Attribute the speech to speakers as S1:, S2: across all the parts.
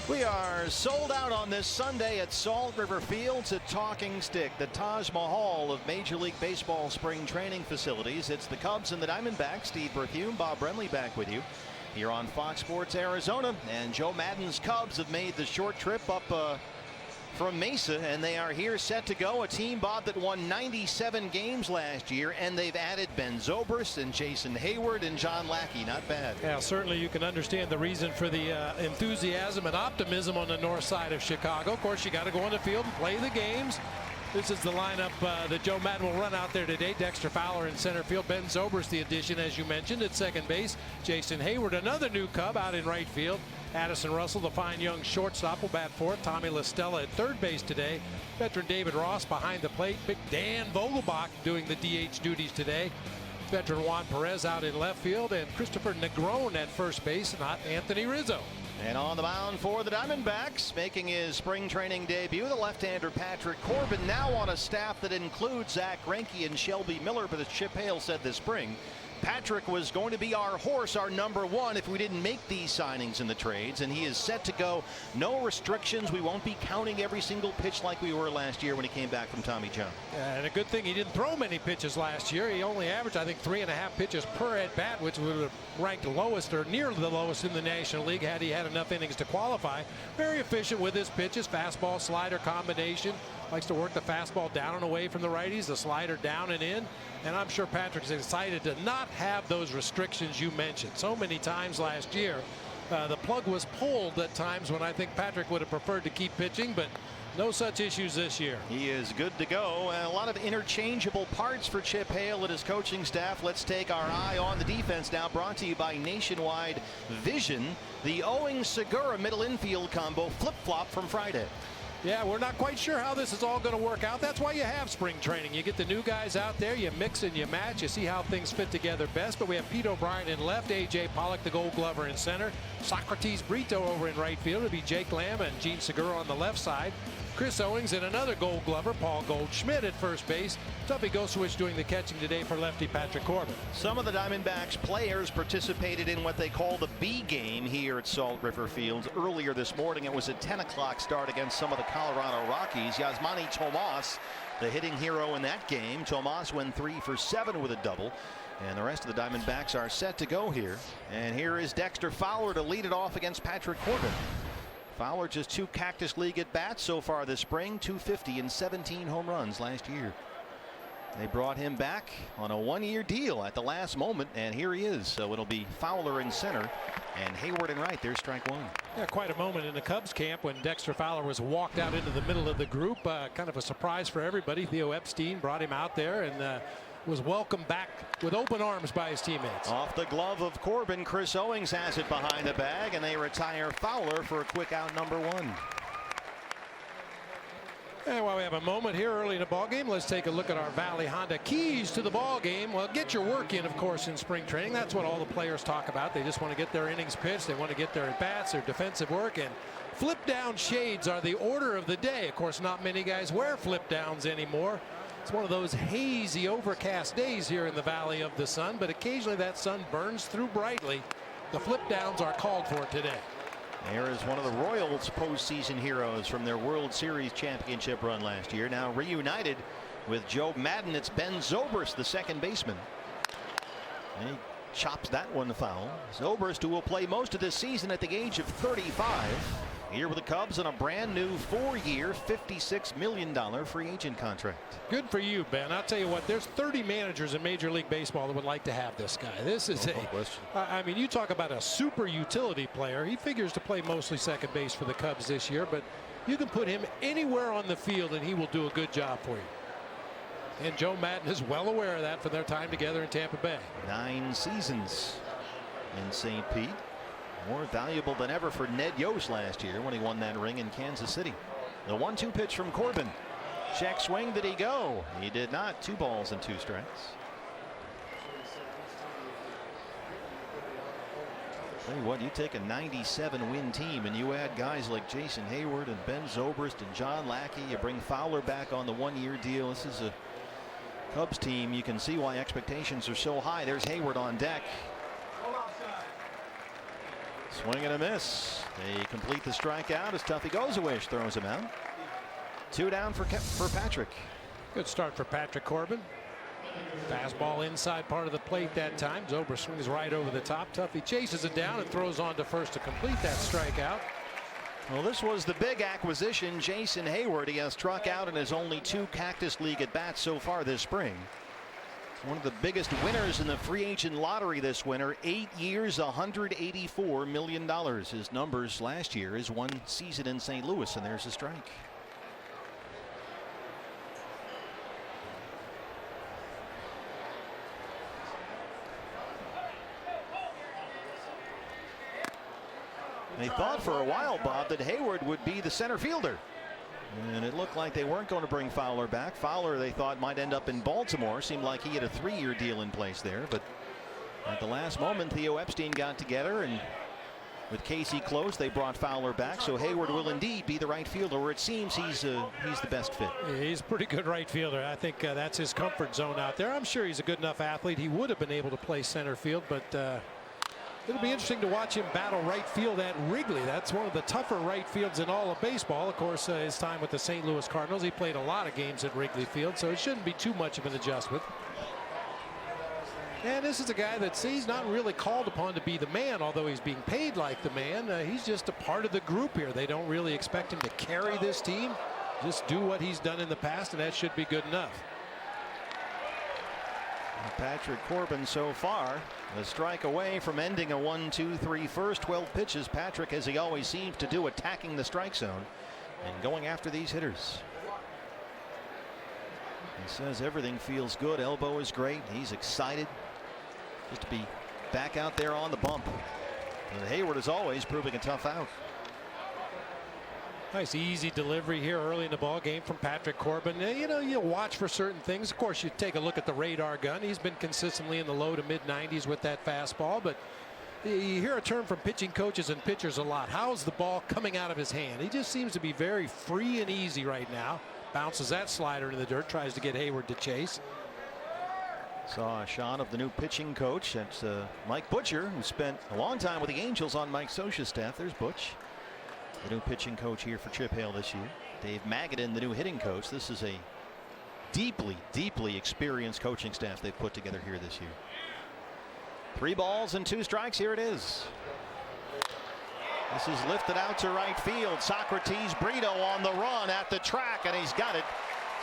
S1: We are sold out on this Sunday at Salt River Fields at Talking Stick, the Taj Mahal of Major League Baseball spring training facilities. It's the Cubs and the Diamondbacks. Steve Berthume, Bob Brenly back with you here on Fox Sports Arizona. And Joe Maddon's Cubs have made the short trip up from Mesa, and they are here set to go. A team, Bob, that won 97 games last year, and they've added Ben Zobrist and Jason Hayward and John Lackey. Not bad.
S2: Yeah, certainly you can understand the reason for the enthusiasm and optimism on the north side of Chicago. Of course, you got to go on the field and play the games. This is the lineup that Joe Maddon will run out there today. Dexter Fowler in center field. Ben Zobrist, the addition, as you mentioned, at second base. Jason Hayward, another new Cub, out in right field. Addison Russell, the fine young shortstop, will bat fourth. Tommy LaStella at third base today. Veteran David Ross behind the plate. Big Dan Vogelbach doing the DH duties today. Veteran Juan Perez out in left field, and Christopher Negron at first base, not Anthony Rizzo.
S1: And on the mound for the Diamondbacks, making his spring training debut, the left-hander Patrick Corbin, now on a staff that includes Zach Greinke and Shelby Miller. But as Chip Hale said this spring, Patrick was going to be our horse, our number one, if we didn't make these signings in the trades, and he is set to go. No restrictions. We won't be counting every single pitch like we were last year when he came back from Tommy John.
S2: And a good thing he didn't throw many pitches last year. He only averaged, I think, 3.5 pitches per at bat, which would have ranked lowest or near the lowest in the National League had he had enough innings to qualify. Very efficient with his pitches, fastball slider combination. Likes to work the fastball down and away from the righties, the slider down and in. And I'm sure Patrick's excited to not have those restrictions you mentioned. So many times last year, the plug was pulled at times when I think Patrick would have preferred to keep pitching, but no such issues this year.
S1: He is good to go. A lot of interchangeable parts for Chip Hale and his coaching staff. Let's take our eye on the defense now, brought to you by Nationwide Vision. The Owings-Segura middle infield combo flip-flop from Friday.
S2: Yeah, we're not quite sure how this is all going to work out. That's why you have spring training. You get the new guys out there, you mix and you match, you see how things fit together best. But we have Pete O'Brien in left, A.J. Pollock, the Gold Glover, in center. Socrates Brito over in right field. It'll be Jake Lamb and Gene Segura on the left side. Chris Owings and another Gold Glover, Paul Goldschmidt, at first base. Tuffy Gosewisch doing the catching today for lefty Patrick Corbin.
S1: Some of the Diamondbacks players participated in what they call the B game here at Salt River Fields. Earlier this morning, it was a 10 o'clock start against some of the Colorado Rockies. Yasmani Tomas, the hitting hero in that game. Tomas went 3 for 7 with a double. And the rest of the Diamondbacks are set to go here. And here is Dexter Fowler to lead it off against Patrick Corbin. Fowler just 2 Cactus League at bats so far this spring, 250 and 17 home runs last year. They brought him back on a 1-year deal at the last moment, and here he is. So it'll be Fowler in center and Hayward in right. There's strike one.
S2: Yeah, quite a moment in the Cubs camp when Dexter Fowler was walked out into the middle of the group. Kind of a surprise for everybody. Theo Epstein brought him out there and was welcomed back with open arms by his teammates.
S1: Off the glove of Corbin, Chris Owings has it behind the bag, and they retire Fowler for a quick out number 1.
S2: And while we have a moment here early in the ball game, let's take a look at our Valley Honda keys to the ball game. Well, get your work in, of course, in spring training. That's what all the players talk about. They just want to get their innings pitched. They want to get their at-bats, their defensive work, and flip down shades are the order of the day. Of course, not many guys wear flip downs anymore. It's one of those hazy, overcast days here in the Valley of the Sun, but occasionally that sun burns through brightly. The flip downs are called for today.
S1: There is one of the Royals postseason heroes from their World Series championship run last year. Now reunited with Joe Maddon. It's Ben Zobrist, the second baseman. And he chops that one foul. Zobrist, who will play most of this season at the age of 35. Here with the Cubs on a brand new 4-year, $56 million free agent contract.
S2: Good for you, Ben. I'll tell you what, there's 30 managers in Major League Baseball that would like to have this guy. This is I mean, you talk about a super utility player. He figures to play mostly second base for the Cubs this year, but you can put him anywhere on the field and he will do a good job for you. And Joe Maddon is well aware of that from their time together in Tampa Bay.
S1: 9 seasons in St. Pete. More valuable than ever for Ned Yost last year when he won that ring in Kansas City. The 1-2 pitch from Corbin. Check swing. Did he go? He did not. 2 balls and 2 strikes. Tell you what, you take a 97 win team and you add guys like Jason Hayward and Ben Zobrist and John Lackey. You bring Fowler back on the 1-year deal. This is a Cubs team. You can see why expectations are so high. There's Hayward on deck. Swing and a miss. They complete the strikeout as Tuffy Gosewisch throws him out. 2 down for Patrick.
S2: Good start for Patrick Corbin. Fastball inside part of the plate that time. Zober swings right over the top. Tuffy chases it down and throws on to first to complete that strikeout.
S1: Well, this was the big acquisition, Jason Hayward. He has struck out in his only 2 Cactus League at bats so far this spring. One of the biggest winners in the free agent lottery this winter. 8 years, $184 million. His numbers last year, his 1 season in St. Louis, and there's a strike. They thought for a while, Bob, that Hayward would be the center fielder. And it looked like they weren't going to bring Fowler back. Fowler, they thought, might end up in Baltimore. Seemed like he had a 3-year deal in place there. But at the last moment, Theo Epstein got together, and with Casey close, they brought Fowler back. So Hayward will indeed be the right fielder, where it seems he's the best fit.
S2: He's a pretty good right fielder. I think that's his comfort zone out there. I'm sure he's a good enough athlete. He would have been able to play center field, but it'll be interesting to watch him battle right field at Wrigley. That's one of the tougher right fields in all of baseball. Of course, his time with the St. Louis Cardinals, he played a lot of games at Wrigley Field, so it shouldn't be too much of an adjustment. And this is a guy that he's not really called upon to be the man, although he's being paid like the man. He's just a part of the group here. They don't really expect him to carry this team. Just do what he's done in the past, and that should be good enough.
S1: Patrick Corbin so far a strike away from ending a 1-2-3 first. 12 pitches. Patrick, as he always seems to do, attacking the strike zone and going after these hitters. He says everything feels good. Elbow is great. He's excited just to be back out there on the bump. And Hayward, as always, proving a tough out.
S2: Nice easy delivery here early in the ball game from Patrick Corbin. You know, you watch for certain things. Of course, you take a look at the radar gun. He's been consistently in the low to mid 90s with that fastball, but you hear a term from pitching coaches and pitchers a lot. How's the ball coming out of his hand? He just seems to be very free and easy right now. Bounces that slider into the dirt, tries to get Hayward to chase.
S1: Saw a shot of the new pitching coach. That's Mike Butcher, who spent a long time with the Angels on Mike Scioscia's staff. There's Butch, the new pitching coach here for Chip Hale this year. Dave Magadan, the new hitting coach. This is a deeply, deeply experienced coaching staff they've put together here this year. 3 balls and 2 strikes. Here it is. This is lifted out to right field. Socrates Brito on the run at the track, and he's got it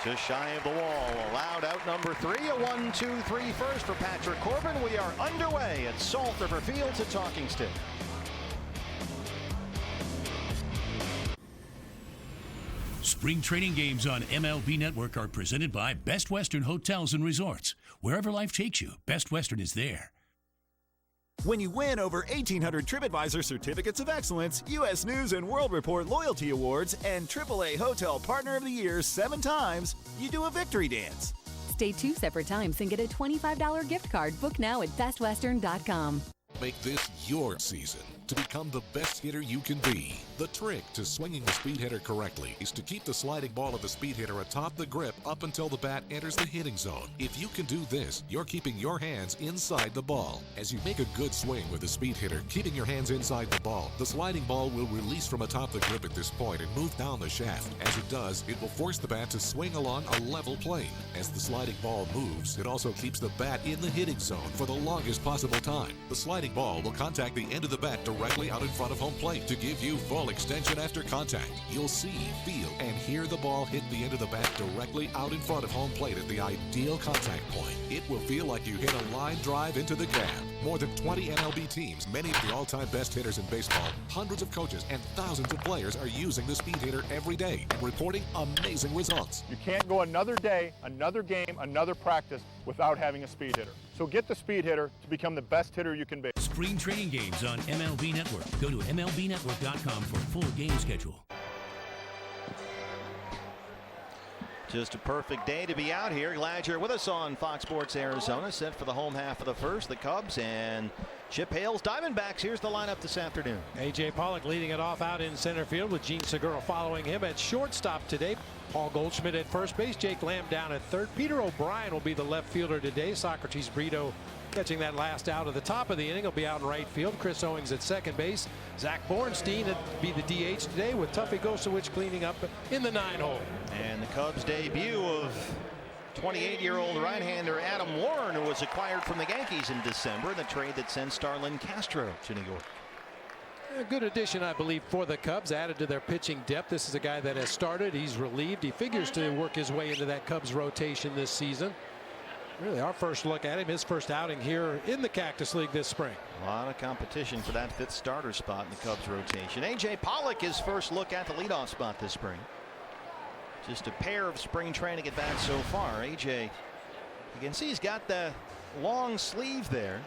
S1: just shy of the wall. Allowed out number 3. A 1-2-3 first for Patrick Corbin. We are underway at Salt River Field to Talking Stick.
S3: Spring training games on MLB Network are presented by Best Western Hotels and Resorts. Wherever life takes you, Best Western is there.
S4: When you win over 1,800 TripAdvisor Certificates of Excellence, U.S. News and World Report Loyalty Awards, and AAA Hotel Partner of the Year 7 times, you do a victory dance.
S5: Stay 2 separate times and get a $25 gift card. Book now at bestwestern.com.
S6: Make this your season to become the best hitter you can be. The trick to swinging the speed hitter correctly is to keep the sliding ball of the speed hitter atop the grip up until the bat enters the hitting zone. If you can do this, you're keeping your hands inside the ball. As you make a good swing with the speed hitter, keeping your hands inside the ball, the sliding ball will release from atop the grip at this point and move down the shaft. As it does, it will force the bat to swing along a level plane. As the sliding ball moves, it also keeps the bat in the hitting zone for the longest possible time. The sliding ball will contact the end of the bat directly out in front of home plate to give you full extension after contact. You'll see, feel, and hear the ball hit the end of the bat directly out in front of home plate at the ideal contact point. It will feel like you hit a line drive into the gap. More than 20 MLB teams, many of the all-time best hitters in baseball, hundreds of coaches, and thousands of players are using the speed hitter every day and reporting amazing results.
S7: You can't go another day, another game, another practice without having a speed hitter. So get the speed hitter to become the best hitter you can be.
S3: Spring training games on MLB Network. Go to MLBnetwork.com for full game schedule.
S1: Just a perfect day to be out here. Glad you're with us on Fox Sports Arizona. Set for the home half of the first. The Cubs and Chip Hale's Diamondbacks. Here's the lineup this afternoon.
S2: A.J. Pollock leading it off out in center field with Gene Segura following him at shortstop today. Paul Goldschmidt at first base. Jake Lamb down at third. Peter O'Brien will be the left fielder today. Socrates Brito Catching that last out of the top of the inning will be out in right field. Chris Owings at second base. Zach Bornstein would be the DH today, with Tuffy Gosewisch cleaning up in the 9-hole.
S1: And the Cubs debut of 28-year-old right-hander Adam Warren, who was acquired from the Yankees in December in the trade that sent Starlin Castro to New York.
S2: A good addition, I believe, for the Cubs, added to their pitching depth. This is a guy that has started. He's relieved. He figures to work his way into that Cubs rotation this season. Really our first look at him, his first outing here in the Cactus League this spring.
S1: A lot of competition for that 5th starter spot in the Cubs rotation. A.J. Pollock, his first look at the leadoff spot this spring. Just a pair of spring training at bats so far. A.J., you can see he's got the long sleeve there.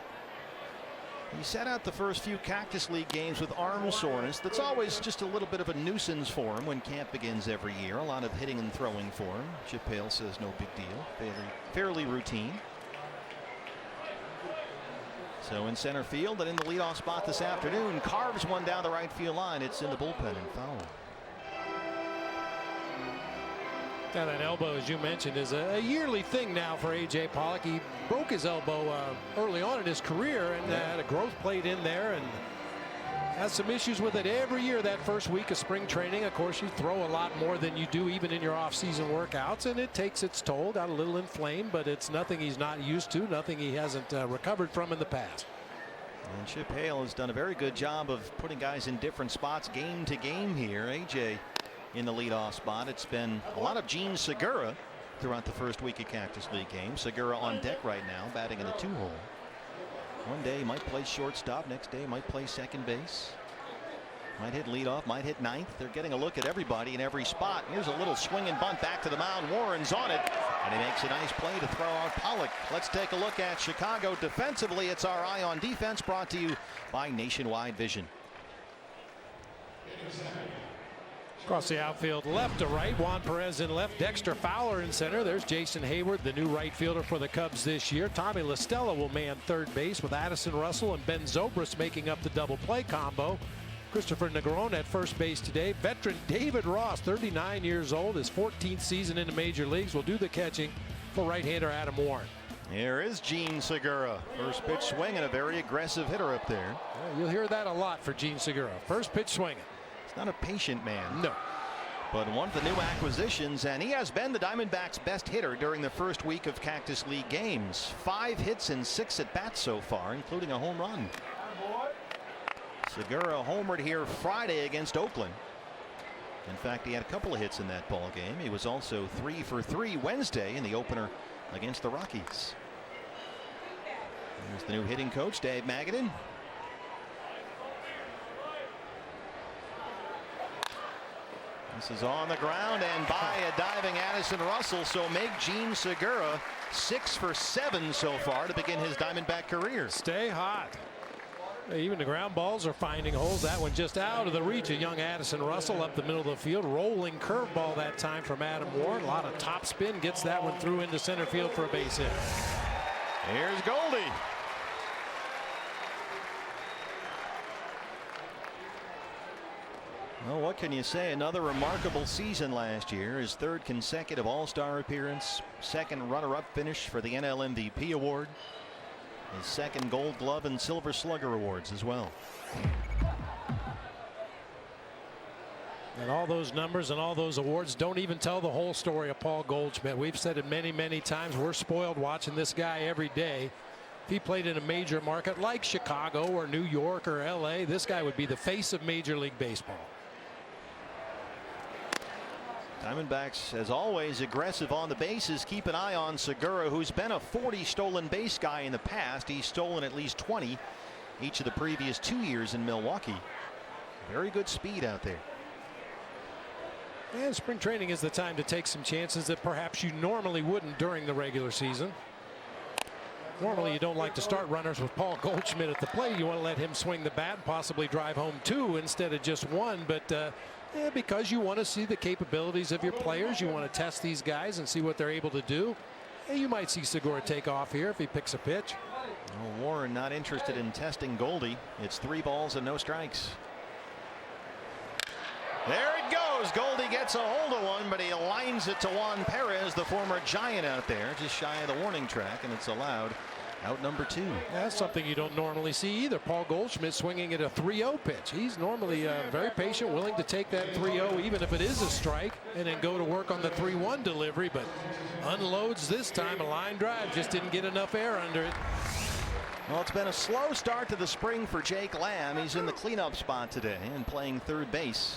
S1: He sat out the first few Cactus League games with arm soreness. That's always just a little bit of a nuisance for him when camp begins every year. A lot of hitting and throwing for him. Chip Hale says no big deal. Fairly routine. So in center field and in the leadoff spot this afternoon, carves one down the right field line. It's in the bullpen and Fowler.
S2: Now that elbow, as you mentioned, is a yearly thing now for A.J. Pollock. He broke his elbow early on in his career and had a growth plate in there and has some issues with it every year. That first week of spring training, of course, you throw a lot more than you do even in your off-season workouts, and it takes its toll. Got a little inflamed, but it's nothing he's not used to, nothing he hasn't recovered from in the past.
S1: And Chip Hale has done a very good job of putting guys in different spots game to game here. A.J. in the leadoff spot. It's been a lot of Gene Segura throughout the first week of Cactus League games. Segura on deck right now, batting in the 2-hole. One day he might play shortstop, next day he might play second base. Might hit leadoff, might hit ninth. They're getting a look at everybody in every spot. Here's a little swing and bunt back to the mound. Warren's on it, and he makes a nice play to throw out Pollock. Let's take a look at Chicago defensively. It's our Eye on Defense, brought to you by Nationwide Vision.
S2: Across the outfield, left to right, Juan Perez in left, Dexter Fowler in center. There's Jason Hayward, the new right fielder for the Cubs this year. Tommy La Stella will man third base, with Addison Russell and Ben Zobrist making up the double play combo. Christopher Negron at first base today. Veteran David Ross, 39 years old, his 14th season in the major leagues, will do the catching for right-hander Adam Warren.
S1: Here is Gene Segura. First pitch swing, and a very aggressive hitter up there.
S2: Yeah, you'll hear that a lot for Gene Segura. First pitch swinging.
S1: Not a patient man.
S2: No.
S1: But one of the new acquisitions, and he has been the Diamondbacks' best hitter during the first week of Cactus League games. 5 hits and 6 at bats so far, including a home run. Segura homered here Friday against Oakland. In fact, he had a couple of hits in that ball game. He was also 3 for 3 Wednesday in the opener against the Rockies. There's the new hitting coach, Dave Magadan. This is on the ground and by a diving Addison Russell, so make Gene Segura 6 for 7 so far to begin his Diamondback career.
S2: Stay hot. Even the ground balls are finding holes. That one just out of the reach of young Addison Russell up the middle of the field. Rolling curveball that time from Adam Warren. A lot of top spin. Gets that one through into center field for a base hit.
S1: Here's Goldie. Well, what can you say? Another remarkable season last year. His 3rd consecutive All-Star appearance, 2nd runner-up finish for the NL MVP award, his 2nd Gold Glove and Silver Slugger awards as well.
S2: And all those numbers and all those awards don't even tell the whole story of Paul Goldschmidt. We've said it many, many times. We're spoiled watching this guy every day. If he played in a major market like Chicago or New York or LA, this guy would be the face of Major League Baseball.
S1: Diamondbacks, as always, aggressive on the bases. Keep an eye on Segura, who's been a 40 stolen base guy in the past. He's stolen at least 20 each of the previous 2 years in Milwaukee. Very good speed out there.
S2: And spring training is the time to take some chances that perhaps you normally wouldn't during the regular season. Normally you don't like to start runners with Paul Goldschmidt at the plate. You want to let him swing the bat, possibly drive home 2 instead of just 1. But because you want to see the capabilities of your players, you want to test these guys and see what they're able to do. And you might see Segura take off here if he picks a pitch.
S1: Well, Warren not interested in testing Goldie. It's 3 balls and no strikes. There it goes. Goldie gets a hold of one, but he lines it to Juan Perez, the former Giant out there, just shy of the warning track, and it's allowed Out number 2.
S2: That's something you don't normally see either. Paul Goldschmidt swinging at a 3-0 pitch. He's normally very patient, willing to take that 3-0 even if it is a strike, and then go to work on the 3-1 delivery, but unloads this time. A line drive, just didn't get enough air under it.
S1: Well, it's been a slow start to the spring for Jake Lamb. He's in the cleanup spot today and playing third base.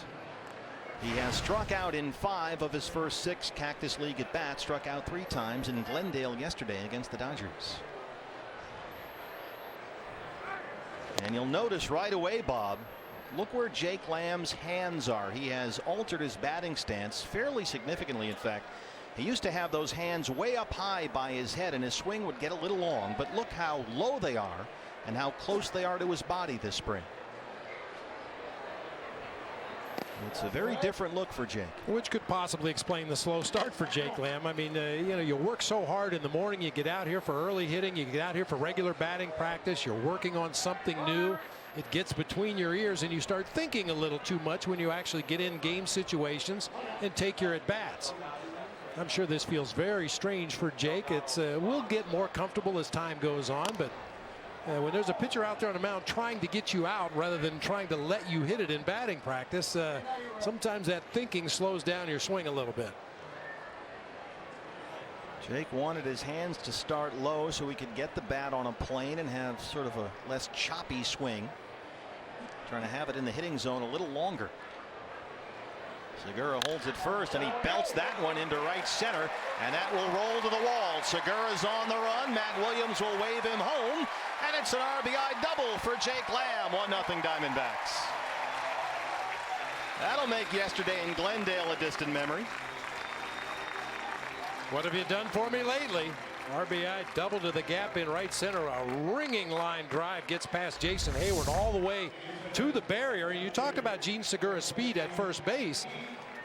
S1: He has struck out in 5 of his first 6 Cactus League at bats. Struck out 3 times in Glendale yesterday against the Dodgers. And you'll notice right away, Bob, look where Jake Lamb's hands are. He has altered his batting stance fairly significantly. In fact, he used to have those hands way up high by his head and his swing would get a little long, but look how low they are and how close they are to his body this spring. It's a very different look for Jake.
S2: Which could possibly explain the slow start for Jake Lamb. I mean, you know, you work so hard in the morning. You get out here for early hitting. You get out here for regular batting practice. You're working on something new. It gets between your ears and you start thinking a little too much when you actually get in game situations and take your at-bats. I'm sure this feels very strange for Jake. It's we'll get more comfortable as time goes on, but when there's a pitcher out there on the mound trying to get you out rather than trying to let you hit it in batting practice, sometimes that thinking slows down your swing a little bit.
S1: Jake wanted his hands to start low so he could get the bat on a plane and have sort of a less choppy swing. Trying to have it in the hitting zone a little longer. Segura holds it first and he belts that one into right center, and that will roll to the wall. Segura's on the run. Matt Williams will wave him home, and it's an RBI double for Jake Lamb. 1-0 Diamondbacks. That'll make yesterday in Glendale a distant memory.
S2: What have you done for me lately? RBI double to the gap in right center. A ringing line drive gets past Jason Hayward all the way to the barrier. And you talk about Gene Segura's speed at first base.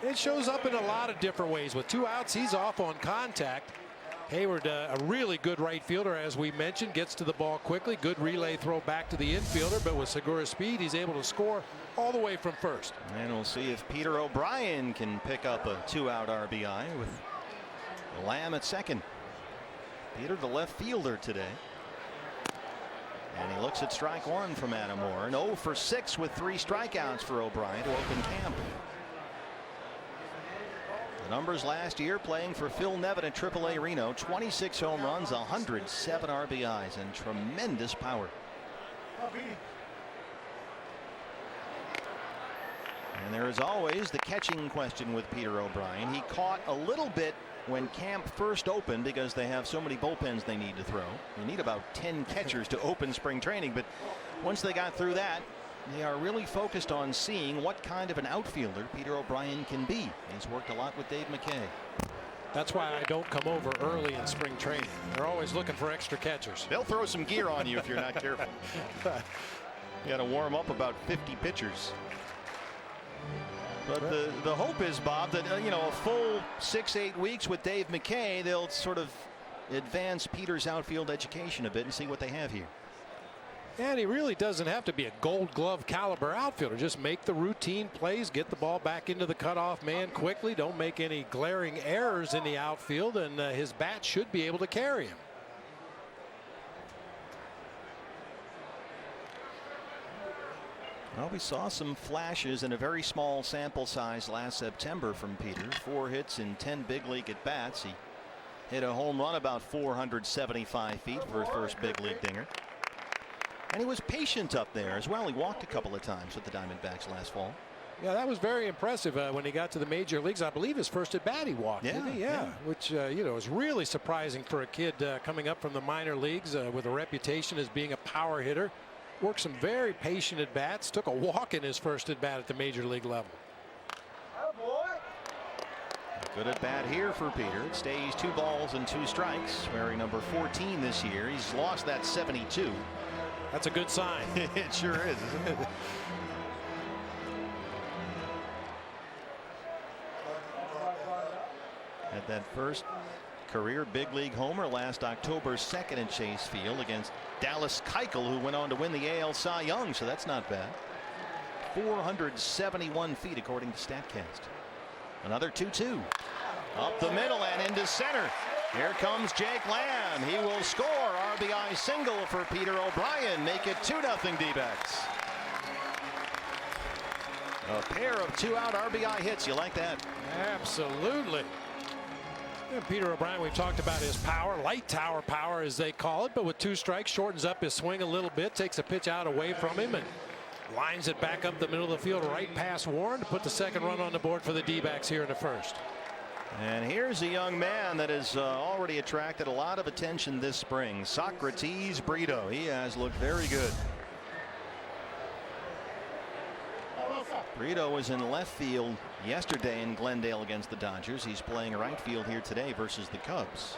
S2: It shows up in a lot of different ways. With 2 outs, he's off on contact. Hayward, a really good right fielder, as we mentioned, gets to the ball quickly. Good relay throw back to the infielder, but with Segura's speed, he's able to score all the way from first.
S1: And we'll see if Peter O'Brien can pick up a 2-out RBI with Lamb at second. Peter, the left fielder today. And he looks at strike 1 from Adam Moore. And 0 for 6 with 3 strikeouts for O'Brien to open camp. The numbers last year playing for Phil Nevin at AAA Reno. 26 home runs, 107 RBIs, and tremendous power. And there is always the catching question with Peter O'Brien. He caught a little bit when camp first opened because they have so many bullpens they need to throw. You need about 10 catchers to open spring training, but once they got through that, they are really focused on seeing what kind of an outfielder Peter O'Brien can be. He's worked a lot with Dave McKay.
S2: That's why I don't come over early in spring training. They're always looking for extra catchers.
S1: They'll throw some gear on you if you're not careful. You got to warm up about 50 pitchers. But the hope is, Bob, that you know, a full 6-8 weeks with Dave McKay, they'll sort of advance Peter's outfield education a bit and see what they have here.
S2: And he really doesn't have to be a Gold Glove caliber outfielder. Just make the routine plays, get the ball back into the cutoff man quickly. Don't make any glaring errors in the outfield, and his bat should be able to carry him.
S1: Well, we saw some flashes in a very small sample size last September from Peter. 4 hits in 10 big league at bats. He hit a home run about 475 feet for his first big league dinger. And he was patient up there as well. He walked a couple of times with the Diamondbacks last fall.
S2: Yeah, that was very impressive when he got to the major leagues. I believe his first at bat he walked.
S1: Yeah,
S2: didn't he?
S1: yeah.
S2: Which you know, is really surprising for a kid coming up from the minor leagues with a reputation as being a power hitter. Worked some very patient at bats. Took a walk in his first at bat at the major league level.
S1: Good at bat here for Peter. It stays 2 balls and 2 strikes. Wearing number 14 this year. He's lost that 72.
S2: That's a good sign.
S1: It sure is, isn't it? At that first career big league homer last October 2nd at Chase Field against Dallas Keuchel, who went on to win the AL Cy Young, so that's not bad. 471 feet according to StatCast. Another 2-2 up the middle and into center. Here comes Jake Lamb. He will score. RBI single for Peter O'Brien. Make it 2-0 D-backs. A pair of 2-out RBI hits. You like that?
S2: Absolutely. Yeah, Peter O'Brien, we've talked about his power, light tower power as they call it, but with 2 strikes, shortens up his swing a little bit, takes a pitch out away from him, and lines it back up the middle of the field right past Warren to put the second run on the board for the D-backs here in the first.
S1: And here's a young man that has already attracted a lot of attention this spring, Socrates Brito. He has looked very good. Brito was in left field yesterday in Glendale against the Dodgers. He's playing right field here today versus the Cubs,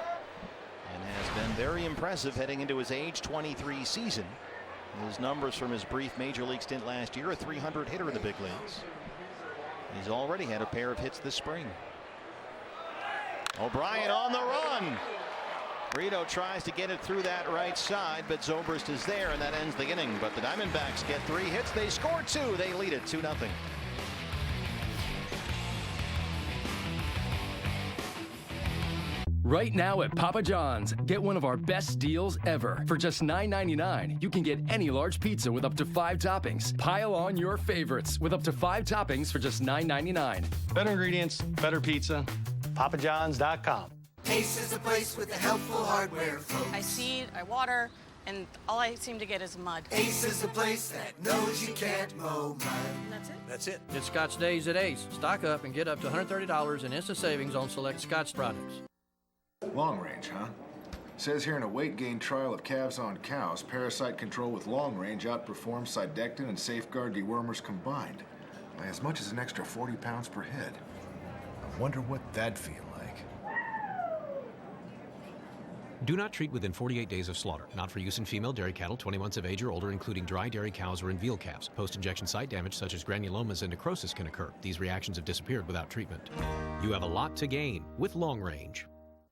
S1: and has been very impressive heading into his age 23 season. His numbers from his brief major league stint last year, a 300 hitter in the big leagues. He's already had a pair of hits this spring. O'Brien on the run. Brito tries to get it through that right side, but Zobrist is there, and that ends the inning. But the Diamondbacks get 3 hits. They score 2. They lead it 2-0.
S8: Right now at Papa John's, get one of our best deals ever. For just $9.99, you can get any large pizza with up to 5 toppings. Pile on your favorites with up to 5 toppings for just $9.99.
S9: Better ingredients, better pizza. PapaJohns.com.
S10: Ace is the place with the helpful hardware, folks.
S11: I seed, I water, and all I seem to get is mud.
S10: Ace is the place that knows you can't mow mud.
S11: That's it?
S12: That's it. It's Scotch Days at Ace. Stock up and get up to $130 in instant savings on select Scotch products.
S13: Long range, huh? Says here in a weight gain trial of calves on cows, parasite control with long range outperforms Cydectin and Safeguard dewormers combined by as much as an extra 40 pounds per head. I wonder what that'd feel like.
S14: Do not treat within 48 days of slaughter. Not for use in female dairy cattle 20 months of age or older, including dry dairy cows or in veal calves. Post-injection site damage such as granulomas and necrosis can occur. These reactions have disappeared without treatment. You have a lot to gain with Long Range.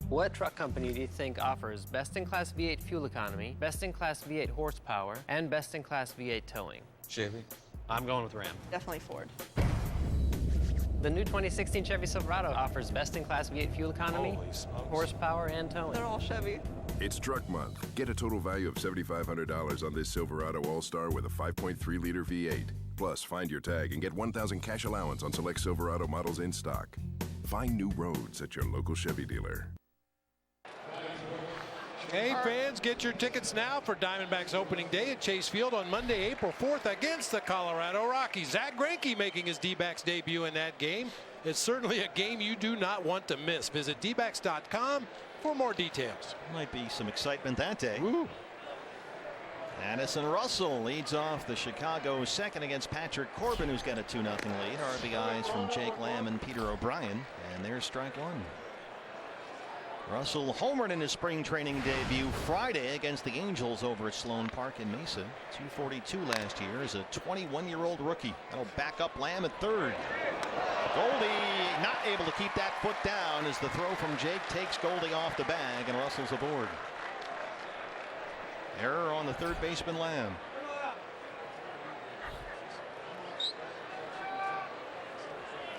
S15: What truck company do you think offers best-in-class V8 fuel economy, best-in-class V8 horsepower, and best-in-class V8 towing?
S12: Chevy.
S15: I'm going with Ram.
S11: Definitely Ford.
S15: The new 2016 Chevy Silverado offers best-in-class V8 fuel economy, horsepower, and towing.
S11: They're all Chevy.
S16: It's Truck Month. Get a total value of $7,500 on this Silverado All-Star with a 5.3-liter V8. Plus, find your tag and get $1,000 cash allowance on select Silverado models in stock. Find new roads at your local Chevy dealer.
S2: Hey fans, get your tickets now for Diamondbacks opening day at Chase Field on Monday, April 4th against the Colorado Rockies. Zach Greinke making his D-backs debut in that game. It's certainly a game you do not want to miss. Visit dbacks.com for more details.
S1: Might be some excitement that day.
S2: Woo.
S1: Addison Russell leads off the Chicago second against Patrick Corbin, who's got a 2-0 lead. RBIs from Jake Lamb and Peter O'Brien, and there's strike one. Russell homered in his spring training debut Friday against the Angels over at Sloan Park in Mesa. 242 last year as a 21-year-old rookie. That'll back up Lamb at third. Goldie not able to keep that foot down as the throw from Jake takes Goldie off the bag, and Russell's aboard. Error on the third baseman Lamb.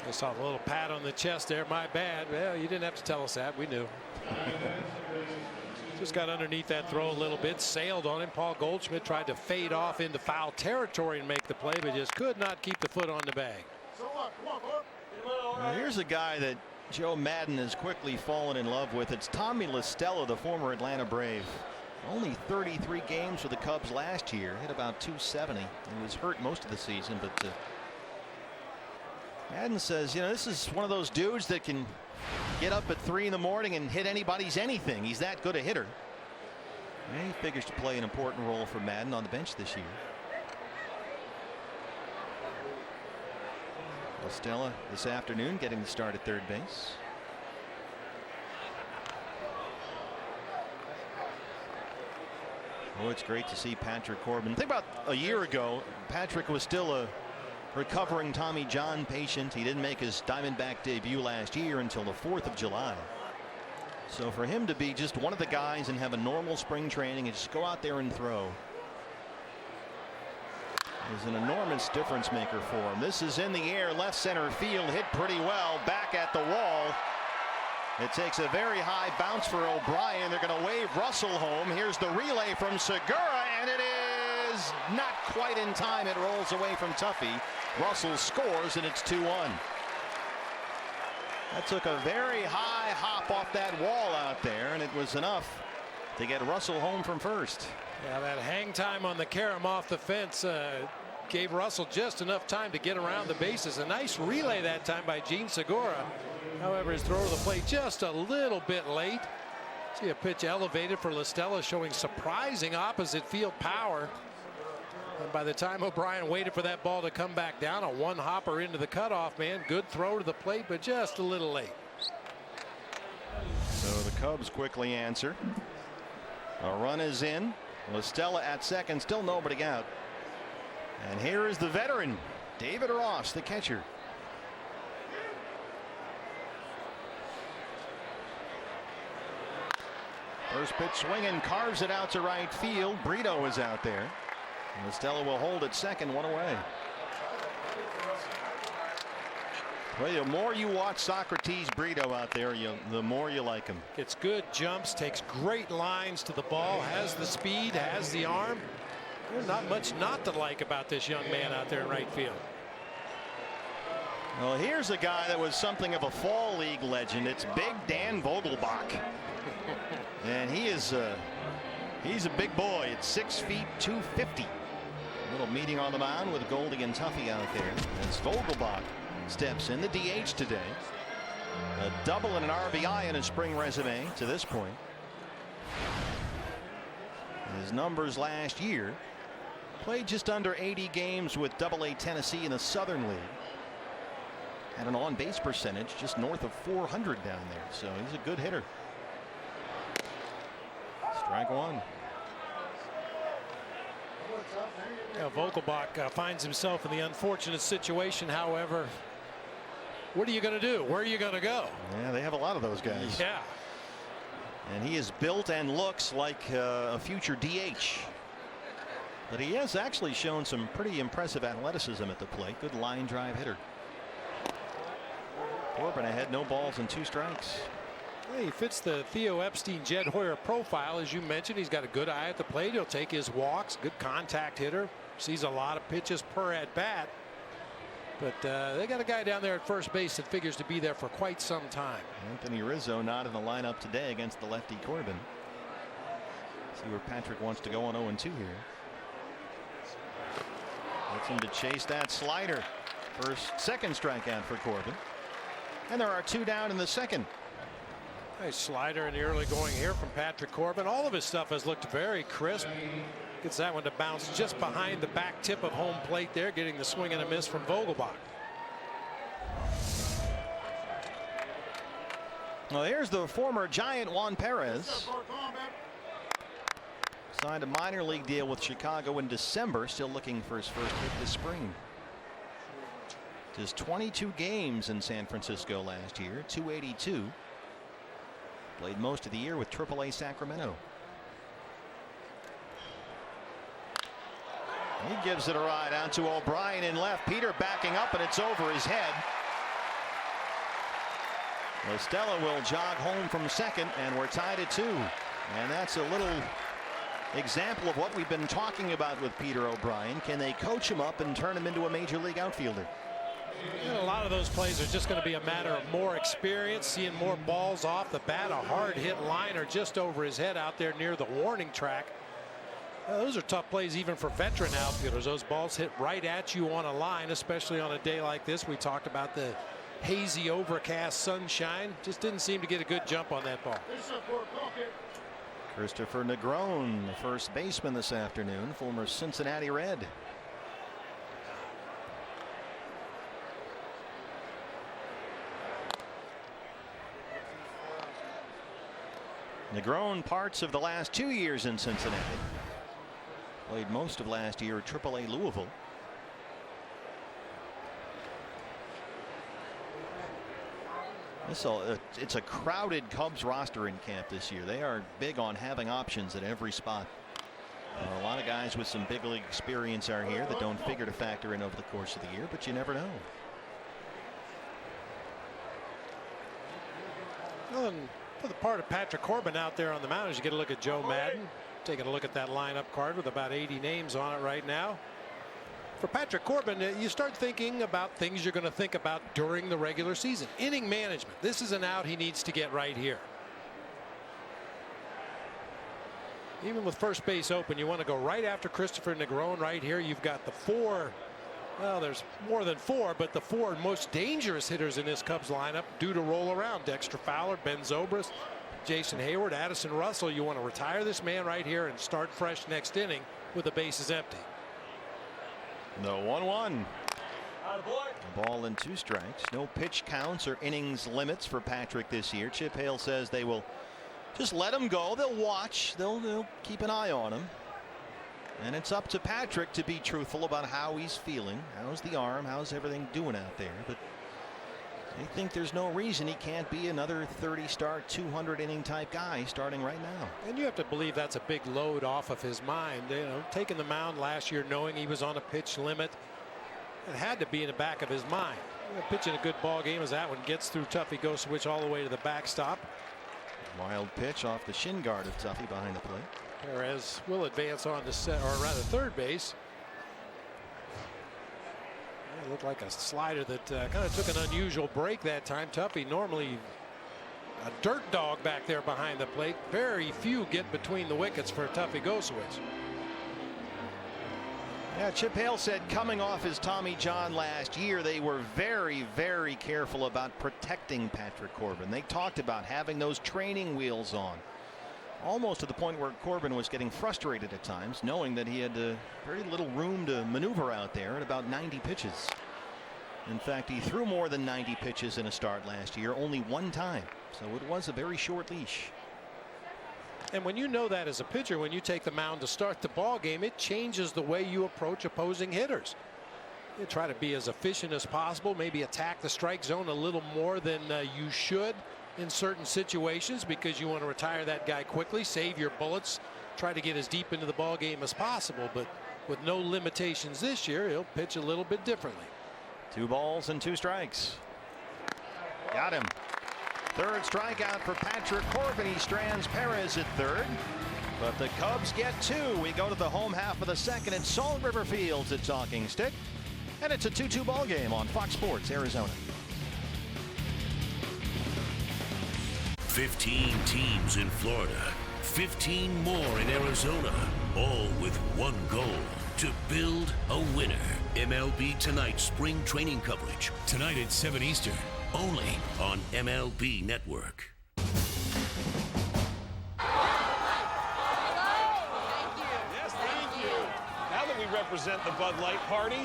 S2: I saw a little pat on the chest there. My bad. Well, you didn't have to tell us that. We knew. Just got underneath that throw a little bit, sailed on him. Paul Goldschmidt tried to fade off into foul territory and make the play, but just could not keep the foot on the bag.
S1: Now here's a guy that Joe Madden has quickly fallen in love with. It's Tommy La Stella, the former Atlanta Brave. Only 33 games for the Cubs last year. Hit about 270. He was hurt most of the season, but Madden says, you know, this is one of those dudes that can get up at 3 in the morning and hit anybody's anything. He's that good a hitter. And he figures to play an important role for Madden on the bench this year. La Stella this afternoon getting the start at third base. Oh, it's great to see Patrick Corbin. Think about a year ago, Patrick was still a recovering Tommy John patient. He didn't make his Diamondback debut last year until the 4th of July. So for him to be just one of the guys and have a normal spring training and just go out there and throw is an enormous difference maker for him. This is in the air, left center field, hit pretty well, back at the wall. It takes a very high bounce for O'Brien. They're going to wave Russell home. Here's the relay from Segura, and it is not quite in time. It rolls away from Tuffy. Russell scores, and it's 2-1. That took a very high hop off that wall out there, and it was enough to get Russell home from first.
S2: Yeah, that hang time on the carom off the fence gave Russell just enough time to get around the bases. A nice relay that time by Gene Segura. However, his throw to the plate just a little bit late. See a pitch elevated for LaStella, showing surprising opposite field power. And by the time O'Brien waited for that ball to come back down, a one hopper into the cutoff man. Good throw to the plate, but just a little late.
S1: So the Cubs quickly answer. A run is in. LaStella at second, still nobody out. And here is the veteran, David Ross, the catcher. First pitch swinging, carves it out to right field. Brito is out there. LaStella will hold at second, one away. Well, the more you watch Socrates Brito out there, the more you like him.
S2: Gets good jumps, takes great lines to the ball, has the speed, has the arm. There's not much not to like about this young man out there in right field.
S1: Well, here's a guy that was something of a fall league legend. It's Big Dan Vogelbach. And he's a big boy. It's 6 feet 250. A little meeting on the mound with Goldie and Tuffy out there. As Vogelbach steps in the DH today. A double and an RBI in his spring resume to this point. His numbers last year, played just under 80 games with AA Tennessee in the Southern League. Had an on-base percentage just north of 400 down there, so he's a good hitter. Strike one.
S2: Yeah, Vogelbach finds himself in the unfortunate situation. However, what are you going to do? Where are you going to go?
S1: Yeah, they have a lot of those guys.
S2: Yeah.
S1: And he is built and looks like a future DH. But he has actually shown some pretty impressive athleticism at the plate. Good line drive hitter. Corbin ahead, no balls and 2 strikes.
S2: Well, he fits the Theo Epstein, Jed Hoyer profile. As you mentioned, he's got a good eye at the plate. He'll take his walks. Good contact hitter. Sees a lot of pitches per at bat. But they got a guy down there at first base that figures to be there for quite some time.
S1: Anthony Rizzo not in the lineup today against the lefty Corbin. See where Patrick wants to go on 0-2 here. Gets him to chase that slider. Second strikeout for Corbin. And there are 2 down in the second.
S2: Nice slider in the early going here from Patrick Corbin. All of his stuff has looked very crisp. Gets that one to bounce just behind the back tip of home plate there, getting the swing and a miss from Vogelbach.
S1: Well, here's the former Giant Juan Perez. Signed a minor league deal with Chicago in December, still looking for his first hit this spring. Just 22 games in San Francisco last year, 282. Played most of the year with AAA Sacramento. He gives it a ride out to O'Brien in left. Peter backing up, and it's over his head. LaStella will jog home from second, and we're tied at 2. And that's a little example of what we've been talking about with Peter O'Brien. Can they coach him up and turn him into a major league outfielder?
S2: And a lot of those plays are just going to be a matter of more experience, seeing more balls off the bat. A hard hit liner just over his head out there near the warning track. Those are tough plays even for veteran outfielders. Those balls hit right at you on a line, especially on a day like this. We talked about the hazy overcast sunshine. Just didn't seem to get a good jump on that ball.
S1: Christopher Negron, the first baseman this afternoon, former Cincinnati Red. Negron parts of the last 2 years in Cincinnati. Played most of last year at AAA Louisville. It's a crowded Cubs roster in camp this year. They are big on having options at every spot. A lot of guys with some big league experience are here that don't figure to factor in over the course of the year, but you never know.
S2: Well, and for the part of Patrick Corbin out there on the mound, as you get a look at Joe Madden, taking a look at that lineup card with about 80 names on it right now. For Patrick Corbin, you start thinking about things you're going to think about during the regular season. Inning management. This is an out he needs to get right here. Even with first base open, you want to go right after Christopher Negron right here. You've got the four, well, there's more than four, but the four most dangerous hitters in this Cubs lineup due to roll around. Dexter Fowler, Ben Zobrist, Jason Hayward, Addison Russell. You want to retire this man right here and start fresh next inning with the bases empty.
S1: The 1-1. Ball and 2 strikes. No pitch counts or innings limits for Patrick this year. Chip Hale says they will just let him go. They'll watch. They'll keep an eye on him. And it's up to Patrick to be truthful about how he's feeling. How's the arm? How's everything doing out there? But they think there's no reason he can't be another 30-start, 200-inning type guy starting right now.
S2: And you have to believe that's a big load off of his mind. You know, taking the mound last year, knowing he was on a pitch limit, it had to be in the back of his mind. You know, pitching a good ball game as that one gets through Tuffy Gosewisch all the way to the backstop.
S1: Wild pitch off the shin guard of Tuffy behind the plate.
S2: Perez will advance on to third base. It looked like a slider that kind of took an unusual break that time. Tuffy, normally a dirt dog back there behind the plate. Very few get between the wickets for Tuffy Gosewisch.
S1: Yeah, Chip Hale said coming off his Tommy John last year, they were very, very careful about protecting Patrick Corbin. They talked about having those training wheels on, almost to the point where Corbin was getting frustrated at times, knowing that he had very little room to maneuver out there at about 90 pitches. In fact, he threw more than 90 pitches in a start last year, only one time. So it was a very short leash.
S2: And when you know that as a pitcher, when you take the mound to start the ball game, it changes the way you approach opposing hitters. You try to be as efficient as possible, maybe attack the strike zone a little more than you should in certain situations, because you want to retire that guy quickly, save your bullets, try to get as deep into the ball game as possible. But with no limitations this year, he'll pitch a little bit differently.
S1: 2 balls and 2 strikes. Got him. Third strikeout for Patrick Corbin. He strands Perez at third, but the Cubs get 2. We go to the home half of the second at Salt River Fields at Talking Stick, and it's a 2-2 ball game on Fox Sports Arizona.
S3: 15 teams in Florida, 15 more in Arizona, all with one goal: to build a winner. MLB Tonight spring training coverage, tonight at 7 Eastern, only on MLB Network.
S17: Now that we represent the Bud Light party,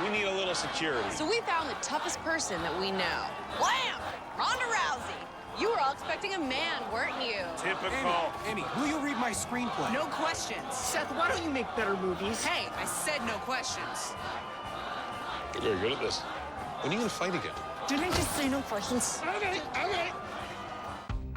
S17: we need a little security.
S11: So we found the toughest person that we know. Wham! Ronda Rousey. You were all expecting a man, weren't you?
S17: Typical.
S18: Amy, will you read my screenplay?
S19: No questions.
S18: Seth, why don't you make better movies?
S19: Hey, I said no questions.
S17: You're very good at this. When are you going to fight again?
S19: Didn't I just say no questions?
S17: Okay.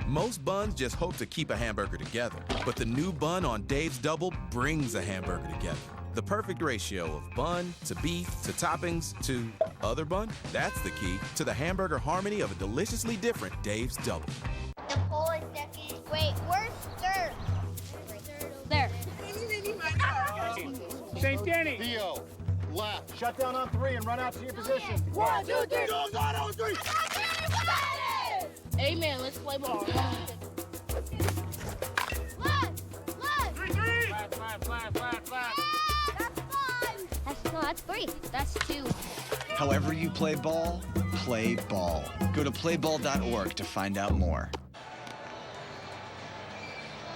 S20: Most buns just hope to keep a hamburger together, but the new bun on Dave's Double brings a hamburger together. The perfect ratio of bun to beef to toppings to other bun. That's the key to the hamburger harmony of a deliciously different Dave's Double.
S21: The Polish ducky. Wait, where's Sir? There.
S7: St. Danny. Theo, left. Shut down on 3 and run out to your position. 1, 2, 3. Go, 1, 2, 3.
S21: Amen. Let's play ball. That's 3. That's 2.
S22: However you play ball, play ball. Go to playball.org to find out more.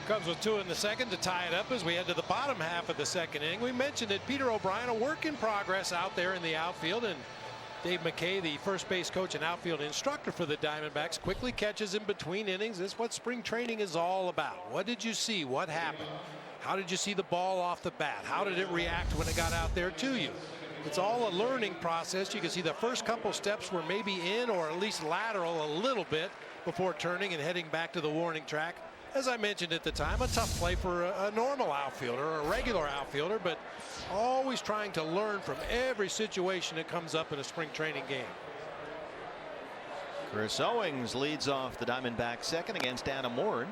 S2: Cubs with 2 in the second to tie it up as we head to the bottom half of the second inning. We mentioned that Peter O'Brien, a work in progress out there in the outfield, and Dave McKay, the first base coach and outfield instructor for the Diamondbacks, quickly catches in between innings. That's what spring training is all about. What did you see? What happened? How did you see the ball off the bat? How did it react when it got out there to you? It's all a learning process. You can see the first couple steps were maybe in or at least lateral a little bit before turning and heading back to the warning track. As I mentioned at the time, a tough play for a normal outfielder or a regular outfielder, but always trying to learn from every situation that comes up in a spring training game.
S1: Chris Owings leads off the Diamondbacks second against Adam Warren.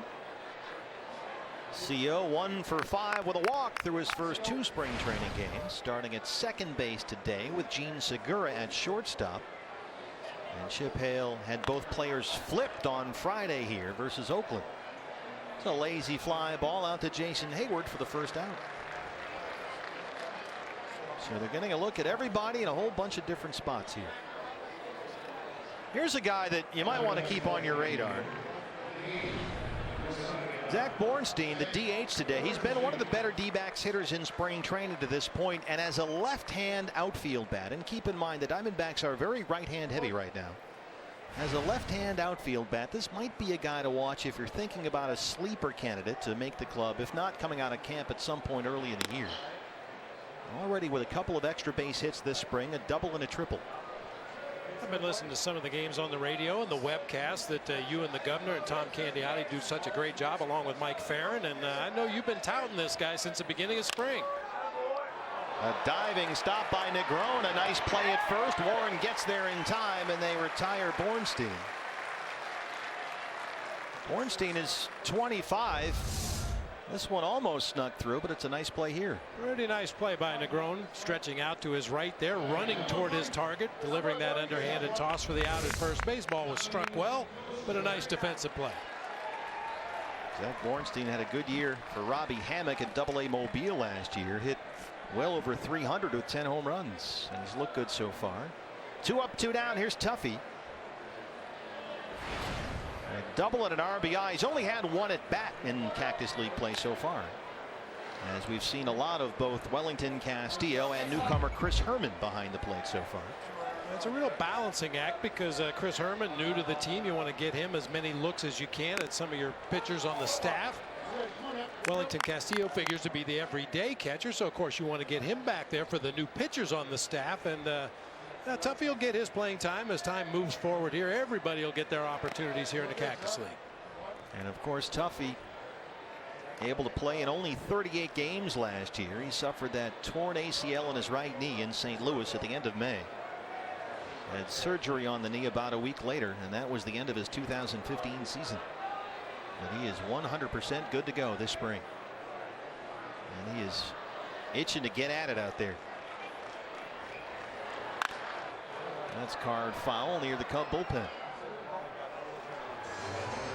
S1: CO 1 for 5 with a walk through his first 2 spring training games, starting at second base today with Gene Segura at shortstop. And Chip Hale had both players flipped on Friday here versus Oakland. It's a lazy fly ball out to Jason Hayward for the first out. So they're getting a look at everybody in a whole bunch of different spots here. Here's a guy that you might want to keep on your radar. Zach Bornstein, the DH today. He's been one of the better D-backs hitters in spring training to this point, and as a left-hand outfield bat, and keep in mind the Diamondbacks are very right-hand heavy right now. As a left-hand outfield bat, this might be a guy to watch if you're thinking about a sleeper candidate to make the club, if not coming out of camp at some point early in the year. Already with a couple of extra base hits this spring, a double and a triple.
S2: I've been listening to some of the games on the radio and the webcast that you and the governor and Tom Candiotti do such a great job, along with Mike Farron, and I know you've been touting this guy since the beginning of spring.
S1: A diving stop by Negron, a nice play at first. Warren gets there in time, and they retire Bornstein. Bornstein is 25. This one almost snuck through, but it's a nice play here.
S2: Pretty nice play by Negron, stretching out to his right there, running toward his target, delivering that underhanded toss for the out at first base. Ball was struck well, but a nice defensive play.
S1: Zach Bornstein had a good year for Robbie Hammock at AA Mobile last year. Hit well over 300 with 10 home runs, and he's looked good so far. 2 up, 2 down. Here's Tuffy. A double and an RBI. He's only had 1 at bat in Cactus League play so far, as we've seen a lot of both Wellington Castillo and newcomer Chris Herman behind the plate so far.
S2: It's a real balancing act because Chris Herman, new to the team, you want to get him as many looks as you can at some of your pitchers on the staff. Wellington Castillo figures to be the everyday catcher, so of course you want to get him back there for the new pitchers on the staff. And now Tuffy will get his playing time as time moves forward here. Everybody will get their opportunities here in the Cactus League.
S1: And of course Tuffy able to play in only 38 games last year. He suffered that torn ACL in his right knee in St. Louis at the end of May. Had surgery on the knee about a week later, and that was the end of his 2015 season. But he is 100% good to go this spring. And he is itching to get at it out there. That's card foul near the Cub bullpen.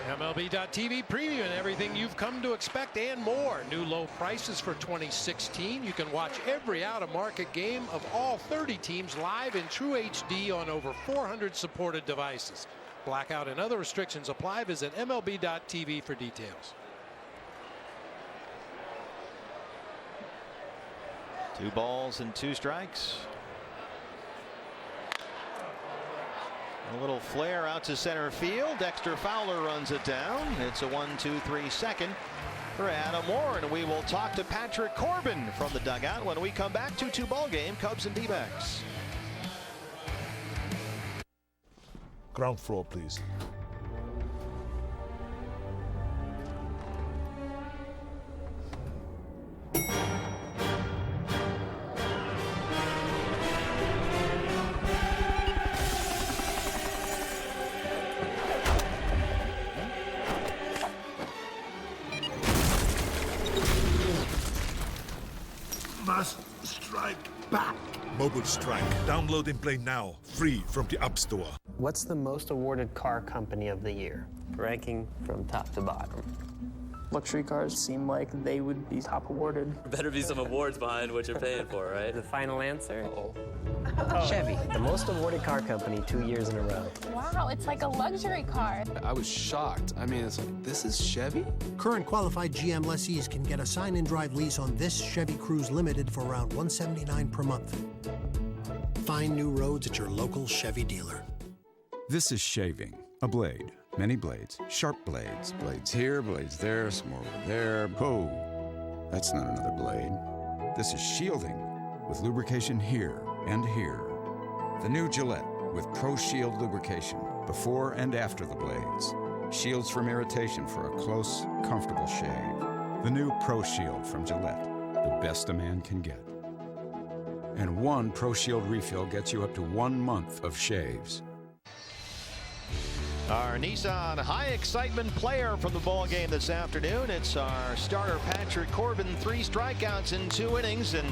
S2: MLB.TV previewing everything you've come to expect and more. New low prices for 2016. You can watch every out-of-market game of all 30 teams live in true HD on over 400 supported devices. Blackout and other restrictions apply. Visit MLB.TV for details.
S1: 2 balls and 2 strikes. A little flare out to center field. Dexter Fowler runs it down. It's a 1-2-3 second for Adam Warren. We will talk to Patrick Corbin from the dugout when we come back. 2-2 ball game, Cubs and D-backs.
S4: Ground floor, please.
S5: Must strike back.
S4: Mobile Strike. Download and play now, free from the App Store.
S15: What's the most awarded car company of the year? Ranking from top to bottom.
S23: Luxury cars seem like they would be top awarded.
S24: Better be some awards behind what you're paying for, right?
S15: The final answer?
S24: Uh-oh.
S15: Chevy, the most awarded car company 2 years in a row.
S19: Wow, it's like a luxury car.
S25: I was shocked. I mean, it's like, this is Chevy?
S26: Current qualified GM lessees can get a sign and drive lease on this Chevy Cruze Limited for around $179 per month. Find new roads at your local Chevy dealer.
S27: This is shaving. A blade. Many blades. Sharp blades. Blades here, blades there, some more over there. Whoa. That's not another blade. This is shielding with lubrication here and here. The new Gillette with Pro Shield lubrication before and after the blades. Shields from irritation for a close, comfortable shave. The new Pro Shield from Gillette. The best a man can get. And one Pro Shield refill gets you up to 1 month of shaves.
S1: Our Nissan high excitement player from the ball game this afternoon. It's our starter Patrick Corbin. 3 strikeouts in 2 innings, and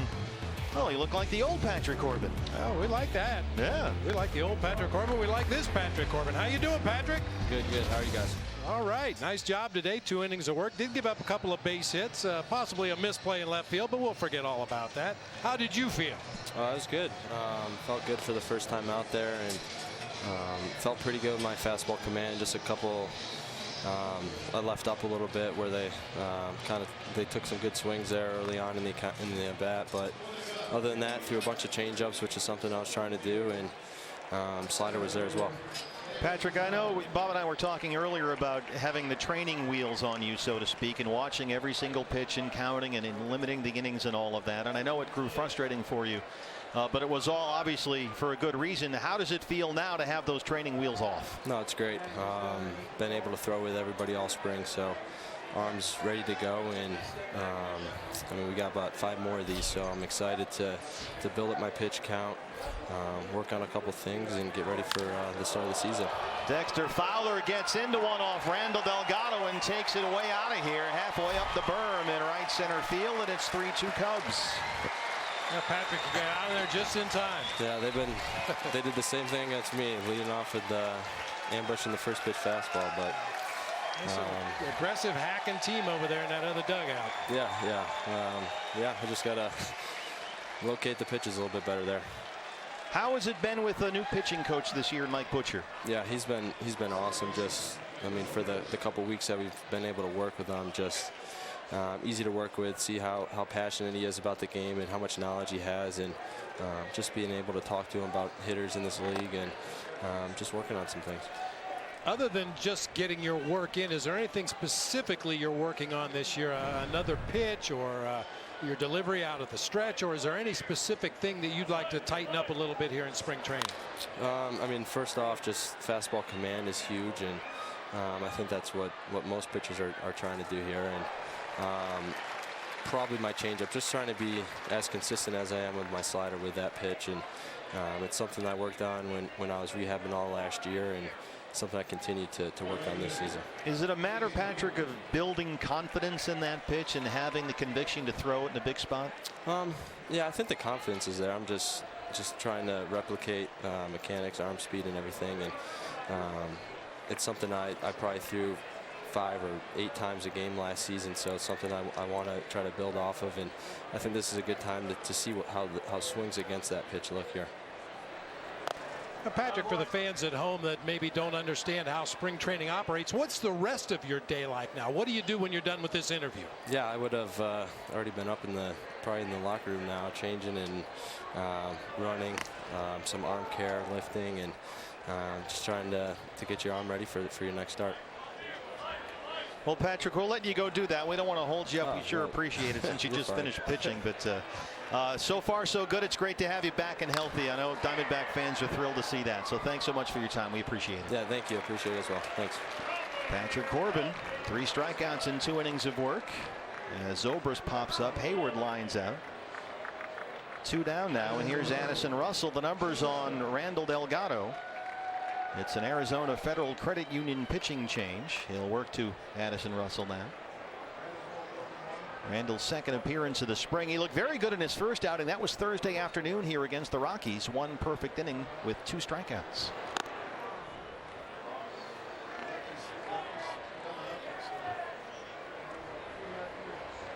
S1: well, he looked like the old Patrick Corbin.
S2: Oh, we like that.
S1: Yeah,
S2: we like the old Patrick Corbin. We like this Patrick Corbin. How you doing, Patrick?
S6: Good. How are you guys?
S2: All right, nice job today. 2 innings of work. Did give up a couple of base hits, possibly a misplay in left field, but we'll forget all about that. How did you feel?
S6: It was good. Felt good for the first time out there, and felt pretty good with my fastball command. Just a couple I left up a little bit where they they took some good swings there early on in the at bat, but other than that, threw a bunch of changeups, which is something I was trying to do, and slider was there as well.
S1: Patrick, I know Bob and I were talking earlier about having the training wheels on you, so to speak, and watching every single pitch and counting and limiting the innings and all of that. And I know it grew frustrating for you, but it was all obviously for a good reason. How does it feel now to have those training wheels off?
S6: No, it's great. Been able to throw with everybody all spring, so arms ready to go, and I mean, we got about 5 more of these, so I'm excited to build up my pitch count, work on a couple things, and get ready for the start of the season.
S1: Dexter Fowler gets into one off Randall Delgado and takes it away out of here, halfway up the berm in right center field, and it's 3-2 Cubs.
S2: Yeah, Patrick got out of there just in time.
S6: Yeah, they did the same thing as me, leading off with the ambush in the first pitch fastball, but
S2: aggressive hacking team over there in that other dugout.
S6: Yeah. I just gotta locate the pitches a little bit better there.
S1: How has it been with a new pitching coach this year, Mike Butcher?
S6: Yeah, he's been awesome. Just, I mean, for the couple weeks that we've been able to work with him, just easy to work with. See how passionate he is about the game and how much knowledge he has, and just being able to talk to him about hitters in this league, and just working on some things.
S2: Other than just getting your work in, is there anything specifically you're working on this year? Another pitch, or your delivery out of the stretch, or is there any specific thing that you'd like to tighten up a little bit here in spring training?
S6: I mean, first off, just fastball command is huge, and I think that's what most pitchers are trying to do here, and probably my changeup, just trying to be as consistent as I am with my slider with that pitch, and it's something I worked on when I was rehabbing all last year, and something I continue to work on this season.
S1: Is it a matter, Patrick, of building confidence in that pitch and having the conviction to throw it in a big spot?
S6: Yeah, I think the confidence is there. I'm just trying to replicate mechanics, arm speed, and everything, and it's something I probably threw 5 or 8 times a game last season, so it's something I want to try to build off of, and I think this is a good time to see how swings against that pitch look here.
S2: Patrick, for the fans at home that maybe don't understand how spring training operates, what's the rest of your day like now? What do you do when you're done with this interview?
S6: Yeah, I would have already been up probably in the locker room now, changing and running, some arm care, lifting, and just trying to get your arm ready for your next start.
S1: Well, Patrick, we'll let you go do that. We don't want to hold you up. We sure appreciate it since you just finished pitching. But so far, so good. It's great to have you back and healthy. I know Diamondback fans are thrilled to see that. So thanks so much for your time. We appreciate it.
S6: Yeah, thank you. Appreciate it as well. Thanks.
S1: Patrick Corbin, 3 strikeouts in 2 innings of work. As Zobrist pops up, Hayward lines out. 2 down now, and here's Addison Russell. The numbers on Randall Delgado. It's an Arizona Federal Credit Union pitching change. He'll work to Addison Russell now. Randall's second appearance of the spring. He looked very good in his first outing. That was Thursday afternoon here against the Rockies. 1 perfect inning with 2 strikeouts.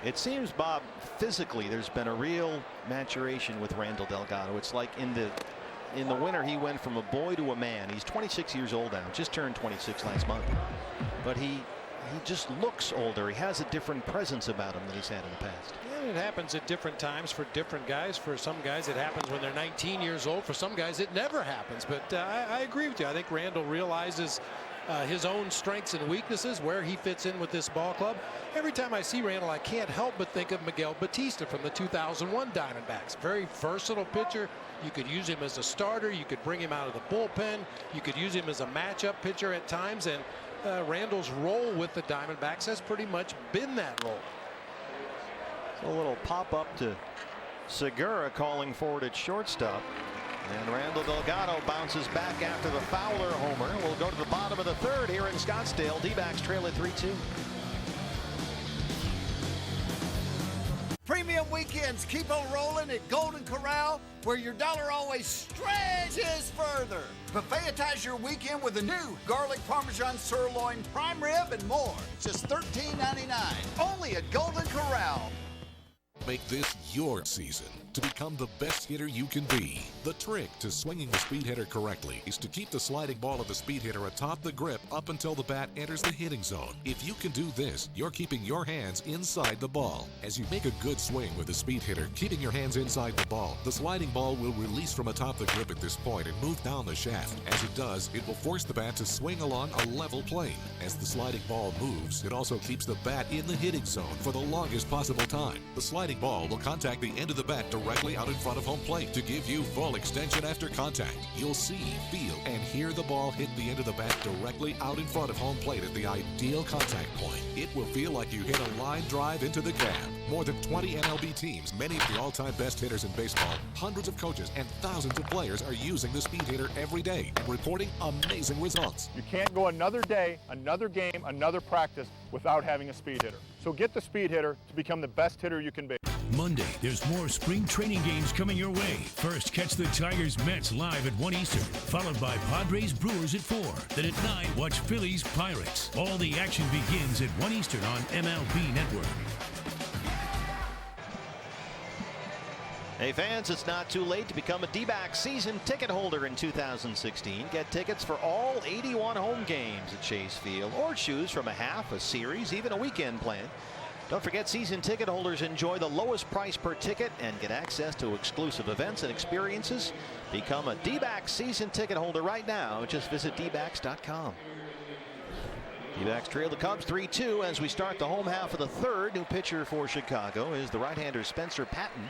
S1: It seems, Bob, physically there's been a real maturation with Randall Delgado. It's like in the winter he went from a boy to a man. He's 26 years old now, just turned 26 last month, but he just looks older. He has a different presence about him than he's had in the past.
S2: Yeah, it happens at different times for different guys. For some guys it happens when they're 19 years old. For some guys it never happens. But I agree with you. I think Randall realizes his own strengths and weaknesses, where he fits in with this ball club. Every time I see Randall, I can't help but think of Miguel Batista from the 2001 Diamondbacks. Very versatile pitcher. You could use him as a starter. You could bring him out of the bullpen. You could use him as a matchup pitcher at times. And Randall's role with the Diamondbacks has pretty much been that role.
S1: So a little pop up to Segura calling forward at shortstop. And Randall Delgado bounces back after the Fowler homer. We'll go to the bottom of the third here in Scottsdale. D-backs trail at 3-2.
S8: Premium weekends keep on rolling at Golden Corral, where your dollar always stretches further. Buffetize your weekend with a new garlic parmesan sirloin, prime rib, and more. Just $13.99. Only at Golden Corral.
S9: Make this your season to become the best hitter you can be. The trick to swinging the speed hitter correctly is to keep the sliding ball of the speed hitter atop the grip up until the bat enters the hitting zone. If you can do this, you're keeping your hands inside the ball. As you make a good swing with the speed hitter, keeping your hands inside the ball, the sliding ball will release from atop the grip at this point and move down the shaft. As it does, it will force the bat to swing along a level plane. As the sliding ball moves, it also keeps the bat in the hitting zone for the longest possible time. The sliding ball will contact the end of the bat directly out in front of home plate to give you full extension after contact. You'll see, feel, and hear the ball hit the end of the bat directly out in front of home plate at the ideal contact point. It will feel like you hit a line drive into the gap. More than 20 MLB teams, many of the all-time best hitters in baseball, hundreds of coaches, and thousands of players are using the speed hitter every day and reporting amazing results.
S7: You can't go another day, another game, another practice without having a speed hitter. So get the speed hitter to become the best hitter you can be.
S3: Monday, there's more spring training games coming your way. First, catch the Tigers-Mets live at 1 Eastern, followed by Padres-Brewers at 4. Then at 9, watch Phillies-Pirates. All the action begins at 1 Eastern on MLB Network.
S1: Hey fans, it's not too late to become a D-back season ticket holder in 2016. Get tickets for all 81 home games at Chase Field, or choose from a half, a series, even a weekend plan. Don't forget, season ticket holders enjoy the lowest price per ticket and get access to exclusive events and experiences. Become a D-back season ticket holder right now. Just visit dbacks.com. D-backs trail the Cubs 3-2 as we start the home half of the third. New pitcher for Chicago is the right-hander Spencer Patton.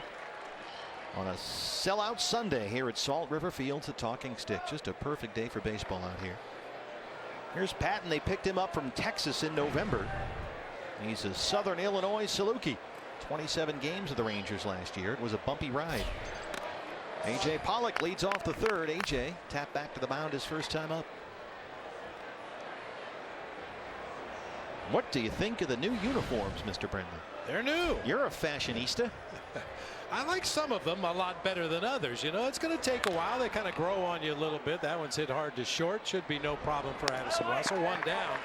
S1: On a sellout Sunday here at Salt River Field, a talking stick. Just a perfect day for baseball out here. Here's Patton. They picked him up from Texas in November. He's a Southern Illinois Saluki. 27 games with the Rangers last year. It was a bumpy ride. A.J. Pollock leads off the third. A.J. tapped back to the mound his first time up. What do you think of the new uniforms, Mr. Brendan?
S2: They're new.
S1: You're a fashionista.
S2: I like some of them a lot better than others. You know, it's going to take a while. They kind of grow on you a little bit. That one's hit hard to short. Should be no problem for Addison Russell. One down.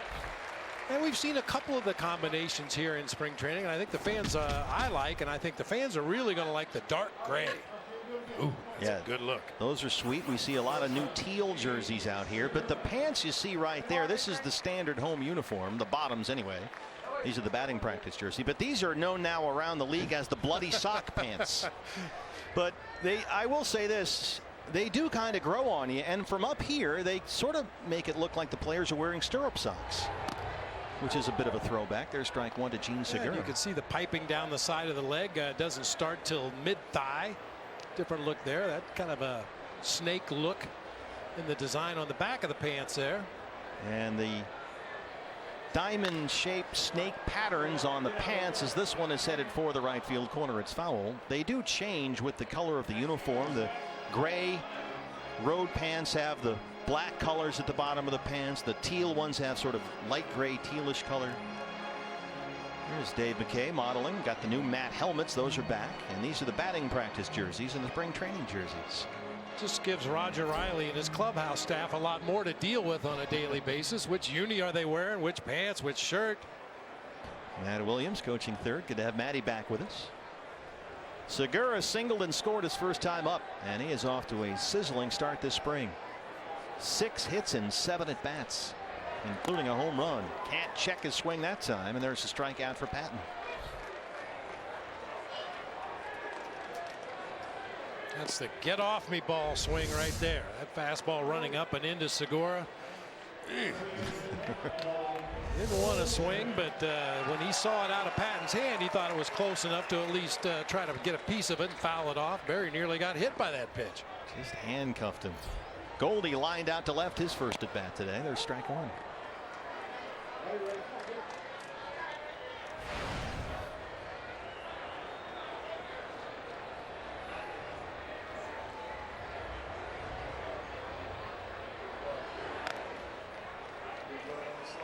S2: And we've seen a couple of the combinations here in spring training, and I think the fans I like, and I think the fans are really going to like the dark gray. Ooh, that's a good look.
S1: Those are sweet. We see a lot of new teal jerseys out here, but the pants you see right there, this is the standard home uniform, the bottoms anyway. These are the batting practice jersey, but these are known now around the league as the bloody sock pants. But I will say this, they do kind of grow on you, and from up here, they sort of make it look like the players are wearing stirrup socks, which is a bit of a throwback. There's strike one to Gene Segura.
S2: You can see the piping down the side of the leg. Doesn't start till mid-thigh. Different look there. That kind of a snake look in the design on the back of the pants there.
S1: And the diamond-shaped snake patterns on the pants as this one is headed for the right field corner. It's foul. They do change with the color of the uniform. The gray road pants have the black colors at the bottom of the pants. The teal ones have sort of light gray tealish color. Here's Dave McKay modeling. Got the new matte helmets. Those are back. And these are the batting practice jerseys and the spring training jerseys.
S2: Just gives Roger Riley and his clubhouse staff a lot more to deal with on a daily basis. Which uni are they wearing? Which pants? Which shirt?
S1: Matt Williams coaching third. Good to have Matty back with us. Segura singled and scored his first time up, and he is off to a sizzling start this spring. 6 hits and 7 at bats, including a home run. Can't check his swing that time, and there's a strikeout for Patton.
S2: That's the get off me ball swing right there. That fastball running up and into Segura. Didn't want to swing, but when he saw it out of Patton's hand, he thought it was close enough to at least try to get a piece of it and foul it off. Barry nearly got hit by that pitch.
S1: Just handcuffed him. Goldie lined out to left his first at bat today. There's strike one.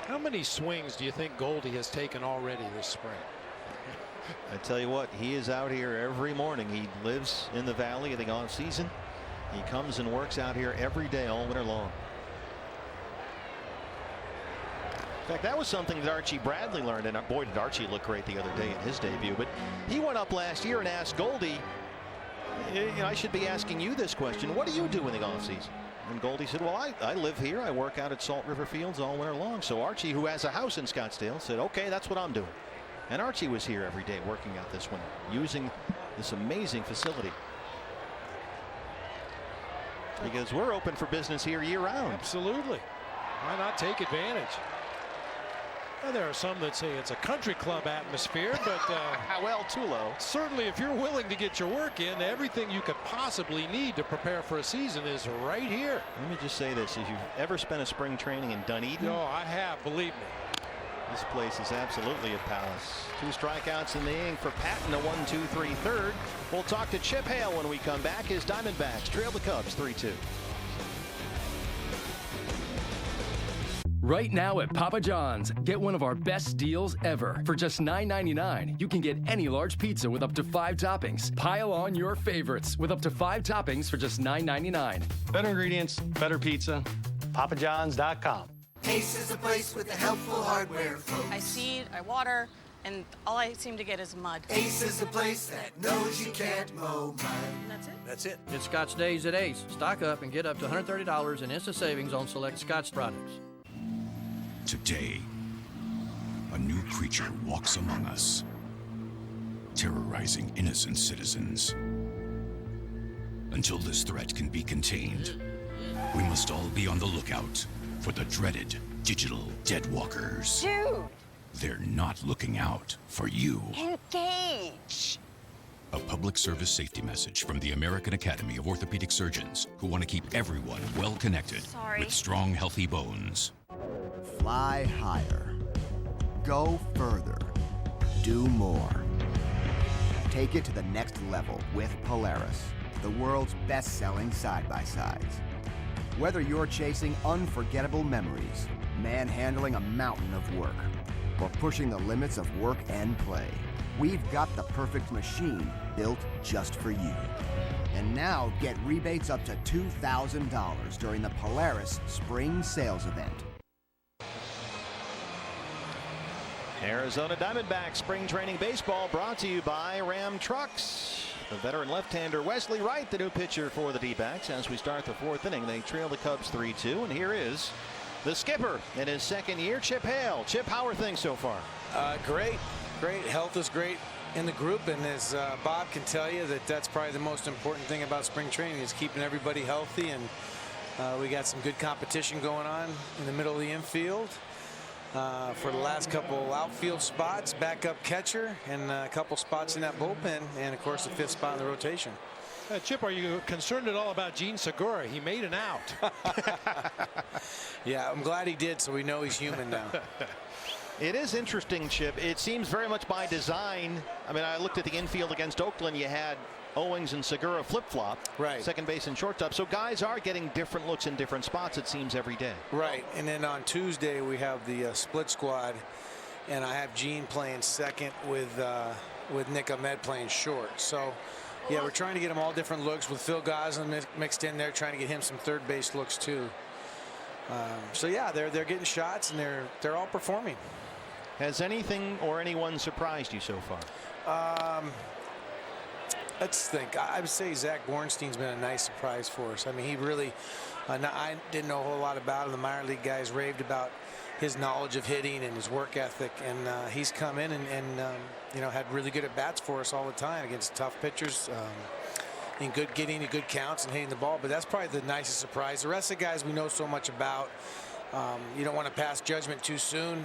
S2: How many swings do you think Goldie has taken already this spring?
S1: I tell you what, he is out here every morning. He lives in the valley in the off season. He comes and works out here every day all winter long. In fact, that was something that Archie Bradley learned, and boy did Archie look great the other day in his debut. But he went up last year and asked Goldie, I should be asking you this question, what do you do in the offseason? And Goldie said, well, I live here. I work out at Salt River Fields all winter long. So Archie, who has a house in Scottsdale, said, okay, that's what I'm doing. And Archie was here every day working out this winter, using this amazing facility. Because we're open for business here year round.
S2: Absolutely. Why not take advantage? Well, there are some that say it's a country club atmosphere, but
S1: well, too low.
S2: Certainly, if you're willing to get your work in, everything you could possibly need to prepare for a season is right here.
S1: Let me just say this: if you've ever spent a spring training in Dunedin,
S2: no, I have. Believe me,
S1: this place is absolutely a palace. 2 strikeouts in the inning for Patton, a 1-2-3 third. We'll talk to Chip Hale when we come back. His Diamondbacks trail the Cubs 3-2.
S10: Right now at Papa John's, get one of our best deals ever. For just $9.99, you can get any large pizza with up to 5 toppings. Pile on your favorites with up to 5 toppings for just $9.99.
S11: Better ingredients, better pizza. PapaJohns.com.
S12: Ace is a place with the helpful hardware, folks.
S13: I seed, I water, and all I seem to get is mud.
S12: Ace is a place that knows you can't mow mud.
S13: That's it?
S14: That's it. It's Scotch Days at Ace. Stock up and get up to $130 in instant savings on select Scotch products.
S16: Today, a new creature walks among us, terrorizing innocent citizens. Until this threat can be contained, we must all be on the lookout for the dreaded digital deadwalkers.
S21: Dude!
S16: They're not looking out for you.
S21: Engage!
S16: A public service safety message from the American Academy of Orthopedic Surgeons, who want to keep everyone well connected with strong, healthy bones.
S18: Fly higher. Go further. Do more. Take it to the next level with Polaris, the world's best-selling side-by-sides. Whether you're chasing unforgettable memories, manhandling a mountain of work, or pushing the limits of work and play, we've got the perfect machine built just for you. And now get rebates up to $2,000 during the Polaris Spring Sales Event.
S1: Arizona Diamondbacks spring training baseball brought to you by Ram Trucks. The veteran left-hander Wesley Wright, the new pitcher for the D-backs. As we start the 4th inning, they trail the Cubs 3-2, and here is the skipper in his 2nd year, Chip Hale. Chip, how are things so far?
S28: Great. Health is great in the group, and as Bob can tell you, that's probably the most important thing about spring training is keeping everybody healthy, and we got some good competition going on in the middle of the infield. For the last couple outfield spots, backup catcher, and a couple spots in that bullpen, and of course the 5th spot in the rotation.
S2: Chip, are you concerned at all about Gene Segura? He made an out.
S28: Yeah, I'm glad he did, so we know he's human now.
S1: It is interesting, Chip. It seems very much by design. I mean, I looked at the infield against Oakland. You had Owings and Segura flip-flop,
S28: right?
S1: Second base and shortstop. So guys are getting different looks in different spots, it seems, every day.
S28: Right. And then on Tuesday we have the split squad, and I have Gene playing second with Nick Ahmed playing short. So yeah, we're trying to get them all different looks with Phil Goslin mixed in there, trying to get him some third base looks too. So yeah, they're getting shots, and they're all performing.
S1: Has anything or anyone surprised you so far?
S28: Let's think. I would say Zach Bornstein's been a nice surprise for us. I mean, he really, I didn't know a whole lot about him. The minor league guys raved about his knowledge of hitting and his work ethic, and he's come in and had really good at bats for us all the time against tough pitchers, getting good counts and hitting the ball. But that's probably the nicest surprise. The rest of the guys we know so much about. You don't want to pass judgment too soon.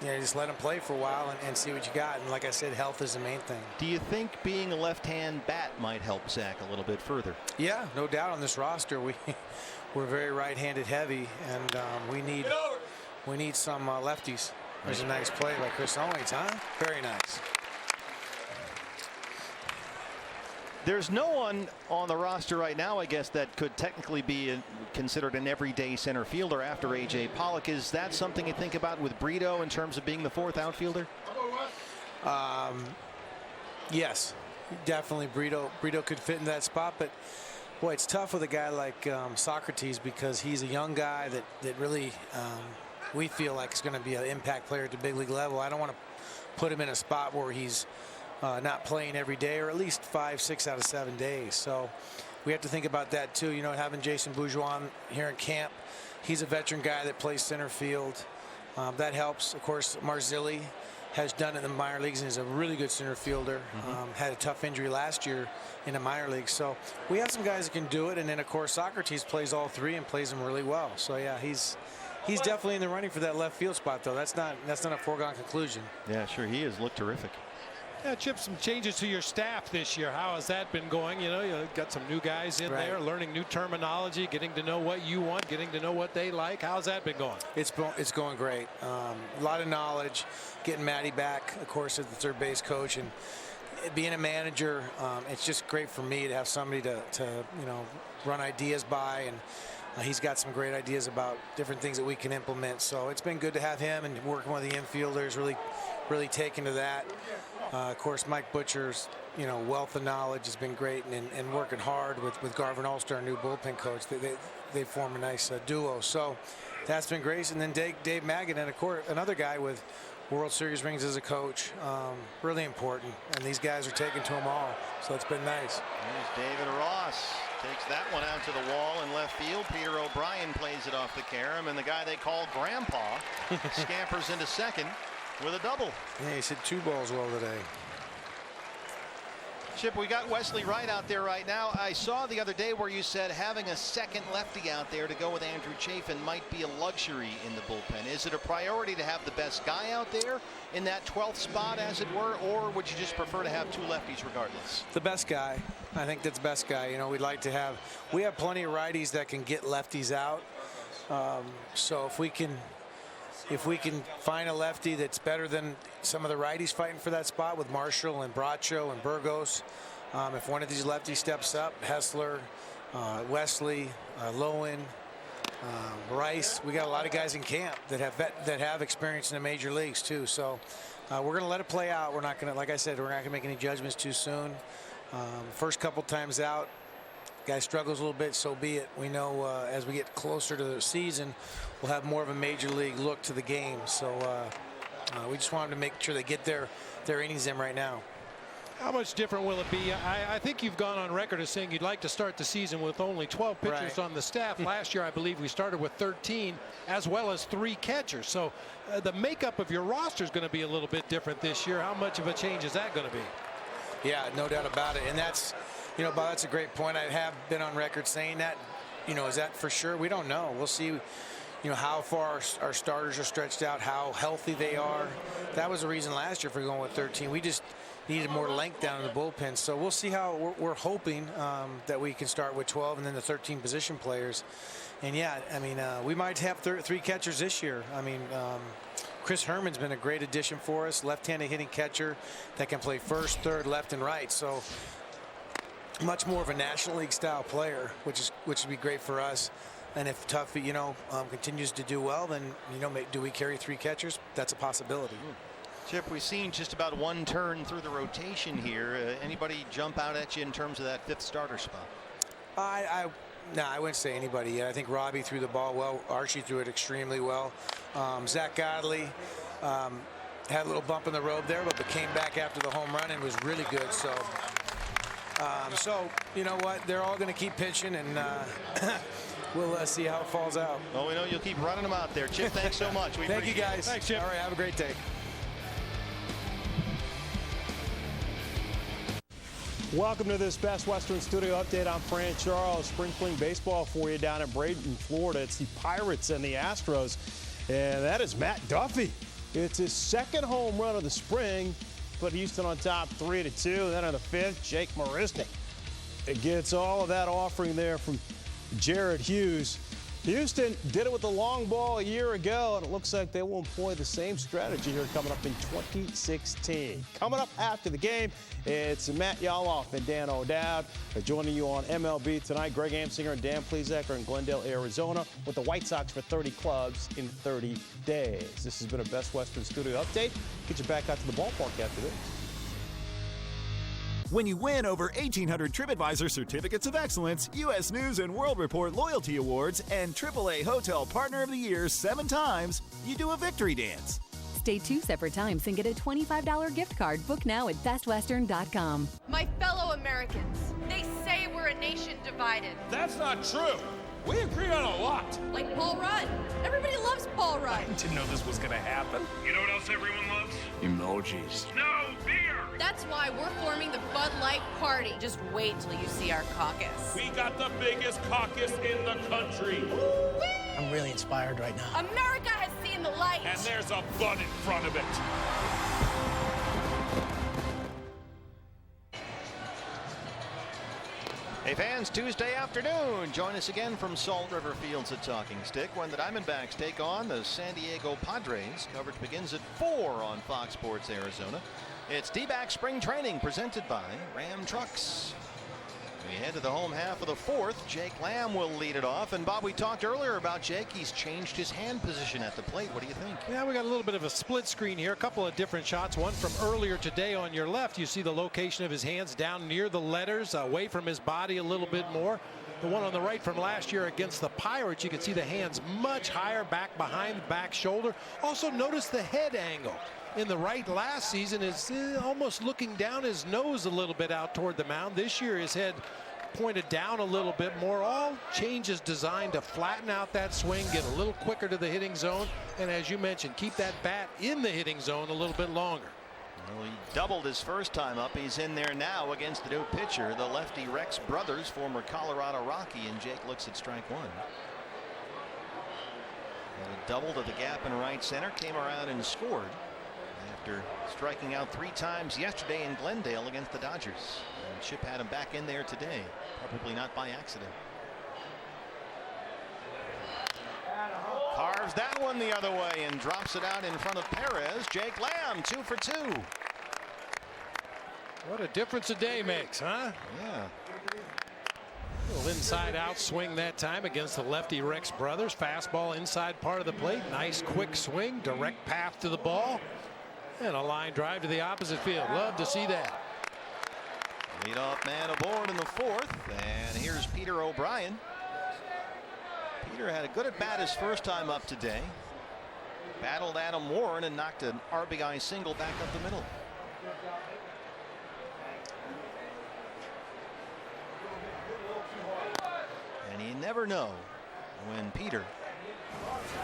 S28: Just let them play for a while and see what you got. And like I said, health is the main thing.
S1: Do you think being a left-hand bat might help Zach a little bit further?
S28: Yeah, no doubt. On this roster, we're very right-handed heavy, and we need some lefties. There's a nice play by Chris Owings, huh? Very nice.
S1: There's no one on the roster right now, I guess, that could technically be considered an everyday center fielder after A.J. Pollock. Is that something you think about with Brito in terms of being the fourth outfielder?
S28: Yes, definitely. Brito could fit in that spot, but boy, it's tough with a guy like Socrates because he's a young guy that really we feel like is going to be an impact player at the big league level. I don't want to put him in a spot where he's not playing every day, or at least 5, 6 out of 7 days. So we have to think about that too. You know, having Jason Bourgeois here in camp, he's a veteran guy that plays center field. That helps. Of course, Marzilli has done it in the minor leagues and is a really good center fielder. Had a tough injury last year in the minor leagues. So we have some guys that can do it. And then, of course, Socrates plays all three and plays them really well. So, yeah, he's definitely in the running for that left field spot, though. That's not a foregone conclusion.
S1: Yeah, sure. He has looked terrific.
S2: Yeah, Chip, some changes to your staff this year. How has that been going? You know, you got some new guys in there, learning new terminology, getting to know what you want, getting to know what they like. How's that been going?
S28: It's going great. A lot of knowledge. Getting Matty back, of course, as the third base coach, and being a manager, it's just great for me to have somebody to you know, run ideas by, and he's got some great ideas about different things that we can implement. So it's been good to have him and working with the infielders, really taking to that. Of course, Mike Butcher's, you know, wealth of knowledge has been great, and working hard with Garvin Ulster, our new bullpen coach. They form a nice duo. So that's been great. And then Dave Magadan, of course, another guy with World Series rings as a coach, really important. And these guys are taking to them all. So it's been nice.
S1: Here's David Ross. Takes that one out to the wall in left field. Peter O'Brien plays it off the carom, and the guy they call Grandpa scampers into second with a double.
S28: Yeah, he's hit 2 balls well today.
S1: Chip, we got Wesley Wright out there right now. I saw the other day where you said having a second lefty out there to go with Andrew Chafin might be a luxury in the bullpen. Is it a priority to have the best guy out there in that 12th spot, as it were, or would you just prefer to have 2 lefties regardless?
S28: The best guy. I think that's the best guy. You know, we'd like to have. We have plenty of righties that can get lefties out. So if we can find a lefty that's better than some of the righties fighting for that spot with Marshall and Bracho and Burgos, if one of these lefties steps up, Hessler, Wesley, Lowen, Rice, we got a lot of guys in camp that have experience in the major leagues too. So we're going to let it play out. We're not going to, like I said, we're not going to make any judgments too soon. First couple times out, guy struggles a little bit, so be it. We know as we get closer to the season, we'll have more of a major league look to the game. So we just wanted to make sure they get their innings in right now.
S2: How much different will it be? I think you've gone on record as saying you'd like to start the season with only 12 pitchers on the staff. Last year, I believe we started with 13, as well as 3 catchers. So the makeup of your roster is going to be a little bit different this year. How much of a change is that going to be?
S28: Yeah, no doubt about it. And that's, you know, Bob, that's a great point. I have been on record saying that. You know, is that for sure? We don't know. We'll see, you know, how far our starters are stretched out, how healthy they are. That was the reason last year for going with 13. We just needed more length down in the bullpen. So we'll see how we're hoping that we can start with 12 and then the 13 position players. And yeah, I mean, we might have 3 catchers this year. I mean, Chris Herman's been a great addition for us, left-handed hitting catcher that can play first, third, left, and right. So much more of a National League style player, which would be great for us. And if Tuffy, you know, continues to do well, then, you know, do we carry 3 catchers? That's a possibility.
S1: Chip, we've seen just about 1 turn through the rotation here. Anybody jump out at you in terms of that 5th starter spot?
S28: No, I wouldn't say anybody yet. I think Robbie threw the ball well. Archie threw it extremely well. Zach Godley had a little bump in the road there, but came back after the home run and was really good. So, you know what? They're all going to keep pitching, and we'll see how it falls out.
S1: Well, we know you'll keep running them out there. Chip, thanks so much.
S28: Thank you, guys.
S2: Thanks, Chip.
S28: All right, have a great day.
S4: Welcome to this Best Western Studio update. I'm Fran Charles. Spring fling baseball for you down in Bradenton, Florida. It's the Pirates and the Astros, and that is Matt Duffy. It's his 2nd home run of the spring. Put Houston on top 3-2. Then on the 5th, Jake Marisnik. It gets all of that offering there from Jared Hughes. Houston did it with the long ball a year ago, and it looks like they will employ the same strategy here coming up in 2016. Coming up after the game, it's Matt Yoloff and Dan O'Dowd joining you on MLB Tonight. Greg Amsinger and Dan Plesac are in Glendale, Arizona, with the White Sox for 30 clubs in 30 days. This has been a Best Western Studio Update. Get you back out to the ballpark after this.
S5: When you win over 1,800 TripAdvisor Certificates of Excellence, U.S. News and World Report Loyalty Awards, and AAA Hotel Partner of the Year 7 times, you do a victory dance.
S15: Stay 2 separate times and get a $25 gift card. Book now at bestwestern.com.
S17: My fellow Americans, they say we're a nation divided.
S19: That's not true. We agree on a lot.
S17: Like Paul Rudd. Everybody loves Paul Rudd.
S19: I didn't know this was going to happen.
S20: You know what else everyone loves?
S19: Emojis.
S20: No, beer!
S17: That's why we're forming the Bud Light Party.
S13: Just wait till you see our caucus.
S19: We got the biggest caucus in the country.
S17: Woo-wee!
S26: I'm really inspired right now.
S17: America has seen the light.
S19: And there's a Bud in front of it.
S1: Hey fans, Tuesday afternoon. Join us again from Salt River Fields at Talking Stick when the Diamondbacks take on the San Diego Padres. Coverage begins at 4 on Fox Sports Arizona. It's D-back spring training presented by Ram Trucks. We head to the home half of the 4th. Jake Lamb will lead it off. And Bob, we talked earlier about Jake. He's changed his hand position at the plate. What do you think?
S2: Yeah, we got a little bit of a split screen here. A couple of different shots. One from earlier today on your left. You see the location of his hands down near the letters, away from his body a little bit more. The one on the right from last year against the Pirates, you can see the hands much higher back behind the back shoulder. Also notice the head angle. In the right last season is almost looking down his nose a little bit out toward the mound. This year his head pointed down a little bit more. All changes designed to flatten out that swing, get a little quicker to the hitting zone, and as you mentioned, keep that bat in the hitting zone a little bit longer.
S1: Well, he doubled his first time up. He's in there now against the new pitcher, the lefty Rex Brothers, former Colorado Rocky, and Jake looks at strike one. And a double to the gap in right center, came around and scored after striking out 3 times yesterday in Glendale against the Dodgers. And Chip had him back in there today, probably not by accident. Carves that one the other way and drops it out in front of Perez. Jake Lamb 2 for 2.
S2: What a difference a day makes, huh?
S1: Yeah.
S2: Little inside out swing that time against the lefty Rex Brothers. Fastball inside part of the plate. Nice quick swing, direct path to the ball. And a line drive to the opposite field. Love to see that.
S1: Leadoff man aboard in the 4th. And here's Peter O'Brien. Peter had a good at bat his first time up today. Battled Adam Warren and knocked an RBI single back up the middle. And you never know when Peter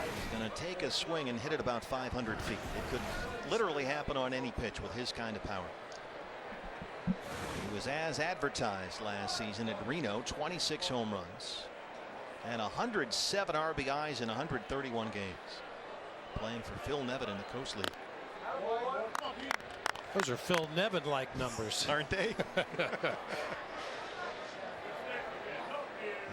S1: is going to take a swing and hit it about 500 feet. It could literally happen on any pitch with his kind of power. He was as advertised last season at Reno, 26 home runs and 107 RBIs in 131 games, playing for Phil Nevin in the Coast League.
S2: Those are Phil Nevin-like numbers,
S1: aren't they?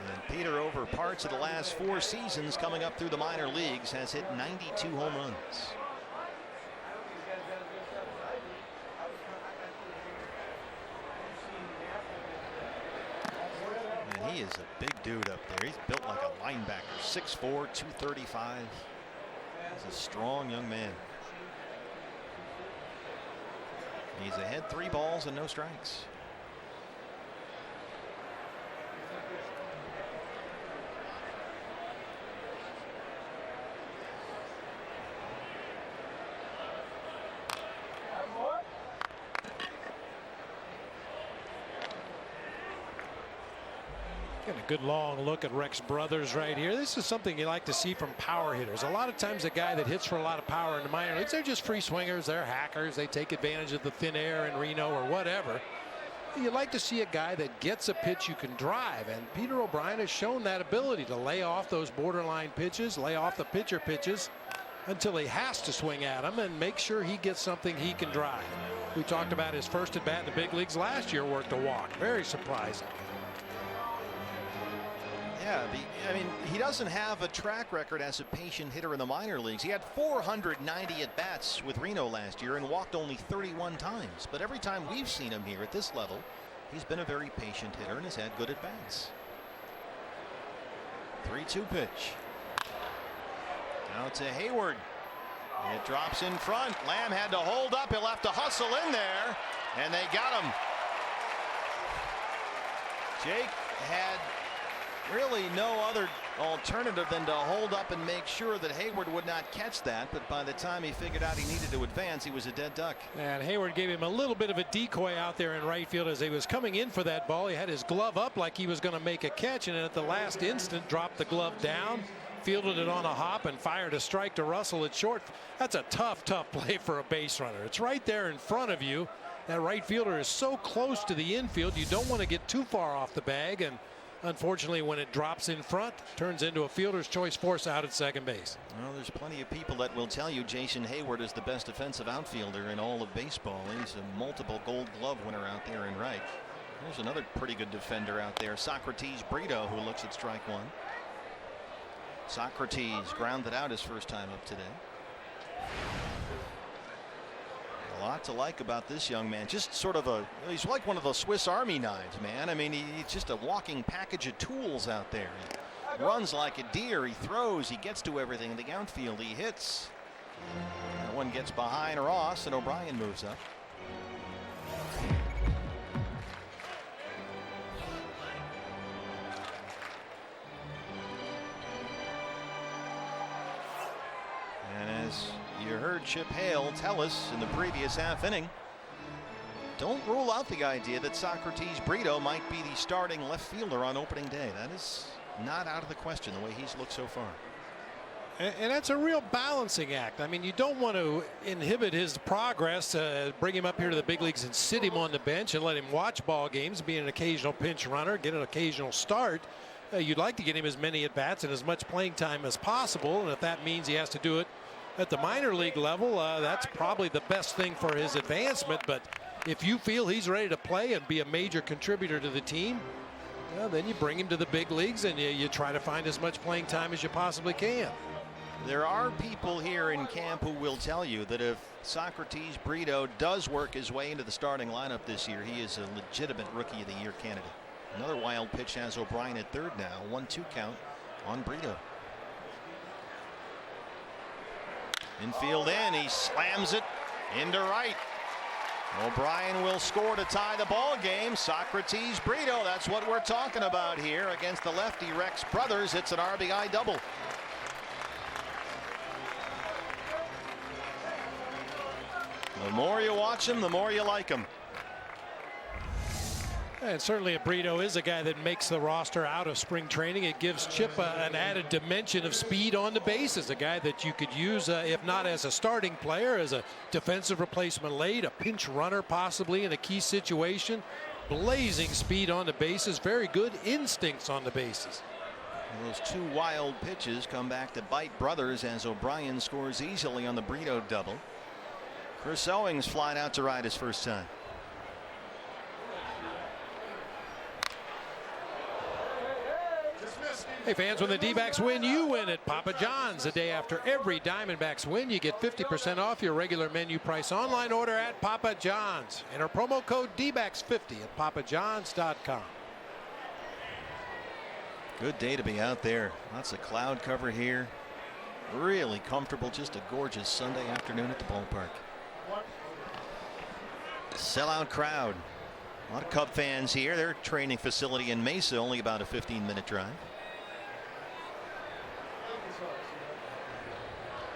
S1: And Peter, over parts of the last 4 seasons coming up through the minor leagues, has hit 92 home runs. And he is a big dude up there. He's built like a linebacker, 6'4", 235. He's a strong young man. He's ahead 3 balls and no strikes.
S2: Getting a good long look at Rex Brothers right here. This is something you like to see from power hitters. A lot of times a guy that hits for a lot of power in the minor leagues, they're just free swingers, they're hackers, they take advantage of the thin air in Reno or whatever. You like to see a guy that gets a pitch you can drive, and Peter O'Brien has shown that ability to lay off those borderline pitches, lay off the pitcher pitches until he has to swing at them and make sure he gets something he can drive. We talked about his first at bat in the big leagues last year, worked a walk. Very surprising.
S1: Yeah, I mean, he doesn't have a track record as a patient hitter in the minor leagues. He had 490 at-bats with Reno last year and walked only 31 times. But every time we've seen him here at this level, he's been a very patient hitter and has had good at-bats. 3-2 pitch. Now to Hayward. It drops in front. Lamb had to hold up. He'll have to hustle in there. And they got him. Jake had really no other alternative than to hold up and make sure that Hayward would not catch that. But by the time he figured out he needed to advance, he was a dead duck.
S2: And Hayward gave him a little bit of a decoy out there in right field as he was coming in for that ball. He had his glove up like he was going to make a catch, and at the last instant dropped the glove down, fielded it on a hop, and fired a strike to Russell at short. That's a tough play for a base runner. It's right there in front of you. That right fielder is so close to the infield, you don't want to get too far off the bag, and unfortunately when it drops in front, turns into a fielder's choice force out at second base.
S1: Well, there's plenty of people that will tell you Jason Hayward is the best defensive outfielder in all of baseball. He's a multiple Gold Glove winner out there in right. There's another pretty good defender out there, Socrates Brito, who looks at strike one. Socrates grounded out his first time up today. A lot to like about this young man. Just sort of he's like one of those Swiss Army knives, man. I mean, he's just a walking package of tools out there. He runs like a deer. He throws. He gets to everything in the outfield. He hits. That one gets behind Ross, and O'Brien moves up. And as you heard Chip Hale tell us in the previous half inning, don't rule out the idea that Socrates Brito might be the starting left fielder on opening day. That is not out of the question the way he's looked so far.
S2: And that's a real balancing act. I mean, you don't want to inhibit his progress, bring him up here to the big leagues and sit him on the bench and let him watch ball games, be an occasional pinch runner, get an occasional start. You'd like to get him as many at bats and as much playing time as possible, and if that means he has to do it at the minor league level, that's probably the best thing for his advancement. But if you feel he's ready to play and be a major contributor to the team, well, then you bring him to the big leagues and you try to find as much playing time as you possibly can.
S1: There are people here in camp who will tell you that if Socrates Brito does work his way into the starting lineup this year, he is a legitimate Rookie of the Year candidate. Another wild pitch has O'Brien at third now. 1-2 count on Brito. Infield in, he slams it into right. O'Brien will score to tie the ball game. Socrates Brito, that's what we're talking about here against the lefty Rex Brothers. It's an RBI double. The more you watch him, the more you like him.
S2: And certainly Brito is a guy that makes the roster out of spring training. It gives Chip an added dimension of speed on the bases, a guy that you could use, if not as a starting player, as a defensive replacement late, a pinch runner possibly in a key situation. Blazing speed on the bases, very good instincts on the bases.
S1: Those two wild pitches come back to bite Brothers as O'Brien scores easily on the Brito double. Chris Owings flying out to right his first time.
S2: Hey fans, when the D-backs win, you win at Papa John's. The day after every Diamondbacks win, you get 50% off your regular menu price online order at Papa John's. Enter promo code DBACKS50 at papajohns.com.
S1: Good day to be out there. Lots of cloud cover here. Really comfortable. Just a gorgeous Sunday afternoon at the ballpark. Sellout crowd. A lot of Cub fans here. Their training facility in Mesa, only about a 15-minute drive.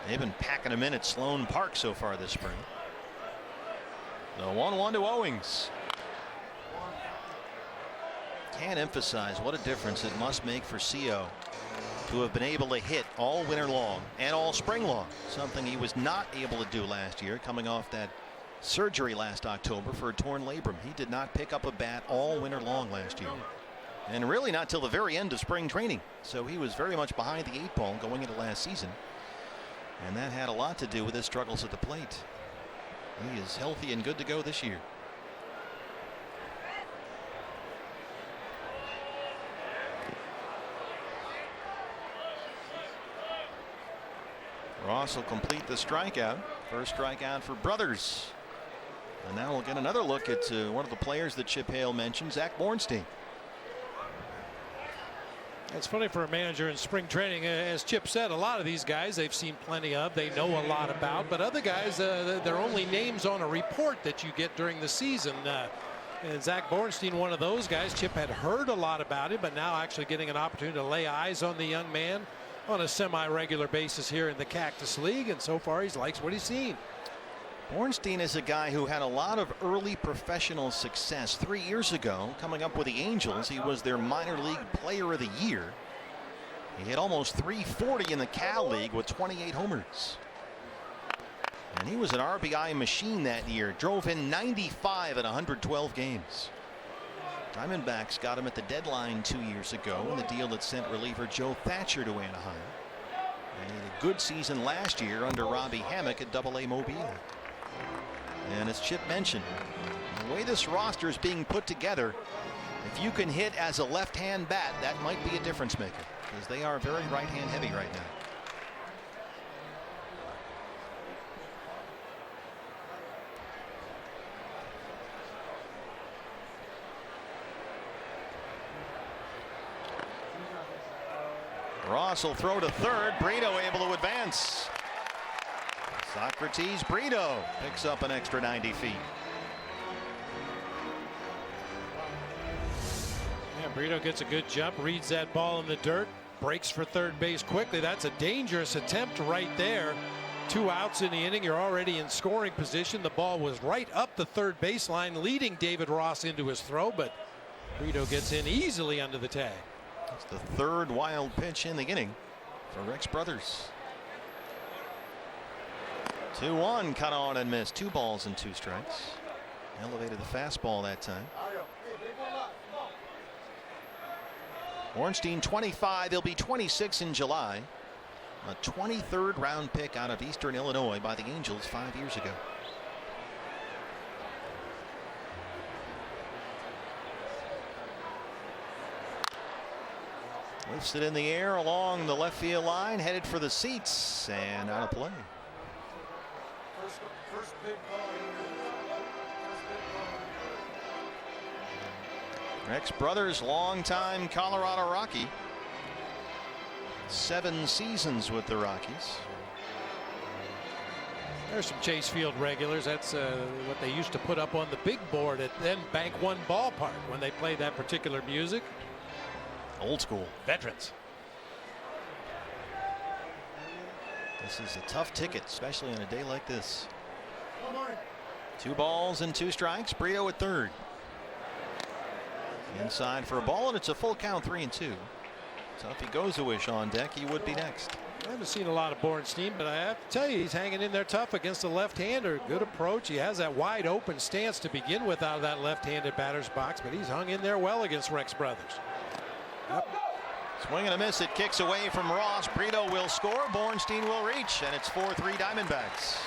S1: They've been packing them in at Sloan Park so far this spring. The 1-1 to Owings. Can't emphasize what a difference it must make for CO to have been able to hit all winter long and all spring long, something he was not able to do last year, coming off that surgery last October for a torn labrum. He did not pick up a bat all winter long last year, and really not till the very end of spring training. So he was very much behind the 8 ball going into last season, and that had a lot to do with his struggles at the plate. He is healthy and good to go this year. Ross will complete the strikeout. First strikeout for Brothers. And now we'll get another look at one of the players that Chip Hale mentioned, Zach Bornstein.
S2: It's funny for a manager in spring training. As Chip said, a lot of these guys they've seen plenty of, they know a lot about, but other guys they're only names on a report that you get during the season. And Zach Bornstein, one of those guys. Chip had heard a lot about him, but now actually getting an opportunity to lay eyes on the young man on a semi-regular basis here in the Cactus League, and so far he likes what he's seen.
S1: Bornstein is a guy who had a lot of early professional success. 3 years ago, coming up with the Angels, he was their minor league player of the year. He hit almost .340 in the Cal League with 28 homers. And he was an RBI machine that year. Drove in 95 at 112 games. Diamondbacks got him at the deadline 2 years ago in the deal that sent reliever Joe Thatcher to Anaheim. And he had a good season last year under Robbie Hammock at AA Mobile. And as Chip mentioned, the way this roster is being put together, if you can hit as a left-hand bat, that might be a difference maker, because they are very right-hand heavy right now. Ross will throw to third. Brito able to advance. Socrates Brito picks up an extra 90 feet.
S2: Yeah, Brito gets a good jump, reads that ball in the dirt, breaks for third base quickly. That's a dangerous attempt right there. 2 outs in the inning. You're already in scoring position. The ball was right up the third baseline, leading David Ross into his throw, but Brito gets in easily under the tag.
S1: That's the third wild pitch in the inning for Rex Brothers. 2-1, cut on and missed. 2 balls and 2 strikes. Elevated the fastball that time. Bornstein 25. He'll be 26 in July. A 23rd round pick out of Eastern Illinois by the Angels 5 years ago. Lifts it in the air along the left field line, headed for the seats, and out of play. Rex Brothers, longtime Colorado Rocky. 7 seasons with the Rockies.
S2: There's some Chase Field regulars. That's what they used to put up on the big board at then Bank One Ballpark when they played that particular music.
S1: Old school.
S2: Veterans.
S1: This is a tough ticket, especially on a day like this. 2 balls and 2 strikes. Brito at third. Inside for a ball, and it's a full count, 3-2. Tuffy Gosewisch on deck. He would be next.
S2: I haven't seen a lot of Bornstein, but I have to tell you, he's hanging in there tough against the left-hander. Good approach. He has that wide open stance to begin with out of that left-handed batter's box, but he's hung in there well against Rex Brothers. Yep.
S1: Swing and a miss. It kicks away from Ross. Brito will score. Bornstein will reach, and it's 4-3 Diamondbacks.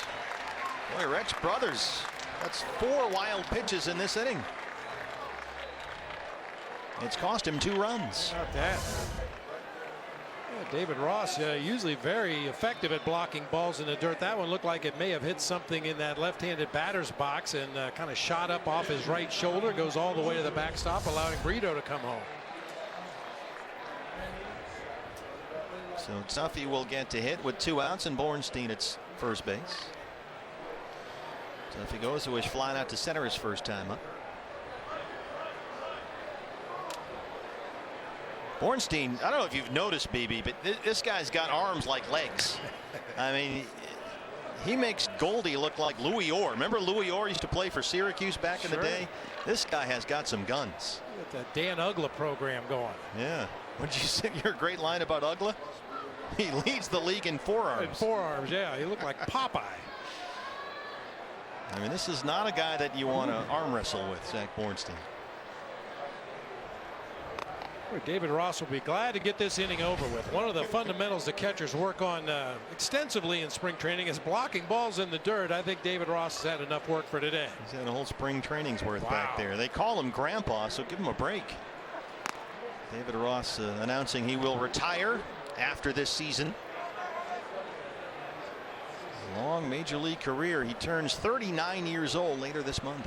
S1: Boy, Rex Brothers, that's 4 wild pitches in this inning. It's cost him 2 runs.
S2: Not that. Yeah, David Ross usually very effective at blocking balls in the dirt. That one looked like it may have hit something in that left-handed batter's box and kind of shot up off his right shoulder, goes all the way to the backstop, allowing Brito to come home.
S1: So Tuffy will get to hit with 2 outs, and Bornstein at first base. Tuffy Gosewisch flying out to center his first time up. Bornstein, I don't know if you've noticed, BB, but this guy's got arms like legs. I mean, he makes Goldie look like Louis Orr. Remember Louis Orr used to play for Syracuse back in the day? This guy has got some guns.
S2: Got the Dan Uggla program going.
S1: Yeah. What'd you say? Your great line about Uggla? He leads the league in forearms.
S2: In forearms, yeah. He looked like Popeye.
S1: I mean, this is not a guy that you want to arm wrestle with, Zach Bornstein.
S2: David Ross will be glad to get this inning over with. One of the fundamentals the catchers work on extensively in spring training is blocking balls in the dirt. I think David Ross has had enough work for today.
S1: He's had a whole spring training's worth back there. They call him Grandpa, so give him a break. David Ross announcing he will retire after this season. major league career. He turns 39 years old later this month.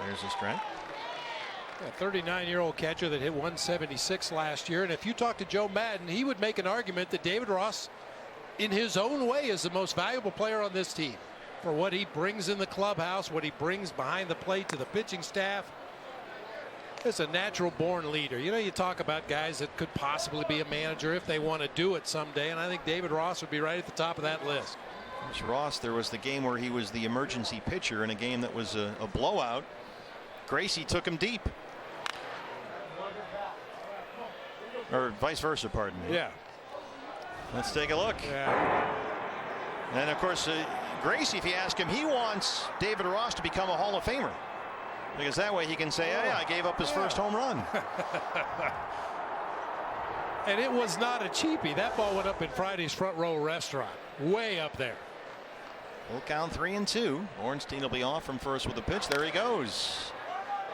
S1: There's a strike.
S2: A 39-year-old catcher that hit 176 last year. And if you talk to Joe Madden, he would make an argument that David Ross, in his own way, is the most valuable player on this team for what he brings in the clubhouse, what he brings behind the plate to the pitching staff. It's a natural born leader. You know, you talk about guys that could possibly be a manager if they want to do it someday. And I think David Ross would be right at the top of that list.
S1: There's Ross. There was the game where he was the emergency pitcher in a game that was a blowout. Gracie took him deep. Or vice versa, pardon me.
S2: Yeah.
S1: Let's take a look.
S2: Yeah.
S1: And of course, Gracie, if you ask him, he wants David Ross to become a Hall of Famer. Because that way he can say, hey, I gave up his first home run.
S2: And it was not a cheapie. That ball went up in Friday's Front Row Restaurant. Way up there.
S1: Full count 3-2. Ornstein will be off from first with a pitch. There he goes.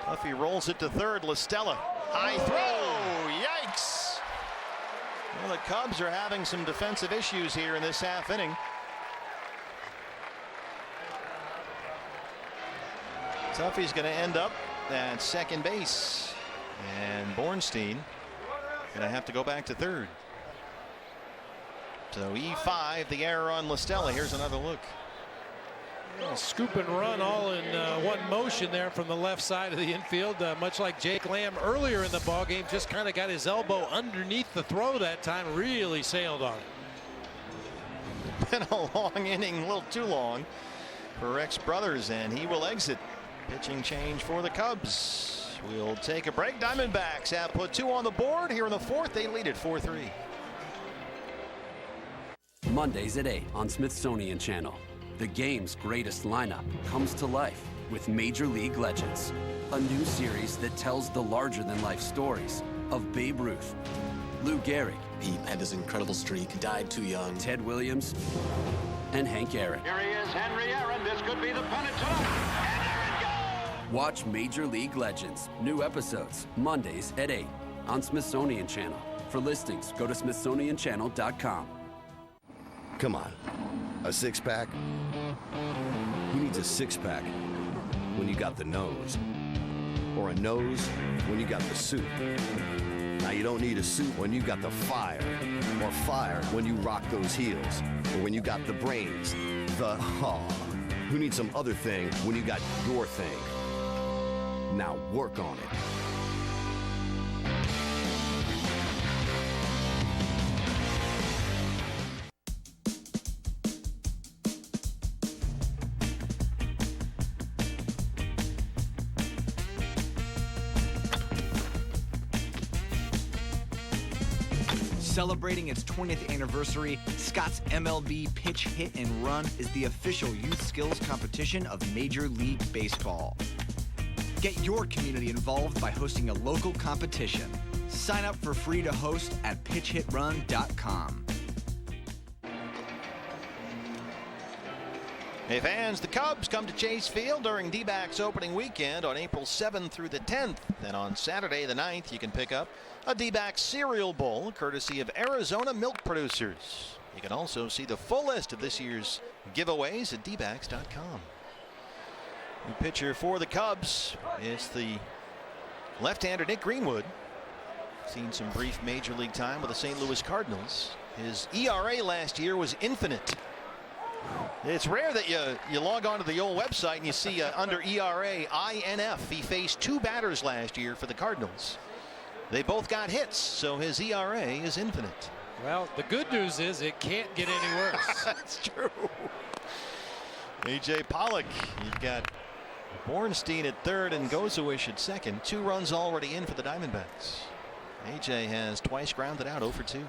S1: Tuffy rolls it to third. LaStella. High throw. Yikes. Well, the Cubs are having some defensive issues here in this half inning. Tuffy's going to end up at second base. And Bornstein going to have to go back to third. So E5, the error on LaStella. Here's another look.
S2: Yeah, scoop and run all in one motion there from the left side of the infield, much like Jake Lamb earlier in the ballgame. Just kind of got his elbow underneath the throw that time, really sailed on it.
S1: Been a long inning, a little too long for Rex Brothers, and he will exit. Pitching change for the Cubs. We'll take a break. Diamondbacks have put 2 on the board here in the fourth. They lead it 4-3.
S6: Mondays at 8 on Smithsonian Channel. The game's greatest lineup comes to life with Major League Legends, a new series that tells the larger-than-life stories of Babe Ruth, Lou Gehrig.
S8: He had this incredible streak, died too young.
S6: Ted Williams, and Hank Aaron.
S20: Here he is, Henry Aaron. This could be the pennant tonight.
S6: Watch Major League Legends. New episodes, Mondays at 8 on Smithsonian Channel. For listings, go to smithsonianchannel.com.
S22: Come on, a six-pack? Who needs a six-pack when you got the nose? Or a nose when you got the suit? Now you don't need a suit when you got the fire. Or fire when you rock those heels. Or when you got the brains, the Who needs some other thing when you got your thing? Now work on it.
S23: Celebrating its 20th anniversary, Scott's MLB Pitch, Hit, and Run is the official youth skills competition of Major League Baseball. Get your community involved by hosting a local competition. Sign up for free to host at pitchhitrun.com.
S1: Hey fans, the Cubs come to Chase Field during D-backs opening weekend on April 7th through the 10th. Then on Saturday the 9th, you can pick up a D-backs cereal bowl courtesy of Arizona Milk Producers. You can also see the full list of this year's giveaways at dbacks.com. New pitcher for the Cubs is the left-hander Nick Greenwood. Seen some brief major league time with the St. Louis Cardinals. His ERA last year was infinite. It's rare that you log on to the old website and you see under ERA INF. He faced 2 batters last year for the Cardinals. They both got hits, so his ERA is infinite.
S2: Well, the good news is it can't get any worse.
S1: That's true. A.J. Pollock, you've got Bornstein at third and Gosewisch at second. 2 runs already in for the Diamondbacks. A.J. has twice grounded out, 0 for 2.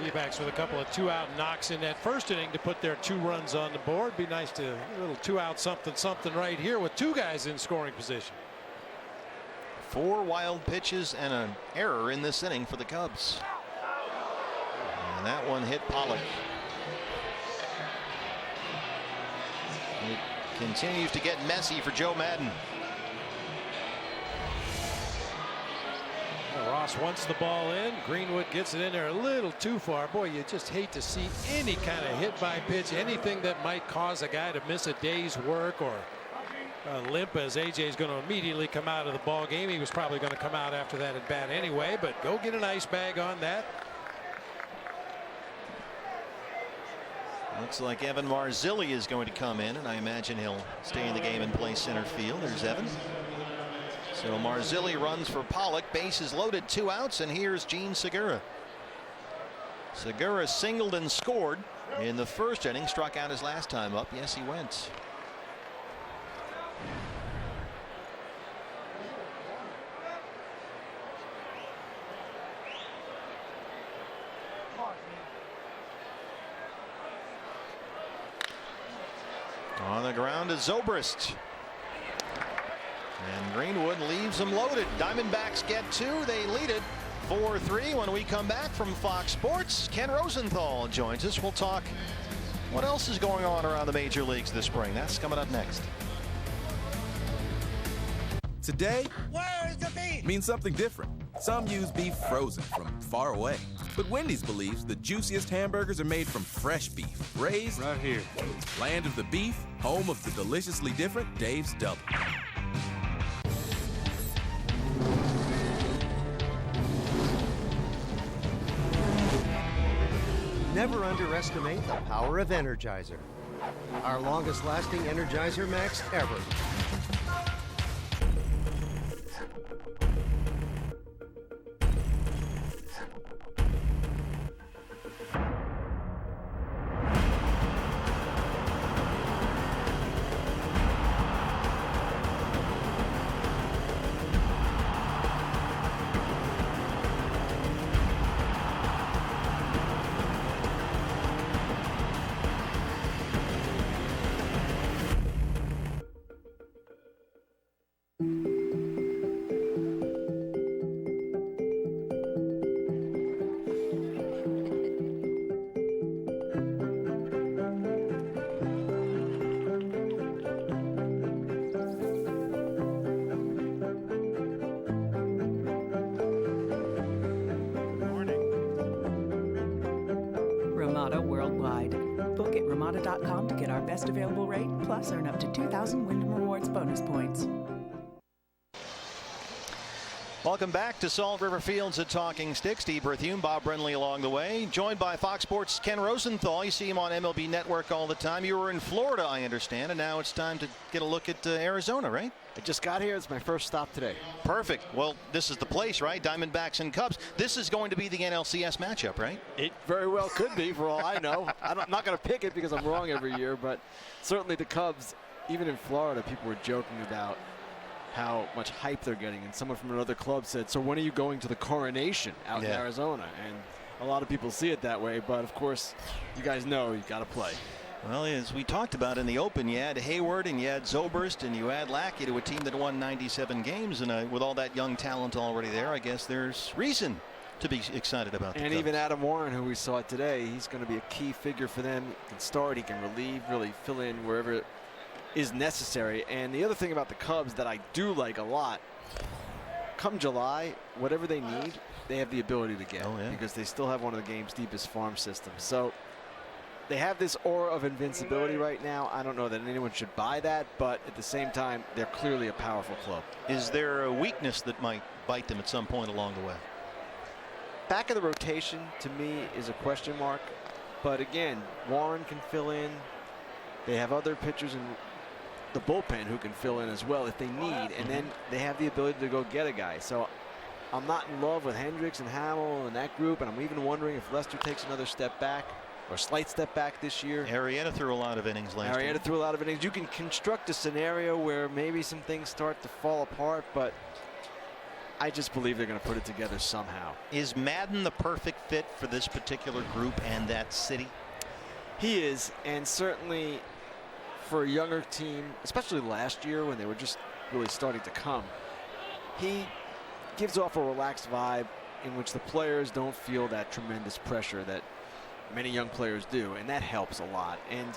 S2: D-backs with a couple of 2-out knocks in that first inning to put their 2 runs on the board. Be nice to a little 2-out something right here with 2 guys in scoring position.
S1: 4 wild pitches and an error in this inning for the Cubs. And that one hit Pollock. It continues to get messy for Joe Maddon.
S2: Ross wants the ball in. Greenwood gets it in there a little too far. Boy, you just hate to see any kind of hit by pitch, anything that might cause a guy to miss a day's work or a limp, as AJ is going to immediately come out of the ball game. He was probably going to come out after that at bat anyway, but go get an ice bag on that.
S1: Looks like Evan Marzilli is going to come in, and I imagine he'll stay in the game and play center field. There's Evan. So Marzilli runs for Pollock. Bases loaded, 2 outs, and here's Gene Segura. Segura singled and scored in the first inning. Struck out his last time up. Yes, he went. On the ground is Zobrist. And Greenwood leaves them loaded. Diamondbacks get 2. They lead it 4-3. When we come back from Fox Sports, Ken Rosenthal joins us. We'll talk what else is going on around the major leagues this spring. That's coming up next.
S3: Today
S12: Where's the beef?
S3: means something different. Some use beef frozen from far away. But Wendy's believes the juiciest hamburgers are made from fresh beef, raised right here. Land of the beef, home of the deliciously different Dave's Double.
S26: Never underestimate the power of Energizer. Our longest lasting Energizer Max ever.
S7: Ramada.com to get our best available rate, plus earn up to 2,000 Wyndham Rewards bonus points.
S1: Welcome back to Salt River Fields at Talking Stick. Steve Berthiaume, Bob Brenly along the way. Joined by Fox Sports' Ken Rosenthal. You see him on MLB Network all the time. You were in Florida, I understand, and now it's time to get a look at Arizona, right?
S9: I just got here. It's my first stop today.
S1: Perfect. Well, this is the place, right? Diamondbacks and Cubs. This is going to be the NLCS matchup, right?
S9: It very well could be, for all I know. I'm not going to pick it because I'm wrong every year, but certainly the Cubs, even in Florida, people were joking about how much hype they're getting. And someone from another club said, so when are you going to the Coronation out in Arizona? And a lot of people see it that way, but of course, you guys know you got to play.
S1: Well, as we talked about in the Open, you had Hayward and you had Zobrist and you had Lackey to a team that won 97 games. And with all that young talent already there, I guess there's reason to be excited about the
S9: And
S1: Cubs.
S9: even Adam Warren, who we saw today, he's going to be a key figure for them. He can start, he can relieve, really fill in wherever is necessary. And the other thing about the Cubs that I do like a lot, come July, whatever they need, they have the ability to get, because they still have one of the game's deepest farm systems. So they have this aura of invincibility right now. I don't know that anyone should buy that, but at the same time, they're clearly a powerful club.
S1: Is there a weakness that might bite them at some point along the way?
S9: Back of the rotation, to me, is a question mark. But again, Warren can fill in. They have other pitchers in the bullpen who can fill in as well if they need. And then they have the ability to go get a guy. So I'm not in love with Hendricks and Hamill and that group. And I'm even wondering if Lester takes another step back, or slight step back this year.
S1: Arrieta threw a lot of innings last year.
S9: Arrieta threw a lot of innings. You can construct a scenario where maybe some things start to fall apart, but I just believe they're going to put it together somehow.
S1: Is Maddon the perfect fit for this particular group and that city?
S9: He is, and certainly for a younger team, especially last year when they were just really starting to come, he gives off a relaxed vibe in which the players don't feel that tremendous pressure that Many young players do, and that helps a lot. And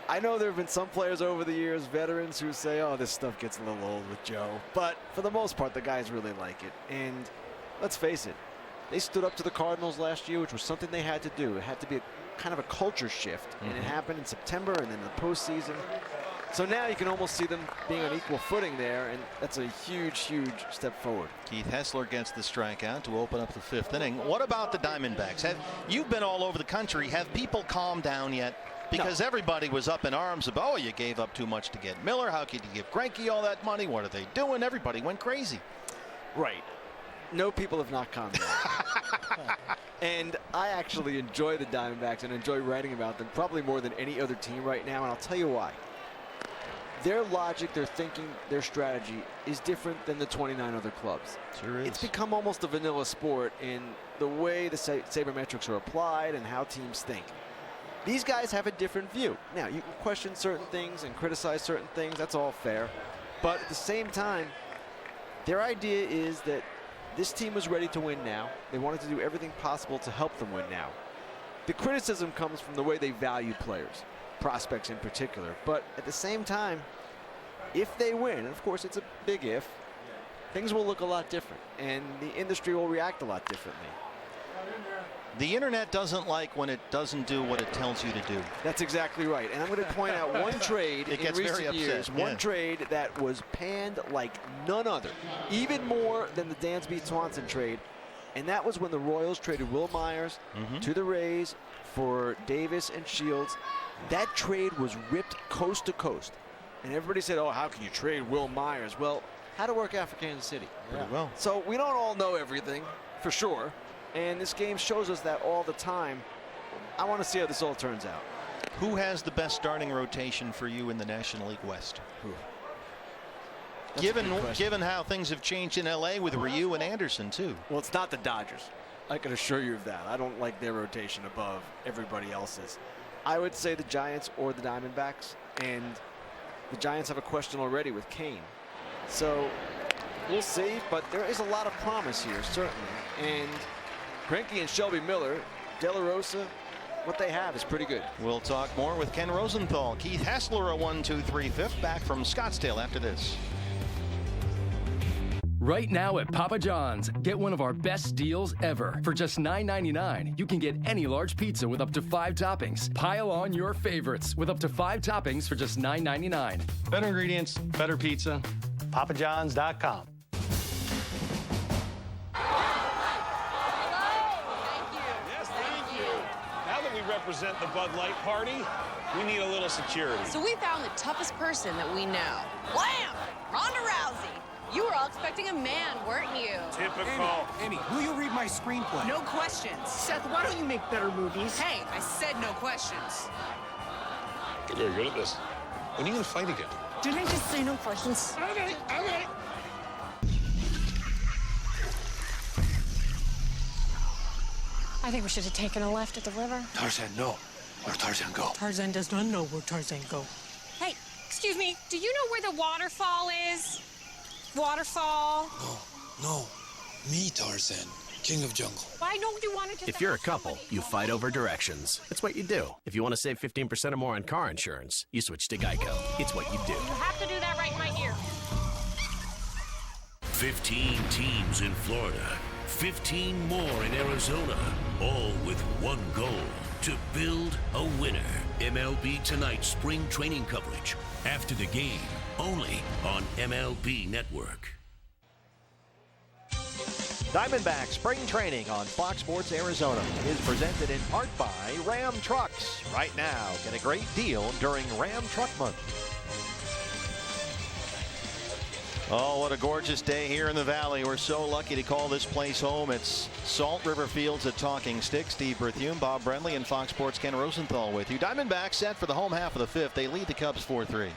S9: I know there have been some players over the years, veterans, who say, oh, this stuff gets a little old with Joe. But for the most part, the guys really like it. And let's face it, they stood up to the Cardinals last year, which was something they had to do. It had to be kind of a culture shift, and it happened in September and then the postseason. So now you can almost see them being on equal footing there, and that's a huge, huge step forward.
S1: Keith Hessler gets the strikeout to open up the 5th inning. What about the Diamondbacks? You've been all over the country. Have people calmed down yet? Because everybody was up in arms about, oh, you gave up too much to get Miller. How could you give Greinke all that money? What are they doing? Everybody went crazy.
S9: Right. No, people have not calmed down. And I actually enjoy the Diamondbacks and enjoy writing about them probably more than any other team right now, and I'll tell you why. Their logic, their thinking, their strategy is different than the 29 other clubs.
S1: Sure is.
S9: It's become almost a vanilla sport in the way the sabermetrics are applied and how teams think. These guys have a different view. Now, you can question certain things and criticize certain things. That's all fair. But at the same time, their idea is that this team was ready to win now. They wanted to do everything possible to help them win now. The criticism comes from the way they value players, prospects in particular. But at the same time, if they win, and of course it's a big if, things will look a lot different, and the industry will react a lot differently.
S1: The internet doesn't like when it doesn't do what it tells you to do.
S9: That's exactly right. And I'm going to point out one trade
S1: it
S9: in
S1: gets
S9: recent
S1: very
S9: years,
S1: upset.
S9: one trade that was panned like none other, even more than the Dansby-Swanson trade, and that was when the Royals traded Will Myers to the Rays for Davis and Shields. That trade was ripped coast to coast. And everybody said, oh, how can you trade Will Myers? Well, how'd it work out for Kansas City?
S1: Pretty well.
S9: So we don't all know everything, for sure. And this game shows us that all the time. I want to see how this all turns out.
S1: Who has the best starting rotation for you in the National League West? Given how things have changed in L.A. with Ryu and Anderson, too.
S9: Well, it's not the Dodgers. I can assure you of that. I don't like their rotation above everybody else's. I would say the Giants or the Diamondbacks. And the Giants have a question already with Kane. So we'll see. But there is a lot of promise here, certainly. And Greinke and Shelby Miller, De La Rosa, what they have is pretty good.
S1: We'll talk more with Ken Rosenthal. Keith Hessler, a 1-2-3 fifth, back from Scottsdale after this.
S10: Right now at Papa John's, get one of our best deals ever. For just $9.99, you can get any large pizza with up to 5 toppings. Pile on your favorites with up to 5 toppings for just $9.99.
S11: Better ingredients, better pizza. PapaJohns.com.
S19: Represent the Bud Light party, we need a little security.
S17: So we found the toughest person that we know. Wham! Ronda Rousey. You were all expecting a man, weren't you?
S19: Typical.
S14: Amy, will you read my screenplay?
S17: No questions.
S14: Seth, why don't you make better movies?
S17: Hey, I said no questions.
S19: You're very good at this. When are you going to fight again?
S14: Didn't I just say no questions?
S19: Okay.
S17: I think we should have taken a left at the river.
S14: Tarzan, no. Where Tarzan go? Tarzan does not know where Tarzan go.
S17: Hey, excuse me, do you know where the waterfall is? Waterfall?
S14: No. Me, Tarzan. King of jungle.
S17: Why don't you want to just...
S16: If you're a couple, you fight over directions. It's what you do. If you want to save 15% or more on car insurance, you switch to Geico. It's what you do.
S17: You have to do that right in my ear.
S21: 15 teams in Florida. 15 more in Arizona, all with one goal, to build a winner. MLB Tonight spring training coverage after the game, only on MLB Network.
S1: Diamondbacks spring training on Fox Sports Arizona is presented in part by Ram Trucks. Right now, get a great deal during Ram Truck Month. Oh, what a gorgeous day here in the Valley. We're so lucky to call this place home. It's Salt River Fields at Talking Stick. Steve Berthume, Bob Brentley, and Fox Sports' Ken Rosenthal with you. Diamondbacks set for the home half of the 5th. They lead the Cubs 4-3.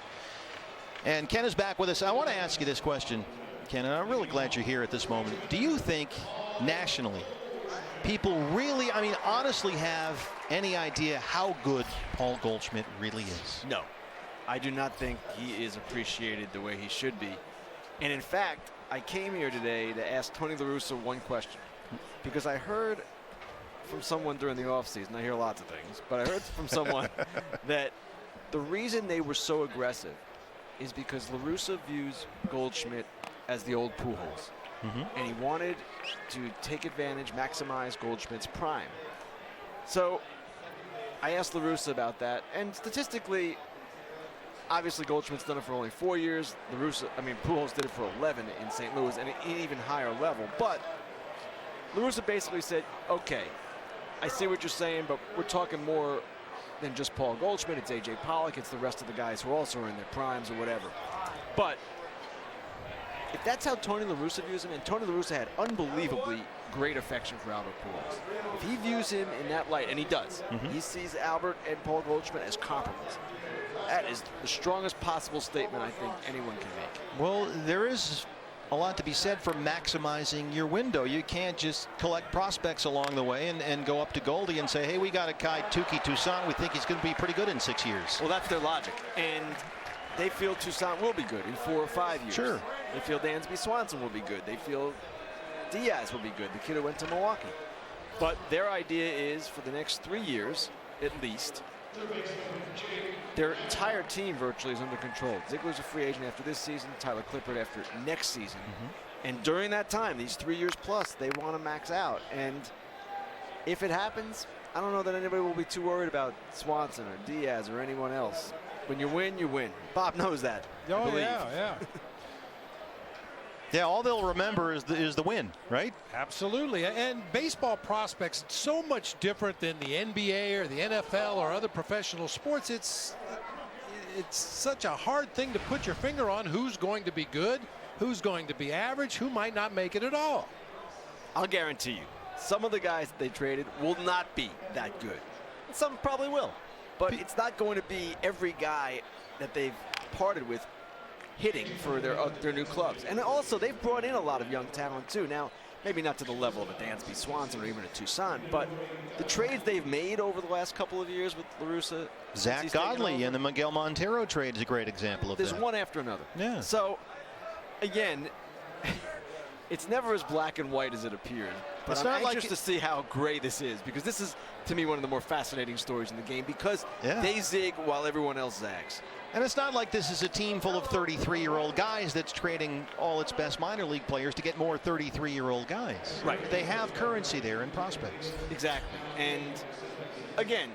S1: And Ken is back with us. I want to ask you this question, Ken, and I'm really glad you're here at this moment. Do you think nationally people really, honestly have any idea how good Paul Goldschmidt really is?
S9: No. I do not think he is appreciated the way he should be. And in fact, I came here today to ask Tony La Russa one question, because I heard from someone during the offseason, I hear lots of things, but I heard from someone that the reason they were so aggressive is because La Russa views Goldschmidt as the old Pujols. And he wanted to take advantage, maximize Goldschmidt's prime. So I asked La Russa about that, and statistically, obviously Goldschmidt's done it for only 4 years. Pujols did it for 11 in St. Louis and at an even higher level. But La Russa basically said, okay, I see what you're saying, but we're talking more than just Paul Goldschmidt. It's A.J. Pollock. It's the rest of the guys who also are in their primes or whatever. But if that's how Tony La Russa views him, and Tony La Russa had unbelievably great affection for Albert Pujols. If he views him in that light, and he does, he sees Albert and Paul Goldschmidt as comparables. That is the strongest possible statement I think anyone can make.
S1: Well, there is a lot to be said for maximizing your window. You can't just collect prospects along the way and go up to Goldie and say, hey, we got a guy, Touki Toussaint. We think he's going to be pretty good in 6 years.
S9: Well, that's their logic. And they feel Toussaint will be good in 4 or 5 years.
S1: Sure.
S9: They feel Dansby Swanson will be good. They feel Diaz will be good, the kid who went to Milwaukee. But their idea is for the next 3 years, at least, their entire team virtually is under control. Ziegler's a free agent after this season, Tyler Clippard after next season. And during that time, these 3 years plus, they want to max out. And if it happens, I don't know that anybody will be too worried about Swanson or Diaz or anyone else. When you win, you win. Bob knows that.
S2: Oh, yeah.
S1: Yeah, all they'll remember is the win, right?
S2: Absolutely. And baseball prospects, so much different than the NBA or the NFL or other professional sports. It's such a hard thing to put your finger on who's going to be good, who's going to be average, who might not make it at all.
S9: I'll guarantee you, some of the guys that they traded will not be that good. Some probably will. But it's not going to be every guy that they've parted with hitting for their new clubs. And also, they've brought in a lot of young talent, too. Now, maybe not to the level of a Dansby Swanson or even a Toussaint, but the trades they've made over the last couple of years with La Russa.
S1: Zach Godley and the Miguel Montero trade is a great example of that.
S9: There's one after another.
S1: Yeah.
S9: So, again, it's never as black and white as it appears. But
S1: It's
S9: I'm
S1: not
S9: anxious
S1: like
S9: to see how gray this is, because this is, to me, one of the more fascinating stories in the game, because they zig while everyone else zags.
S1: And it's not like this is a team full of 33-year-old guys that's trading all its best minor league players to get more 33-year-old guys.
S9: Right.
S1: They have currency there in prospects.
S9: Exactly. And again,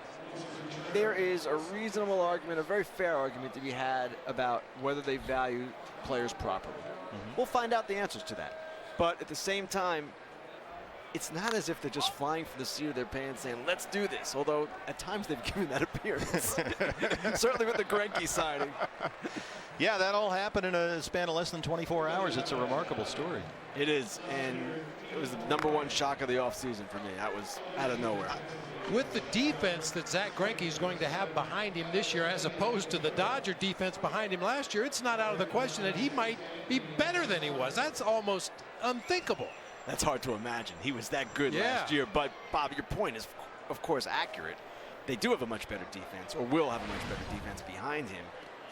S9: there is a reasonable argument, a very fair argument to be had about whether they value players properly. We'll find out the answers to that. But at the same time, it's not as if they're just flying from the seat of their pants saying, let's do this. Although at times they've given that appearance. Certainly with the Greinke signing.
S1: Yeah, that all happened in a span of less than 24 hours. It's a remarkable story.
S9: It is. And it was the #1 shock of the offseason for me. That was out of nowhere.
S2: With the defense that Zach Greinke is going to have behind him this year, as opposed to the Dodger defense behind him last year, it's not out of the question that he might be better than he was. That's almost unthinkable.
S9: That's hard to imagine. He was that good last year. But, Bob, your point is, of course, accurate. They do have a much better defense, or will have a much better defense behind him.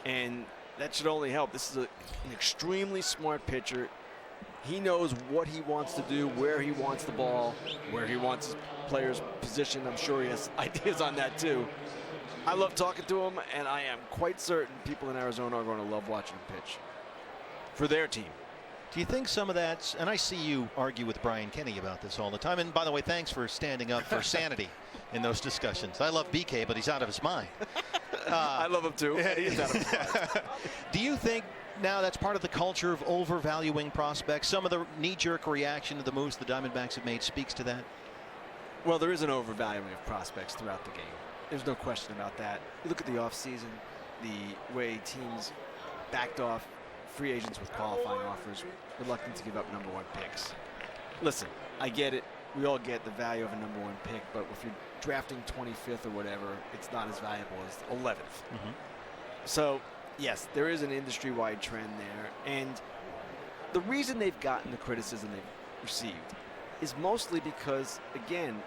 S9: And that should only help. This is an extremely smart pitcher. He knows what he wants to do, where he wants the ball, where he wants his players positioned. I'm sure he has ideas on that, too. I love talking to him, and I am quite certain people in Arizona are going to love watching him pitch for their team.
S1: Do you think some of that, and I see you argue with Brian Kenny about this all the time, and by the way, thanks for standing up for sanity in those discussions. I love BK, but he's out of his mind.
S9: I love him too. He is out of his mind.
S1: Do you think now that's part of the culture of overvaluing prospects? Some of the knee-jerk reaction to the moves the Diamondbacks have made speaks to that?
S9: Well, there is an overvaluing of prospects throughout the game. There's no question about that. You look at the offseason, the way teams backed off free agents with qualifying offers, reluctant to give up #1 picks. Listen, I get it. We all get the value of a #1 pick, but if you're drafting 25th or whatever, it's not as valuable as 11th. So, yes, there is an industry-wide trend there. And the reason they've gotten the criticism they've received is mostly because, again,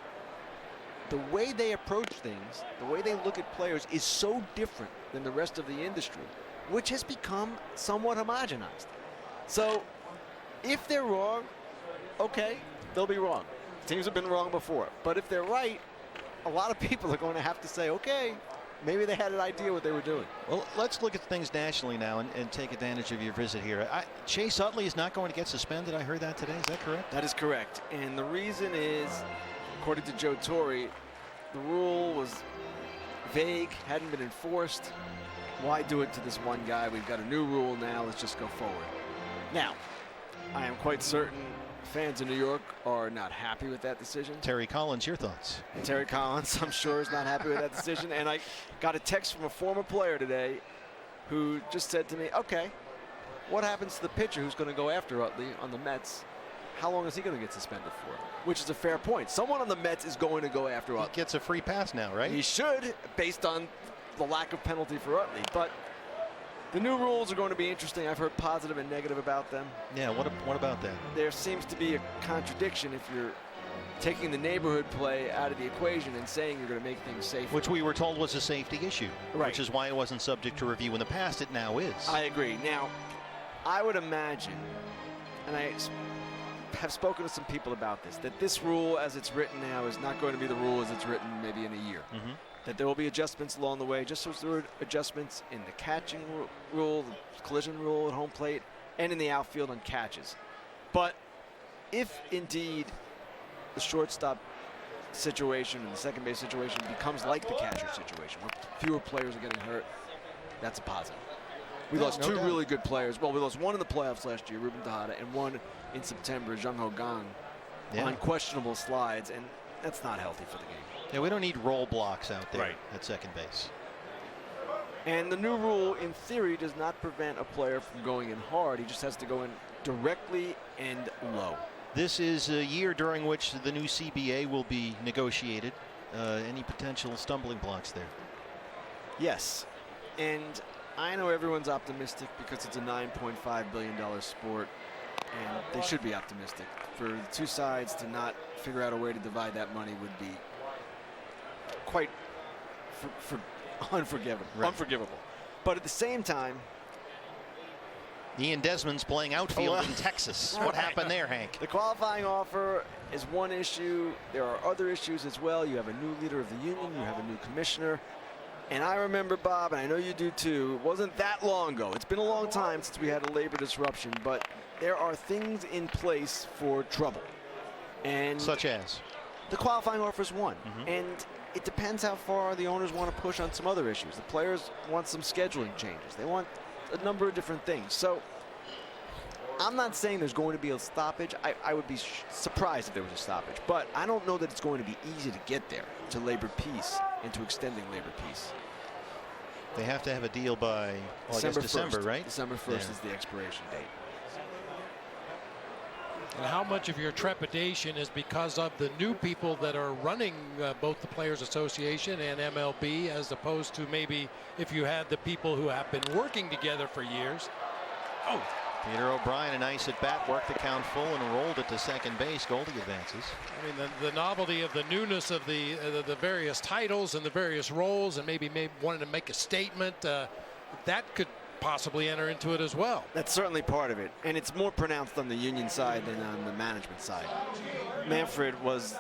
S9: the way they approach things, the way they look at players is so different than the rest of the industry, which has become somewhat homogenized. So if they're wrong, okay, they'll be wrong. Teams have been wrong before. But if they're right, a lot of people are going to have to say, okay, maybe they had an idea what they were doing.
S1: Well, let's look at things nationally now and take advantage of your visit here. Chase Utley is not going to get suspended. I heard that today. Is that correct?
S9: That is correct. And the reason is, according to Joe Torre, the rule was vague, hadn't been enforced. Why do it to this one guy? We've got a new rule now. Let's just go forward. Now, I am quite certain fans in New York are not happy with that decision.
S1: Terry Collins, your thoughts?
S9: Terry Collins, I'm sure, is not happy with that decision. And I got a text from a former player today who just said to me, okay, what happens to the pitcher who's going to go after Utley on the Mets? How long is he going to get suspended for? Which is a fair point. Someone on the Mets is going to go after Utley.
S1: He gets a free pass now, right?
S9: He should, based on the lack of penalty for Utley. But the new rules are going to be interesting. I've heard positive and negative about them.
S1: Yeah, what about that?
S9: There seems to be a contradiction if you're taking the neighborhood play out of the equation and saying you're going to make things safer.
S1: Which we were told was a safety issue.
S9: Right.
S1: Which is why it wasn't subject to review in the past. It now is.
S9: I agree. Now, I would imagine, and I have spoken to some people about this, that this rule as it's written now is not going to be the rule as it's written maybe in a year.
S1: Mm-hmm.
S9: That there will be adjustments along the way, just as there were adjustments in the catching rule, the collision rule at home plate, and in the outfield on catches. But if indeed the shortstop situation and the second base situation becomes like the catcher situation, where fewer players are getting hurt, that's a positive. We lost two really good players. Well, we lost one in the playoffs last year, Ruben Tejada, and one in September, Jung Ho Kang, on questionable slides, and that's not healthy for the game.
S1: Yeah, we don't need roll blocks out there at second base.
S9: And the new rule, in theory, does not prevent a player from going in hard. He just has to go in directly and low.
S1: This is a year during which the new CBA will be negotiated. Any potential stumbling blocks there?
S9: Yes. And I know everyone's optimistic because it's a $9.5 billion sport, and they should be optimistic. For the two sides to not figure out a way to divide that money would be quite unforgivable. But at the same time,
S1: Ian Desmond's playing outfield in Texas. What happened there, Hank?
S9: The qualifying offer is one issue. There are other issues as well. You have a new leader of the union. You have a new commissioner. And I remember, Bob, and I know you do too, it wasn't that long ago. It's been a long time since we had a labor disruption, but there are things in place for trouble. And
S1: such as?
S9: The qualifying offer is one. Mm-hmm. And it depends how far the owners want to push on some other issues. The players want some scheduling changes. They want a number of different things. So I'm not saying there's going to be a stoppage. I would be surprised if there was a stoppage. But I don't know that it's going to be easy to get there, to labor peace and to extending labor peace.
S1: They have to have a deal by December, right?
S9: December 1st is the expiration date.
S2: And how much of your trepidation is because of the new people that are running both the Players Association and MLB, as opposed to maybe if you had the people who have been working together for years?
S1: Oh, Peter O'Brien, a nice at bat, worked the count full and rolled it to second base. Goldie advances.
S2: I mean, the novelty of the newness of the various titles and the various roles, and maybe wanting to make a statement, that could possibly enter into it as well.
S9: That's certainly part of it, and it's more pronounced on the union side than on the management side. Manfred was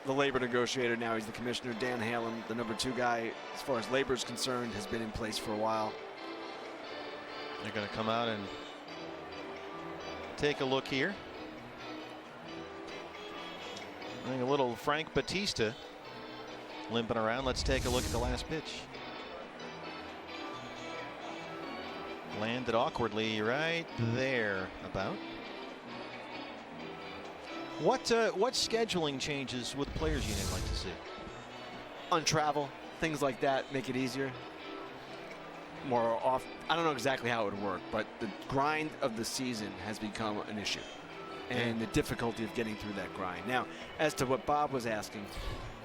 S9: the labor negotiator. Now he's the commissioner. Dan Hale, the number 2 guy, as far as labor is concerned, has been in place for a while.
S1: They're going to come out and take a look here. I think a little Frank Batista limping around. Let's take a look at the last pitch. Landed awkwardly right there about. What scheduling changes would the players union like to see?
S9: On travel, things like that make it easier. More off. I don't know exactly how it would work, but the grind of the season has become an issue, and the difficulty of getting through that grind. Now, as to what Bob was asking,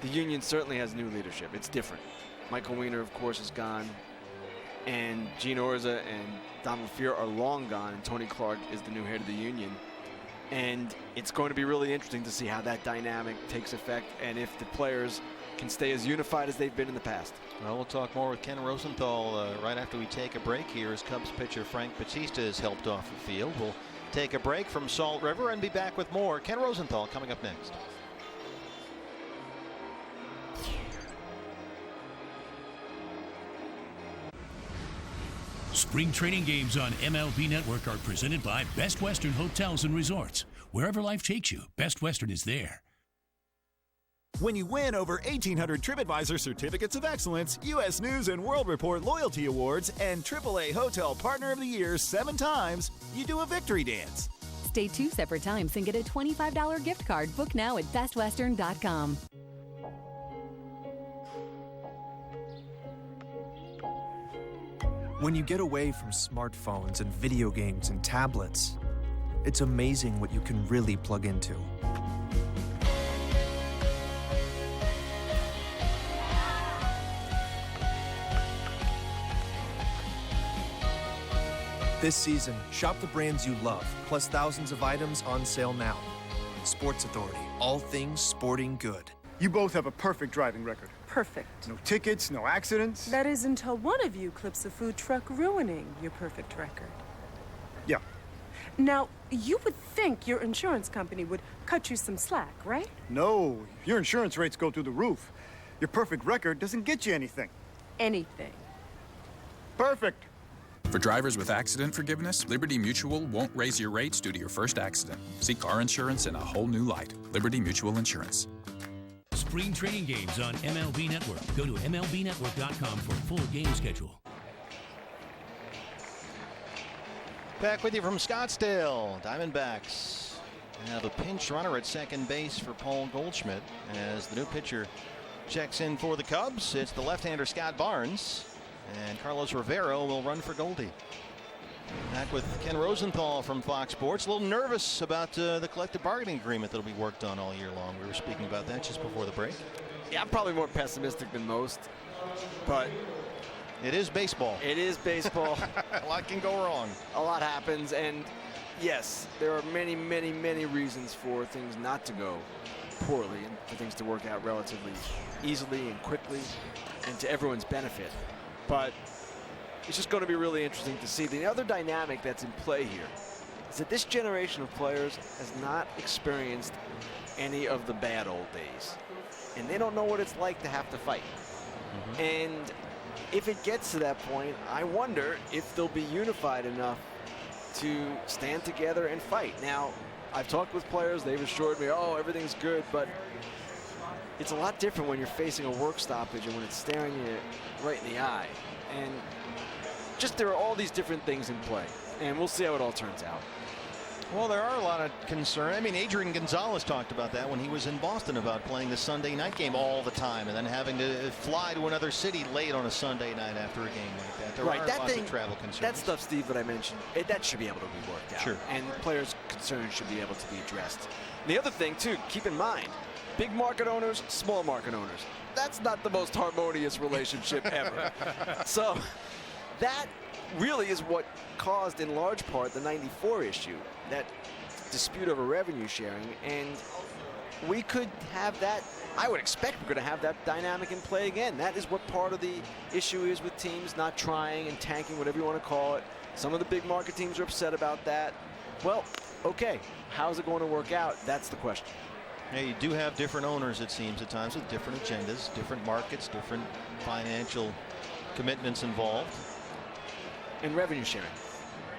S9: the union certainly has new leadership. It's different. Michael Weiner, of course, is gone. And Gene Orza and Donald Fear are long gone, and Tony Clark is the new head of the union. And it's going to be really interesting to see how that dynamic takes effect and if the players can stay as unified as they've been in the past.
S1: Well, we'll talk more with Ken Rosenthal right after we take a break here as Cubs pitcher Frank Batista is helped off the field. We'll take a break from Salt River and be back with more. Ken Rosenthal coming up next.
S21: Spring training games on MLB Network are presented by Best Western Hotels and Resorts. Wherever life takes you, Best Western is there.
S4: When you win over 1,800 TripAdvisor Certificates of Excellence, U.S. News and World Report Loyalty Awards, and AAA Hotel Partner of the Year 7 times, you do a victory dance.
S5: Stay 2 separate times and get a $25 gift card. Book now at bestwestern.com.
S15: When you get away from smartphones and video games and tablets, it's amazing what you can really plug into. This season, shop the brands you love, plus thousands of items on sale now. Sports Authority, all things sporting good.
S18: You both have a perfect driving record.
S24: Perfect.
S18: No tickets, no accidents.
S24: That is until one of you clips a food truck, ruining your perfect record.
S18: Yeah.
S24: Now, you would think your insurance company would cut you some slack, right?
S18: No, your insurance rates go through the roof. Your perfect record doesn't get you anything.
S24: Anything.
S18: Perfect.
S25: For drivers with accident forgiveness, Liberty Mutual won't raise your rates due to your first accident. See car insurance in a whole new light. Liberty Mutual Insurance.
S21: Spring training games on MLB Network. Go to MLBnetwork.com for full game schedule.
S1: Back with you from Scottsdale. Diamondbacks have a pinch runner at second base for Paul Goldschmidt as the new pitcher checks in for the Cubs. It's the left-hander Scott Barnes, and Carlos Rivera will run for Goldie. Back with Ken Rosenthal from Fox Sports. A little nervous about the collective bargaining agreement that will be worked on all year long. We were speaking about that just before the break.
S9: Yeah, I'm probably more pessimistic than most, but
S1: it is baseball.
S9: It is baseball.
S1: A lot can go wrong.
S9: A lot happens, and yes, there are many, many, many reasons for things not to go poorly and for things to work out relatively easily and quickly and to everyone's benefit. But it's just going to be really interesting to see. The other dynamic that's in play here is that this generation of players has not experienced any of the bad old days. And they don't know what it's like to have to fight. And if it gets to that point, I wonder if they'll be unified enough to stand together and fight. Now, I've talked with players. They've assured me, oh, everything's good. But it's a lot different when you're facing a work stoppage and when it's staring you right in the eye. And just there are all these different things in play, and we'll see how it all turns out.
S1: Well, there are a lot of concern. I mean, Adrian Gonzalez talked about that when he was in Boston about playing the Sunday night game all the time and then having to fly to another city late on a Sunday night after a game like that. There are lots of travel concerns.
S9: That stuff, Steve, that I mentioned, that should be able to be worked out.
S1: Sure.
S9: And players' concerns should be able to be addressed. And the other thing, too, keep in mind, big market owners, small market owners. That's not the most harmonious relationship ever. So that really is what caused, in large part, the '94 issue, that dispute over revenue sharing. And we could have that. I would expect we're going to have that dynamic in play again. That is what part of the issue is with teams not trying and tanking, whatever you want to call it. Some of the big market teams are upset about that. Well, okay, how's it going to work out? That's the question.
S1: Yeah, you do have different owners, it seems, at times with different agendas, different markets, different financial commitments involved.
S9: And revenue sharing,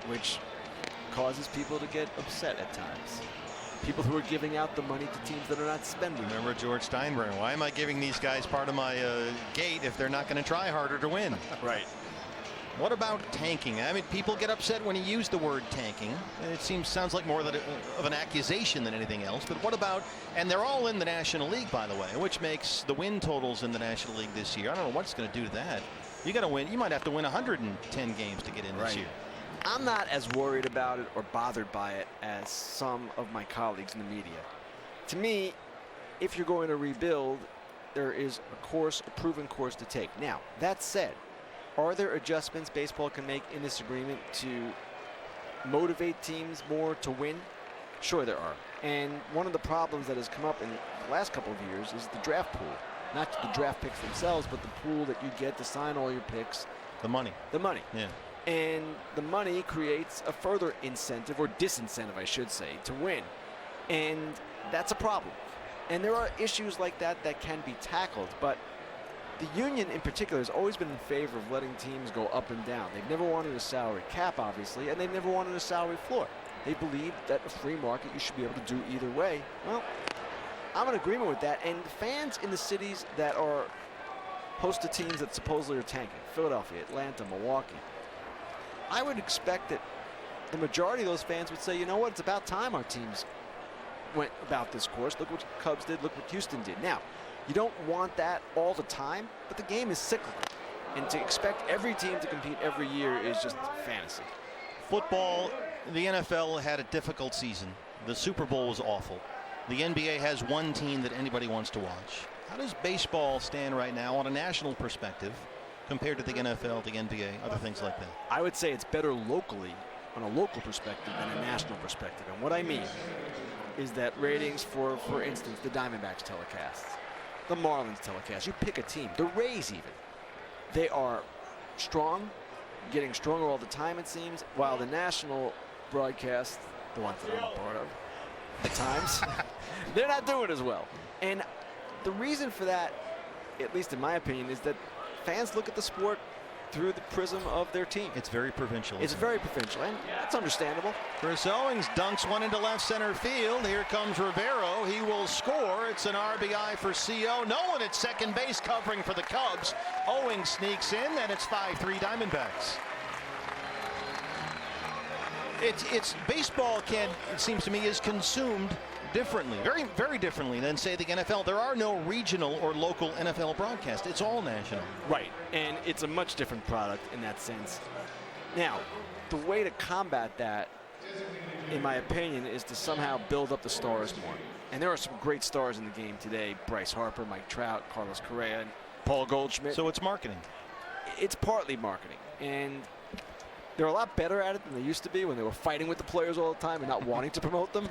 S9: which causes people to get upset at times. People who are giving out the money to teams that are not spending.
S1: Remember George Steinbrenner, why am I giving these guys part of my gate if they're not going to try harder to win?
S9: Right.
S1: What about tanking? I mean, people get upset when you use the word tanking. It sounds like more of an accusation than anything else. But what about, and they're all in the National League, by the way, which makes the win totals in the National League this year. I don't know what's going to do to that. You got to win. You might have to win 110 games to get in this year.
S9: I'm not as worried about it or bothered by it as some of my colleagues in the media. To me, if you're going to rebuild, there is a proven course to take. Now, that said, are there adjustments baseball can make in this agreement to motivate teams more to win? Sure there are. And one of the problems that has come up in the last couple of years is the draft pool. Not the draft picks themselves, but the pool that you get to sign all your picks.
S1: The money.
S9: The money.
S1: Yeah.
S9: And the money creates a further incentive, or disincentive, I should say, to win. And that's a problem. And there are issues like that that can be tackled. But The union in particular has always been in favor of letting teams go up and down. They've never wanted a salary cap, obviously, and they've never wanted a salary floor. They believe that a free market, you should be able to do either way. Well, I'm in agreement with that. And fans in the cities that are host to teams that supposedly are tanking, Philadelphia, Atlanta, Milwaukee, I would expect that the majority of those fans would say, you know what, it's about time our teams went about this course. Look what Cubs did, look what Houston did. Now, you don't want that all the time, but the game is cyclical. And to expect every team to compete every year is just fantasy.
S1: Football, the NFL had a difficult season. The Super Bowl was awful. The NBA has one team that anybody wants to watch. How does baseball stand right now on a national perspective compared to the NFL, the NBA, other things like that?
S9: I would say it's better locally, on a local perspective, than a national perspective. And what I mean is that ratings for instance, the Diamondbacks telecasts, the Marlins telecast, you pick a team, the Rays even, they are strong, getting stronger all the time it seems, while the national broadcast, the ones that I'm a part of at times, they're not doing as well. And the reason for that, at least in my opinion, is that fans look at the sport through the prism of their team.
S1: It's very provincial.
S9: It's very provincial, and that's understandable.
S1: Chris Owings dunks one into left center field. Here comes Rivero. He will score. It's an RBI for CO. No one at second base covering for the Cubs. Owings sneaks in, and it's 5-3 Diamondbacks. It's baseball, Ken, it seems to me, is consumed differently, very, very differently than, say, the NFL. There are no regional or local NFL broadcasts. It's all national.
S9: Right, and it's a much different product in that sense. Now, the way to combat that, in my opinion, is to somehow build up the stars more. And there are some great stars in the game today. Bryce Harper, Mike Trout, Carlos Correa, and Paul Goldschmidt.
S1: So it's marketing.
S9: It's partly marketing. And they're a lot better at it than they used to be when they were fighting with the players all the time and not wanting to promote them.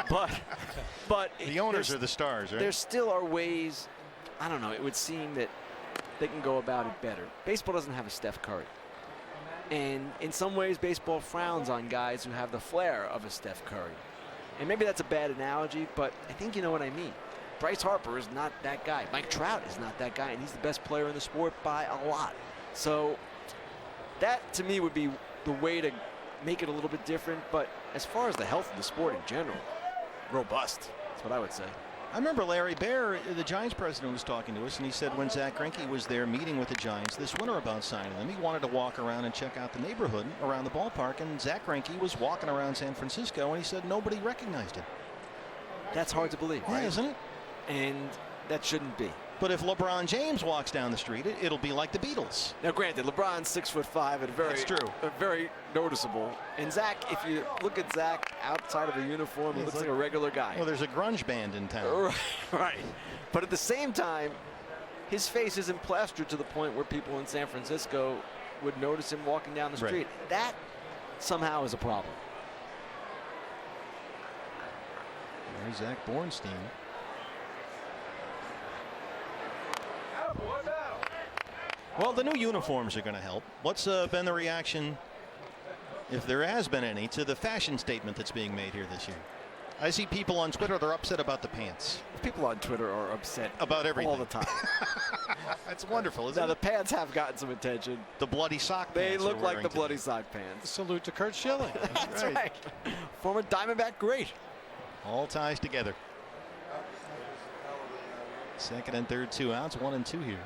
S9: But
S1: the owners are the stars, right?
S9: There still are ways, I don't know, it would seem that they can go about it better. Baseball doesn't have a Steph Curry. And in some ways, baseball frowns on guys who have the flair of a Steph Curry. And maybe that's a bad analogy, but I think you know what I mean. Bryce Harper is not that guy. Mike Trout is not that guy, and he's the best player in the sport by a lot. So that, to me, would be the way to make it a little bit different. But as far as the health of the sport in general, robust. That's what I would say.
S1: I remember Larry Baer, the Giants president, was talking to us, and he said when Zach Greinke was there meeting with the Giants this winter about signing them, he wanted to walk around and check out the neighborhood around the ballpark, and Zach Greinke was walking around San Francisco, and he said nobody recognized him.
S9: That's hard to believe, right?
S1: Yeah, isn't it?
S9: And that shouldn't be.
S1: But if LeBron James walks down the street, it'll be like the Beatles.
S9: Now, granted, LeBron's 6'5" and
S1: That's true.
S9: Very noticeable. And Zach, if you look at Zach outside of a uniform, he looks like a regular guy.
S1: Well, there's a grunge band in town.
S9: Right. But at the same time, his face isn't plastered to the point where people in San Francisco would notice him walking down the street.
S1: Right.
S9: That somehow is a problem.
S1: There's Zach Bornstein. Well, the new uniforms are going to help. What's been the reaction, if there has been any, to the fashion statement that's being made here this year? I see people on Twitter, they're upset about the pants.
S9: People on Twitter are upset
S1: about everything
S9: all the time.
S1: That's wonderful, isn't it?
S9: Now, the pants have gotten some attention.
S1: The bloody sock
S9: They
S1: pants.
S9: look like the bloody sock pants.
S2: Salute to Kurt Schilling.
S9: That's right. Former Diamondback great.
S1: All ties together. Second and third, 2 outs, 1 and 2 here.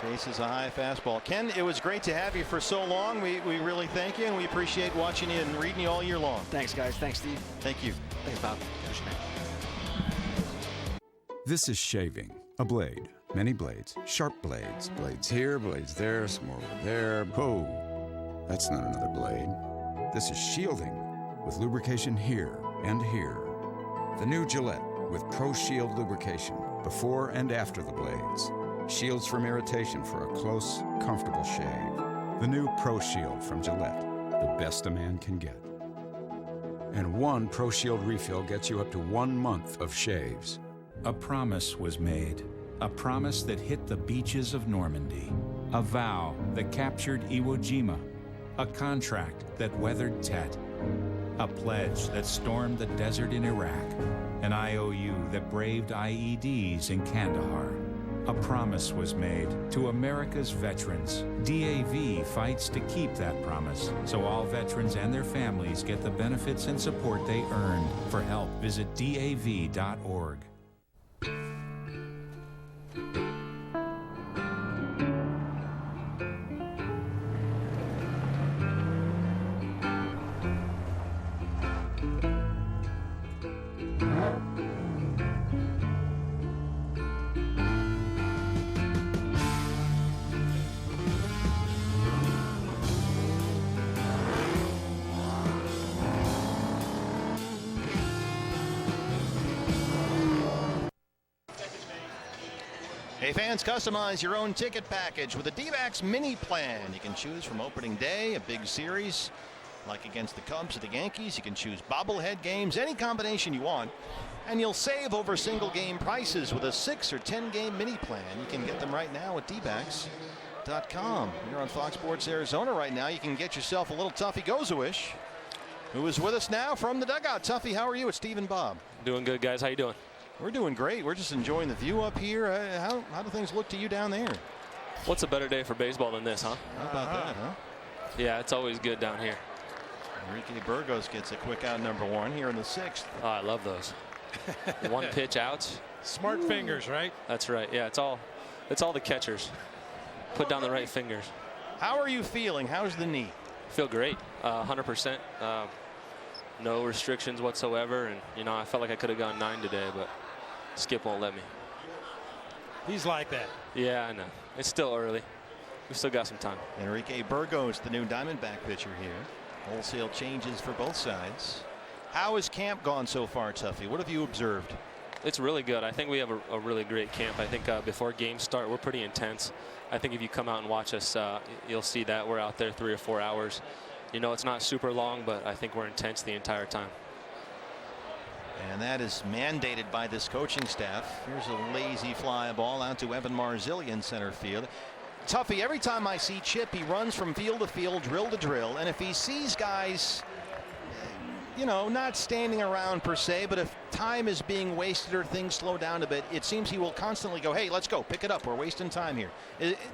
S1: Chases a high fastball. Ken, it was great to have you for so long. We really thank you, and we appreciate watching you and reading you all year long.
S9: Thanks, guys. Thanks, Steve.
S1: Thank you.
S9: Thanks, Bob.
S6: This is shaving. A blade. Many blades. Sharp blades. Blades here, blades there, some more over there. Whoa. That's not another blade. This is shielding with lubrication here and here. The new Gillette with Pro Shield lubrication before and after the blades. Shields from irritation for a close, comfortable shave. The new Pro Shield from Gillette, the best a man can get. And one Pro Shield refill gets you up to 1 month of shaves.
S8: A promise was made, a promise that hit the beaches of Normandy, a vow that captured Iwo Jima, a contract that weathered Tet, a pledge that stormed the desert in Iraq, an IOU that braved IEDs in Kandahar. A promise was made to America's veterans. DAV fights to keep that promise, so all veterans and their families get the benefits and support they earned. For help, visit DAV.org.
S1: Hey fans, customize your own ticket package with a D-backs mini plan. You can choose from opening day, a big series like against the Cubs or the Yankees. You can choose bobblehead games, any combination you want, and you'll save over single game prices with a 6 or 10 game mini plan. You can get them right now at dbacks.com. You're on Fox Sports Arizona right now. You can get yourself a little Tuffy Gosewisch, who is with us now from the dugout. Tuffy, how are you? It's Steve and Bob.
S3: Doing good, guys. How you doing?
S1: We're doing great. We're just enjoying the view up here. How do things look to you down there?
S3: What's a better day for baseball than this, huh?
S1: How about that, huh?
S3: Yeah, it's always good down here.
S1: Enrique Burgos gets a quick out, #1 here in the 6th.
S3: Oh, I love those. One pitch outs.
S2: Smart fingers, right?
S3: That's right. Yeah, it's all the catchers. Put down the right fingers.
S1: How are you feeling? How's the knee?
S3: Feel great. 100%. No restrictions whatsoever, and you know I felt like I could have gone 9 today, but Skip won't let me.
S2: He's like that.
S3: Yeah, I know. It's still early. We still got some time.
S1: Enrique Burgos, the new Diamondback pitcher here. Wholesale changes for both sides. How has camp gone so far, Tuffy? What have you observed?
S3: It's really good. I think we have a really great camp. I think before games start, we're pretty intense. I think if you come out and watch us, you'll see that we're out there 3 or 4 hours. You know, it's not super long, but I think we're intense the entire time.
S1: And that is mandated by this coaching staff. Here's a lazy fly ball out to Evan Marzilli in center field. Tuffy, every time I see Chip, he runs from field to field, drill to drill. And if he sees guys, you know, not standing around per se, but if time is being wasted or things slow down a bit, it seems he will constantly go, hey, let's go, pick it up. We're wasting time here.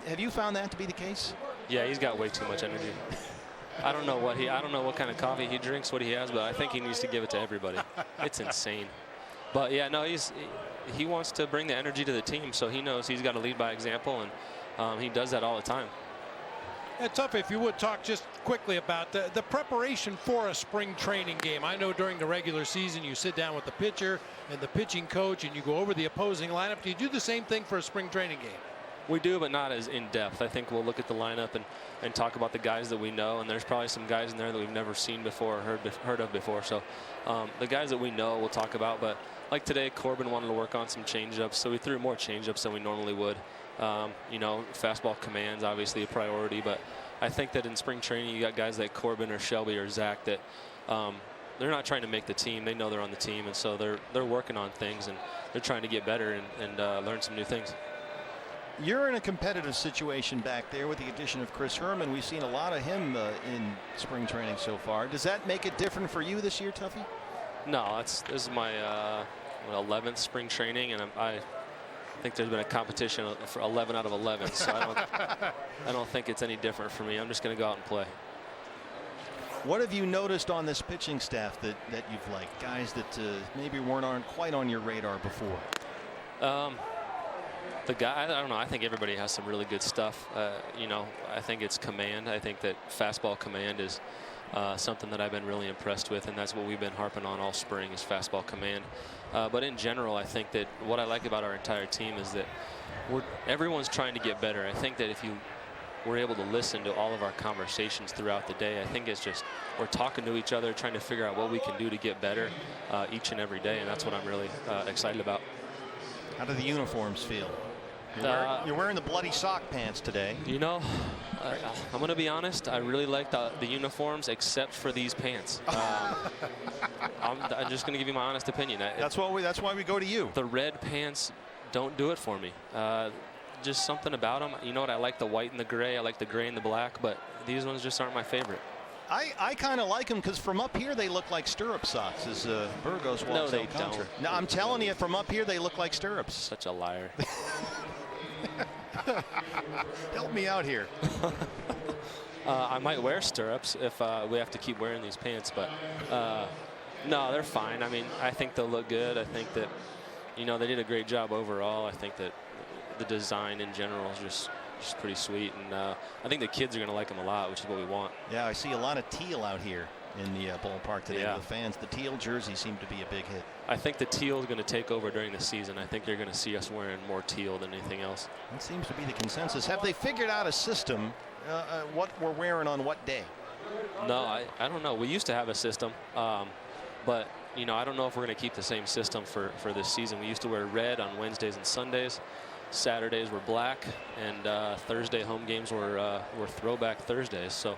S1: Have you found that to be the case?
S3: Yeah, he's got way too much energy. I don't know what kind of coffee he drinks, what he has, but I think he needs to give it to everybody. It's insane. But yeah, no, he wants to bring the energy to the team, so he knows he's got to lead by example, and he does that all the time.
S2: And Tuffy, if you would talk just quickly about the preparation for a spring training game. I know during the regular season you sit down with the pitcher and the pitching coach and you go over the opposing lineup. Do you do the same thing for a spring training game?
S3: We do, but not as in-depth. I think we'll look at the lineup and talk about the guys that we know, and there's probably some guys in there that we've never seen before or heard of before. So the guys that we know we'll talk about. But like today, Corbin wanted to work on some changeups, so we threw more changeups than we normally would. You know, fastball commands obviously a priority, but I think that in spring training you got guys like Corbin or Shelby or Zach that they're not trying to make the team. They know they're on the team, and so they're working on things and they're trying to get better and learn some new things.
S1: You're in a competitive situation back there with the addition of Chris Herman. We've seen a lot of him in spring training so far. Does that make it different for you this year, Tuffy?
S3: No, this is my 11th spring training, and I think there's been a competition for 11 out of 11. So I don't think it's any different for me. I'm just going to go out and play.
S1: What have you noticed on this pitching staff that you've liked? Guys that maybe aren't quite on your radar before?
S3: I don't know. I think everybody has some really good stuff. You know, I think it's command. I think that fastball command is something that I've been really impressed with, and that's what we've been harping on all spring is fastball command. But in general, I think that what I like about our entire team is that everyone's trying to get better. I think that if you were able to listen to all of our conversations throughout the day, I think it's just we're talking to each other, trying to figure out what we can do to get better each and every day, and that's what I'm really excited about.
S1: How do the uniforms feel? You're wearing the bloody sock pants today.
S3: You know, I'm going to be honest. I really like the uniforms except for these pants. I'm just going to give you my honest opinion.
S1: That's why we go to you.
S3: The red pants don't do it for me. Just something about them. You know what? I like the white and the gray. I like the gray and the black, but these ones just aren't my favorite.
S1: I kind of like them because from up here they look like stirrup socks as Burgos walks.
S3: No, they
S1: don't. No, I'm telling you, from up here they look like stirrups.
S3: Such a liar.
S1: Help me out here.
S3: I might wear stirrups if we have to keep wearing these pants, but no, they're fine. I mean, I think they'll look good. I think that, you know, they did a great job overall. I think that the design in general is just pretty sweet, and I think the kids are going to like them a lot, which is what we want.
S1: Yeah, I see a lot of teal out here in the ballpark today.
S3: Yeah.
S1: The fans, the teal jerseys seem to be a big hit.
S3: I think the teal is going to take over during the season. I think you're going to see us wearing more teal than anything else.
S1: That seems to be the consensus. Have they figured out a system, what we're wearing on what day?
S3: No, I don't know. We used to have a system, but you know, I don't know if we're going to keep the same system for this season. We used to wear red on Wednesdays and Sundays. Saturdays were black, and Thursday home games were throwback Thursdays. So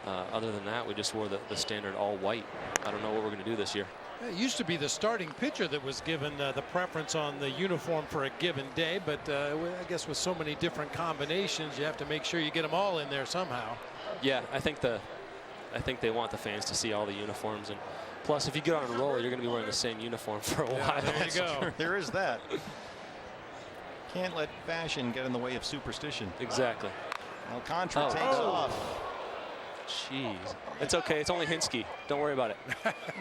S3: other than that, we just wore the standard all white. I don't know what we're going to do this year.
S2: It used to be the starting pitcher that was given the preference on the uniform for a given day, but I guess with so many different combinations, you have to make sure you get them all in there somehow.
S3: Yeah, I think they want the fans to see all the uniforms, and plus, if you get on a roll, you're going to be wearing the same uniform for a while.
S2: There you go.
S1: There is that. Can't let fashion get in the way of superstition.
S3: Exactly.
S1: Alcantara takes off.
S3: Jeez. It's okay. It's only Hinsky. Don't worry about it.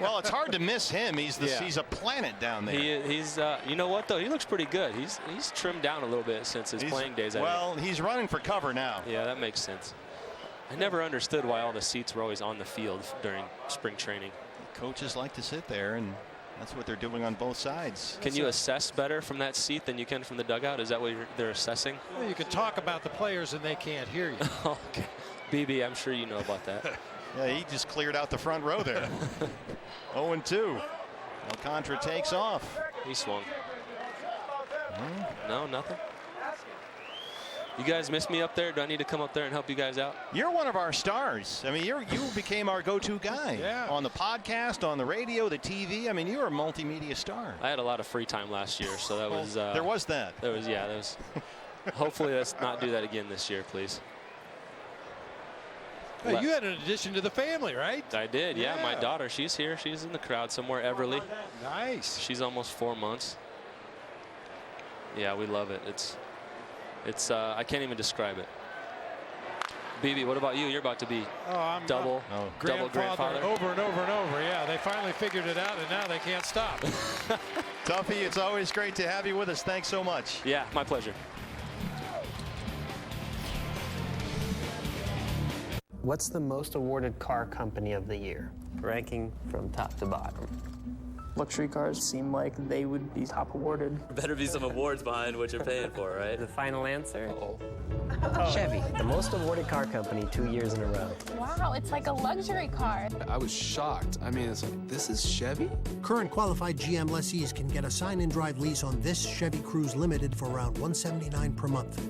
S1: Well, it's hard to miss him. He's a planet down there.
S3: He's you know what, though? He looks pretty good. He's trimmed down a little bit since his playing days.
S1: Well, he's running for cover now.
S3: Yeah, that makes sense. I never understood why all the seats were always on the field during spring training.
S1: Coaches like to sit there, and that's what they're doing on both sides.
S3: Can you assess better from that seat than you can from the dugout? Is that what they're assessing?
S2: Well, you can talk about the players and they can't hear you.
S3: Okay. BB, I'm sure you know about that.
S1: Yeah, he just cleared out the front row there. 0-2. Alcantara takes off.
S3: He swung. No, nothing. You guys miss me up there? Do I need to come up there and help you guys out?
S1: You're one of our stars. I mean, you became our go-to guy.
S2: Yeah.
S1: On the podcast, on the radio, the TV. I mean, you're a multimedia star.
S3: I had a lot of free time last year, so that was.
S1: There was that.
S3: There was, yeah. There was. Hopefully, let's not do that again this year, please.
S2: Well, you had an addition to the family, right?
S3: I did, yeah. My daughter, she's here. She's in the crowd somewhere, Everly.
S2: Nice.
S3: She's almost 4 months. Yeah, we love it. It's I can't even describe it. BB, what about you? You're about to be double grandfather.
S2: Over and over and over. Yeah, they finally figured it out, and now they can't stop.
S1: Tuffy, it's always great to have you with us. Thanks so much.
S3: Yeah, my pleasure.
S12: What's the most awarded car company of the year? Ranking from top to bottom.
S13: Luxury cars seem like they would be top awarded.
S20: Better be some awards behind what you're paying for, right?
S12: The final answer?
S20: Uh-oh.
S12: Chevy, the most awarded car company 2 years in a row.
S22: Wow, it's like a luxury car.
S15: I was shocked. I mean, it's like, this is Chevy?
S23: Current qualified GM lessees can get a sign and drive lease on this Chevy Cruze Limited for around $179 per month.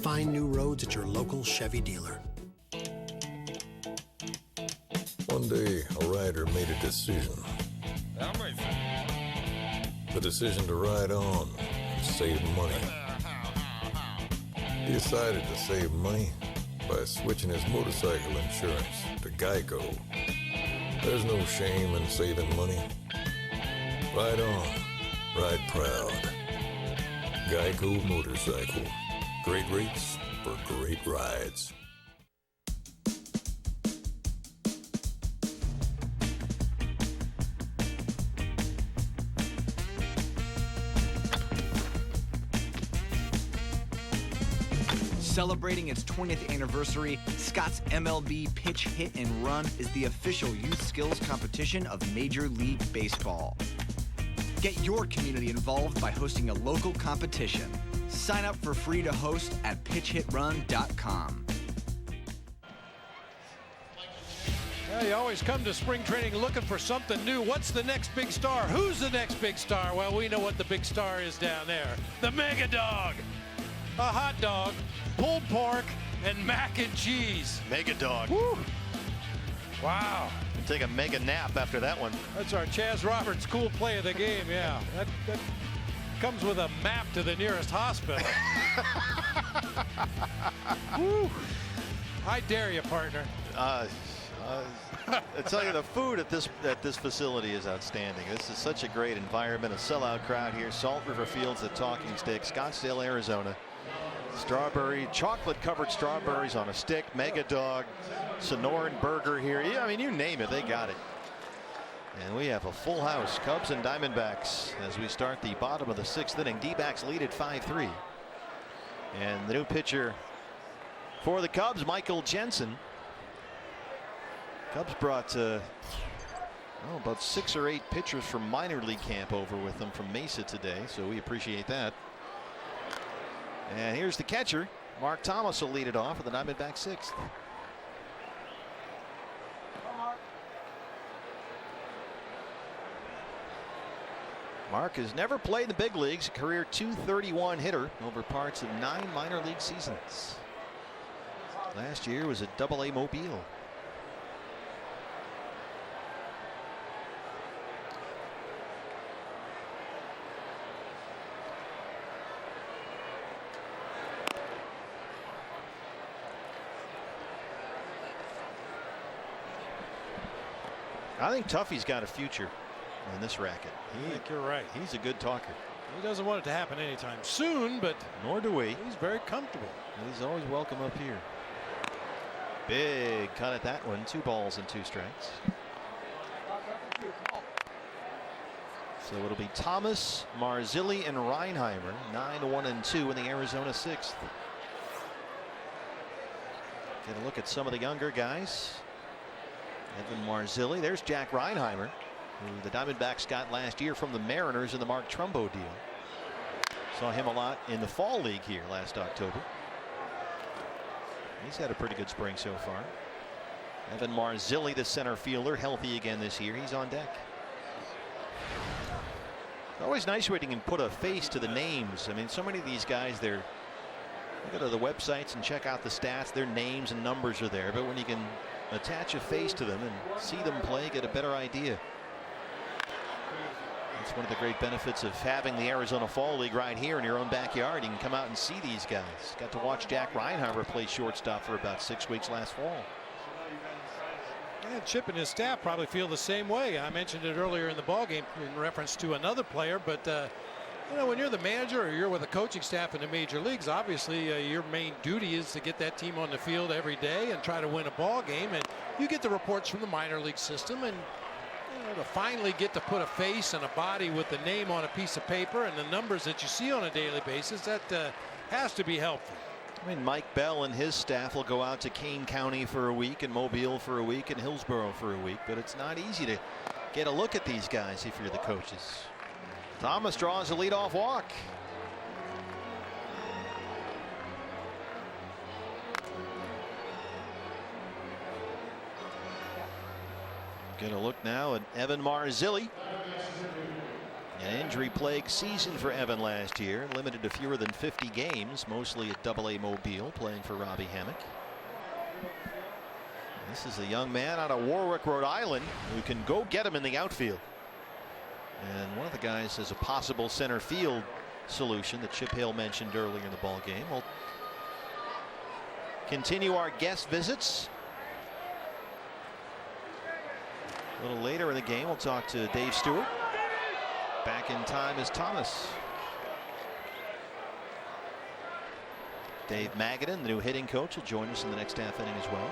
S23: Find new roads at your local Chevy dealer.
S26: One day, a rider made a decision. The decision to ride on and save money. He decided to save money by switching his motorcycle insurance to Geico. There's no shame in saving money. Ride on, ride proud. Geico Motorcycle. Great rates for great rides.
S27: Celebrating its 20th anniversary, Scott's MLB Pitch, Hit, and Run is the official youth skills competition of Major League Baseball. Get your community involved by hosting a local competition. Sign up for free to host at pitchhitrun.com.
S2: Well, you always come to spring training looking for something new. What's the next big star? Who's the next big star? Well, we know what the big star is down there. The Mega Dog. A hot dog, pulled pork, and mac and cheese.
S1: Mega Dog.
S2: Woo. Wow.
S1: Take a mega nap after that one.
S2: That's our Chaz Roberts cool play of the game, yeah. That comes with a map to the nearest hospital. Woo. I dare you, partner.
S1: I tell you, the food at this facility is outstanding. This is such a great environment. A sellout crowd here. Salt River Fields at Talking Stick, Scottsdale, Arizona. Chocolate covered strawberries on a stick, mega dog, Sonoran burger here. Yeah, I mean, you name it, they got it. And we have a full house, Cubs and Diamondbacks, as we start the bottom of the 6th inning. D-backs lead at 5-3. And the new pitcher for the Cubs, Michael Jensen. Cubs brought about 6 or 8 pitchers from minor league camp over with them from Mesa today, so we appreciate that. And here's the catcher. Mark Thomas will lead it off with the Diamondback 6th. Mark has never played in the big leagues, a career .231 hitter over parts of 9 minor league seasons. Last year was at AA Mobile. I think Tuffy's got a future in this racket.
S2: I think you're right.
S1: He's a good talker.
S2: He doesn't want it to happen anytime soon, but
S1: nor do we.
S2: He's very comfortable.
S1: He's always welcome up here. Big cut at that one. 2 balls and 2 strikes. So it'll be Thomas, Marzilli, and Reinheimer. 9-1-2 in the Arizona 6th. Get a look at some of the younger guys. Evan Marzilli. There's Jack Reinheimer, who the Diamondbacks got last year from the Mariners in the Mark Trumbo deal. Saw him a lot in the fall league here last October. He's had a pretty good spring so far. Evan Marzilli, the center fielder, healthy again this year. He's on deck. Always nice when you can put a face to the names. I mean, so many of these guys, you go to the websites and check out the stats. Their names and numbers are there, but when you can attach a face to them and see them play, get a better idea. That's one of the great benefits of having the Arizona Fall League right here in your own backyard. You can come out and see these guys. Got to watch Jack Reinheimer play shortstop for about 6 weeks last fall.
S2: And Chip and his staff probably feel the same way. I mentioned it earlier in the ballgame in reference to another player, but you know, when you're the manager or you're with a coaching staff in the major leagues, obviously your main duty is to get that team on the field every day and try to win a ball game. And you get the reports from the minor league system, and to finally get to put a face and a body with the name on a piece of paper and the numbers that you see on a daily basis, that has to be helpful.
S1: I mean, Mike Bell and his staff will go out to Kane County for a week and Mobile for a week and Hillsborough for a week, but it's not easy to get a look at these guys if you're the coaches. Thomas draws a leadoff walk. Get a look now at Evan Marzilli. An injury-plagued season for Evan last year, limited to fewer than 50 games, mostly at AA Mobile, playing for Robbie Hammock. This is a young man out of Warwick, Rhode Island, who can go get him in the outfield. And one of the guys has a possible center field solution that Chip Hale mentioned earlier in the ball game. We'll continue our guest visits. A little later in the game, we'll talk to Dave Stewart. Back in time is Thomas. Dave Magadan, the new hitting coach, will join us in the next half inning as well.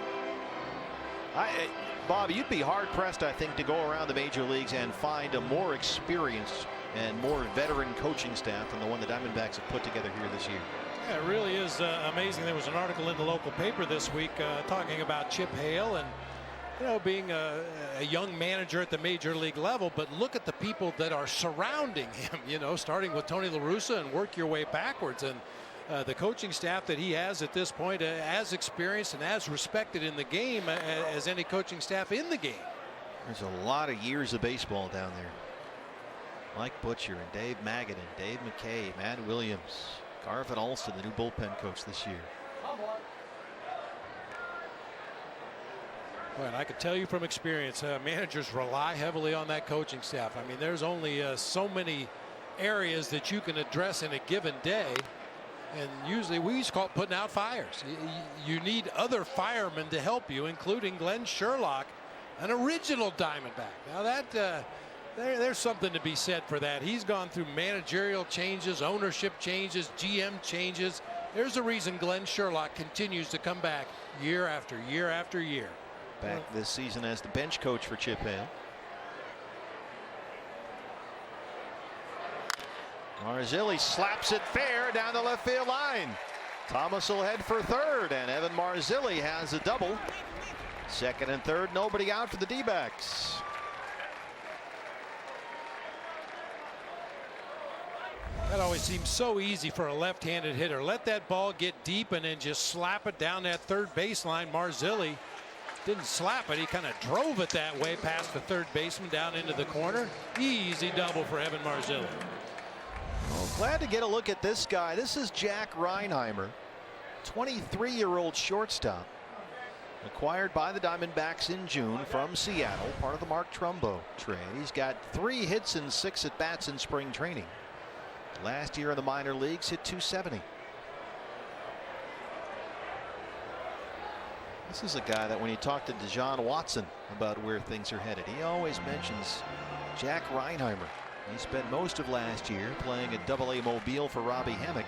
S1: Bob, you'd be hard pressed, I think, to go around the major leagues and find a more experienced and more veteran coaching staff than the one the Diamondbacks have put together here this year.
S2: Yeah, it really is amazing. There was an article in the local paper this week talking about Chip Hale and, you know, being a young manager at the major league level, but look at the people that are surrounding him, you know, starting with Tony La Russa and work your way backwards. And the coaching staff that he has at this point, as experienced and as respected in the game as any coaching staff in the game.
S1: There's a lot of years of baseball down there. Mike Butcher and Dave Magadan, Dave McKay, Matt Williams, Garvin Alston, the new bullpen coach this year.
S2: Well, I could tell you from experience, managers rely heavily on that coaching staff. I mean, there's only so many areas that you can address in a given day. And usually we used to call it putting out fires. You need other firemen to help you, including Glenn Sherlock, an original Diamondback. Now that there's something to be said for that. He's gone through managerial changes, ownership changes, GM changes. There's a reason Glenn Sherlock continues to come back year after year after year.
S1: Back this season as the bench coach for Chip Hale. Marzilli slaps it fair down the left field line. Thomas will head for third, and Evan Marzilli has a double. Second and third, nobody out for the D-backs.
S2: That always seems so easy for a left-handed hitter. Let that ball get deep and then just slap it down that third baseline. Marzilli didn't slap it. He kind of drove it that way past the third baseman down into the corner. Easy double for Evan Marzilli.
S1: Well, glad to get a look at this guy. This is Jack Reinheimer, 23-year-old shortstop, acquired by the Diamondbacks in June from Seattle, part of the Mark Trumbo trade. He's got 3 hits and 6 at-bats in spring training. Last year in the minor leagues, hit .270. This is a guy that when you talk to Deshaun Watson about where things are headed, he always mentions Jack Reinheimer. He spent most of last year playing at AA Mobile for Robbie Hammock.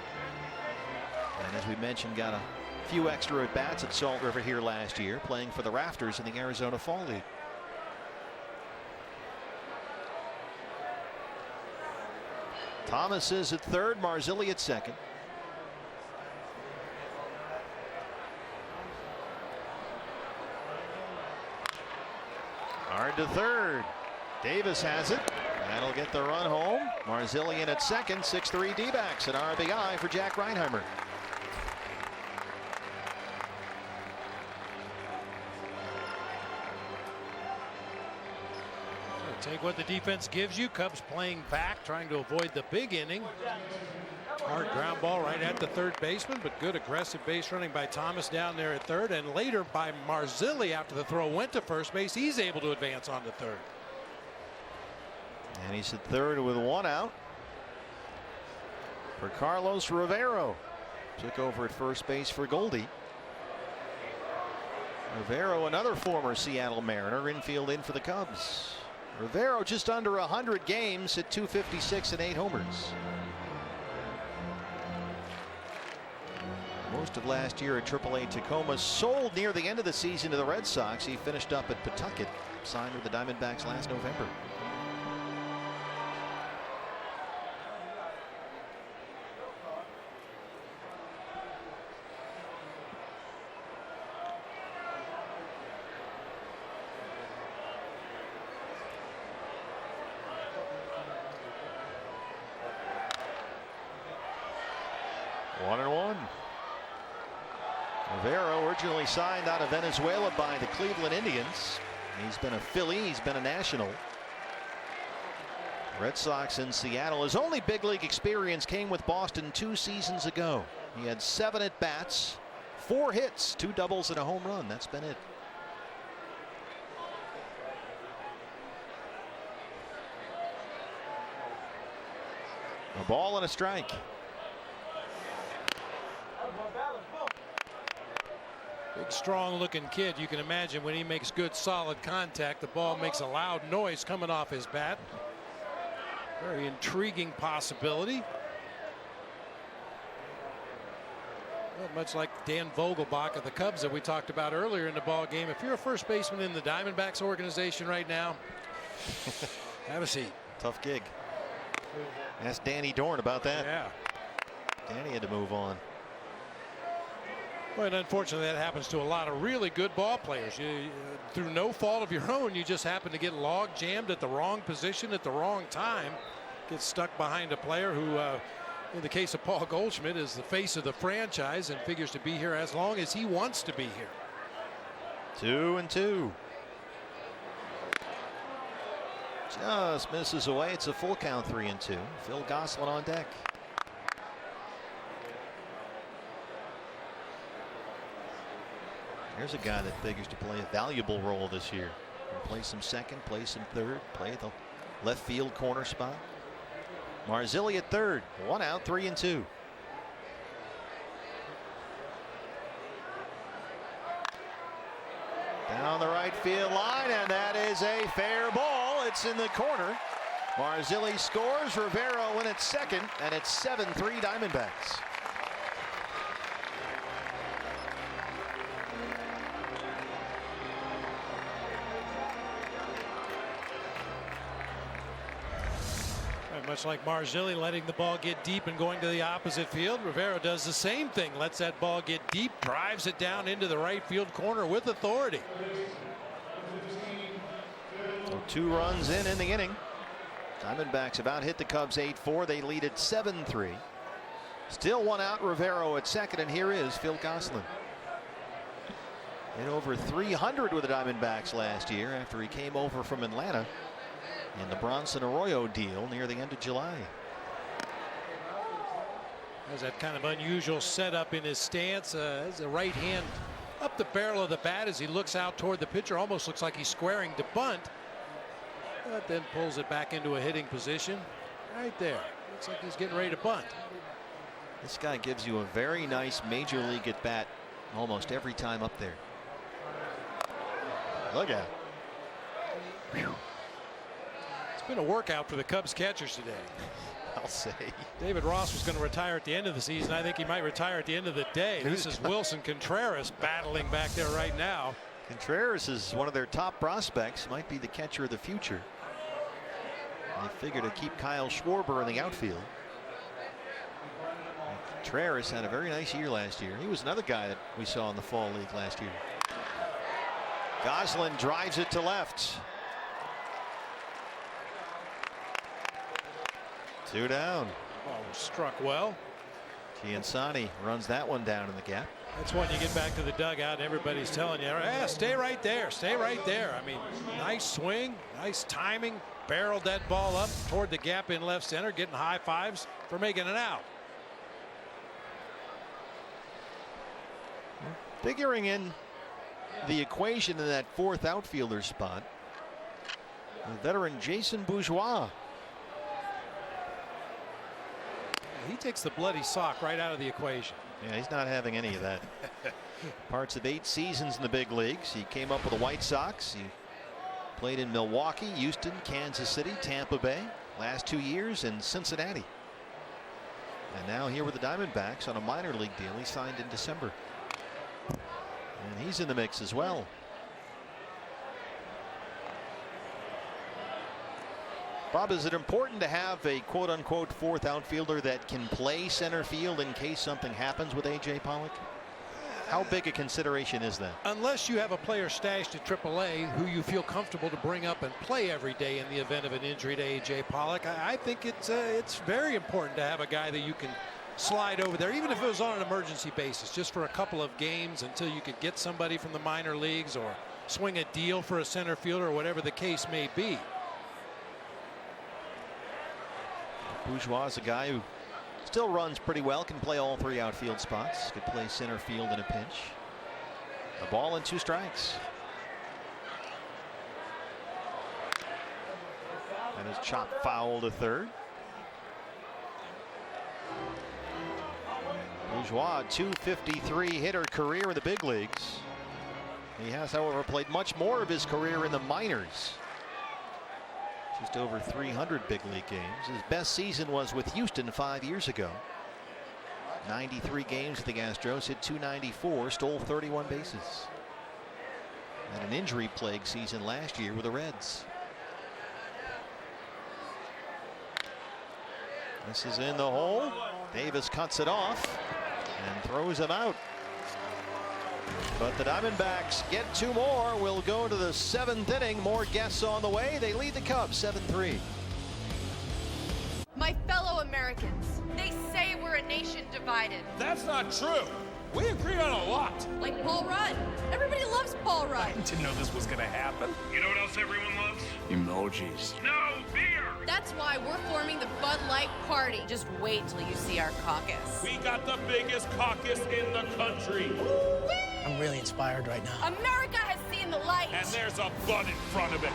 S1: And as we mentioned, got a few extra at-bats at Salt River here last year, playing for the Rafters in the Arizona Fall League. Thomas is at third, Marzilli at second. Hard to third. Davis has it. That'll get the run home. Marzilli in at second. 6-3 D-backs, an RBI for Jack Reinheimer.
S2: Take what the defense gives you. Cubs playing back, trying to avoid the big inning. Hard ground ball right at the third baseman, but good aggressive base running by Thomas down there at third, and later by Marzilli after the throw went to first base. He's able to advance on to third.
S1: And he's at third with 1 out for Carlos Rivero. Took over at first base for Goldie. Rivero, another former Seattle Mariner, infield in for the Cubs. Rivero just under 100 games at .256 and 8 homers. Most of last year at AAA Tacoma, sold near the end of the season to the Red Sox. He finished up at Pawtucket, signed with the Diamondbacks last November. Rivero originally signed out of Venezuela by the Cleveland Indians. He's been a Philly, he's been a National. Red Sox in Seattle. His only big league experience came with Boston 2 seasons ago. He had 7 at-bats, 4 hits, 2 doubles and a home run. That's been it. A ball and a strike.
S2: Big, strong-looking kid. You can imagine when he makes good, solid contact, the ball makes a loud noise coming off his bat. Very intriguing possibility. Well, much like Dan Vogelbach of the Cubs that we talked about earlier in the ball game. If you're a first baseman in the Diamondbacks organization right now, have a seat.
S1: Tough gig. Ask Danny Dorn about that.
S2: Yeah.
S1: Danny had to move on.
S2: Well, and unfortunately, that happens to a lot of really good ball players. Through no fault of your own, you just happen to get log jammed at the wrong position at the wrong time. Get stuck behind a player who, in the case of Paul Goldschmidt, is the face of the franchise and figures to be here as long as he wants to be here.
S1: 2-2. Just misses away. It's a full count, 3-2. Phil Gosselin on deck. Here's a guy that figures to play a valuable role this year. Play some second, play some third, play the left field corner spot. Marzilli at third, 1 out, 3-2. Down the right field line, and that is a fair ball. It's in the corner. Marzilli scores. Rivero in at second, and it's 7-3 Diamondbacks.
S2: Much like Marzilli letting the ball get deep and going to the opposite field, Rivero does the same thing. Lets that ball get deep, drives it down into the right field corner with authority.
S1: So 2 runs in the inning. Diamondbacks about hit the Cubs 8-4. They lead at 7-3. Still 1 out. Rivero at second, and here is Phil Gosselin. Hit over 300 with the Diamondbacks last year after he came over from Atlanta in the Bronson Arroyo deal near the end of July.
S2: Has that kind of unusual setup in his stance. Has a right hand up the barrel of the bat as he looks out toward the pitcher. Almost looks like he's squaring to bunt, but then pulls it back into a hitting position right there. Looks like he's getting ready to bunt.
S1: This guy gives you a very nice major league at bat almost every time up there. Look at it.
S2: Whew. Been a workout for the Cubs catchers today.
S1: I'll say.
S2: David Ross was going to retire at the end of the season. I think he might retire at the end of the day. This is Wilson Contreras battling back there right now.
S1: Contreras is one of their top prospects, might be the catcher of the future. They figure to keep Kyle Schwarber in the outfield. And Contreras had a very nice year last year. He was another guy that we saw in the fall league last year. Gosselin drives it to left. 2 down.
S2: Oh, struck well.
S1: Giansani runs that one down in the gap.
S2: That's when you get back to the dugout and everybody's telling you, stay right there, stay right there. I mean, nice swing, nice timing, barreled that ball up toward the gap in left center, getting high fives for making it out.
S1: Figuring in the equation in that 4th outfielder spot, the veteran Jason Bourgeois.
S2: He takes the bloody sock right out of the equation.
S1: Yeah, he's not having any of that. Parts of 8 seasons in the big leagues. He came up with the White Sox. He played in Milwaukee, Houston, Kansas City, Tampa Bay. Last 2 years in Cincinnati. And now here with the Diamondbacks on a minor league deal he signed in December. And he's in the mix as well. Bob, is it important to have a quote-unquote 4th outfielder that can play center field in case something happens with A.J. Pollock? How big a consideration is that?
S2: Unless you have a player stashed at AAA who you feel comfortable to bring up and play every day in the event of an injury to A.J. Pollock, I think it's very important to have a guy that you can slide over there, even if it was on an emergency basis, just for a couple of games until you could get somebody from the minor leagues or swing a deal for a center fielder or whatever the case may be.
S1: Bourgeois is a guy who still runs pretty well, can play all 3 outfield spots, could play center field in a pinch. A ball and 2 strikes. And his chop foul to third. Bourgeois, .253 hitter career in the big leagues. He has, however, played much more of his career in the minors. Just over 300 big league games. His best season was with Houston 5 years ago. 93 games with the Astros, hit .294, stole 31 bases. And an injury plagued season last year with the Reds. This is in the hole. Davis cuts it off and throws him out. But the Diamondbacks get 2 more. We'll go to the 7th inning. More guests on the way. They lead the Cubs 7-3.
S7: My fellow Americans, they say we're a nation divided.
S10: That's not true. We agree on a lot.
S7: Like Paul Rudd. Everybody loves Paul Rudd.
S10: I didn't know this was going to happen.
S11: You know what else everyone loves?
S10: Emojis.
S11: No, beer.
S7: That's why we're forming the Bud Light Party. Just wait till you see our caucus.
S10: We got the biggest caucus in the country.
S23: I'm really inspired right now.
S7: America has seen the light.
S10: And there's a Bud in front of it.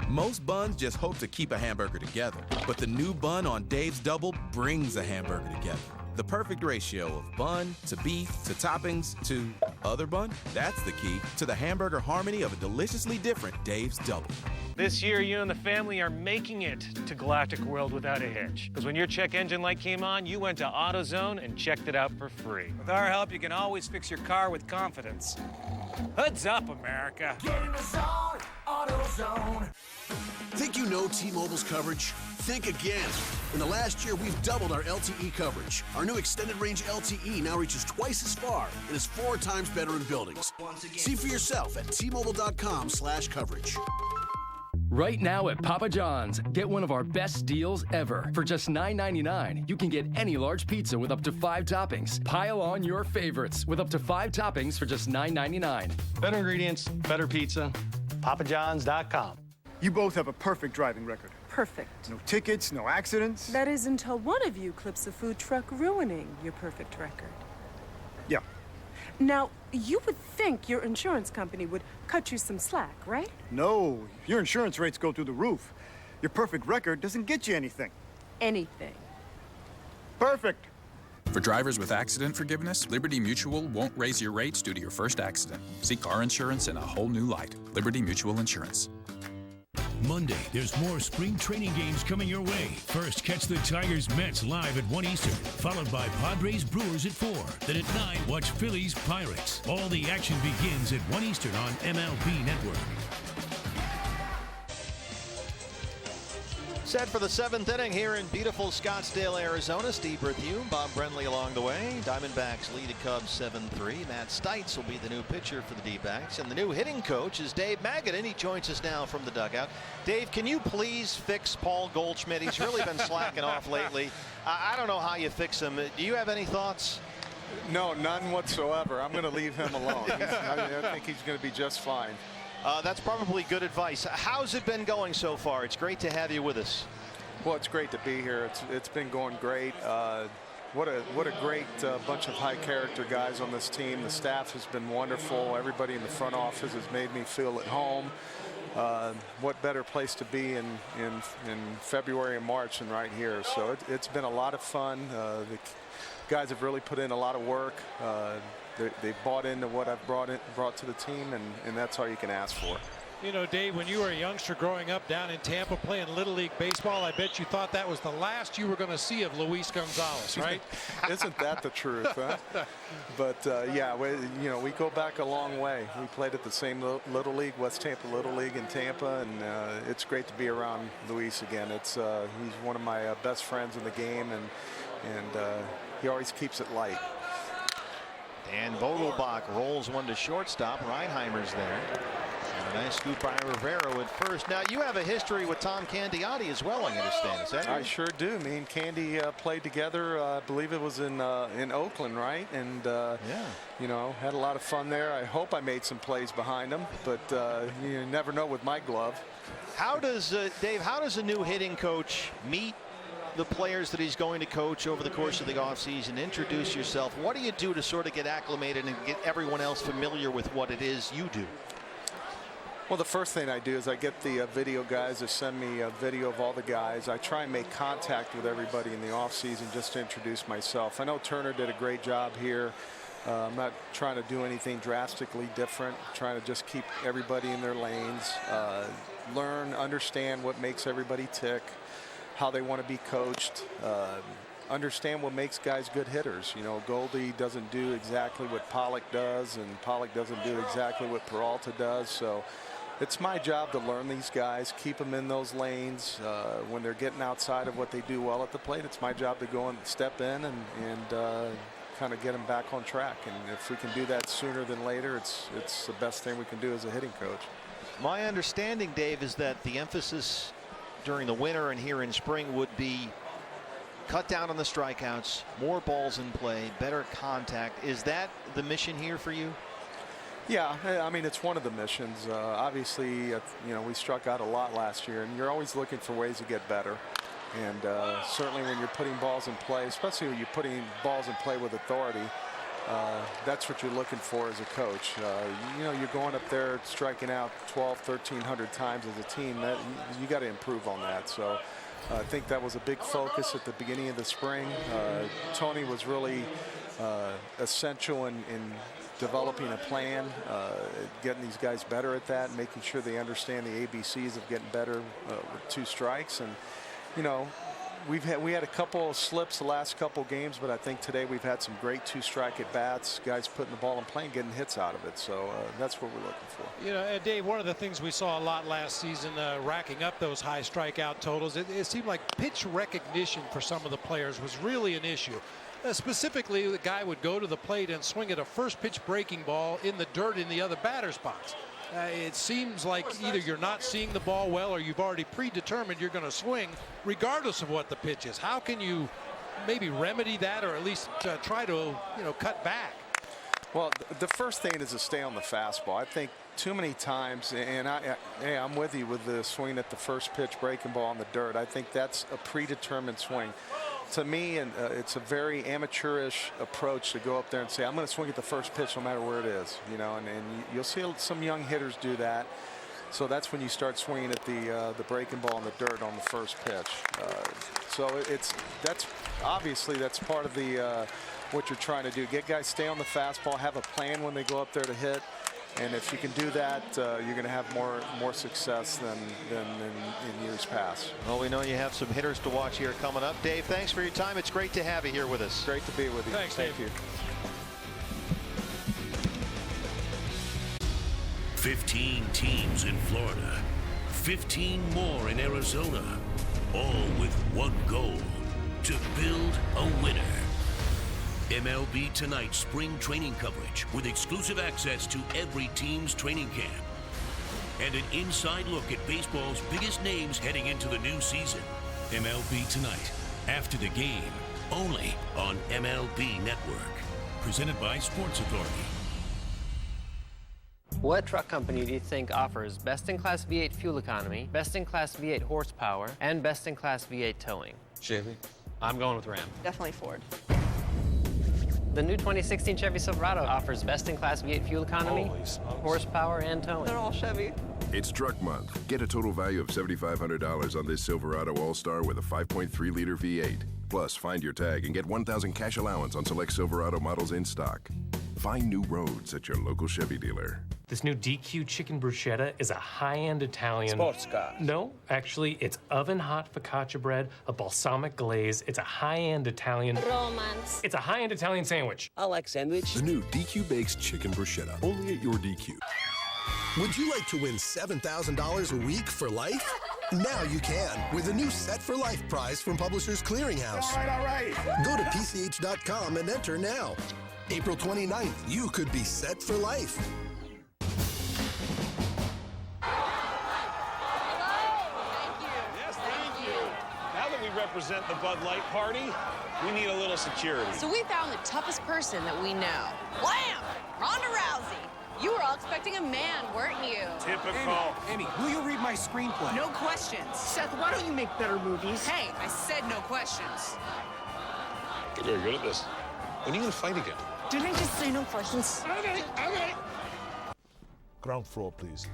S14: Most buns just hope to keep a hamburger together, but the new bun on Dave's Double brings a hamburger together.
S4: The perfect ratio of bun to beef to toppings to other bun. That's the key to the hamburger harmony of a deliciously different Dave's Double.
S5: This year, you and the family are making it to Galactic World without a hitch. Because when your check engine light came on, you went to AutoZone and checked it out for free. With our help, you can always fix your car with confidence. Hoods up, America.
S14: Get in the zone, AutoZone. Think you know T-Mobile's coverage? Think again. In the last year, we've doubled our LTE coverage. Our new extended range LTE now reaches twice as far and is 4 times better in buildings. See for yourself at T-Mobile.com/coverage.
S16: Right now at Papa John's, get one of our best deals ever. For just $9.99, you can get any large pizza with up to 5 toppings. Pile on your favorites with up to 5 toppings for just $9.99.
S17: Better ingredients, better pizza. PapaJohns.com.
S18: You both have a perfect driving record.
S19: Perfect.
S18: No tickets, no accidents.
S19: That is until one of you clips a food truck, ruining your perfect record.
S18: Yeah.
S19: Now, you would think your insurance company would cut you some slack, right?
S18: No, your insurance rates go through the roof. Your perfect record doesn't get you anything.
S19: Anything.
S18: Perfect.
S25: For drivers with accident forgiveness, Liberty Mutual won't raise your rates due to your first accident. See car insurance in a whole new light. Liberty Mutual Insurance.
S21: Monday, there's more spring training games coming your way. First, catch the Tigers-Mets live at 1 Eastern, followed by Padres-Brewers at 4. Then at 9, watch Phillies-Pirates. All the action begins at 1 Eastern on MLB Network.
S1: Set for the 7th inning here in beautiful Scottsdale, Arizona. Steve Berthew, Bob Brenly along the way. Diamondbacks lead the Cubs 7-3. Matt Stites will be the new pitcher for the D-backs. And the new hitting coach is Dave Magadan. He joins us now from the dugout. Dave, can you please fix Paul Goldschmidt? He's really been slacking off lately. I don't know how you fix him. Do you have any thoughts?
S24: No, none whatsoever. I'm going to leave him alone. I think he's going to be just fine.
S1: That's probably good advice. How's it been going so far? It's great to have you with us.
S24: Well, it's great to be here. It's been going great. What a great bunch of high character guys on this team. The staff has been wonderful. Everybody in the front office has made me feel at home. What better place to be in February and March than right here? So it's been a lot of fun. The guys have really put in a lot of work. They bought into what I've brought to the team, and that's all you can ask for.
S2: You know, Dave, when you were a youngster growing up down in Tampa playing Little League Baseball, I bet you thought that was the last you were going to see of Luis Gonzalez, right?
S24: Isn't that the truth, huh? But, yeah, we go back a long way. We played at the same Little League, West Tampa Little League in Tampa, and it's great to be around Luis again. He's one of my best friends in the game, and he always keeps it light.
S1: And Vogelbach rolls one to shortstop. Reinheimer's there. And a nice scoop by Rivero at first. Now, you have a history with Tom Candiotti as well, I understand. Is that right?
S24: I sure do. Me and Candy played together. I believe it was in Oakland, right? And, yeah, had a lot of fun there. I hope I made some plays behind him, but you never know with my glove.
S1: How does, Dave, how does a new hitting coach meet the players that he's going to coach over the course of the offseason? Introduce yourself. What do you do to sort of get acclimated and get everyone else familiar with what it is you do?
S24: Well, the first thing I do is I get the video guys to send me a video of all the guys. I try and make contact with everybody in the offseason just to introduce myself. I know Turner did a great job here. I'm not trying to do anything drastically different. I'm trying to just keep everybody in their lanes, learn, understand what makes everybody tick, how they want to be coached, understand what makes guys good hitters. You know, Goldie doesn't do exactly what Pollock does, and Pollock doesn't do exactly what Peralta does. So it's my job to learn these guys, keep them in those lanes. When they're getting outside of what they do well at the plate, it's my job to go and step in and kind of get them back on track. And if we can do that sooner than later, it's the best thing we can do as a hitting coach.
S1: My understanding, Dave, is that the emphasis during the winter and here in spring would be cut down on the strikeouts, more balls in play, better contact. Is that the mission here for you?
S24: Yeah, I mean, it's one of the missions. Obviously, we struck out a lot last year, and you're always looking for ways to get better. And certainly when you're putting balls in play, especially when you're putting balls in play with authority, that's what you're looking for as a coach. You're going up there striking out 1,200, 1,300 times as a team. That you got to improve on that. So I think that was a big focus at the beginning of the spring. Tony was really essential in developing a plan, getting these guys better at that, making sure they understand the ABCs of getting better with 2 strikes. And, you know, we had a couple of slips the last couple games, but I think today we've had some great 2-strike at bats, guys putting the ball in play and getting hits out of it. So that's what we're looking for.
S2: You know, Dave, one of the things we saw a lot last season, racking up those high strikeout totals, it seemed like pitch recognition for some of the players was really an issue. Specifically, the guy would go to the plate and swing at a first pitch breaking ball in the dirt in the other batter's box. It seems like either you're not seeing the ball well or you've already predetermined you're going to swing regardless of what the pitch is. How can you maybe remedy that, or at least try to, you know, cut back?
S24: Well, the first thing is to stay on the fastball. I think too many times, and I'm with you with the swing at the first pitch breaking ball in the dirt. I think that's a predetermined swing. To me, and it's a very amateurish approach to go up there and say, I'm going to swing at the first pitch no matter where it is, you know, and you'll see some young hitters do that. So that's when you start swinging at the breaking ball in the dirt on the first pitch. So that's obviously that's part of the what you're trying to do. Get guys stay on the fastball, have a plan when they go up there to hit. And if you can do that, you're going to have more success than in years past.
S1: Well, we know you have some hitters to watch here coming up. Dave, thanks for your time. It's great to have you here with us.
S24: Great to be with you.
S2: Thanks, Dave.
S24: Thank you.
S21: 15 teams in Florida, 15 more in Arizona, all with one goal: to build a winner. MLB Tonight spring training coverage with exclusive access to every team's training camp. And an inside look at baseball's biggest names heading into the new season. MLB Tonight, after the game, only on MLB Network. Presented by Sports Authority.
S3: What truck company do you think offers best-in-class V8 fuel economy, best-in-class V8 horsepower, and best-in-class V8 towing?
S6: Chevy.
S3: I'm going with Ram.
S8: Definitely Ford.
S3: The new 2016 Chevy Silverado offers best-in-class V8 fuel economy, horsepower, and towing.
S8: They're all Chevy.
S9: It's Truck Month. Get a total value of $7,500 on this Silverado All-Star with a 5.3-liter V8. Plus, find your tag and get $1,000 cash allowance on select Silverado models in stock. Find new roads at your local Chevy dealer.
S5: This new DQ chicken bruschetta is a high-end Italian...
S6: Sports car.
S5: No, actually, it's oven-hot focaccia bread, a balsamic glaze. It's a high-end Italian...
S22: Romance.
S5: It's a high-end Italian sandwich.
S6: I like sandwich.
S14: The new DQ Bakes Chicken Bruschetta, only at your DQ. Would you like to win $7,000 a week for life? Now you can with a new Set for Life prize from Publishers Clearinghouse.
S10: All right.
S14: Go to PCH.com and enter now. April 29th, you could be set for life.
S10: Represent the Bud Light party, we need a little security.
S7: So we found the toughest person that we know. Wham! Ronda Rousey. You were all expecting a man, weren't you?
S10: Typical.
S6: Amy, will you read my screenplay?
S8: No questions.
S6: Seth, why don't you make better movies?
S8: Hey, I said no questions.
S10: You're very good at this. When are you going to fight again?
S6: Didn't I just say no questions?
S10: Okay. Ground floor, please.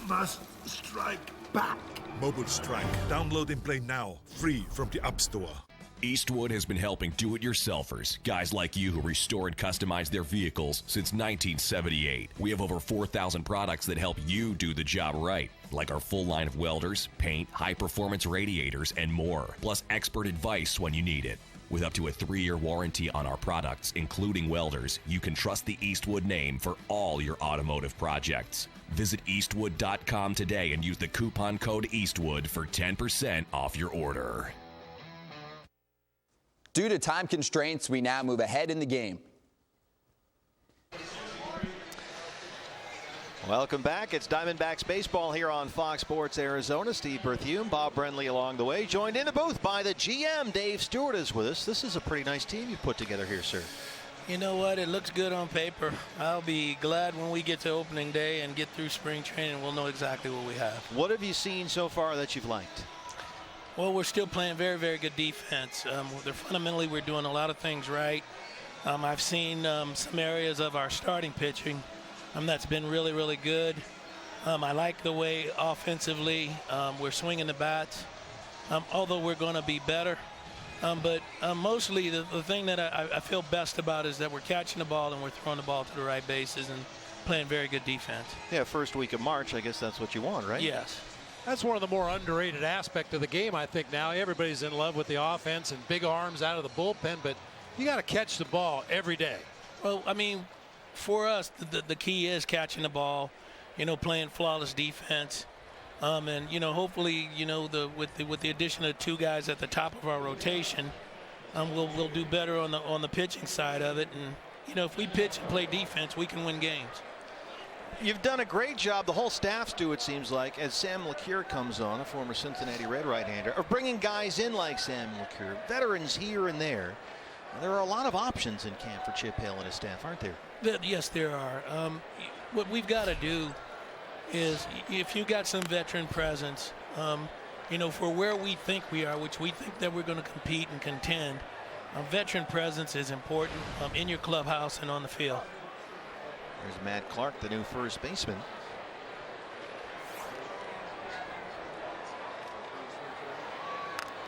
S12: Must strike back.
S10: Mobile Strike. Download and play now, free from the App Store.
S13: Eastwood has been helping do-it-yourselfers, guys like you who restore and customize their vehicles since 1978. We have over 4,000 products that help you do the job right, like our full line of welders, paint, high-performance radiators, and more, plus expert advice when you need it. With up to a 3-year warranty on our products, including welders, you can trust the Eastwood name for all your automotive projects. Visit Eastwood.com today and use the coupon code Eastwood for 10% off your order.
S20: Due to time constraints, we now move ahead in the game.
S1: Welcome back. It's Diamondbacks baseball here on Fox Sports Arizona. Steve Berthiaume, Bob Brenly along the way. Joined in the booth by the GM, Dave Stewart, is with us. This is a pretty nice team you put together here, sir.
S4: You know what? It looks good on paper. I'll be glad when we get to opening day and get through spring training. We'll know exactly what we have.
S1: What have you seen so far that you've liked?
S4: Well, we're still playing very, very good defense. Fundamentally, we're doing a lot of things right. I've seen some areas of our starting pitching that's been really, really good. I like the way offensively we're swinging the bats, although we're going to be better. But mostly the thing that I feel best about is that we're catching the ball and we're throwing the ball to the right bases and playing very good defense.
S1: Yeah, first week of March, I guess that's what you want, right?
S4: Yes.
S2: That's one of the more underrated aspects of the game, I think. Now everybody's in love with the offense and big arms out of the bullpen, but you got to catch the ball every day.
S4: Well, I mean, for us, the key is catching the ball, playing flawless defense. And hopefully, with the addition of 2 guys at the top of our rotation, we'll do better on the pitching side of it. And if we pitch and play defense, we can win games.
S1: You've done a great job, the whole staff's do, it seems like, as Sam LeCure comes on, a former Cincinnati Red right-hander, of bringing guys in like Sam LeCure, veterans here and there. There are a lot of options in camp for Chip Hale and his staff, aren't there?
S4: Yes, there are. What we've got to do is, if you got some veteran presence, for where we think we are, which we think that we're going to compete and contend, veteran presence is important in your clubhouse and on the field.
S1: There's Matt Clark, the new first baseman.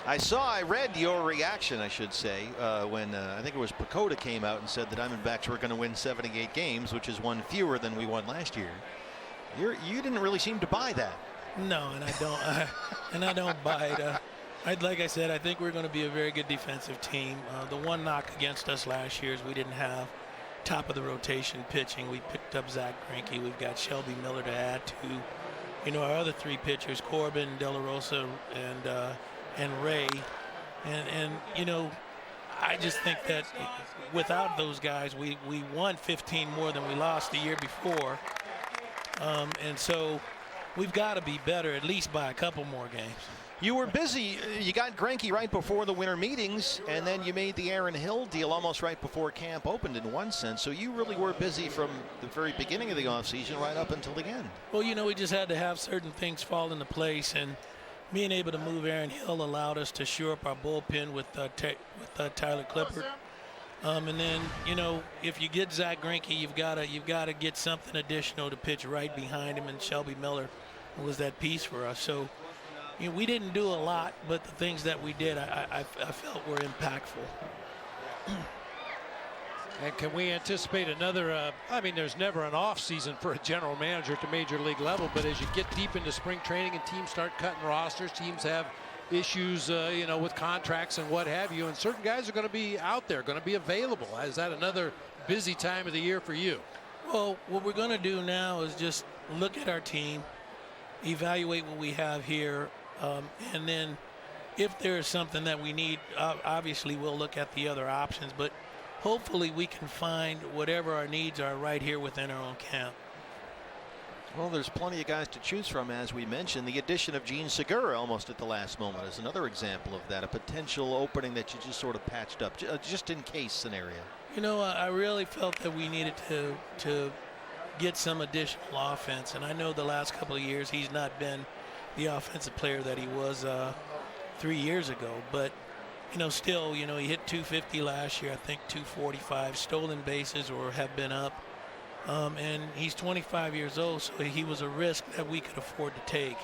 S1: I read your reaction, I should say, when I think it was Pacoda came out and said the Diamondbacks were going to win 78 games, which is one fewer than we won last year. You didn't really seem to buy that.
S4: No, and I don't buy it. Like I said, I think we're going to be a very good defensive team. The one knock against us last year is we didn't have top of the rotation pitching. We picked up Zach Greinke. We've got Shelby Miller to add to, our other 3 pitchers, Corbin, De La Rosa, and Ray. And I just think that without those guys, we won 15 more than we lost the year before. And so we've got to be better, at least by a couple more games.
S1: You were busy. You got Greinke right before the winter meetings, and then you made the Aaron Hill deal almost right before camp opened in one sense. So you really were busy from the very beginning of the offseason right up until the end.
S4: Well, we just had to have certain things fall into place, and being able to move Aaron Hill allowed us to shore up our bullpen with Tyler Clippard. And then, if you get Zach Greinke, you've got to get something additional to pitch right behind him, and Shelby Miller was that piece for us. So, we didn't do a lot, but the things that we did, I felt were impactful.
S2: And can we anticipate another, there's never an off season for a general manager at the major league level, but as you get deep into spring training and teams start cutting rosters, teams have issues, with contracts and what have you, and certain guys are going to be out there, going to be available. Is that another busy time of the year for you?
S4: Well, what we're going to do now is just look at our team, evaluate what we have here, and then if there's something that we need, obviously we'll look at the other options, but hopefully we can find whatever our needs are right here within our own camp.
S1: Well, there's plenty of guys to choose from, as we mentioned. The addition of Gene Segura almost at the last moment is another example of that, a potential opening that you just sort of patched up, just in case scenario.
S4: I really felt that we needed to get some additional offense, and I know the last couple of years he's not been the offensive player that he was 3 years ago, but still, he hit 250 last year, I think 245 stolen bases or have been up. And he's 25 years old, so he was a risk that we could afford to take.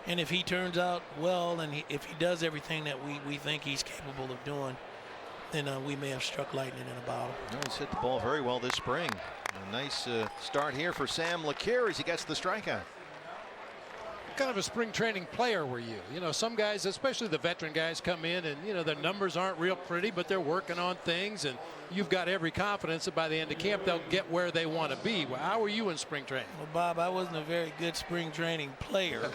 S4: And if he turns out well, and if he does everything that we think he's capable of doing, then we may have struck lightning in a bottle.
S1: He's hit the ball very well this spring. A nice start here for Sam LeCure as he gets the strikeout.
S2: What kind of a spring training player were you? Some guys, especially the veteran guys, come in and, their numbers aren't real pretty, but they're working on things, and you've got every confidence that by the end of camp they'll get where they want to be. Well, how were you in spring training?
S4: Well, Bob, I wasn't a very good spring training player.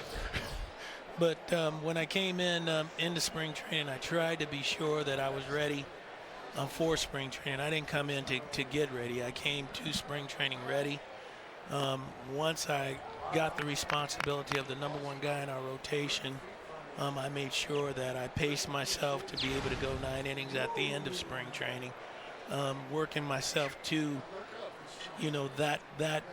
S4: But when I came into spring training, I tried to be sure that I was ready for spring training. I didn't come in to get ready. I came to spring training ready. Once I got the responsibility of the number 1 guy in our rotation, I made sure that I paced myself to be able to go 9 innings at the end of spring training. working myself to, that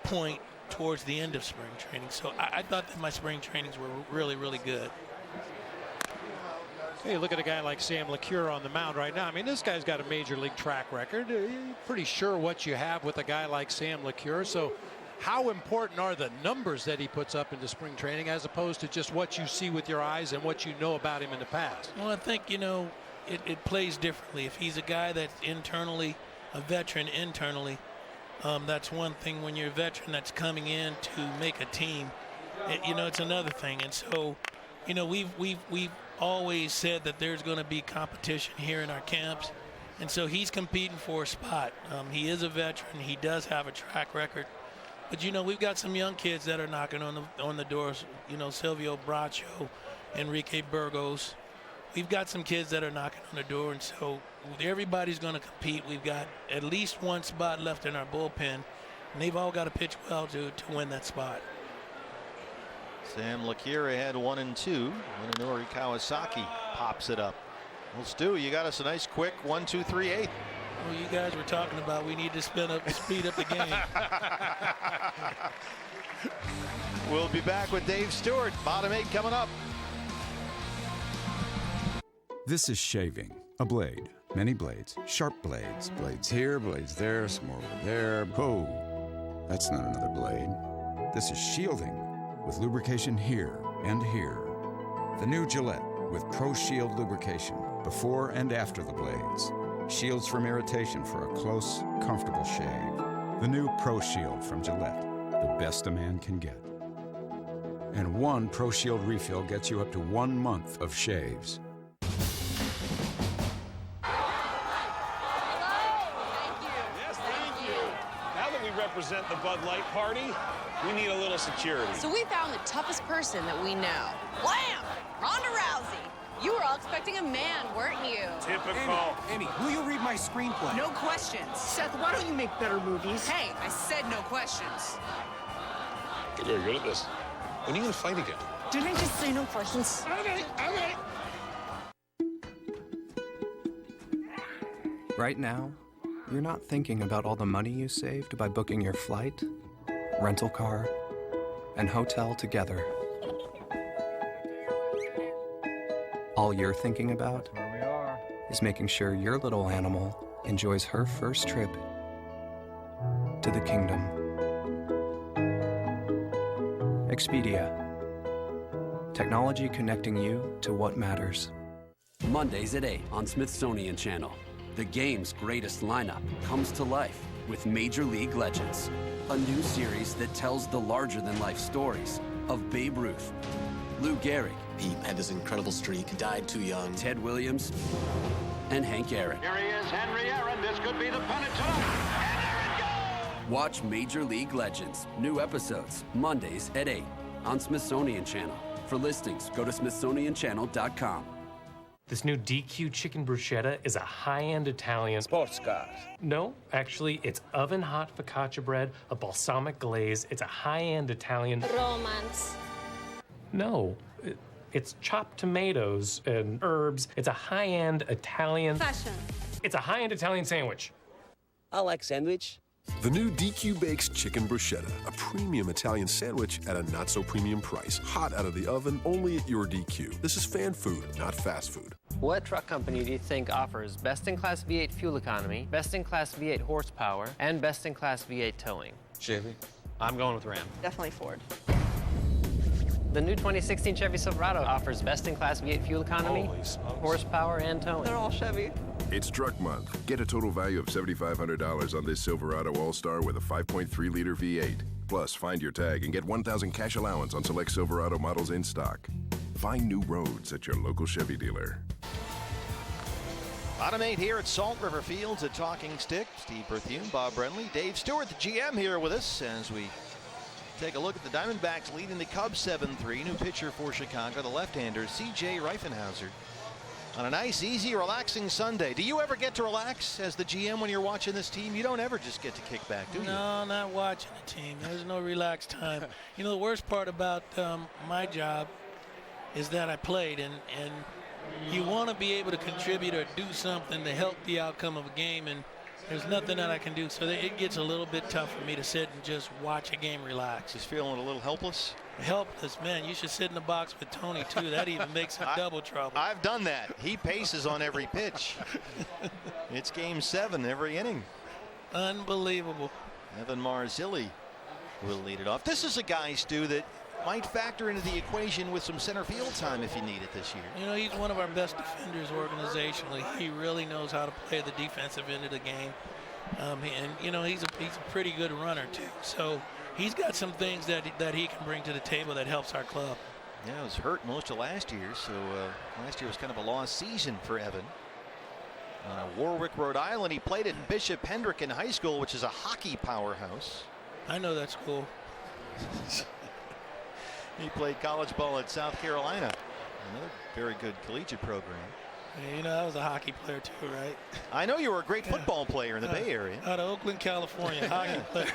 S4: point towards the end of spring training. So I thought that my spring trainings were really, really good.
S2: Hey, look at a guy like Sam LeCure on the mound right now. I mean, this guy's got a major league track record. You're pretty sure what you have with a guy like Sam LeCure. So how important are the numbers that he puts up into spring training as opposed to just what you see with your eyes and what you know about him in the past?
S4: Well, I think, it plays differently. If he's a guy that's internally, a veteran internally, that's one thing. When you're a veteran that's coming in to make a team, it's another thing. And so, we've always said that there's going to be competition here in our camps. And so he's competing for a spot. He is a veteran. He does have a track record. But, we've got some young kids that are knocking on the doors. Silvio Bracho, Enrique Burgos. We've got some kids that are knocking on the door. And so everybody's going to compete. We've got at least one spot left in our bullpen. And they've all got to pitch well to win that spot.
S1: Sam LeCure had 1 and 2. Minori Kawasaki pops it up. Well, Stu, you got us a nice quick 1, 2, 3, 8.
S4: Well, you guys were talking about we need to speed up the game.
S1: We'll be back with Dave Stewart. Bottom 8 coming up.
S11: This is shaving. A blade. Many blades. Sharp blades. Blades here, blades there, some more over there. Whoa. That's not another blade. This is shielding. With lubrication here and here. The new Gillette with Pro Shield lubrication before and after the blades. Shields from irritation for a close, comfortable shave. The new Pro Shield from Gillette, the best a man can get. And one Pro Shield refill gets you up to 1 month of shaves.
S5: Represent the Bud Light party, we need a little security.
S7: So we found the toughest person that we know. Wham! Ronda Rousey. You were all expecting a man, weren't you?
S5: Typical.
S6: Amy, will you read my screenplay?
S8: No questions.
S6: Seth, why don't you make better movies?
S8: Hey, I said no questions.
S15: You're very good at this. When are you going to fight again?
S6: Didn't I just say no questions? Okay.
S16: Right now, you're not thinking about all the money you saved by booking your flight, rental car, and hotel together. All you're thinking about is making sure your little animal enjoys her first trip to the kingdom. Expedia. Technology connecting you to what matters.
S17: Mondays at 8 on Smithsonian Channel. The game's greatest lineup comes to life with Major League Legends, a new series that tells the larger-than-life stories of Babe Ruth, Lou Gehrig.
S23: He had this incredible streak, died too young.
S17: Ted Williams, and Hank Aaron.
S26: Here he is, Henry Aaron. This could be the pennant tonight.
S17: Watch Major League Legends. New episodes, Mondays at 8 on Smithsonian Channel. For listings, go to smithsonianchannel.com.
S5: This new DQ chicken bruschetta is a high-end Italian sports car. No, actually, it's oven-hot focaccia bread, a balsamic glaze. It's a high-end Italian
S22: Romance.
S5: No, it's chopped tomatoes and herbs. It's a high-end Italian
S22: Fashion.
S5: It's a high-end Italian sandwich.
S23: I like sandwich.
S27: The new DQ Bakes Chicken Bruschetta, a premium Italian sandwich at a not-so-premium price. Hot out of the oven, only at your DQ. This is fan food, not fast food.
S3: What truck company do you think offers best-in-class V8 fuel economy, best-in-class V8 horsepower, and best-in-class V8 towing?
S23: Chevy.
S5: I'm going with Ram.
S8: Definitely Ford.
S3: The new 2016 Chevy Silverado offers best-in-class V8 fuel economy, horsepower, and towing.
S8: They're all Chevy.
S9: It's Truck Month. Get a total value of $7,500 on this Silverado All-Star with a 5.3-liter V8. Plus, find your tag and get $1,000 cash allowance on select Silverado models in stock. Find new roads at your local Chevy dealer.
S1: Bottom 8 here at Salt River Fields at Talking Stick. Steve Berthune, Bob Brenly, Dave Stewart, the GM, here with us as we take a look at the Diamondbacks leading the Cubs 7-3. New pitcher for Chicago, the left-hander, C.J. Reifenhauser. On a nice, easy, relaxing Sunday. Do you ever get to relax as the GM when you're watching this team? You don't ever just get to kick back, do you?
S4: No, not watching the team. There's no relaxed time. You know, the worst part about my job is that I played, and you want to be able to contribute or do something to help the outcome of a game, and there's nothing that I can do. So it gets a little bit tough for me to sit and just watch a game relax.
S1: Just feeling a little helpless?
S4: Helpless, man. You should sit in the box with Tony, too. That even makes him double trouble.
S1: I've done that. He paces on every pitch. It's game 7 every inning.
S4: Unbelievable.
S1: Evan Marzilli will lead it off. This is a guy, Stu, that might factor into the equation with some center field time if you need it this year.
S4: You know, he's one of our best defenders organizationally. He really knows how to play the defensive end of the game. And, you know, he's a pretty good runner, too. So he's got some things that he can bring to the table that helps our club.
S1: Yeah, he was hurt most of last year, so last year was kind of a lost season for Evan. Warwick, Rhode Island. He played at Bishop Hendrick in high school, which is a hockey powerhouse.
S4: I know that school.
S1: He played college ball at South Carolina. Another very good collegiate program.
S4: Yeah, you know, I was a hockey player too, right?
S1: I know you were a great football player in the Bay Area.
S4: Out of Oakland, California, hockey player.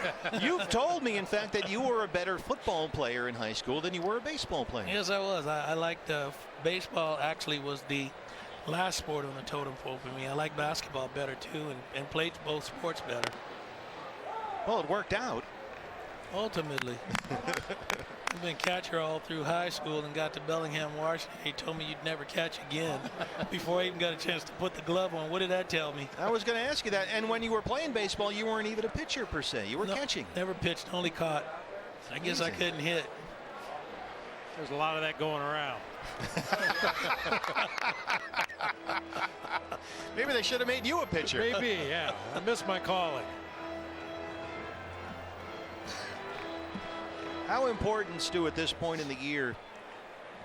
S1: You've told me, in fact, that you were a better football player in high school than you were a baseball player.
S4: Yes, I was. I liked baseball. Actually, was the last sport on the totem pole for me. I like basketball better too, and played both sports better.
S1: Well, it worked out.
S4: Ultimately. I've been catcher all through high school and got to Bellingham, Washington. He told me you'd never catch again before I even got a chance to put the glove on. What did that tell me?
S1: I was going to ask you that. And when you were playing baseball, you weren't even a pitcher per se. You were catching.
S4: Never pitched, only caught. I guess I couldn't hit.
S2: There's a lot of that going around.
S1: Maybe they should have made you a pitcher.
S2: Maybe, yeah. I missed my calling.
S1: How important, Stu, at this point in the year?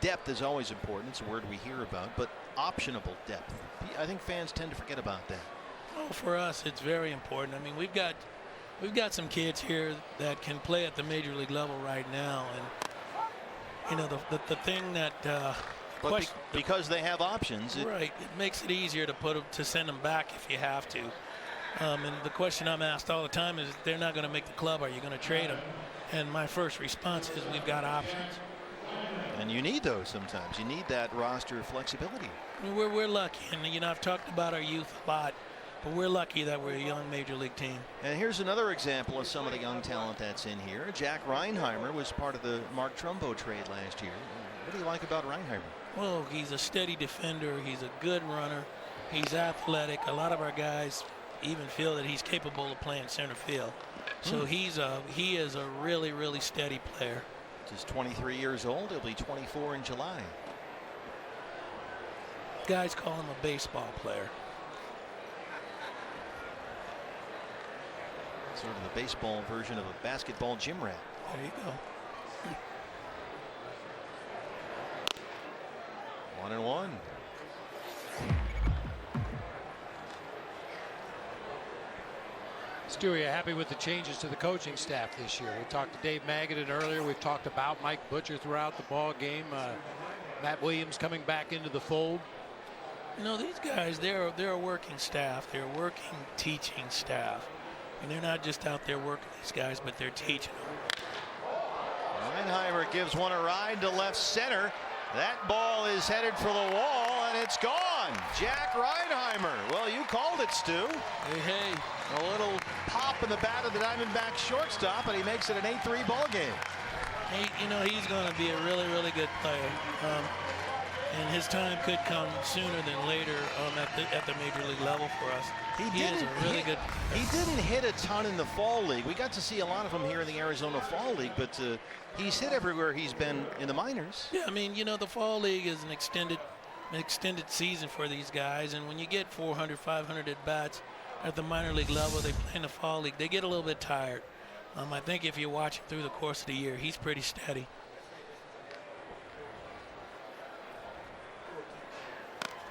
S1: Depth is always important. It's a word we hear about, but optionable depth. I think fans tend to forget about that.
S4: Oh, for us, it's very important. I mean, we've got some kids here that can play at the major league level right now, and you know the thing that
S1: because they have options,
S4: right? It makes it easier to send them back if you have to. And the question I'm asked all the time is, if they're not going to make the club, are you going to trade them? And my first response is, we've got options.
S1: And you need those sometimes. You need that roster flexibility.
S4: We're lucky, and you know, I've talked about our youth a lot, but we're lucky that we're a young major league team.
S1: And here's another example of some of the young talent that's in here. Jack Reinheimer was part of the Mark Trumbo trade last year. What do you like about Reinheimer?
S4: Well, he's a steady defender. He's a good runner. He's athletic. A lot of our guys even feel that he's capable of playing center field. So he is a really, really steady player.
S1: Just 23 years old. He'll be 24 in July.
S4: Guys call him a baseball player.
S1: Sort of the baseball version of a basketball gym rat.
S4: There you go.
S1: 1-1.
S2: Stu, are you happy with the changes to the coaching staff this year? We talked to Dave Magadan earlier. We've talked about Mike Butcher throughout the ball game. Matt Williams coming back into the fold.
S4: You know, these guys, they're a working staff. They're a working teaching staff. And they're not just out there working these guys, but they're teaching them.
S1: Reinheimer gives one a ride to left center. That ball is headed for the wall, and it's gone. Jack Reinheimer. Well, you called it, Stu.
S4: Hey.
S1: A little pop in the bat of the Diamondbacks shortstop, and he makes it an 8-3 ball game.
S4: You know, he's going to be a really, really good player. And his time could come sooner than later at the major league level for us. He is a really good player.
S1: He didn't hit a ton in the fall league. We got to see a lot of him here in the Arizona Fall League, but he's hit everywhere he's been in the minors.
S4: Yeah, I mean, you know, the Fall League is an extended season for these guys, and when you get 400, 500 at bats at the minor league level, they play in the Fall League, they get a little bit tired. I think if you watch him through the course of the year, he's pretty steady.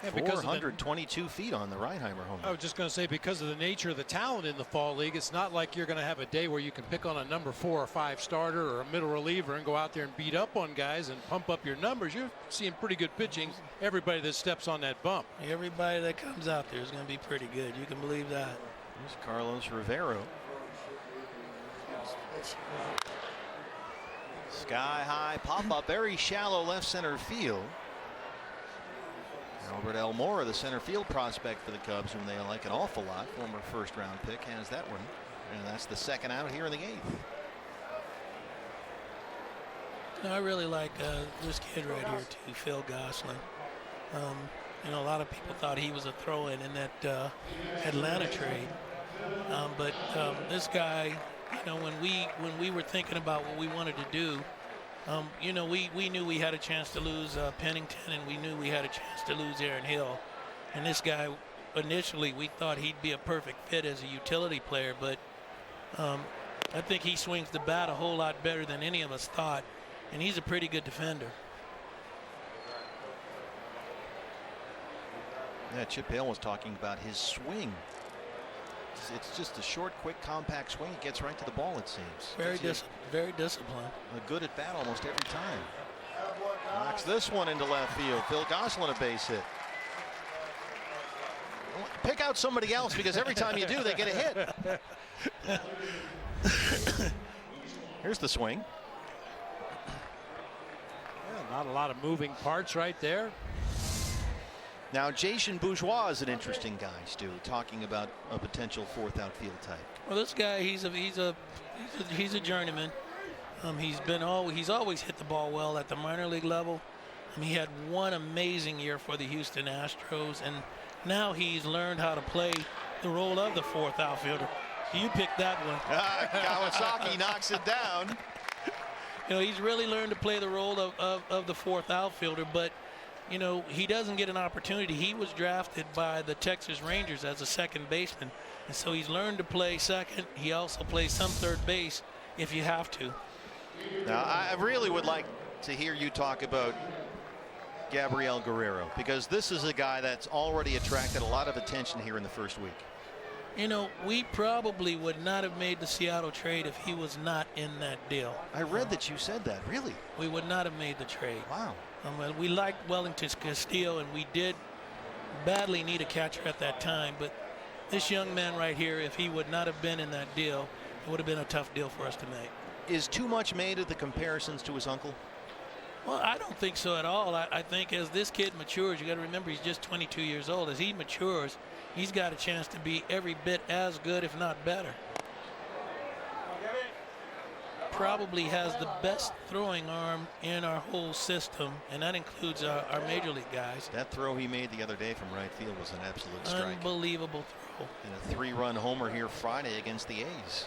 S2: Yeah,
S1: 422 feet on the Reinheimer home run.
S2: I was just going to say, because of the nature of the talent in the Fall League, it's not like you're going to have a day where you can pick on a number 4 or 5 starter or a middle reliever and go out there and beat up on guys and pump up your numbers. You're seeing pretty good pitching. Everybody that steps on that bump.
S4: Everybody that comes out there is going to be pretty good. You can believe that.
S1: There's Carlos Rivero. Sky high pop up, very shallow left center field. Albert Almora, the center field prospect for the Cubs, whom they like an awful lot, former first-round pick, has that one. And that's the second out here in the 8th.
S4: I really like this kid right here, too, Phil Gosselin. You know, a lot of people thought he was a throw-in that Atlanta trade. But this guy, you know, when we were thinking about what we wanted to do, you know, we knew we had a chance to lose Pennington, and we knew we had a chance to lose Aaron Hill. And this guy, initially, we thought he'd be a perfect fit as a utility player, but I think he swings the bat a whole lot better than any of us thought, and he's a pretty good defender.
S1: Yeah, Chip Hale was talking about his swing. It's just a short, quick, compact swing. He gets right to the ball, it seems.
S4: Very disciplined.
S1: A good at bat almost every time. Knocks this one into left field. Phil Gosselin a base hit. Pick out somebody else, because every time you do, they get a hit. Here's the swing.
S2: Yeah, not a lot of moving parts right there.
S1: Now, Jason Bourgeois is an interesting guy, Stu, talking about a potential fourth outfield type.
S4: Well, this guy, he's a journeyman. He's always hit the ball well at the minor league level. He had one amazing year for the Houston Astros, and now he's learned how to play the role of the fourth outfielder. You picked that one.
S1: Kawasaki knocks it down.
S4: You know, he's really learned to play the role of the fourth outfielder, but you know, he doesn't get an opportunity. He was drafted by the Texas Rangers as a second baseman, and so he's learned to play second. He also plays some third base if you have to.
S1: Now, I really would like to hear you talk about Gabriel Guerrero, because this is a guy that's already attracted a lot of attention here in the first week.
S4: You know, we probably would not have made the Seattle trade if he was not in that deal.
S1: I read that you said that. Really?
S4: We would not have made the trade.
S1: Wow.
S4: We liked Wellington Castillo, and we did badly need a catcher at that time. But this young man right here, if he would not have been in that deal, it would have been a tough deal for us to make.
S1: Is too much made of the comparisons to his uncle?
S4: Well, I don't think so at all. I think as this kid matures, you got to remember he's just 22 years old. As he matures, he's got a chance to be every bit as good, if not better. Probably has the best throwing arm in our whole system, and that includes our major league guys.
S1: That throw he made the other day from right field was an absolute strike.
S4: Unbelievable throw.
S1: And a 3-run homer here Friday against the A's.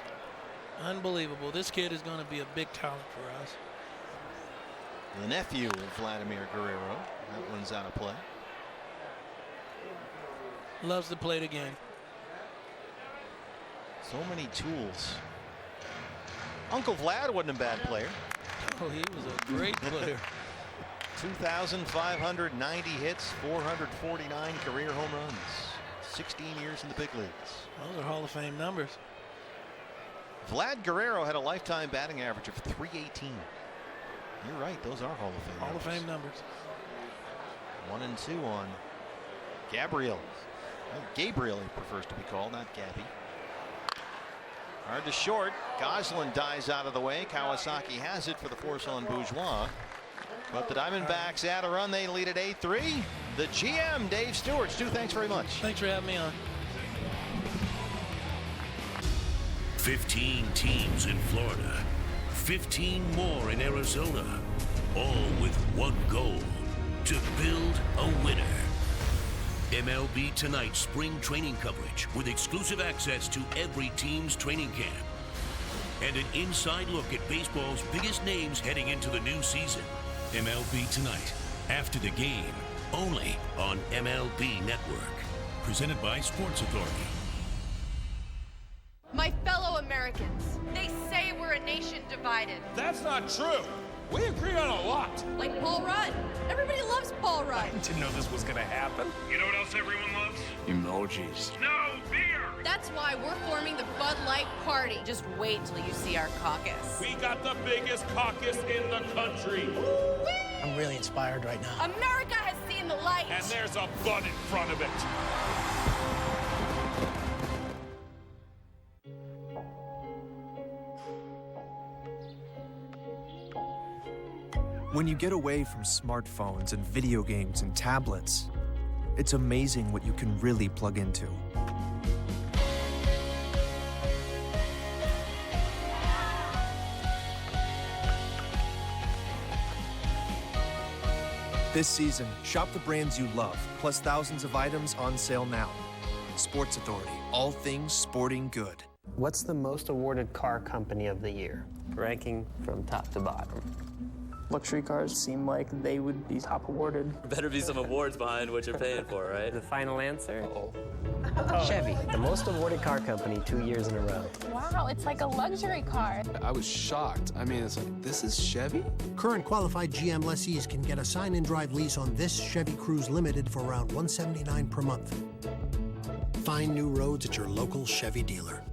S4: Unbelievable. This kid is going to be a big talent for us.
S1: The nephew of Vladimir Guerrero. That one's out of play.
S4: Loves to play the game.
S1: So many tools. Uncle Vlad wasn't a bad player.
S4: Oh, he was a great player.
S1: 2,590 hits, 449 career home runs. 16 years in the big leagues.
S4: Those are Hall of Fame numbers.
S1: Vlad Guerrero had a lifetime batting average of .318. You're right, those are Hall of Fame
S4: Hall
S1: numbers.
S4: of Fame numbers.
S1: 1 and 2 on Gabriel. Well, Gabriel he prefers to be called, not Gabby. Hard to short. Gosselin dies out of the way. Kawasaki has it for the force on Bourgeois. But the Diamondbacks add a run. They lead at 8-3. The GM, Dave Stewart. Stu, thanks very much.
S4: Thanks for having me on.
S12: 15 teams in Florida. 15 more in Arizona. All with one goal: to build a winner. MLB Tonight spring training coverage with exclusive access to every team's training camp. And an inside look at baseball's biggest names heading into the new season. MLB Tonight, after the game, only on MLB Network. Presented by Sports Authority.
S7: My fellow Americans, they say we're a nation divided.
S15: That's not true. We agree on a lot.
S7: Like Paul Rudd. Everybody loves Paul Rudd.
S15: I didn't know this was gonna happen.
S5: You know what else everyone loves?
S15: Emojis.
S5: No beer!
S7: That's why we're forming the Bud Light Party. Just wait till you see our caucus.
S15: We got the biggest caucus in the country.
S6: I'm really inspired right now.
S7: America has seen the light.
S15: And there's a Bud in front of it.
S14: When you get away from smartphones and video games and tablets,
S10: It's amazing what you can really plug into. This season, shop the brands you love, plus thousands of items on sale now. Sports Authority, all things sporting good.
S3: What's the most awarded car company of the year? Ranking from top to bottom.
S6: Luxury cars seem like they would be top awarded.
S14: Better be some awards behind what you're paying for, right?
S3: The final answer? Chevy, the most awarded car company 2 years in a row.
S22: Wow, it's like a luxury car.
S18: I was shocked. I mean, it's like, this is Chevy?
S19: Current qualified GM lessees can get a sign and drive lease on this Chevy Cruze Limited for around $179 per month. Find new roads at your local Chevy dealer.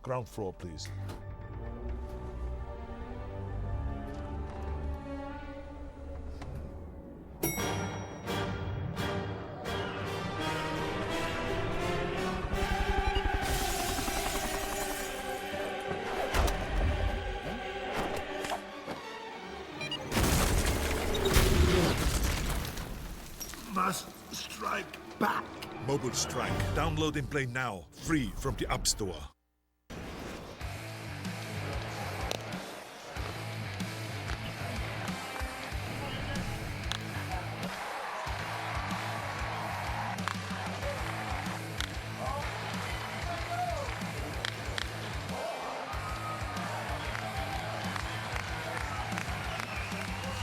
S21: Ground floor, please.
S24: Must strike back.
S21: Mobile Strike. Download and play now. Free from the App Store.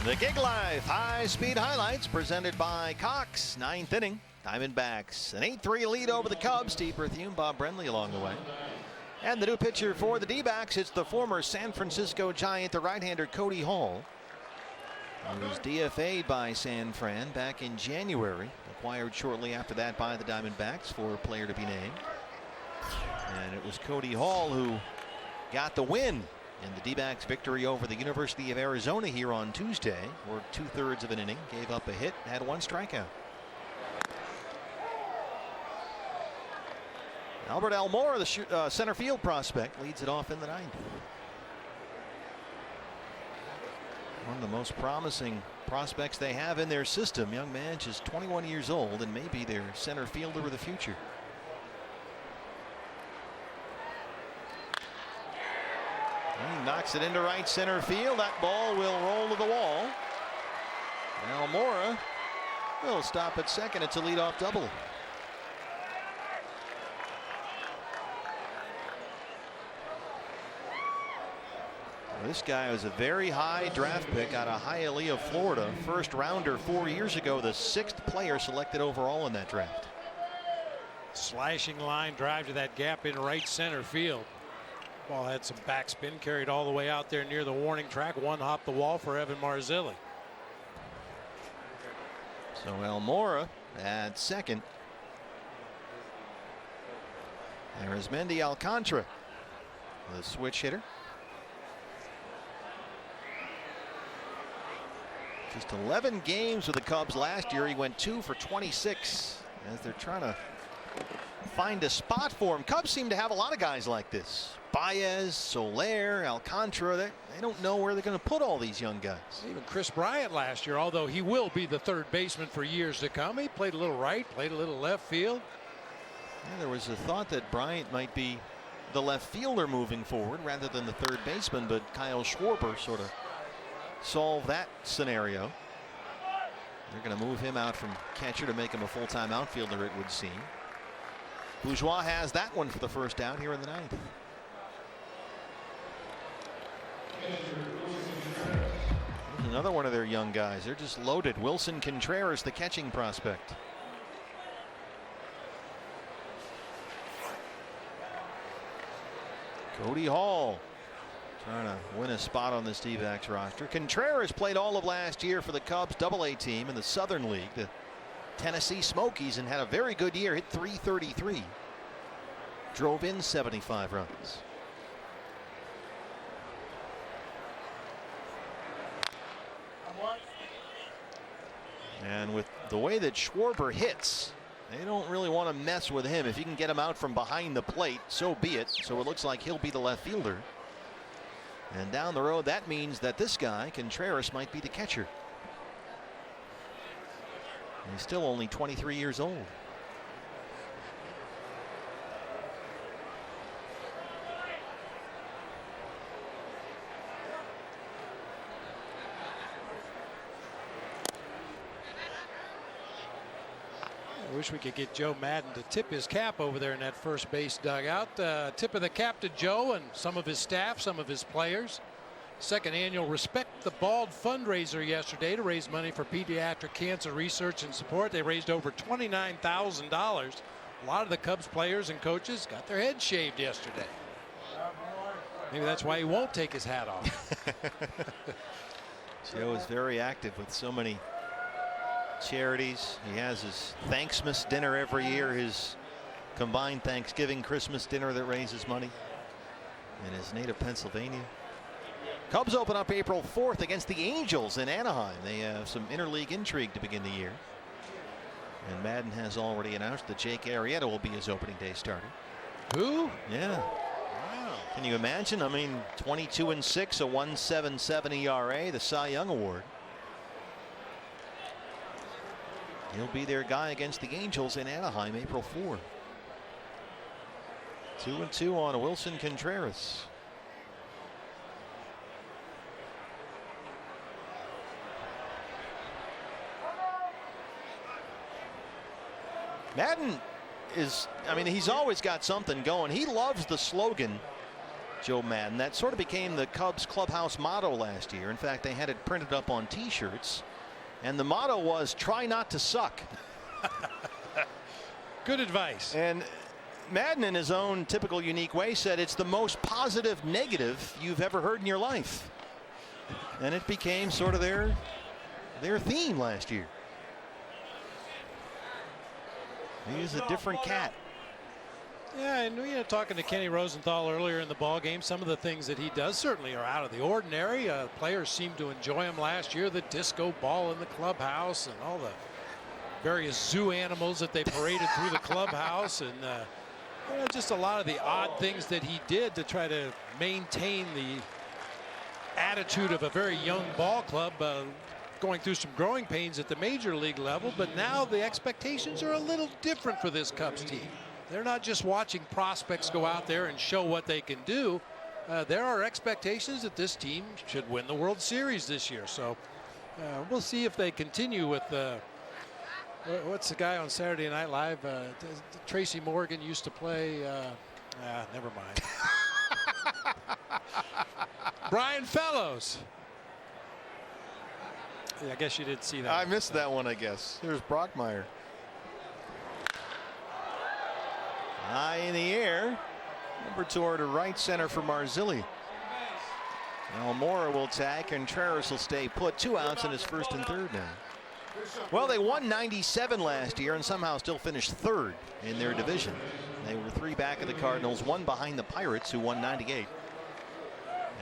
S1: The Gig Life high-speed highlights presented by Cox. Ninth inning. Diamondbacks an 8-3 lead over the Cubs. Steve Berthiaume, Bob Brenly along the way. And the new pitcher for the D-backs, it's the former San Francisco Giant, the right-hander Cody Hall. He was DFA'd by San Fran back in January. Acquired shortly after that by the Diamondbacks for a player to be named. And it was Cody Hall who got the win in the D-backs victory over the University of Arizona here on Tuesday. Worked 2/3 of an inning, gave up a hit, had one strikeout. Albert Almora, the center field prospect, leads it off in the ninth. One of the most promising prospects they have in their system. Young man, just 21 years old, and maybe their center fielder of the future. He knocks it into right center field. That ball will roll to the wall. Almora will stop at second. It's a leadoff double. This guy was a very high draft pick out of Hialeah, Florida. First rounder 4 years ago, the 6th player selected overall in that draft.
S2: Slashing line drive to that gap in right center field. Ball had some backspin, carried all the way out there near the warning track. One hop the wall for Evan Marzilli.
S1: So Almora at second. There is Mendy Alcantara, the switch hitter. Just 11 games with the Cubs last year. He went 2 for 26 as they're trying to find a spot for him. Cubs seem to have a lot of guys like this. Baez, Soler, Alcantara. They don't know where they're going to put all these young guys.
S2: Even Chris Bryant last year, although he will be the third baseman for years to come. He played a little right, played a little left field.
S1: Yeah, there was a thought that Bryant might be the left fielder moving forward rather than the third baseman, but Kyle Schwarber sort of solved that scenario. They're going to move him out from catcher to make him a full-time outfielder, it would seem. Bourgeois has that one for the first out here in the ninth. There's another one of their young guys. They're just loaded. Wilson Contreras, the catching prospect. Cody Hall trying to win a spot on this D-backs roster. Contreras played all of last year for the Cubs Double-A team in the Southern League. The Tennessee Smokies and had a very good year. Hit .333. Drove in 75 runs. And with the way that Schwarber hits, they don't really want to mess with him. If you can get him out from behind the plate, so be it. So it looks like he'll be the left fielder. And down the road, that means that this guy, Contreras, might be the catcher. He's still only 23 years old.
S2: I wish we could get Joe Maddon to tip his cap over there in that first base dugout. Tip of the cap to Joe and some of his staff, some of his players. Second annual Respect the Bald fundraiser yesterday to raise money for pediatric cancer research and support. They raised over $29,000. A lot of the Cubs players and coaches got their heads shaved yesterday. Maybe that's why he won't take his hat off.
S1: Joe is very active with so many charities. He has his Thanksmas dinner every year, his combined Thanksgiving Christmas dinner that raises money in his native Pennsylvania. Cubs open up April 4th against the Angels in Anaheim. They have some interleague intrigue to begin the year. And Maddon has already announced that Jake Arrieta will be his opening day starter.
S2: Who?
S1: Yeah.
S2: Wow.
S1: Can you imagine? I mean, 22-6, a 1.77 ERA, the Cy Young Award. He'll be their guy against the Angels in Anaheim April 4. 2-2 on Wilson Contreras. Maddon is, I mean, he's always got something going. He loves the slogan, Joe Maddon. That sort of became the Cubs clubhouse motto last year. In fact, they had it printed up on T-shirts. And the motto was, try not to suck.
S2: Good advice.
S1: And Maddon, in his own typical unique way, said it's the most positive negative you've ever heard in your life. And it became sort of their theme last year. He's a different cat.
S2: Yeah, and talking to Kenny Rosenthal earlier in the ball game, some of the things that he does certainly are out of the ordinary. Players seem to enjoy him last year. The disco ball in the clubhouse and all the various zoo animals that they paraded through the clubhouse, and just a lot of the odd things that he did to try to maintain the attitude of a very young ball club. Going through some growing pains at the major league level, but now the expectations are a little different for this Cubs team. They're not just watching prospects go out there and show what they can do. There are expectations that this team should win the World Series this year. So we'll see if they continue with what's the guy on Saturday Night Live? Tracy Morgan used to play. Never mind. Brian Fellows. Yeah, I guess you didn't see that.
S1: I missed that one, I guess. There's Brockmeyer. High in the air. Number toward a right center for Marzilli. Almora will tag. Contreras will stay put. 2 outs in his first and third now. Well, they won 97 last year and somehow still finished third in their division. They were 3 back of the Cardinals, 1 behind the Pirates, who won 98.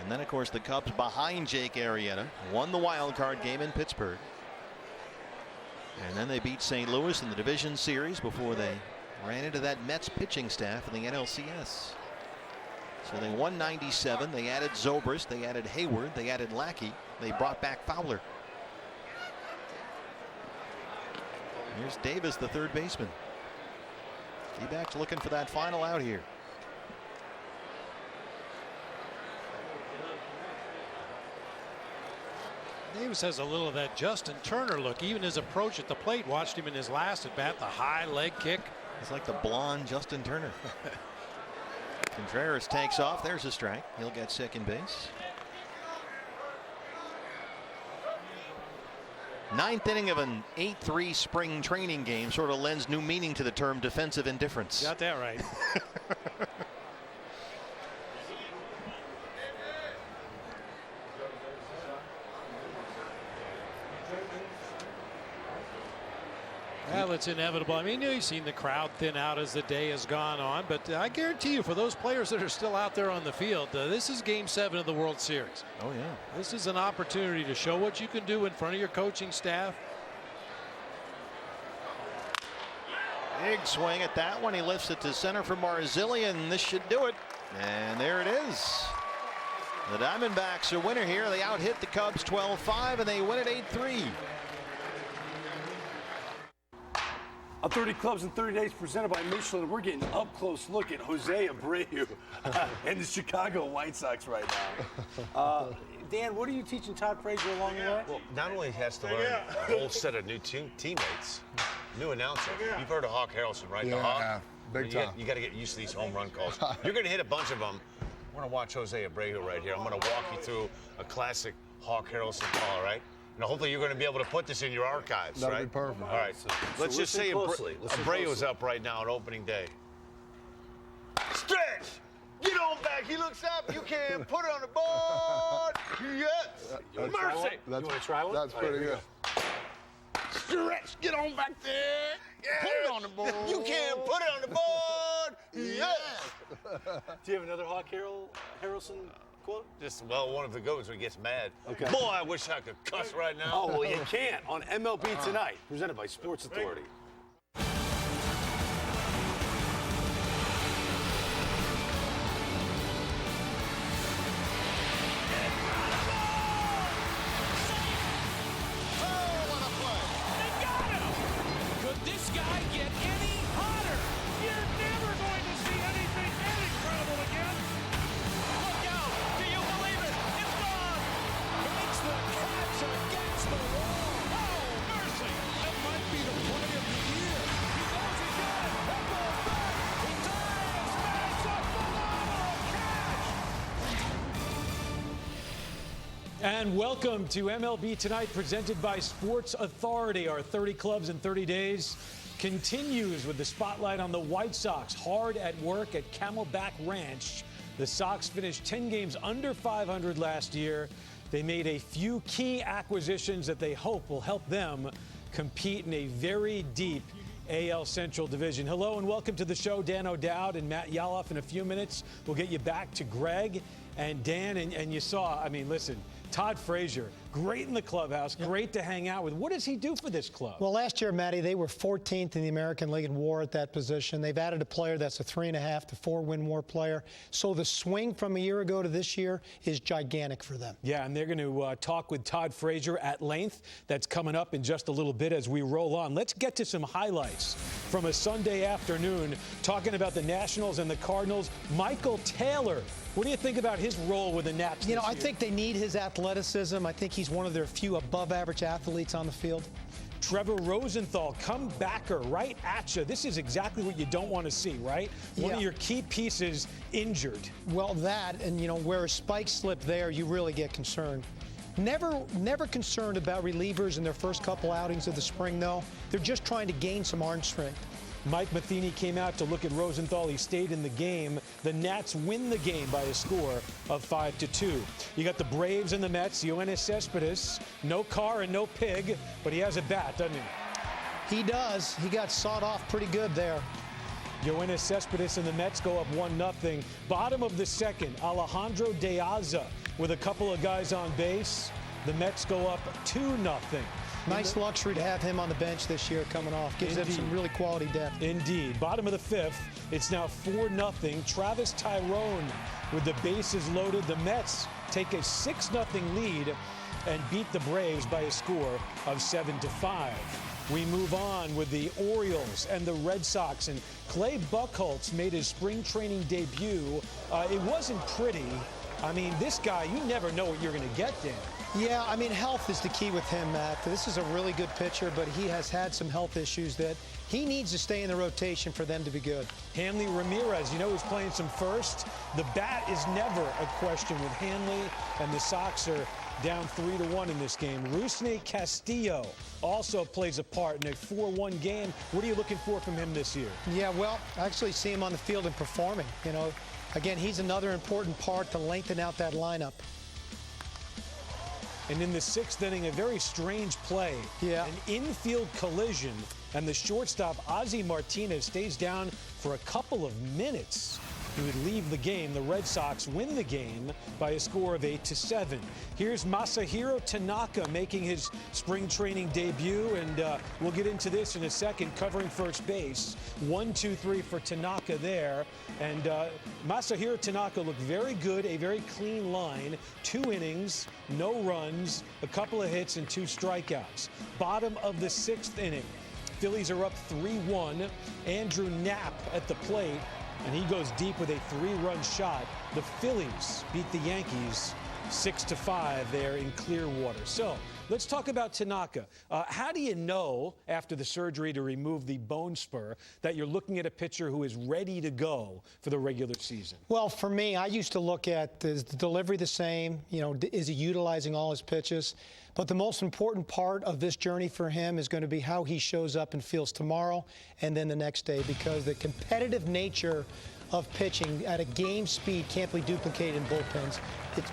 S1: And then, of course, the Cubs behind Jake Arrieta won the wild card game in Pittsburgh. And then they beat St. Louis in the division series before they ran into that Mets pitching staff in the NLCS. So they won 97. They added Zobrist. They added Hayward. They added Lackey. They brought back Fowler. Here's Davis, the third baseman. D-backs looking for that final out here.
S2: Davis has a little of that Justin Turner look. Even his approach at the plate, watched him in his last at bat, the high leg kick.
S1: It's like the blonde Justin Turner. Contreras takes off. There's a strike. He'll get second base. 9th inning of an 8-3 spring training game sort of lends new meaning to the term defensive indifference.
S2: Got that right. Well, it's inevitable. I mean, you've seen the crowd thin out as the day has gone on, but I guarantee you, for those players that are still out there on the field, this is Game 7 of the World Series.
S1: Oh, yeah.
S2: This is an opportunity to show what you can do in front of your coaching staff.
S1: Big swing at that one. He lifts it to center for Marzillion. This should do it. And there it is. The Diamondbacks are winner here. They out-hit the Cubs 12-5, and they win it 8-3.
S11: On 30 Clubs in 30 Days, presented by Michelin, we're getting up close look at Jose Abreu and the Chicago White Sox right now. Dan, what are you teaching Todd Frazier along the way?
S13: Well, not only has to learn a whole set of new teammates, new announcer. You've heard of Hawk Harrelson, right?
S16: Yeah,
S13: the Hawk.
S16: big time.
S13: You got to get used to these home run calls. You're going to hit a bunch of them. We're going to watch Jose Abreu right here. I'm going to walk you through a classic Hawk Harrelson call, all right? And hopefully you're going to be able to put this in your archives,
S16: That'll
S13: right?
S16: be perfect.
S13: All right. So let's just say Abreu's up right now on opening day. Stretch! Get on back. He looks up. You can put it on the board. Yes. Mercy.
S11: You want to try one?
S16: That's pretty good.
S13: Stretch. Get on back there. Yes. Put it on the board. You can put it on the board. Yes.
S11: Do you have another Hawk Harrelson quote?
S13: Just, well, one of the goats who gets mad.
S11: Okay.
S13: Boy, I wish I could cuss right now.
S11: Oh, well, you can't on MLB Tonight, presented by Sports Authority.
S17: This guy get any hotter? You're never going to see anything that incredible again. Look out! Do you believe it? It's gone! Makes the catch against the wall. Oh, mercy! That might be the play of the year. He goes again. That goes back. He dives. That's a phenomenal catch.
S20: And welcome to MLB Tonight, presented by Sports Authority. Our 30 Clubs in 30 Days continues with the spotlight on the White Sox, hard at work at Camelback Ranch. The Sox finished 10 games under 500 last year. They made a few key acquisitions that they hope will help them compete in a very deep AL Central Division. Hello and welcome to the show. Dan O'Dowd and Matt Yaloff. In a few minutes, we'll get you back to Greg and Dan. And you saw, I mean, listen, Todd Frazier, great in the clubhouse, great to hang out with. What does he do for this club?
S25: Well, last year, Matty, they were 14th in the American League in WAR at that position. They've added a player that's a 3.5 to 4 win WAR player. So the swing from a year ago to this year is gigantic for them.
S20: Yeah, and they're going to talk with Todd Frazier at length. That's coming up in just a little bit as we roll on. Let's get to some highlights from a Sunday afternoon, talking about the Nationals and the Cardinals. Michael Taylor, what do you think about his role with the Nats?
S25: You know, I think they need his athleticism. I think he's one of their few above-average athletes on the field.
S20: Trevor Rosenthal, comebacker, right at you. This is exactly what you don't want to see, right? One of your key pieces injured.
S25: Well, that, and, you know, where a spike slipped there, you really get concerned. Never concerned about relievers in their first couple outings of the spring, though. They're just trying to gain some arm strength.
S20: Mike Matheny came out to look at Rosenthal. He stayed in the game. The Nats win the game by a score of 5-2. You got the Braves and the Mets. Yoenis Cespedes, no car and no pig, but he has a bat, doesn't he?
S25: He does. He got sawed off pretty good there.
S20: Yoenis Cespedes and the Mets go up 1-0. Bottom of the second, Alejandro De Aza with a couple of guys on base. The Mets go up 2-0.
S25: Nice luxury to have him on the bench this year coming off. Gives them some really quality depth.
S20: Indeed. Bottom of the fifth, it's now 4-0. Travis Tyrone with the bases loaded. The Mets take a 6-0 lead and beat the Braves by a score of 7-5. We move on with the Orioles and the Red Sox. And Clay Buchholz made his spring training debut. It wasn't pretty. I mean, this guy, you never know what you're going to get, Dan.
S25: Yeah, I mean, health is the key with him, Matt. This is a really good pitcher, but he has had some health issues that he needs to stay in the rotation for them to be good.
S20: Hanley Ramirez, you know who's playing some first? The bat is never a question with Hanley, and the Sox are down 3-1 in this game. Rusney Castillo also plays a part in a 4-1 game. What are you looking for from him this year?
S25: Yeah, well, I actually see him on the field and performing. You know, again, he's another important part to lengthen out that lineup.
S20: And in the sixth inning, a very strange play.
S25: Yeah.
S20: An infield collision And the shortstop, Ozzie Martinez, stays down for a couple of minutes. He would leave the game. The Red Sox win the game by a score of 8-7. Here's Masahiro Tanaka making his spring training debut, and we'll get into this in a second, covering first base. 1-2-3 for Tanaka there. And Masahiro Tanaka looked very good, a very clean line. 2 innings, no runs, a couple of hits, and 2 strikeouts. Bottom of the 6th inning. Phillies are up 3-1. Andrew Knapp at the plate, and he goes deep with a 3-run shot. The Phillies beat the Yankees 6-5 there in Clearwater. So let's talk about Tanaka. How do you know, after the surgery to remove the bone spur, that you're looking at a pitcher who is ready to go for the regular season?
S25: Well, for me, I used to look at, is the delivery the same? You know, is he utilizing all his pitches? But the most important part of this journey for him is going to be how he shows up and feels tomorrow and then the next day, because the competitive nature of pitching at a game speed can't be duplicated in bullpens.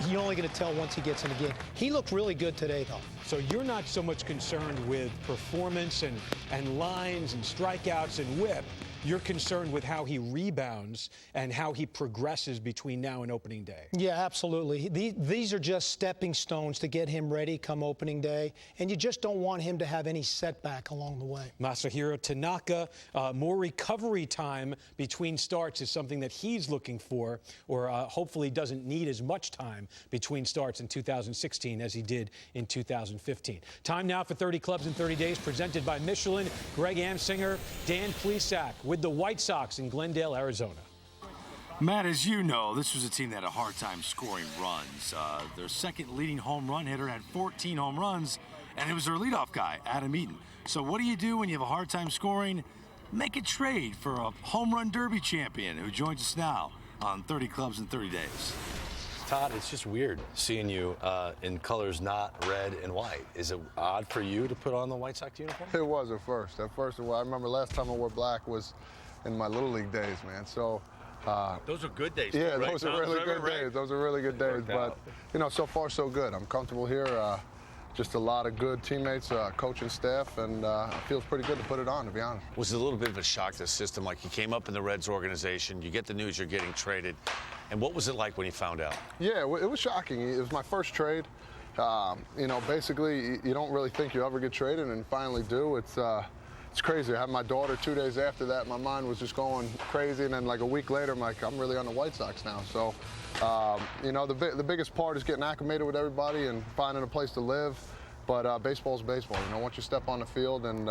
S25: You're only going to tell once he gets in the game. He looked really good today, though.
S20: So you're not so much concerned with performance and lines and strikeouts and whip. You're concerned with how he rebounds and how he progresses between now and opening day.
S25: Yeah, absolutely. These are just stepping stones to get him ready come opening day, and you just don't want him to have any setback along the way.
S20: Masahiro Tanaka, more recovery time between starts is something that he's looking for, or hopefully doesn't need as much time between starts in 2016 as he did in 2015. Time now for 30 Clubs in 30 Days, presented by Michelin. Greg Amsinger, Dan Plesac with the White Sox in Glendale, Arizona.
S4: Matt, as you know, this was a team that had a hard time scoring runs. Their second leading home run hitter had 14 home runs, and it was their leadoff guy, Adam Eaton. So what do you do when you have a hard time scoring? Make a trade for a home run derby champion who joins us now on 30 Clubs in 30 Days.
S8: Todd, it's just weird seeing you in colors not red and white. Is it odd for you to put on the White Sox uniform?
S9: It was at first. I remember last time I wore black was in my Little League days, man. So
S8: those are good days.
S9: Yeah,
S8: right?
S9: those are really good days. Those are really good days. But, you know, so far so good. I'm comfortable here. Just a lot of good teammates, coaching staff, and it feels pretty good to put it on, to be honest.
S13: Was it a little bit of a shock to the system? Like, you came up in the Reds organization, you get the news you're getting traded, and what was it like when you found out?
S9: Yeah, it was shocking. It was my first trade. You know, basically, you don't really think you ever get traded, and finally do. It's crazy. I had my daughter 2 days after that. My mind was just going crazy, and then like a week later, I'm like, I'm really on the White Sox now. So, you know, the biggest part is getting acclimated with everybody and finding a place to live. But baseball's baseball. You know, once you step on the field and,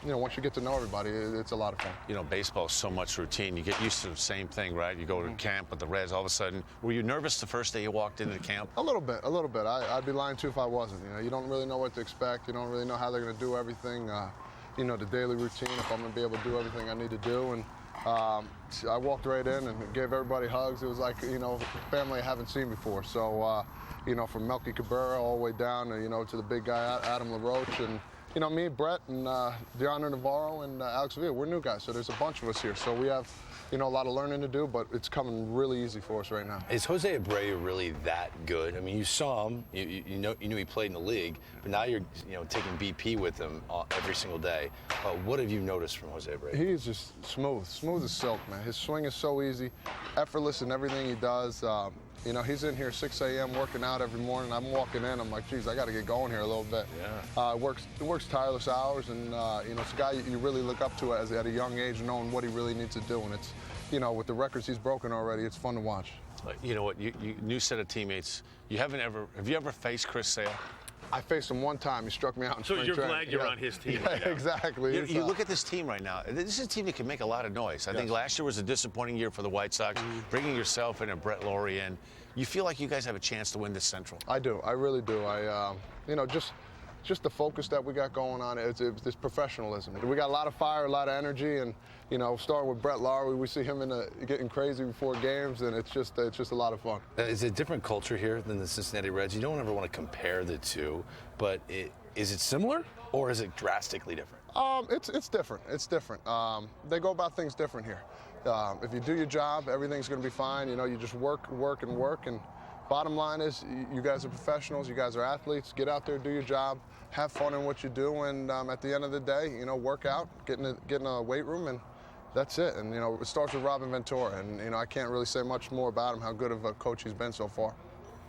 S9: you know, once you get to know everybody, it's a lot of fun.
S13: You know, baseball's so much routine. You get used to the same thing, right? You go to camp with the Reds, all of a sudden. Were you nervous the first day you walked into the camp?
S9: A little bit. I'd be lying too if I wasn't. You know, you don't really know what to expect. You don't really know how they're going to do everything. You know, the daily routine, if I'm going to be able to do everything I need to do. And I walked right in and gave everybody hugs. It was like, you know, family I haven't seen before. So, you know, from Melky Cabrera all the way down, you know, to the big guy, Adam LaRoche, and, you know, me, Brett, and DeAndre Navarro, and Alex Villa, we're new guys, so there's a bunch of us here. So we have, you know, a lot of learning to do, but it's coming really easy for us right now.
S8: Is Jose Abreu really that good? I mean, you saw him, you knew he played in the league, but now you're, you know, taking BP with him every single day. What have you noticed from Jose Abreu?
S9: He's just smooth as silk, man. His swing is so easy, effortless in everything he does. You know, he's in here 6 a.m. working out every morning. I'm walking in, I'm like, geez, I got to get going here a little bit. Yeah. Works tireless hours, and, you know, it's a guy you really look up to at a young age, knowing what he really needs to do. And it's, you know, with the records he's broken already, it's fun to watch.
S13: You know what, you new set of teammates. Have you ever faced Chris Sale?
S9: I faced him one time. He struck me out in spring training.
S13: So you're glad you're on his team right now.
S9: Exactly.
S13: You look at this team right now. This is a team that can make a lot of noise. I think last year was a disappointing year for the White Sox. Bringing yourself in and Brett Laurie in, you feel like you guys have a chance to win this Central?
S9: I do. I really do. You know, just the focus that we got going on, it's professionalism. We got a lot of fire, a lot of energy, and, you know, starting with Brett Laurie, we see him getting crazy before games, and it's just a lot of fun.
S8: Is it a different culture here than the Cincinnati Reds? You don't ever want to compare the two, but is it similar, or is it drastically different?
S9: It's different. It's different. They go about things different here. If you do your job, everything's going to be fine. You know, you just work, and bottom line is you guys are professionals, you guys are athletes. Get out there, do your job, have fun in what you do, and at the end of the day, you know, work out, get in a weight room, and that's it. And, you know, it starts with Robin Ventura, and, you know, I can't really say much more about him, how good of a coach he's been so far.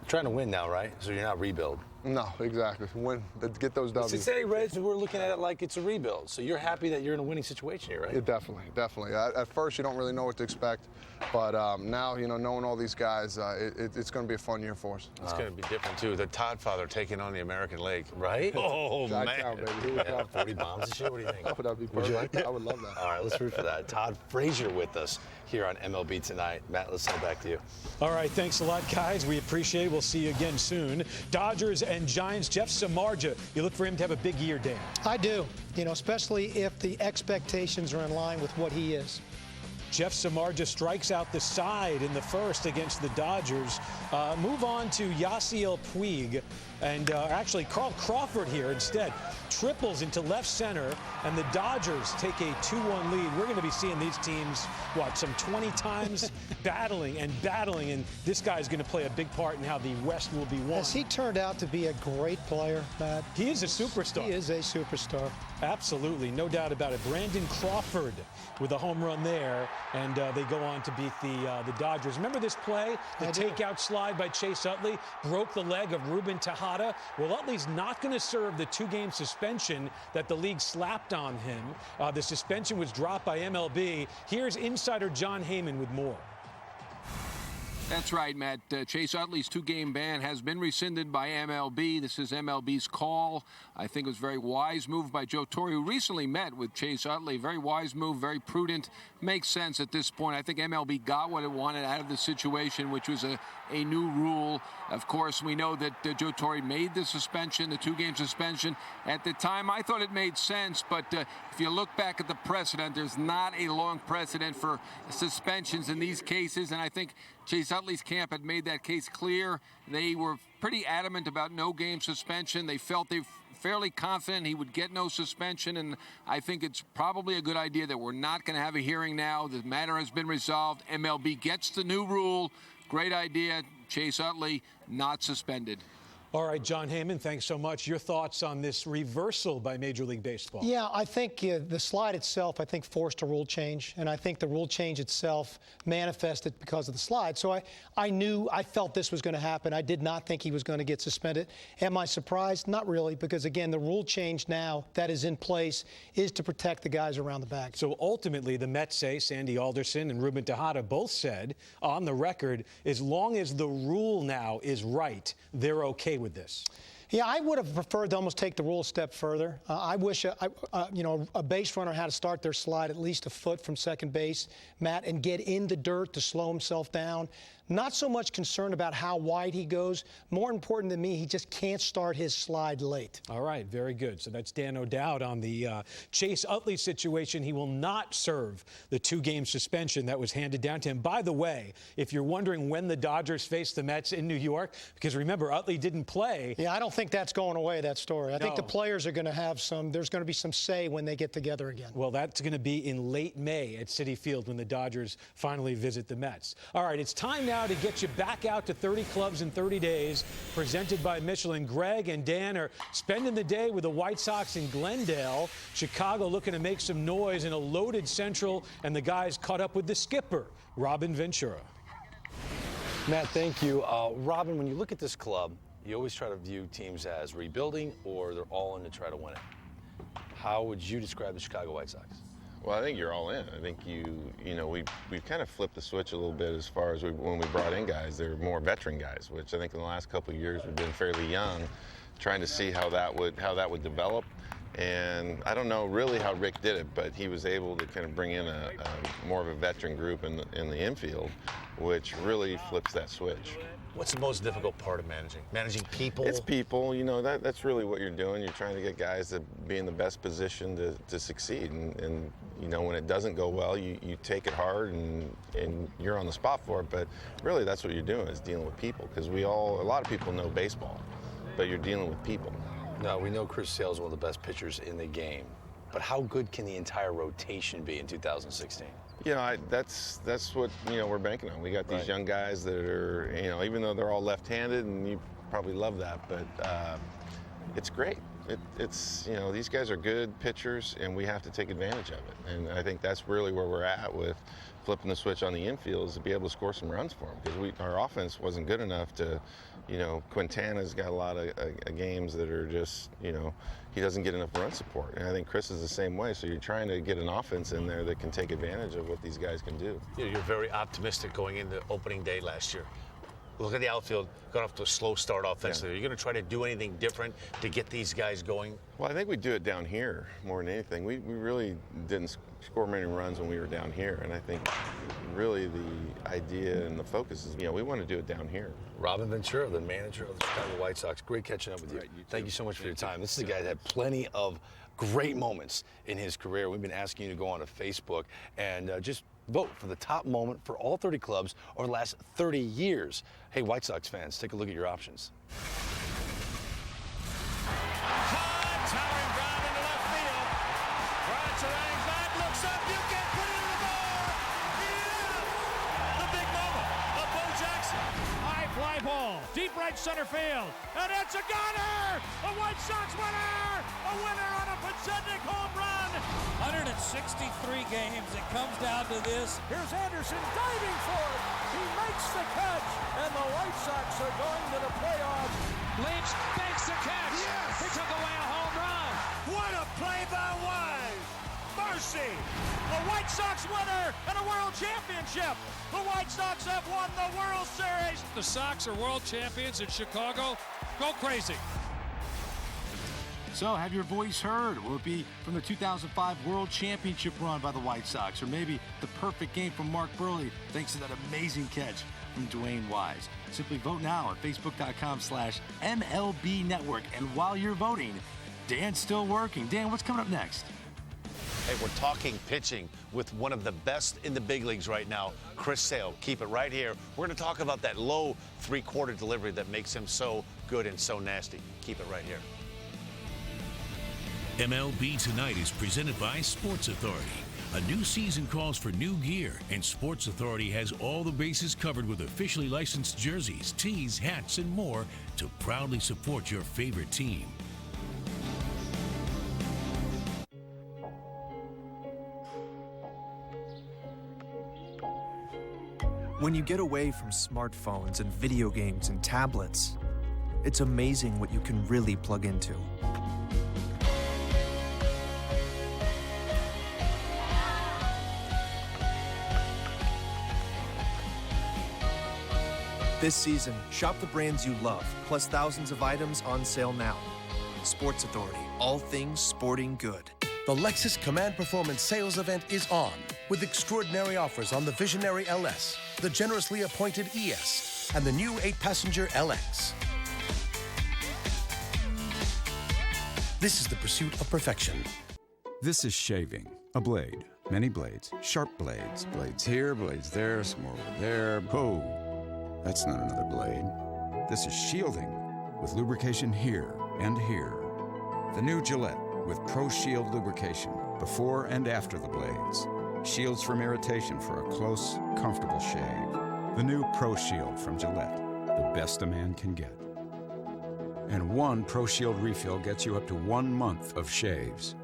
S8: You're trying to win now, right? So you're not rebuild.
S9: No, exactly. Win, get those W's.
S8: Cincinnati Reds, we're looking at it like it's a rebuild. So you're happy that you're in a winning situation here, right?
S9: Yeah, definitely. At first, you don't really know what to expect, but now, you know, knowing all these guys, it's going to be a fun year for us.
S13: It's going to be different too. The Todd father taking on the American League,
S8: right?
S13: Oh man,
S9: baby.
S8: Yeah, 40 bombs and shit. What do you think?
S9: Oh, that'd be perfect.
S8: Would you like that?
S9: I would love that.
S8: All right, let's root for that. Todd Frazier with us here on MLB Tonight. Matt, let's send it back to you.
S20: All right, thanks a lot, guys. We appreciate it. We'll see you again soon. Dodgers and Giants. Jeff Samardzija, you look for him to have a big year, Dan.
S25: I do, you know, especially if the expectations are in line with what he is.
S20: Jeff Samardzija strikes out the side in the first against the Dodgers. Move on to Yasiel Puig, and actually Carl Crawford here instead. Triples into left center, and the Dodgers take a 2-1 lead. We're going to be seeing these teams, what, some 20 times battling, and this guy's going to play a big part in how the West will be won.
S25: Has he turned out to be a great player, Matt?
S20: He is a superstar.
S25: He is a superstar.
S20: Absolutely, no doubt about it. Brandon Crawford with a home run there, and they go on to beat the Dodgers. Remember this play? The takeout slide by Chase Utley broke the leg of Ruben Tejada. Well, Utley's not going to serve the 2-game suspension that the league slapped on him. The suspension was dropped by MLB. Here's insider John Heyman with more.
S5: That's right, Matt. Chase Utley's 2-game ban has been rescinded by MLB. This is MLB's call. I think it was a very wise move by Joe Torre, who recently met with Chase Utley. Very wise move, very prudent. Makes sense at this point. I think MLB got what it wanted out of the situation, which was a new rule. Of course, we know that Joe Torre made the suspension, the 2-game suspension. At the time, I thought it made sense, but if you look back at the precedent, there's not a long precedent for suspensions in these cases, and I think Chase Utley's camp had made that case clear. They were pretty adamant about no game suspension. They felt they fairly confident he would get no suspension, and I think it's probably a good idea that we're not going to have a hearing now. The matter has been resolved. MLB gets the new rule. Great idea. Chase Utley not suspended.
S20: All right, John Heyman, thanks so much. Your thoughts on this reversal by Major League Baseball?
S25: Yeah, I think the slide itself, I think, forced a rule change, and I think the rule change itself manifested because of the slide. So I felt this was going to happen. I did not think he was going to get suspended. Am I surprised? Not really, because, again, the rule change now that is in place is to protect the guys around the bag.
S20: So ultimately, the Mets say, Sandy Alderson and Ruben Tejada both said on the record, as long as the rule now is right, they're okay with this.
S25: Yeah, I would have preferred to almost take the rule a step further. I wish, a base runner had to start their slide at least a foot from second base, Matt, and get in the dirt to slow himself down. Not so much concerned about how wide he goes. More important to me, he just can't start his slide late.
S20: All right, very good. So that's Dan O'Dowd on the Chase Utley situation. He will not serve the 2-game suspension that was handed down to him. By the way, if you're wondering when the Dodgers face the Mets in New York, because remember, Utley didn't play.
S25: Yeah, I don't think that's going away, that story. I think the players are going to have there's going to be some say when they get together again.
S20: Well, that's going to be in late May at Citi Field when the Dodgers finally visit the Mets. All right, it's time now to get you back out to 30 clubs in 30 days, presented by Michelin. Greg and Dan are spending the day with the White Sox in Glendale. Chicago looking to make some noise in a loaded Central, and the guys caught up with the skipper, Robin Ventura.
S8: Matt, thank you. Robin, when you look at this club, you always try to view teams as rebuilding or they're all in to try to win it. How would you describe the Chicago White Sox?
S7: Well, I think you're all in. I think we've kind of flipped the switch a little bit as far as when we brought in guys. They're more veteran guys, which I think in the last couple of years we've been fairly young, trying to see how that would develop. And I don't know really how Rick did it, but he was able to kind of bring in a more of a veteran group in the infield, which really flips that switch.
S13: What's the most difficult part of managing? Managing people?
S7: It's people. You know, that's really what you're doing. You're trying to get guys to be in the best position to succeed. And you know, when it doesn't go well, you take it hard and you're on the spot for it. But really, that's what you're doing, is dealing with people. Because a lot of people know baseball, but you're dealing with people.
S8: No, we know Chris Sale is one of the best pitchers in the game. But how good can the entire rotation be in 2016?
S7: You know, that's what, you know, we're banking on. We got these young guys that are, you know, even though they're all left-handed, and you probably love that, but it's great. It's, you know, these guys are good pitchers, and we have to take advantage of it. And I think that's really where we're at with flipping the switch on the infield, is to be able to score some runs for them, because our offense wasn't good enough to, you know, Quintana's got a lot of games that are just, you know, he doesn't get enough run support. And I think Chris is the same way. So you're trying to get an offense in there that can take advantage of what these guys can do.
S13: You're very optimistic going into opening day last year. Look at the outfield, got off to a slow start offensively. Are you going to try to do anything different to get these guys going?
S7: Well, I think we do it down here more than anything. We really didn't score many runs when we were down here, and I think really the idea and the focus is, you know, we want to do it down here.
S8: Robin Ventura, the manager of the Chicago White Sox. Great catching up with you. Thank you so much for your time. This is a guy that had plenty of great moments in his career. We've been asking you to go on to Facebook and just vote for the top moment for all 30 clubs over the last 30 years. Hey, White Sox fans, take a look at your options.
S17: Towering drive into left field. Brian Terang's back, looks up, you can put it in the ball. Yeah! The big moment of Bo Jackson. High fly ball, deep right center field, and it's a gunner! A White Sox winner! A winner on a Pacific home run! 163 games, it comes down to this. Here's Anderson diving for it. He makes the catch, and the White Sox are going to the playoffs. Lynch makes the catch. Yes! He took away a home run. What a play by Wise. Mercy. The White Sox winner and a world championship. The White Sox have won the World Series. The Sox are world champions in Chicago. Go crazy.
S4: So, have your voice heard? Will it be from the 2005 World Championship run by the White Sox, or maybe the perfect game from Mark Burley thanks to that amazing catch from Dwayne Wise? Simply vote now at facebook.com/MLB Network. And while you're voting, Dan's still working. Dan, what's coming up next?
S13: Hey, we're talking pitching with one of the best in the big leagues right now, Chris Sale. Keep it right here. We're going to talk about that low three-quarter delivery that makes him so good and so nasty. Keep it right here.
S10: MLB Tonight is presented by Sports Authority. A new season calls for new gear, and Sports Authority has all the bases covered with officially licensed jerseys, tees, hats, and more to proudly support your favorite team.
S12: When you get away from smartphones and video games and tablets, it's amazing what you can really plug into. This season, shop the brands you love, plus thousands of items on sale now. Sports Authority, all things sporting good.
S15: The Lexus Command Performance Sales Event is on, with extraordinary offers on the Visionary LS, the generously appointed ES, and the new 8-passenger LX. This is the pursuit of perfection.
S16: This is shaving. A blade. Many blades. Sharp blades. Blades here, blades there, some more over there. Whoa. That's not another blade. This is shielding, with lubrication here and here. The new Gillette with Pro Shield lubrication, before and after the blades. Shields from irritation for a close, comfortable shave. The new Pro Shield from Gillette, the best a man can get. And one Pro Shield refill gets you up to 1 month of shaves.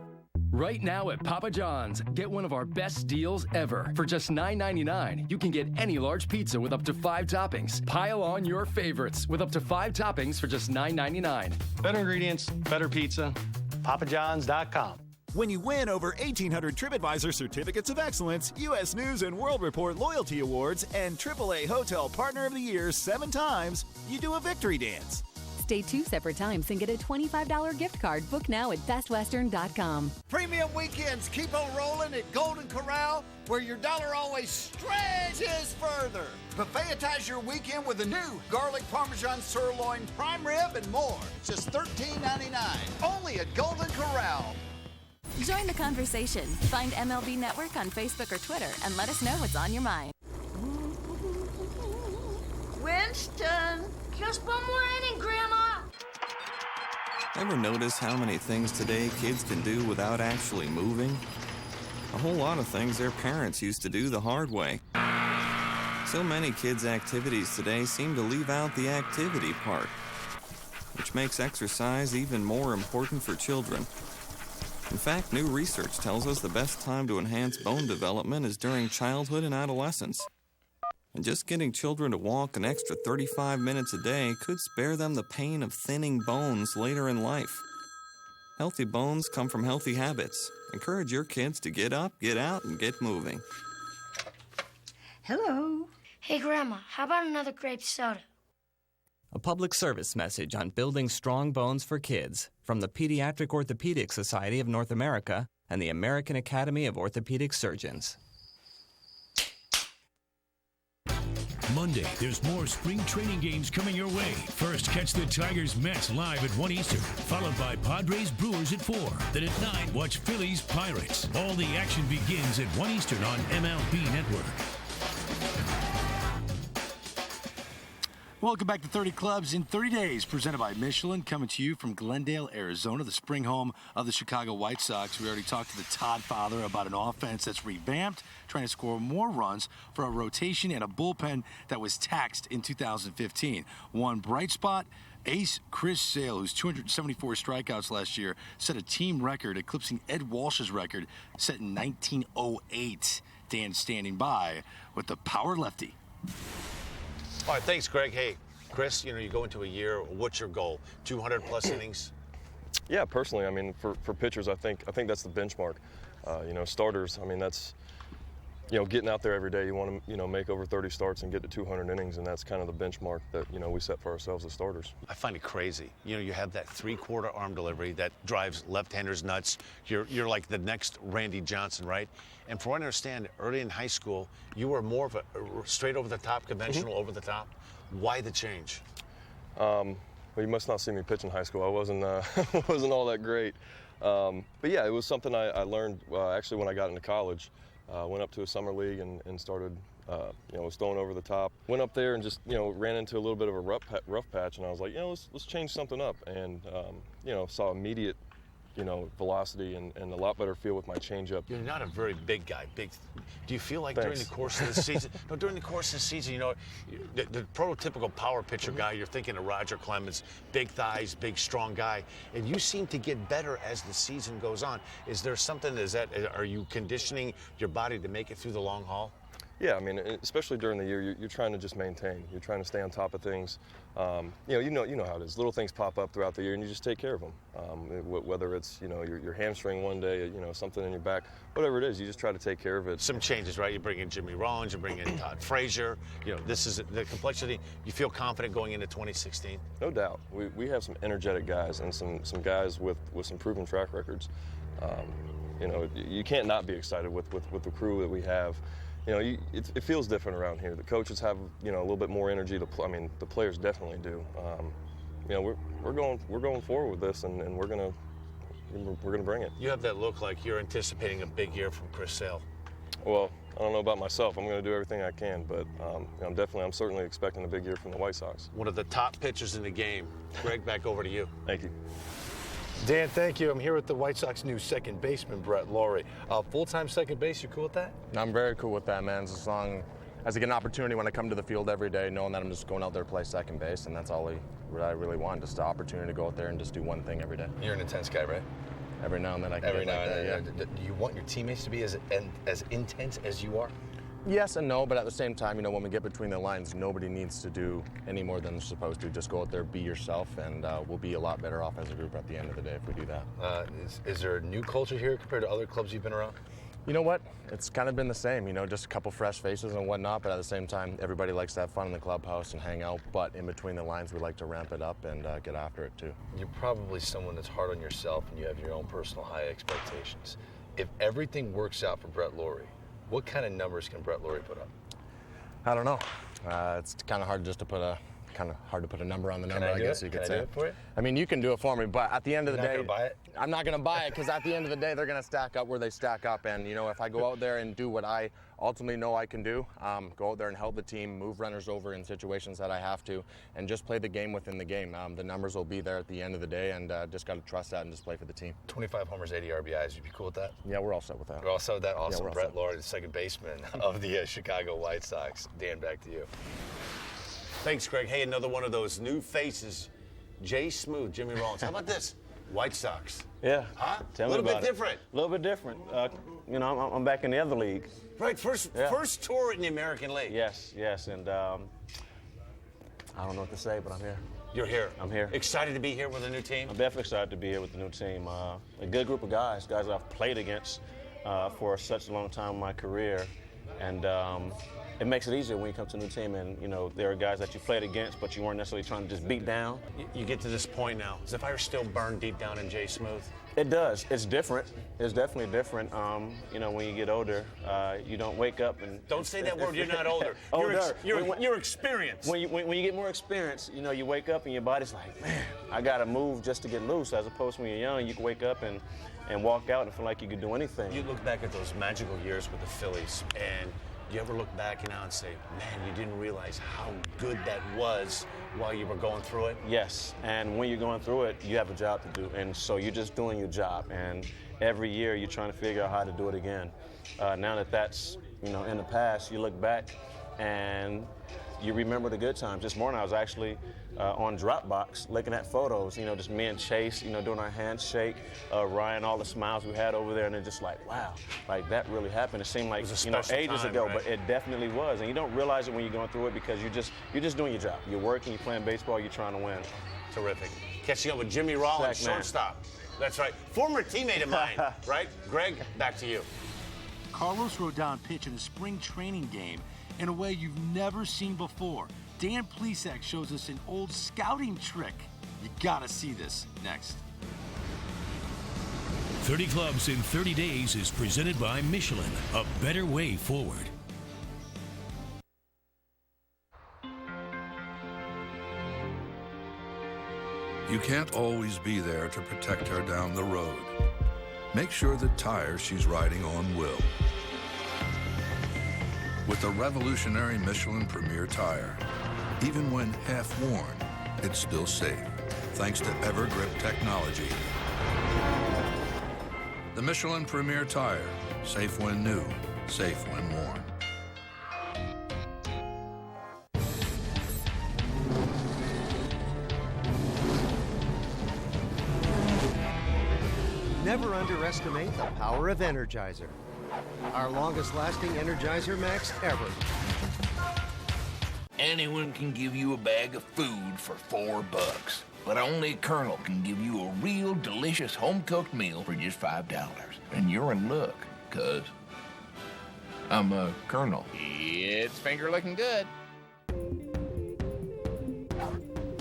S23: Right now at Papa John's, get one of our best deals ever. For just $9.99, you can get any large pizza with up to 5 toppings. Pile on your favorites with up to 5 toppings for just $9.99.
S26: Better ingredients, better pizza. PapaJohns.com.
S27: When you win over 1,800 TripAdvisor Certificates of Excellence, U.S. News & World Report Loyalty Awards, and AAA Hotel Partner of the Year 7 times, you do a victory dance.
S28: Stay 2 separate times and get a $25 gift card. Book now at bestwestern.com.
S29: Premium weekends keep on rolling at Golden Corral, where your dollar always stretches further. Buffetize your weekend with a new garlic parmesan sirloin, prime rib, and more. Just $13.99. Only at Golden Corral.
S30: Join the conversation. Find MLB Network on Facebook or Twitter and let us know what's on your mind.
S31: Winston, just one more inning, Grandma.
S32: Ever notice how many things today kids can do without actually moving?
S1: A whole lot of things their parents used to do the hard way. So many kids' activities today seem to leave out the activity part, which makes exercise even more important for children. In fact, new research tells us the best time to enhance bone development is during childhood and adolescence. And just getting children to walk an extra 35 minutes a day could spare them the pain of thinning bones later in life. Healthy bones come from healthy habits. Encourage your kids to get up, get out, and get moving.
S31: Hello. Hey, Grandma, how about another grape soda?
S2: A public service message on building strong bones for kids from the Pediatric Orthopedic Society of North America and the American Academy of Orthopedic Surgeons.
S10: Monday, there's more spring training games coming your way. First, catch the Tigers-Mets live at 1 Eastern, followed by Padres-Brewers at 4. Then at 9, watch Phillies-Pirates. All the action begins at 1 Eastern on MLB Network.
S4: Welcome back to 30 Clubs in 30 Days, presented by Michelin, coming to you from Glendale, Arizona, the spring home of the Chicago White Sox. We already talked to the Todd Fowler about an offense that's revamped, trying to score more runs for a rotation and a bullpen that was taxed in 2015. One bright spot, ace Chris Sale, whose 274 strikeouts last year, set a team record, eclipsing Ed Walsh's record set in 1908. Dan standing by with the power lefty.
S13: All right, thanks, Greg. Hey, Chris, you go into a year, what's your goal? 200-plus innings?
S3: Yeah, personally, I mean, for pitchers, I think that's the benchmark. Starters, I mean, that's, getting out there every day. You want to, make over 30 starts and get to 200 innings, and that's kind of the benchmark that, we set for ourselves as starters.
S13: I find it crazy. You have that three-quarter arm delivery that drives left-handers nuts. You're like the next Randy Johnson, right? And from what I understand, early in high school, you were more of a straight over-the-top, conventional over-the-top. Why the change?
S3: Well, you must not see me pitch in high school. I wasn't wasn't all that great. But yeah, it was something I learned actually when I got into college. Went up to a summer league and started, was throwing over the top. Went up there and just, ran into a little bit of a rough patch, and I was like, let's change something up. And, saw immediate, velocity and a lot better feel with my changeup.
S13: You're not a very big guy. Do you feel like during the course of the season, the prototypical power pitcher guy, you're thinking of Roger Clemens, big thighs, big, strong guy, and you seem to get better as the season goes on. Is there something, are you conditioning your body to make it through the long haul?
S3: Yeah, I mean, especially during the year, you're trying to just maintain. You're trying to stay on top of things. You know how it is. Little things pop up throughout the year, and you just take care of them. Whether it's your hamstring one day, something in your back, whatever it is, you just try to take care of it.
S13: Some changes, right? You bring in Jimmy Rollins, you bring in Todd Frazier. This is the complexity. You feel confident going into 2016?
S3: No doubt. We have some energetic guys and some guys with some proven track records. You can't not be excited with the crew that we have. It feels different around here. The coaches have, a little bit more energy. The players definitely do. We're going forward with this, and we're gonna bring it.
S13: You have that look like you're anticipating a big year from Chris Sale.
S3: Well, I don't know about myself. I'm going to do everything I can, but I'm certainly expecting a big year from the White Sox.
S13: One of the top pitchers in the game. Greg, back over to you.
S3: Thank you.
S8: Dan, thank you. I'm here with the White Sox new second baseman, Brett Lawrie. Full-time second base, you cool with that?
S6: I'm very cool with that, man. As long as I get an opportunity when I come to the field every day, knowing that I'm just going out there to play second base, and that's all what I really want, just the opportunity to go out there and just do one thing every day.
S8: You're an intense guy, right?
S6: Every now and then I can
S8: Every
S6: get
S8: now
S6: like
S8: and
S6: that,
S8: then.
S6: yeah.
S8: Do you want your teammates to be as intense as you are?
S6: Yes and no, but at the same time, when we get between the lines, nobody needs to do any more than they're supposed to. Just go out there, be yourself, and we'll be a lot better off as a group at the end of the day if we do that.
S8: Is there a new culture here compared to other clubs you've been around?
S6: You know what? It's kind of been the same, just a couple fresh faces and whatnot, but at the same time, everybody likes to have fun in the clubhouse and hang out, but in between the lines, we like to ramp it up and get after it too.
S8: You're probably someone that's hard on yourself and you have your own personal high expectations. If everything works out for Brett Lawrie, what kind of numbers can Brett Lawrie put up?
S6: I don't know. It's kind of hard just to put a kind of hard to put a number on the number, I
S8: do
S6: guess
S8: it?
S6: you could
S8: Can I
S6: say.
S8: do it for you?
S6: I mean, you can do it for me, but at the end of the
S8: You're
S6: day,
S8: not gonna buy it?
S6: I'm not going to buy it because at the end of the day, they're going to stack up where they stack up. And, you know, if I go out there and do what I ultimately know I can do, go out there and help the team, move runners over in situations that I have to, and just play the game within the game. The numbers will be there at the end of the day, and just got to trust that and just play for the team.
S8: 25 homers, 80 RBIs. You'd be cool with that?
S6: Yeah, we're all set with that.
S8: We're all set with that? Awesome.
S6: we're all
S8: Brett
S6: set.
S8: Lord, the second baseman of the Chicago White Sox. Dan, back to you.
S13: Thanks, Greg. Hey, another one of those new faces. Jay Smooth, Jimmy Rollins. How about this? White Sox.
S5: Yeah.
S13: Huh?
S5: Tell
S13: A
S5: me
S13: little
S5: about
S13: bit
S5: it.
S13: different.
S5: A little bit different. You know, I'm back in the other league.
S13: Right, first tour in the American League.
S5: Yes, and I don't know what to say, but I'm here.
S13: You're here.
S5: I'm here.
S13: Excited to be here with a new team?
S5: I'm definitely excited to be here with the new team. A good group of guys that I've played against for such a long time in my career, and it makes it easier when you come to a new team. And you know, there are guys that you played against, but you weren't necessarily trying to just beat down.
S13: You get to this point now. Does the fire still burn deep down in Jay Smooth?
S5: It does. It's different. It's definitely different. You know, when you get older, you don't wake up and...
S13: Don't say that word. You're not older.
S5: Older.
S13: You're experienced.
S5: When you get more experience, you know, you wake up and your body's like, man, I got to move just to get loose. As opposed to when you're young, you can wake up and walk out and feel like you could do anything.
S13: You look back at those magical years with the Phillies, and you ever look back now and say, man, you didn't realize how good that was while you were going through it?
S5: Yes, and when you're going through it, you have a job to do, and so you're just doing your job, and every year you're trying to figure out how to do it again. Now that that's, you know, in the past, you look back and you remember the good times. This morning I was actually on Dropbox looking at photos, you know, just me and Chase, you know, doing our handshake, Ryan, all the smiles we had over there, and it's just like, wow, like that really happened. It seemed like, you know, ages ago, right? But it definitely was, and you don't realize it when you're going through it because you're just doing your job. You're working, you're playing baseball, you're trying to win.
S13: Terrific. Catching up with Jimmy Rollins, shortstop. That's right. Former teammate of mine, right? Greg, back to you.
S4: Carlos Rodon pitched in a spring training game in a way you've never seen before. Dan Plesac shows us an old scouting trick. You gotta see this next.
S10: 30 Clubs in 30 Days is presented by Michelin, a better way forward.
S9: You can't always be there to protect her down the road. Make sure the tires she's riding on will. With the revolutionary Michelin Premier Tire, even when half worn, it's still safe, thanks to EverGrip technology. The Michelin Premier Tire, safe when new, safe when worn.
S11: Never underestimate the power of Energizer. Our longest-lasting Energizer Max ever.
S14: Anyone can give you a bag of food for $4, but only Colonel can give you a real delicious home-cooked meal for just $5. And you're in luck, cuz I'm a Colonel.
S18: It's finger looking good.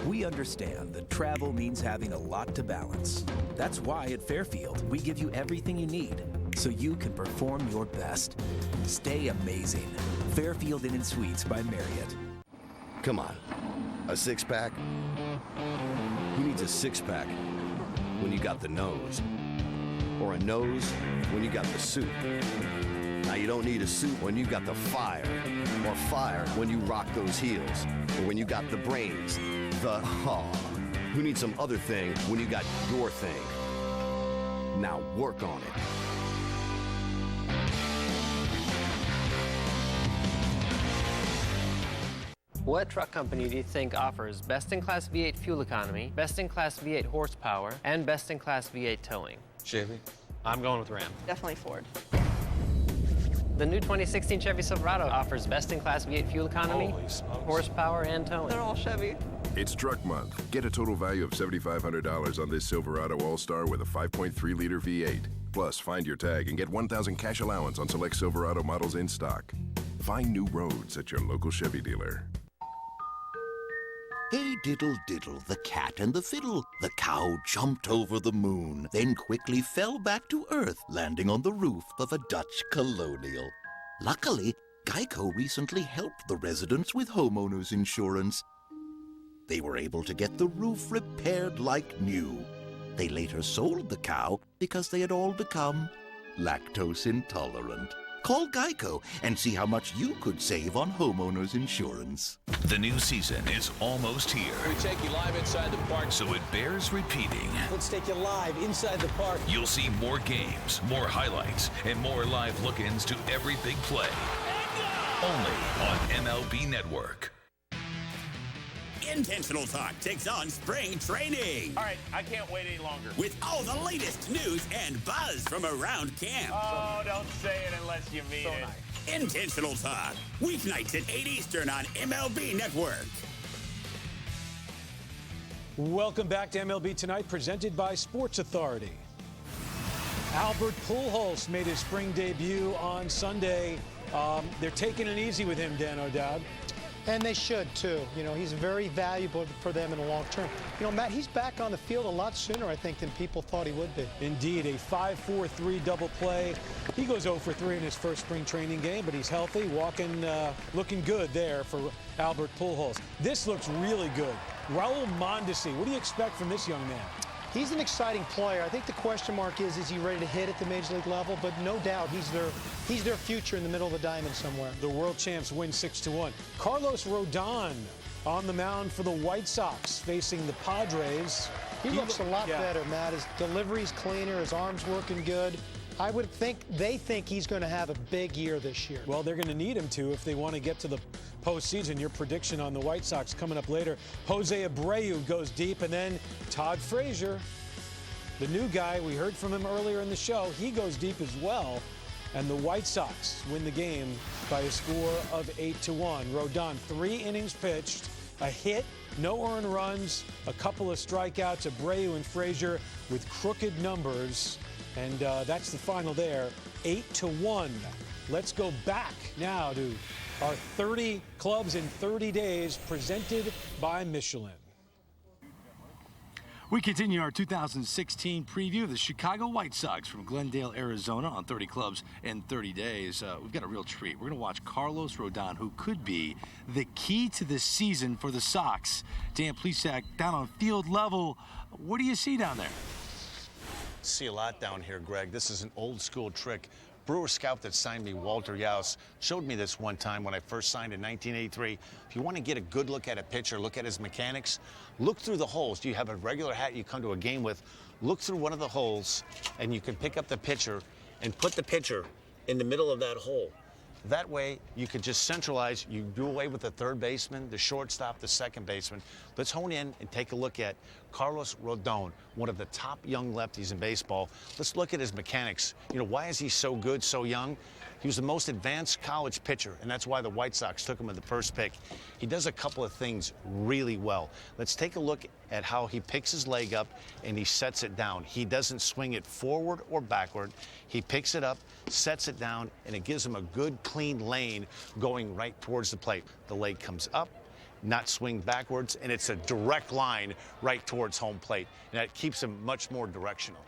S19: We understand that travel means having a lot to balance. That's why at Fairfield, we give you everything you need so you can perform your best. Stay amazing. Fairfield Inn & Suites by Marriott.
S20: Come on, a six-pack? Who needs a six-pack when you got the nose? Or a nose when you got the suit? Now you don't need a suit when you got the fire. Or fire when you rock those heels. Or when you got the brains. The Who needs some other thing when you got your thing? Now work on it.
S21: What truck company do you think offers best-in-class V8 fuel economy, best-in-class V8 horsepower, and best-in-class V8 towing?
S22: Chevy.
S21: I'm going with Ram.
S14: Definitely Ford.
S21: The new 2016 Chevy Silverado offers best-in-class V8 fuel economy, horsepower, and towing.
S14: They're all Chevy.
S18: It's Truck Month. Get a total value of $7,500 on this Silverado All-Star with a 5.3-liter V8. Plus, find your tag and get $1,000 cash allowance on select Silverado models in stock. Find new roads at your local Chevy dealer.
S23: Hey diddle diddle, the cat and the fiddle. The cow jumped over the moon, then quickly fell back to earth, landing on the roof of a Dutch colonial. Luckily, Geico recently helped the residents with homeowners insurance.
S7: they were able to get the roof repaired like new. They later sold the cow because they had all become lactose intolerant. Call Geico and see how much you could save on homeowners insurance.
S10: The new season is almost here.
S12: We take you live inside the park.
S10: So it bears repeating.
S12: Let's take you live inside the park.
S10: You'll see more games, more highlights, and more live look-ins to every big play. Only on MLB Network.
S15: Intentional Talk takes on spring training.
S13: All right, I can't wait any longer.
S15: With all the latest news and buzz from around camp.
S13: Oh, don't say it unless you mean it.
S15: Nice. Intentional Talk, weeknights at 8 Eastern on MLB Network.
S16: Welcome back to MLB Tonight, presented by Sports Authority. Albert Pujols made his spring debut on Sunday. They're taking it easy with him, Dan O'Dowd.
S17: And they should, too. You know, he's very valuable for them in the long term. You know, Matt, he's back on the field a lot sooner, I think, than people thought he would be.
S16: Indeed, a 5-4-3 double play. He goes 0-for-3 in his first spring training game, but he's healthy, walking, looking good there for Albert Pujols. This looks really good. Raul Mondesi, what do you expect from this young man?
S17: He's an exciting player. I think the question mark is he ready to hit at the major league level? But no doubt he's their future in the middle of the diamond somewhere.
S16: The world champs win 6-1. Carlos Rodon on the mound for the White Sox facing the Padres.
S17: He looks a lot better, Matt. His delivery's cleaner, his arm's working good. I would think they think he's going to have a big year this year.
S16: Well, they're going to need him to if they want to get to the postseason. Your prediction on the White Sox coming up later. Jose Abreu goes deep, and then Todd Frazier, the new guy, we heard from him earlier in the show, he goes deep as well. And the White Sox win the game by a score of 8-1. Rodon, 3 innings pitched, a hit, no earned runs, a couple of strikeouts. Abreu and Frazier with crooked numbers. And that's the final there, 8-1. Let's go back now to our 30 clubs in 30 days, presented by Michelin.
S4: We continue our 2016 preview of the Chicago White Sox from Glendale, Arizona on 30 clubs in 30 days. We've got a real treat. We're going to watch Carlos Rodon, who could be the key to the season for the Sox. Dan Plesac, down on field level, what do you see down there?
S13: See a lot down here, Greg. This is an old school trick. Brewer scout that signed me, Walter Yaus, showed me this one time when I first signed in 1983. If you want to get a good look at a pitcher, look at his mechanics, look through the holes. Do you have a regular hat you come to a game with? Look through one of the holes, and you can pick up the pitcher and put the pitcher in the middle of that hole. That way, you could just centralize. You do away with the third baseman, the shortstop, the second baseman. Let's hone in and take a look at Carlos Rodon, one of the top young lefties in baseball. Let's look at his mechanics. You know, why is he so good, so young? He was the most advanced college pitcher, and that's why the White Sox took him with the first pick. He does a couple of things really well. Let's take a look at how he picks his leg up and he sets it down. He doesn't swing it forward or backward. He picks it up, sets it down, and it gives him a good, clean lane going right towards the plate. The leg comes up, not swing backwards, and it's a direct line right towards home plate. And that keeps him much more directional.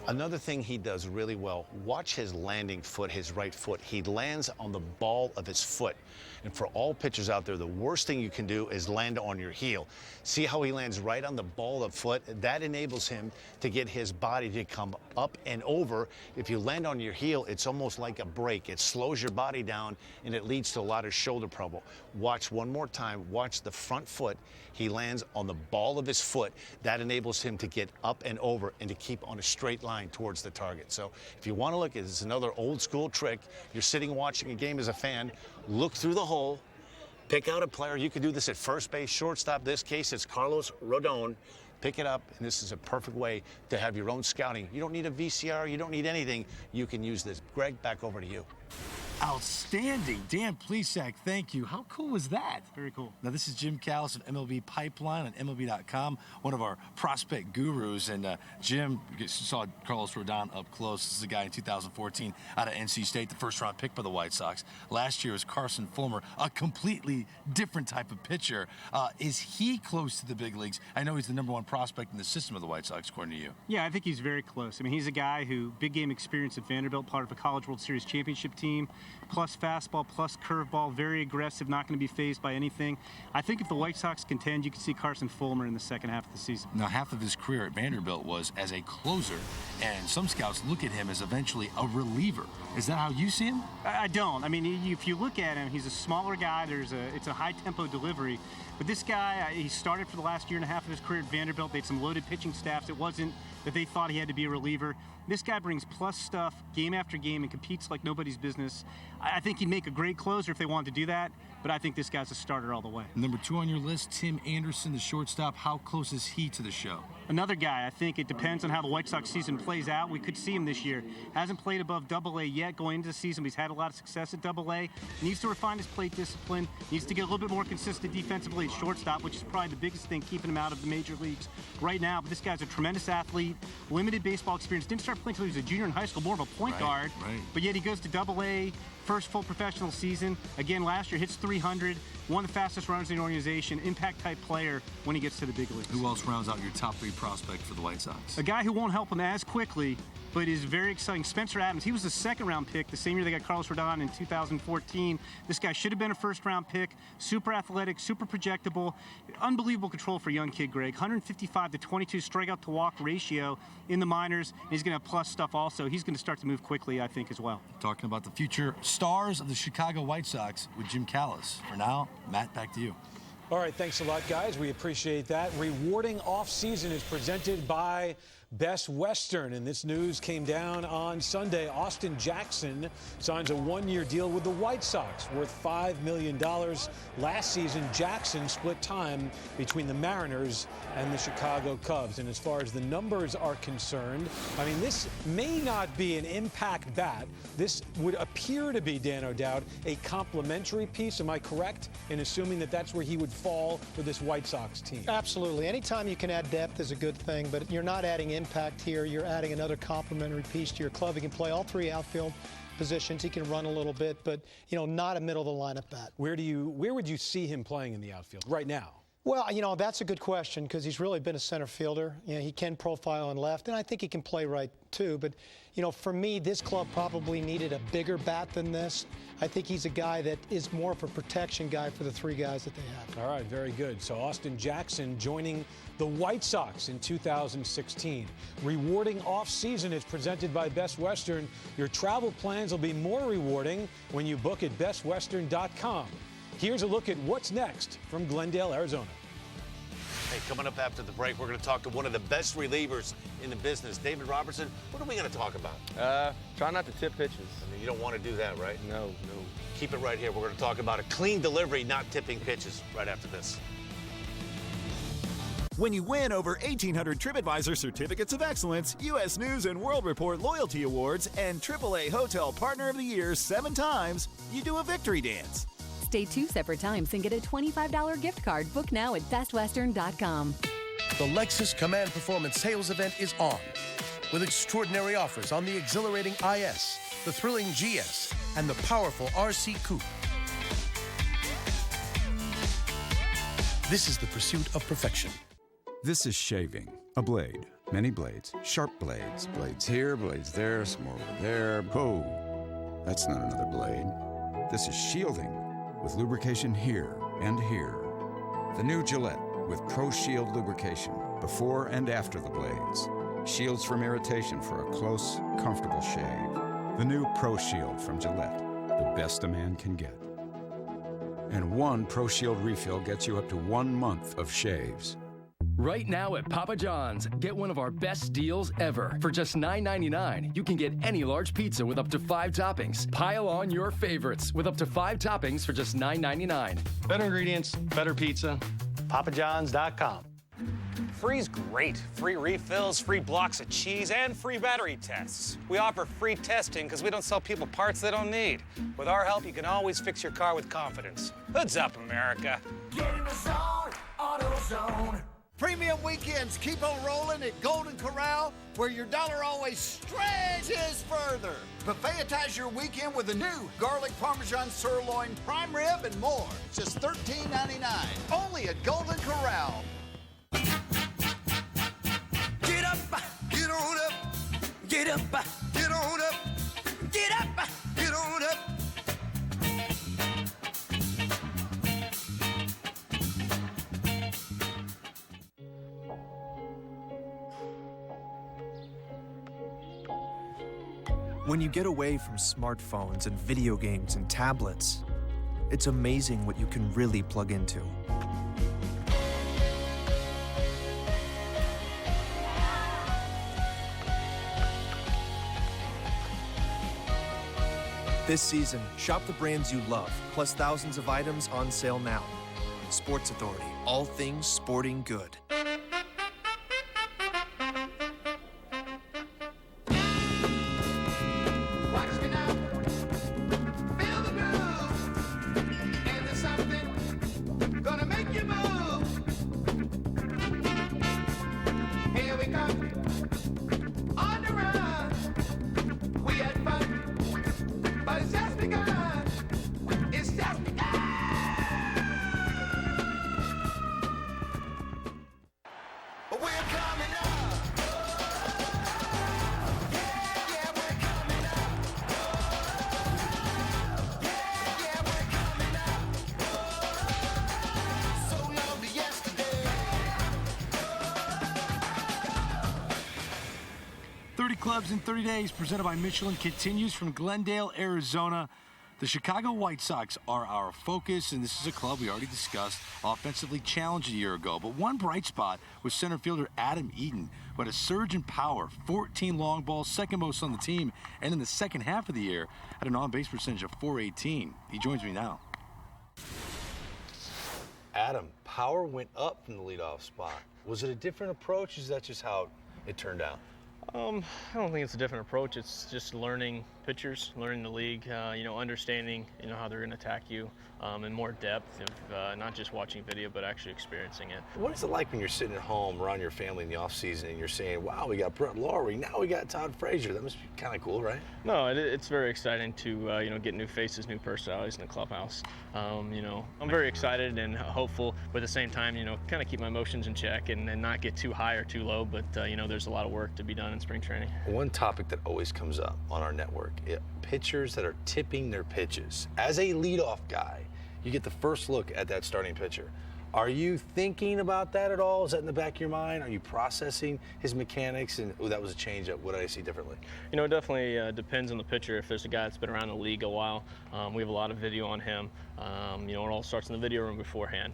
S13: Another thing he does really well, watch his landing foot, his right foot. He lands on the ball of his foot. And for all pitchers out there, the worst thing you can do is land on your heel. See how he lands right on the ball of the foot? That enables him to get his body to come up and over. If you land on your heel, it's almost like a brake. It slows your body down, and it leads to a lot of shoulder trouble. Watch one more time. Watch the front foot. He lands on the ball of his foot. That enables him to get up and over and to keep on a straight line towards the target. So if you want to look, it's another old school trick. You're sitting watching a game as a fan, look through the hole, pick out a player. You could do this at first base, shortstop. This case, it's Carlos Rodon. Pick it up, and this is a perfect way to have your own scouting. You don't need a VCR. You don't need anything. You can use this. Greg, back over to you.
S4: Outstanding. Dan Plesac, thank you. How cool was that? Very cool. Now, this is Jim Callis of MLB Pipeline on MLB.com, one of our prospect gurus. And Jim, you saw Carlos Rodon up close. This is a guy in 2014 out of NC State, the first-round pick by the White Sox. Last year was Carson Fulmer, a completely different type of pitcher. Is he close to the big leagues? I know he's the #1 prospect in the system of the White Sox, according to you.
S22: Yeah, I think he's very close. I mean, he's a guy who, big game experience at Vanderbilt, part of a College World Series championship team.
S1: plus fastball, plus curveball, very aggressive, not going to be fazed by anything. I think if the White Sox contend, you can see Carson Fulmer in the second half of the season.
S4: Now, half of his career at Vanderbilt was as a closer, and some scouts look at him as eventually a reliever. Is that how you see him?
S1: I don't. I mean, if you look at him, he's a smaller guy. It's a high-tempo delivery. But this guy, he started for the last year and a half of his career at Vanderbilt. They had some loaded pitching staffs. It wasn't that they thought he had to be a reliever. This guy brings plus stuff game after game and competes like nobody's business. I think he'd make a great closer if they wanted to do that, but I think this guy's a starter all the way.
S4: Number 2 on your list, Tim Anderson, the shortstop. How close is he to the show?
S1: Another guy, I think it depends on how the White Sox season plays out. We could see him this year. Hasn't played above Double-A yet going into the season. He's had a lot of success at Double-A. Needs to refine his plate discipline. Needs to get a little bit more consistent defensively at shortstop, which is probably the biggest thing keeping him out of the major leagues right now. But this guy's a tremendous athlete, limited baseball experience. Didn't start playing until he was a junior in high school, more of a point guard. But yet he goes to Double-A, first full professional season. Again, last year hits 300, one of the fastest runners in the organization, impact-type player when he gets to the big leagues.
S4: Who else rounds out your top 3 prospect for the White Sox?
S1: A guy who won't help him as quickly, but is very exciting. Spencer Adams, he was a second-round pick the same year they got Carlos Rodon in 2014. This guy should have been a first-round pick. Super athletic, super projectable, unbelievable control for a young kid, Greg. 155 to 22 strikeout to walk ratio in the minors. And he's going to have plus stuff also. He's going to start to move quickly, I think, as well.
S4: Talking about the future stars of the Chicago White Sox with Jim Callis. For now, Matt, back to you.
S16: All right, thanks a lot, guys. We appreciate that. Rewarding off-season is presented by Best Western, and this news came down on Sunday. Austin Jackson signs a 1-year deal with the White Sox worth $5 million. Last season, Jackson split time between the Mariners and the Chicago Cubs. And as far as the numbers are concerned, I mean, this may not be an impact bat. This would appear to be, Dan O'Dowd, a complimentary piece. Am I correct in assuming that that's where he would fall for this White Sox team?
S17: Absolutely. Anytime you can add depth is a good thing, but you're not adding impact here. You're adding another complementary piece to your club. He can play all 3 outfield positions. He can run a little bit, but, you know, not a middle-of-the-lineup bat.
S16: Where would you see him playing in the outfield right now?
S17: Well, you know, that's a good question because he's really been a center fielder. You know, he can profile on left, and I think he can play right, too. But, you know, for me, this club probably needed a bigger bat than this. I think he's a guy that is more of a protection guy for the 3 guys that they have.
S16: All right, very good. So Austin Jackson joining the White Sox in 2016. Rewarding off-season is presented by Best Western. Your travel plans will be more rewarding when you book at bestwestern.com. Here's a look at what's next from Glendale, Arizona.
S13: Hey, coming up after the break, we're going to talk to one of the best relievers in the business, David Robertson. What are we going to talk about?
S2: Try not to tip pitches.
S13: I mean, you don't want to do that, right?
S2: No.
S13: Keep it right here. We're going to talk about a clean delivery, not tipping pitches, right after this.
S22: When you win over 1,800 TripAdvisor Certificates of Excellence, U.S. News and World Report Loyalty Awards, and AAA Hotel Partner of the Year 7 times, you do a victory dance.
S24: Stay 2 separate times and get a $25 gift card. Book now at bestwestern.com.
S25: The Lexus Command Performance Sales Event is on, with extraordinary offers on the exhilarating IS, the thrilling GS, and the powerful RC Coupe. This is the pursuit of perfection.
S26: This is shaving. A blade. Many blades. Sharp blades. Blades here, blades there, some more over there. Whoa. That's not another blade. This is shielding, with lubrication here and here. The new Gillette with Pro Shield lubrication, before and after the blades. Shields from irritation for a close, comfortable shave. The new Pro Shield from Gillette, the best a man can get. And one Pro Shield refill gets you up to 1 month of shaves.
S23: Right now at Papa John's, get one of our best deals ever. For just $9.99, you can get any large pizza with up to 5 toppings. Pile on your favorites with up to 5 toppings for just $9.99.
S27: Better ingredients, better pizza. PapaJohns.com.
S28: Free's great. Free refills, free blocks of cheese, and free battery tests. We offer free testing because we don't sell people parts they don't need. With our help, you can always fix your car with confidence. Hoods up, America.
S29: Get in the zone, AutoZone. Premium weekends keep on rolling at Golden Corral, where your dollar always stretches further. Buffetize your weekend with a new garlic parmesan sirloin, prime rib, and more. Just $13.99. Only at Golden Corral. Get up, get on up, get up, get on up, get up, get on up.
S2: When you get away from smartphones and video games and tablets, it's amazing what you can really plug into. This season, shop the brands you love, plus thousands of items on sale now. Sports Authority, all things sporting good.
S4: Clubs in 30 days, presented by Michelin, continues from Glendale, Arizona. The Chicago White Sox are our focus, and this is a club we already discussed, offensively challenged a year ago. But one bright spot was center fielder Adam Eaton, who had a surge in power, 14 long balls, second most on the team, and in the second half of the year had an on-base percentage of .418. He joins me now.
S13: Adam, power went up from the leadoff spot. Was it a different approach? Is that just how it turned out?
S3: I don't think it's a different approach. It's just learning pitchers, learning the league, understanding, how they're going to attack you in more depth, of, not just watching video, but actually experiencing it.
S13: What is it like when you're sitting at home around your family in the off season and you're saying, wow, we got Brett Lawrie, now we got Todd Frazier? That must be kind of cool, right?
S3: No, it's very exciting to, get new faces, new personalities in the clubhouse. I'm very excited and hopeful, but at the same time, kind of keep my emotions in check and not get too high or too low, but, there's a lot of work to be done in spring training.
S13: One topic that always comes up on our network, pitchers that are tipping their pitches. As a leadoff guy, you get the first look at that starting pitcher. Are you thinking about that at all? Is that in the back of your mind? Are you processing his mechanics? And that was a changeup. What did I see differently?
S3: It definitely depends on the pitcher. If there's a guy that's been around the league a while, we have a lot of video on him. It all starts in the video room beforehand.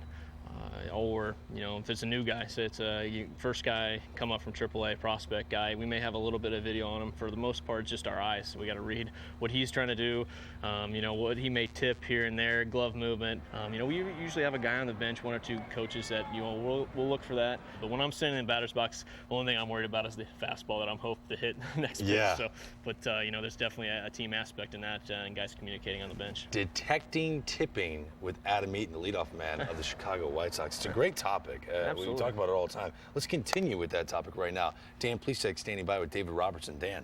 S3: Or, if it's a new guy, say it's a first guy come up from AAA, prospect guy, we may have a little bit of video on him. For the most part, just our eyes. So we got to read what he's trying to do, what he may tip here and there, glove movement. We usually have a guy on the bench, one or two coaches that, we'll look for that. But when I'm sitting in the batter's box, the only thing I'm worried about is the fastball that I'm hoping to hit next pitch.
S13: Yeah.
S3: So, but, there's definitely a team aspect in that and guys communicating on the bench.
S13: Detecting tipping with Adam Eaton, the leadoff man of the Chicago White Sox. It's a great topic. We talk about it all the time. Let's continue with that topic right now. Dan Plesac standing by with David Robertson. Dan.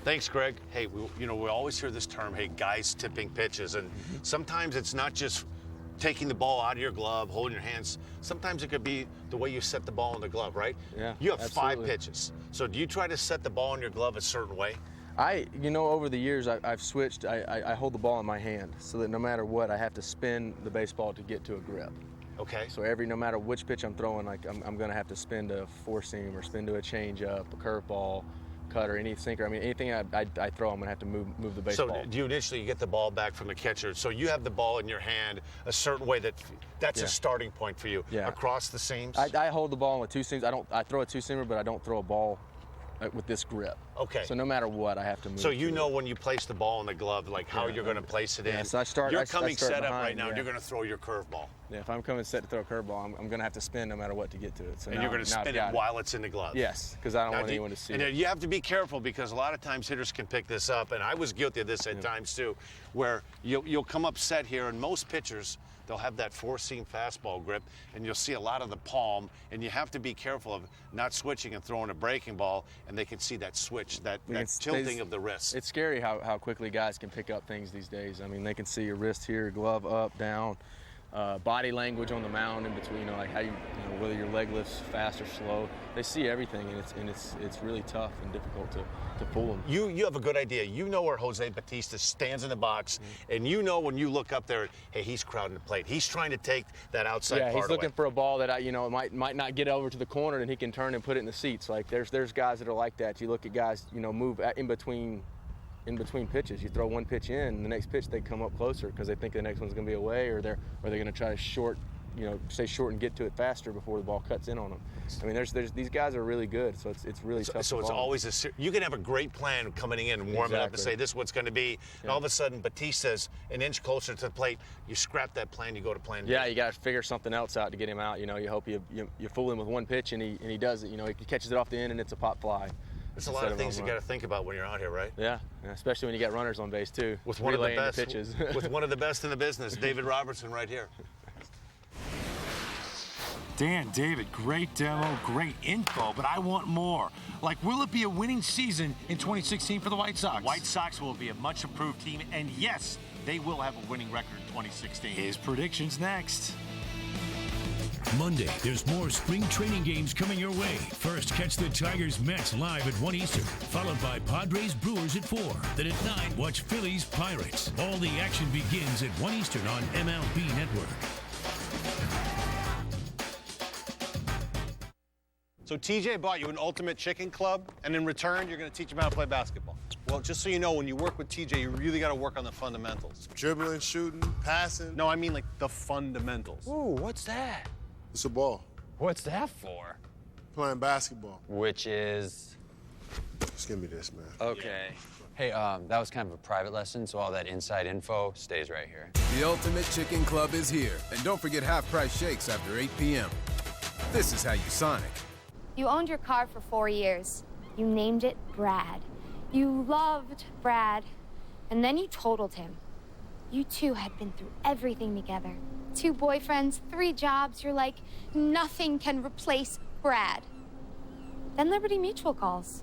S13: Thanks, Greg. Hey, we always hear this term, hey, guys tipping pitches. And sometimes it's not just taking the ball out of your glove, holding your hands. Sometimes it could be the way you set the ball in the glove, right?
S5: Yeah,
S13: you have
S5: absolutely.
S13: 5 pitches. So do you try to set the ball in your glove a certain way?
S5: Over the years, I've switched. I hold the ball in my hand so that no matter what, I have to spin the baseball to get to a grip.
S13: Okay.
S5: So no matter which pitch I'm throwing, I'm going to have to spin to a four-seam or spin to a changeup, a curveball, cutter, any sinker. Anything I throw, I'm going to have to move the baseball.
S13: So do you initially get the ball back from the catcher? So you have the ball in your hand a certain way that's a starting point for you.
S5: Yeah.
S13: Across the seams?
S5: I hold the ball with 2 seams. I throw a 2-seamer, but I don't throw a ball with this grip.
S13: Okay.
S5: So no matter what, I have to move.
S13: So when you place the ball in the glove, how you're going to place it in.
S5: Yeah, so
S13: You're coming set up
S5: behind,
S13: right now. You're going to throw your curveball.
S5: Yeah, if I'm coming set to throw a curveball, I'm going to have to spin no matter what to get to it. So
S13: and you're going to spin it while it's in the glove.
S5: Yes, because I don't want anyone to see it.
S13: And you have to be careful because a lot of times hitters can pick this up, and I was guilty of this at times too, where you'll come up set here, and most pitchers, they'll have that 4-seam fastball grip, and you'll see a lot of the palm, and you have to be careful of not switching and throwing a breaking ball, and they can see that switch, that tilting of the wrist.
S5: It's scary how quickly guys can pick up things these days. They can see your wrist here, glove up, down. body language on the mound in between, like how whether your leg lifts fast or slow. They see everything, and it's really tough and difficult to fool them.
S13: You have a good idea. You know where Jose Bautista stands in the box, and you know when you look up there, hey, he's crowding the plate. He's trying to take that outside part away.
S5: Yeah, he's looking for a ball that might not get over to the corner, and he can turn and put it in the seats. Like there's guys that are like that. You look at guys, move in between pitches. You throw one pitch in, and the next pitch they come up closer because they think the next one's going to be away, or they're going to try to stay short and get to it faster before the ball cuts in on them. I mean, there's these guys are really good, so it's really tough.
S13: So it's always you can have a great plan coming in and warming up and say this is what's going to be, and all of a sudden Bautista's an inch closer to the plate. You scrap that plan, you go to plan B.
S5: Yeah, you got to figure something else out to get him out. You hope you fool him with one pitch and he does it. He catches it off the end and it's a pop fly.
S13: There's a lot of things you got to think about when you're out here, right?
S5: Yeah, especially when you got runners on base too.
S13: With one of the best
S5: pitches.
S13: With one of the best in the business, David Robertson, right here.
S4: Dan, David, great demo, great info, but I want more. Like, will it be a winning season in 2016 for the White Sox?
S6: White Sox will be a much improved team, and yes, they will have a winning record in 2016.
S4: His predictions next.
S10: Monday, there's more spring training games coming your way. First, catch the Tigers-Mets live at 1 Eastern, followed by Padres-Brewers at 4. Then at 9, watch Phillies-Pirates. All the action begins at 1 Eastern on MLB Network.
S28: So TJ bought you an ultimate chicken club, and in return, you're going to teach him how to play basketball. Well, just so you know, when you work with TJ, you really got to work on the fundamentals.
S8: Dribbling, shooting, passing.
S28: No, I mean like the fundamentals.
S8: Ooh, what's that? It's a ball.
S28: What's that for?
S8: Playing basketball.
S9: Which is?
S8: Just give me this, man.
S9: Okay. Hey, that was kind of a private lesson, so all that inside info stays right here.
S11: The Ultimate Chicken Club is here. And don't forget half-price shakes after 8 p.m. This is how you Sonic.
S14: You owned your car for 4 years. You named it Brad. You loved Brad. And then you totaled him. You two had been through everything together. 2 boyfriends, 3 jobs. You're like, nothing can replace Brad. Then Liberty Mutual calls.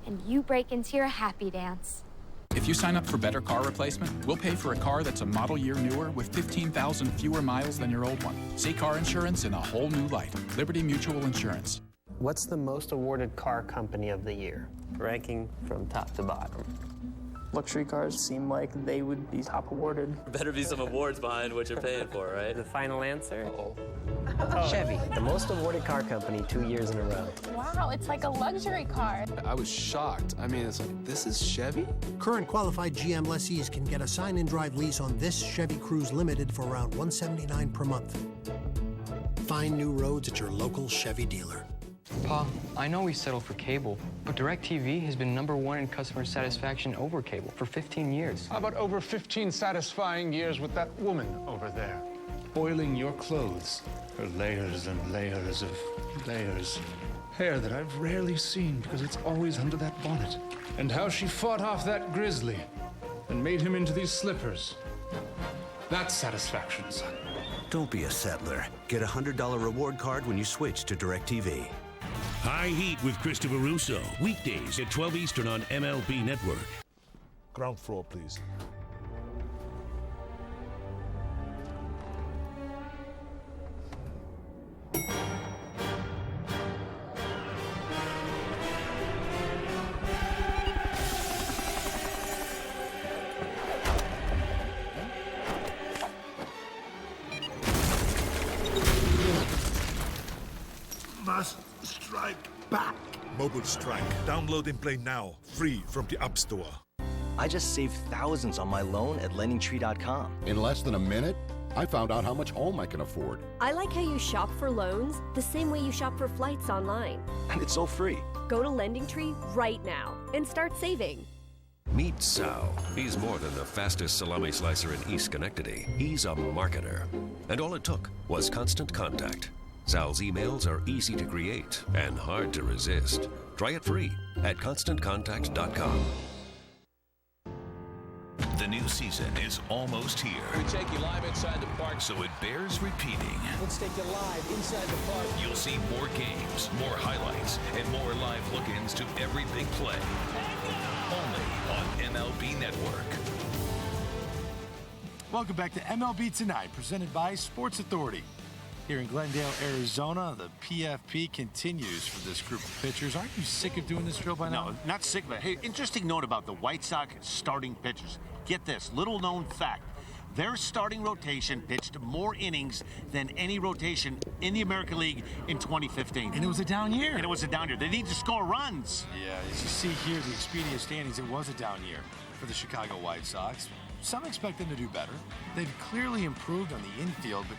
S14: And you break into your happy dance.
S18: If you sign up for better car replacement, we'll pay for a car that's a model year newer with 15,000 fewer miles than your old one. See car insurance in a whole new light. Liberty Mutual Insurance.
S19: What's the most awarded car company of the year? Ranking from top to bottom. Luxury cars seem like they would be top awarded.
S20: Better be some awards behind what you're paying for, right?
S19: The final answer? Chevy, the most awarded car company 2 years in a row.
S21: Wow, it's like a luxury car.
S18: I was shocked. I mean, it's like, this is Chevy?
S30: Current qualified GM lessees can get a sign-and-drive lease on this Chevy Cruze Limited for around $179 per month. Find new roads at your local Chevy dealer.
S31: Pa, I know we settled for cable, but DirecTV has been #1 in customer satisfaction over cable for 15 years.
S32: How about over 15 satisfying years with that woman over there? Boiling your clothes. Her layers and layers of layers. Hair that I've rarely seen because it's always under that bonnet. And how she fought off that grizzly and made him into these slippers. That's satisfaction, son.
S33: Don't be a settler. Get a $100 reward card when you switch to DirecTV.
S10: High Heat with Christopher Russo. Weekdays at 12 Eastern on MLB Network.
S8: Ground floor, please.
S34: Must strike back. Mobile Strike. Download and play now. Free from the App Store.
S35: I just saved thousands on my loan at LendingTree.com.
S36: In less than a minute, I found out how much home I can afford.
S37: I like how you shop for loans the same way you shop for flights online.
S35: And it's all free.
S37: Go to LendingTree right now and start saving.
S38: Meet Sal. He's more than the fastest salami slicer in East Schenectady. He's a marketer. And all it took was constant contact. Sal's emails are easy to create and hard to resist. Try it free at ConstantContact.com.
S10: The new season is almost here.
S12: We take you live inside the park.
S10: So it bears repeating.
S12: Let's take you live inside the park.
S10: You'll see more games, more highlights, and more live look-ins to every big play. Only on MLB Network.
S1: Welcome back to MLB Tonight, presented by Sports Authority. Here in Glendale, Arizona, the PFP continues for this group of pitchers. Aren't you sick of doing this drill by now?
S2: No, not sick of it. Hey, interesting note about the White Sox starting pitchers. Get this, little known fact. Their starting rotation pitched more innings than any rotation in the American League in 2015.
S1: And it was a down year.
S2: And it was a down year. They need to score runs.
S1: Yeah, as you see here, the Expedia standings, it was a down year for the Chicago White Sox. Some expect them to do better. They've clearly improved on the infield, but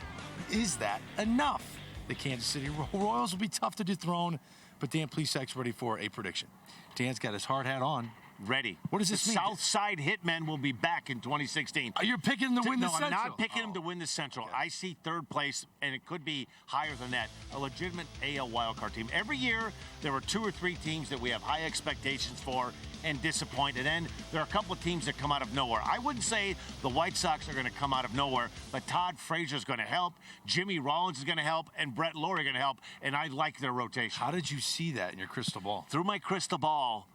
S1: is that enough? The Kansas City Royals will be tough to dethrone, but Dan Plesac's ready for a prediction. Dan's got his hard hat on.
S2: Ready.
S1: What does this mean?
S2: Southside Hitmen will be back in 2016.
S1: You're picking them to win the Central?
S2: No, I'm not picking them to win the Central. Okay. I see third place, and it could be higher than that. A legitimate AL wildcard team. Every year, there are 2 or 3 teams that we have high expectations for and disappoint. And then there are a couple of teams that come out of nowhere. I wouldn't say the White Sox are going to come out of nowhere, but Todd Frazier's going to help, Jimmy Rollins is going to help, and Brett Lawrie are going to help, and I like their rotation.
S1: How did you see that in your crystal ball?
S2: Through my crystal ball,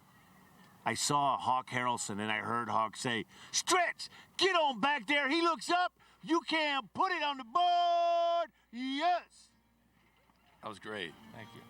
S2: I saw Hawk Harrelson, and I heard Hawk say, "Stretch, get on back there." He looks up. "You can put it on the board." Yes.
S1: That was great. Thank you.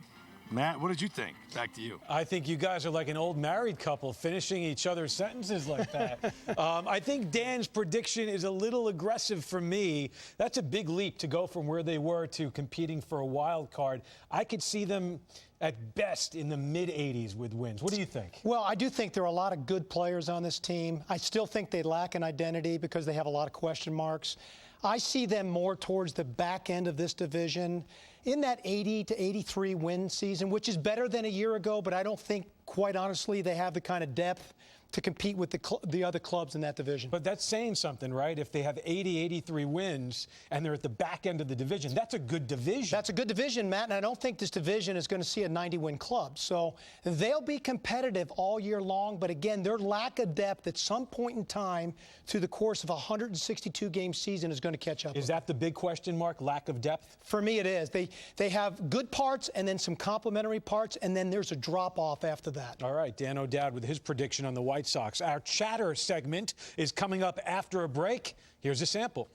S1: Matt, what did you think? Back to you.
S3: I think you guys are like an old married couple finishing each other's sentences like that. I think Dan's prediction is a little aggressive for me. That's a big leap to go from where they were to competing for a wild card. I could see them at best in the mid-80s with wins. What do you think?
S4: Well, I do think there are a lot of good players on this team. I still think they lack an identity because they have a lot of question marks. I see them more towards the back end of this division in that 80 to 83 win season, which is better than a year ago, but I don't think, quite honestly, they have the kind of depth to compete with the other clubs in that division.
S3: But that's saying something, right? If they have 80, 83 wins and they're at the back end of the division, that's a good division.
S4: That's a good division, Matt, and I don't think this division is going to see a 90-win club. So they'll be competitive all year long, but again, their lack of depth at some point in time through the course of a 162-game season is going to catch up.
S3: Is that the big question mark, lack of depth?
S4: For me, it is. They have good parts and then some complementary parts, and then there's a drop-off after that.
S3: All right, Dan O'Dowd with his prediction on the White Sox. Our chatter segment is coming up after a break. Here's a sample.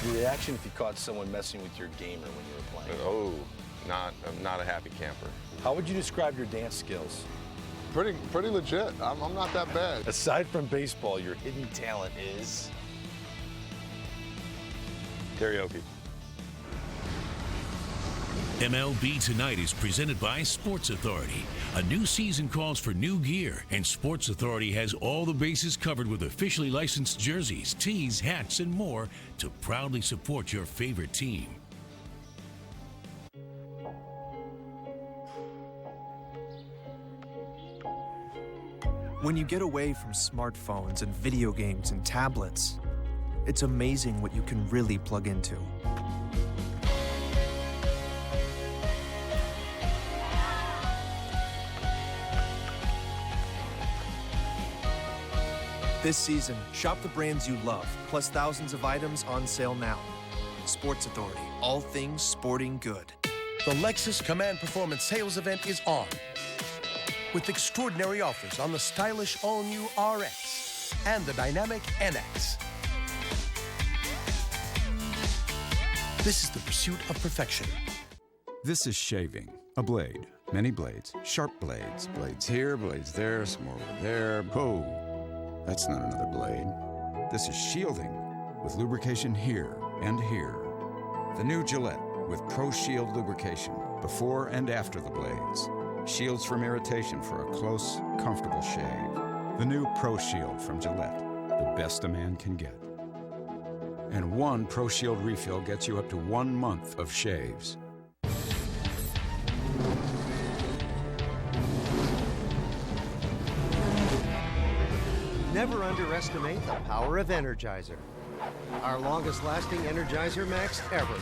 S5: Your reaction if you caught someone messing with your gamer when you were playing?
S6: Oh, I'm not a happy camper.
S5: How would you describe your dance skills?
S6: Pretty legit. I'm not that bad.
S5: Aside from baseball, your hidden talent is?
S6: Karaoke.
S10: MLB Tonight is presented by Sports Authority. A new season calls for new gear, and Sports Authority has all the bases covered with officially licensed jerseys, tees, hats, and more to proudly support your favorite team.
S7: When you get away from smartphones and video games and tablets, it's amazing what you can really plug into. This season, shop the brands you love, plus thousands of items on sale now. Sports Authority, all things sporting good.
S13: The Lexus Command Performance Sales Event is on, with extraordinary offers on the stylish all-new RX and the dynamic NX. This is the pursuit of perfection.
S15: This is shaving. A blade. Many blades. Sharp blades. Blades here, blades there, some more over there. Whoa. That's not another blade. This is shielding, with lubrication here and here. The new Gillette with Pro Shield lubrication, before and after the blades. Shields from irritation for a close, comfortable shave. The new Pro Shield from Gillette, the best a man can get. And one Pro Shield refill gets you up to 1 month of shaves.
S16: Never underestimate the power of Energizer. Our longest-lasting Energizer Max ever.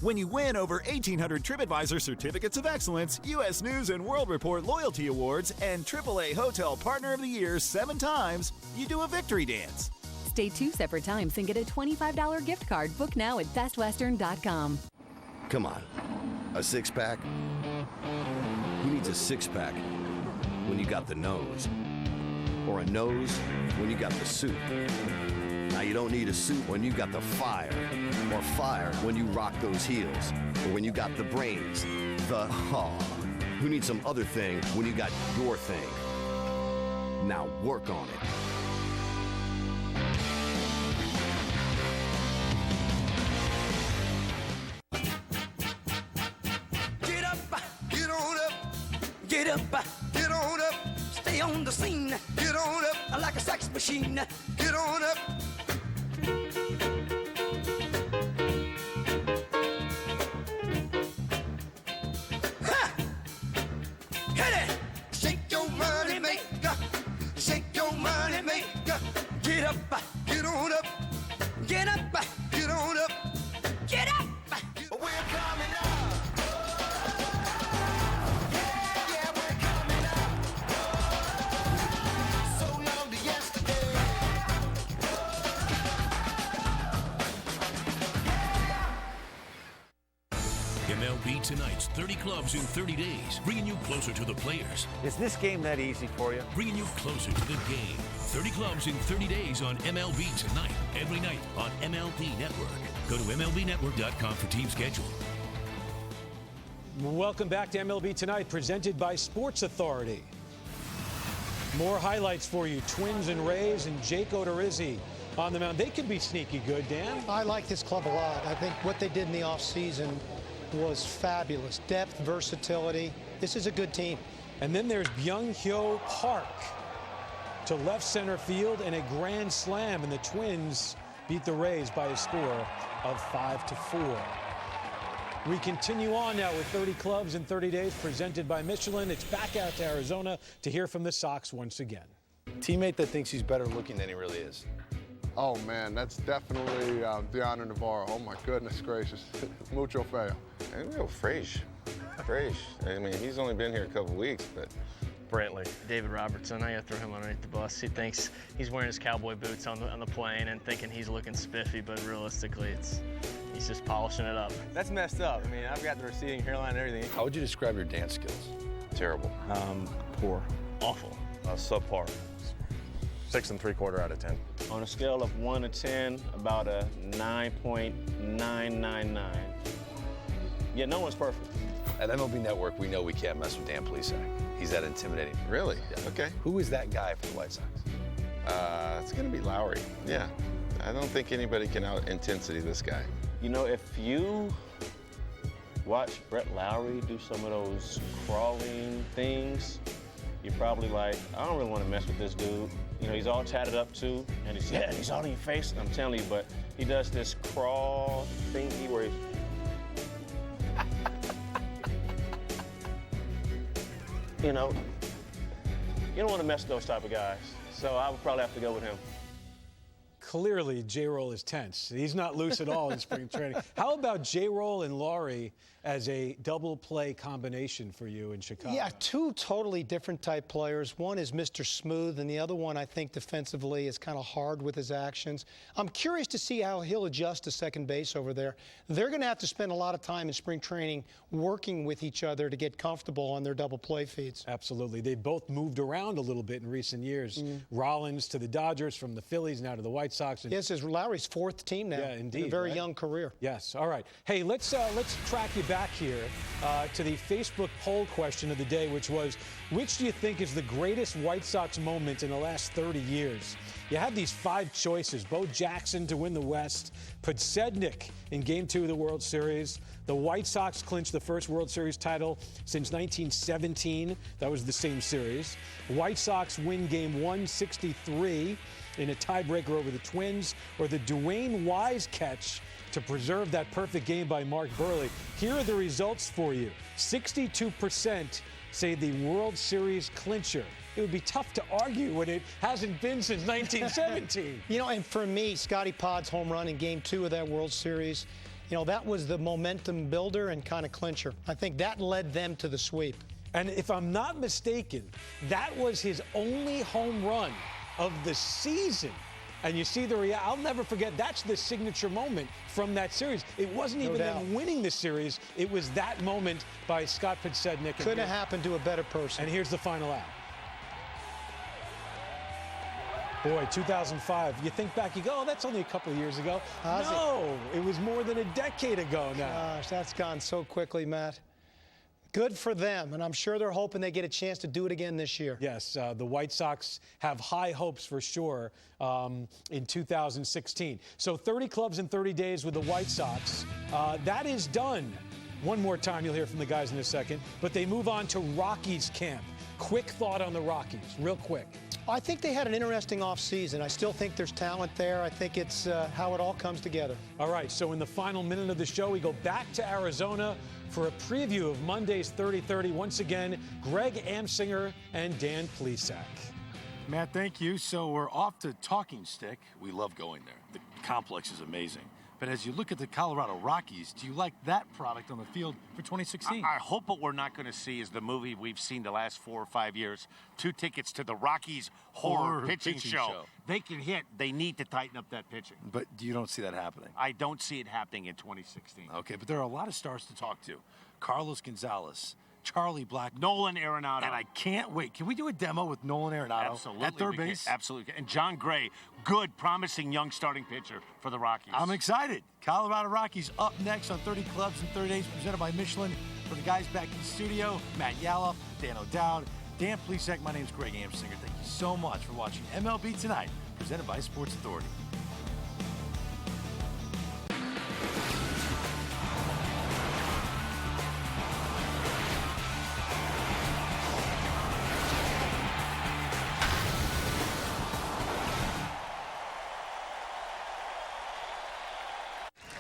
S17: When you win over 1,800 TripAdvisor Certificates of Excellence, U.S. News and World Report Loyalty Awards, and AAA Hotel Partner of the Year 7 times, you do a victory dance.
S22: Stay 2 separate times and get a $25 gift card. Book now at bestwestern.com.
S33: Come on, a six-pack? Who needs a six-pack when you got the nose?
S8: or a nose when you got the suit. Now you don't need a suit when you got the fire, or fire when you rock those heels, or when you got the brains, the who needs some other thing when you got your thing? Now work on it.
S9: Get up, get on up, get up, get on up, stay on the scene, get on up, like a sex machine, get on up. Ha! Hit it! Shake your money maker, shake your money maker, get up, get on up, get up, get on up, get up. We're coming up.
S10: MLB Tonight's 30 clubs in 30 days, bringing you closer to the players.
S11: Is this game that easy for you?
S10: Bringing you closer to the game. 30 clubs in 30 days on MLB Tonight, every night on MLB Network. Go to MLBnetwork.com for team schedule.
S3: Welcome back to MLB Tonight, presented by Sports Authority. More highlights for you. Twins and Rays and Jake Odorizzi on the mound. They could be sneaky good, Dan.
S4: I like this club a lot. I think what they did in the offseason was fabulous. Depth, versatility. This is a good team.
S3: And then there's Byung-Hyo Park to left center field and a grand slam, and the Twins beat the Rays by a score of 5-4. We continue on now with 30 clubs in 30 days, presented by Michelin. It's back out to Arizona to hear from the Sox once again.
S5: Teammate that thinks he's better looking than he really is.
S6: Oh, man, that's definitely Deanna Navarro. Oh, my goodness gracious. Mucho feo. And real fresh. Fresh. I mean, he's only been here a couple weeks, but...
S14: Brantley. David Robertson, I got to throw him underneath the bus. He thinks he's wearing his cowboy boots on the plane and thinking he's looking spiffy, but realistically, he's just polishing it up.
S18: That's messed up. I mean, I've got the receding hairline and everything.
S5: How would you describe your dance skills?
S6: Terrible.
S18: Poor.
S14: Awful.
S18: Subpar. 6 3/4 out of 10.
S14: On a scale of 1 to 10, about a 9.999. Yeah, no one's perfect.
S5: At MLB Network, we know we can't mess with Dan Plesac. He's that intimidating.
S6: Really?
S5: Yeah.
S6: Okay.
S5: Who is that guy for the White Sox?
S6: It's going to be Lowry. Yeah. I don't think anybody can out-intensity this guy.
S14: You know, if you watch Brett Lowry do some of those crawling things, you're probably like, I don't really want to mess with this dude. You know, he's all tatted up too, and he's all in your face. I'm telling you, but he does this crawl thingy where he's... You know, you don't want to mess with those type of guys. So I would probably have to go with him.
S3: Clearly, J-Roll is tense. He's not loose at all in spring training. How about J-Roll and Laurie as a double play combination for you in Chicago?
S4: Yeah, two totally different type players. One is Mr. Smooth, and the other one, I think, defensively is kind of hard with his actions. I'm curious to see how he'll adjust to second base over there. They're going to have to spend a lot of time in spring training working with each other to get comfortable on their double play feeds.
S3: Absolutely. They both moved around a little bit in recent years. Rollins to the Dodgers, from the Phillies now to the White Sox. And
S4: yes, it's Lowry's fourth team now.
S3: Yeah, indeed.
S4: In a very young career.
S3: Yes. All right. Hey, let's track you back here to the Facebook poll question of the day, which was, which do you think is the greatest White Sox moment in the last 30 years? You had these 5 choices: Bo Jackson to win the West, Podsednik in Game 2 of the World Series, the White Sox clinched the first World Series title since 1917. That was the same series. White Sox win Game 163 in a tiebreaker over the Twins, or the Dwayne Wise catch to preserve that perfect game by Mark Burley. Here are the results for you. 62% say the World Series clincher. It would be tough to argue when it hasn't been since 1917.
S4: You know, and for me, Scotty Pod's home run in Game 2 of that World Series, you know, that was the momentum builder and kind of clincher. I think that led them to the sweep.
S3: And if I'm not mistaken, that was his only home run of the season. And you see I'll never forget, that's the signature moment from that series. It wasn't even them winning the series. It was that moment by Scott Podsednik.
S4: Couldn't have happened to a better person.
S3: And here's the final out. Boy, 2005. You think back, you go, oh, that's only a couple of years ago. No, it was more than a decade ago now.
S4: Gosh, that's gone so quickly, Matt. Good for them, and I'm sure they're hoping they get a chance to do it again this year.
S3: Yes, the White Sox have high hopes for sure in 2016. So 30 clubs in 30 days with the White Sox. That is done. One more time, you'll hear from the guys in a second. But they move on to Rockies camp. Quick thought on the Rockies, real quick.
S4: I think they had an interesting offseason. I still think there's talent there. I think it's how it all comes together.
S3: All right, so in the final minute of the show, we go back to Arizona for a preview of Monday's 30-30. Once again, Greg Amsinger and Dan Plesac.
S1: Matt, thank you. So we're off to Talking Stick. We love going there. The complex is amazing. But as you look at the Colorado Rockies, do you like that product on the field for 2016?
S2: I hope what we're not going to see is the movie we've seen the last 4 or 5 years, 2 tickets to the Rockies horror pitching show. They can hit. They need to tighten up that pitching.
S1: But you don't see that happening?
S2: I don't see it happening in 2016.
S1: Okay, but there are a lot of stars to talk to. Carlos Gonzalez, Charlie Black,
S2: Nolan Arenado.
S1: And I can't wait. Can we do a demo with Nolan Arenado
S2: Absolutely,
S1: at third base?
S2: Absolutely. And John Gray, good, promising young starting pitcher for the Rockies.
S1: I'm excited. Colorado Rockies up next on 30 Clubs in 30 Days, presented by Michelin. For the guys back in the studio, Matt Yaloff, Dan O'Dowd, Dan Plesac, my name's Greg Amsinger. Thank you so much for watching MLB Tonight, presented by Sports Authority.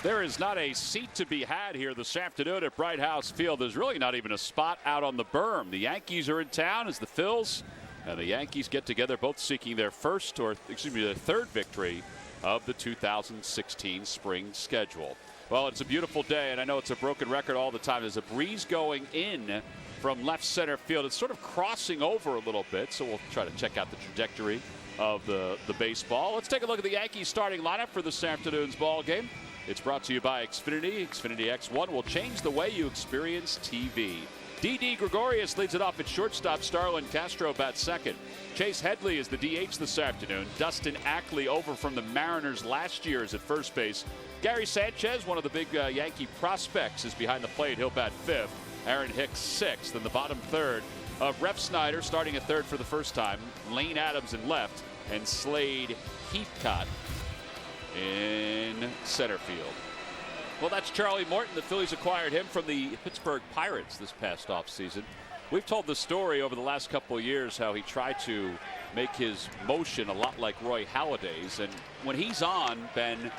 S19: There is not a seat to be had here this afternoon at Bright House Field. There's really not even a spot out on the berm. The Yankees are in town as the Phils and the Yankees get together, both seeking their their third victory of the 2016 spring schedule. Well, it's a beautiful day, and I know it's a broken record all the time. There's a breeze going in from left center field. It's sort of crossing over a little bit, so we'll try to check out the trajectory of the baseball. Let's take a look at the Yankees starting lineup for this afternoon's ball game. It's brought to you by Xfinity. Xfinity X1 will change the way you experience TV. D.D. Gregorius leads it off at shortstop. Starlin Castro bats second. Chase Headley is the DH this afternoon. Dustin Ackley over from the Mariners last year is at first base. Gary Sanchez, one of the big Yankee prospects, is behind the plate. He'll bat fifth. Aaron Hicks sixth. In the bottom third, Ref Snyder starting at third for the first time. Lane Adams in left. And Slade Heathcott in center field. Well, that's Charlie Morton. The Phillies acquired him from the Pittsburgh Pirates this past offseason. We've told the story over the last couple of years how he tried to make his motion a lot like Roy Halladay's. And when he's on, Ben,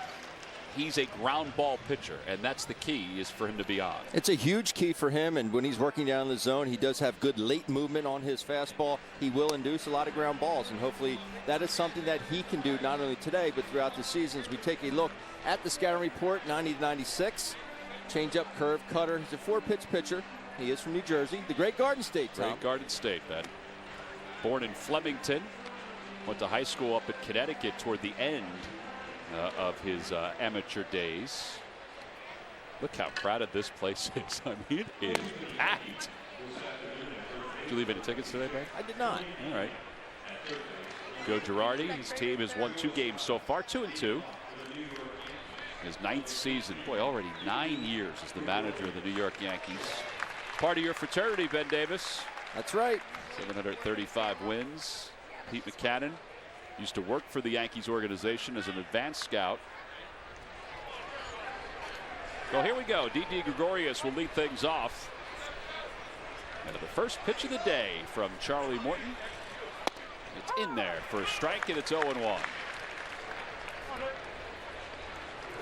S19: he's a ground ball pitcher, and that's the key, is for him to be on.
S20: It's a huge key for him, and when he's working down the zone, he does have good late movement on his fastball. He will induce a lot of ground balls, and hopefully that is something that he can do not only today but throughout the season. As we take a look at the scouting report, 90 to 96, changeup, curve, cutter. He's a 4-pitch pitcher. He is from New Jersey, the great Garden State, Tom.
S19: Great Garden State, Ben. Born in Flemington, went to high school up at Connecticut toward the end of his amateur days. Look how crowded this place is. I mean, it is packed. Did you leave any tickets today, Ben?
S20: I did not.
S19: All right. Joe Girardi, his team has won 2 games so far, 2-2. His 9th season. Boy, already 9 years as the manager of the New York Yankees. Part of your fraternity, Ben Davis.
S20: That's right.
S19: 735 wins. Pete McCannon used to work for the Yankees organization as an advanced scout. Well, here we go. D.D. Gregorius will lead things off. And the first pitch of the day from Charlie Morton. It's in there for a strike, and it's 0-1.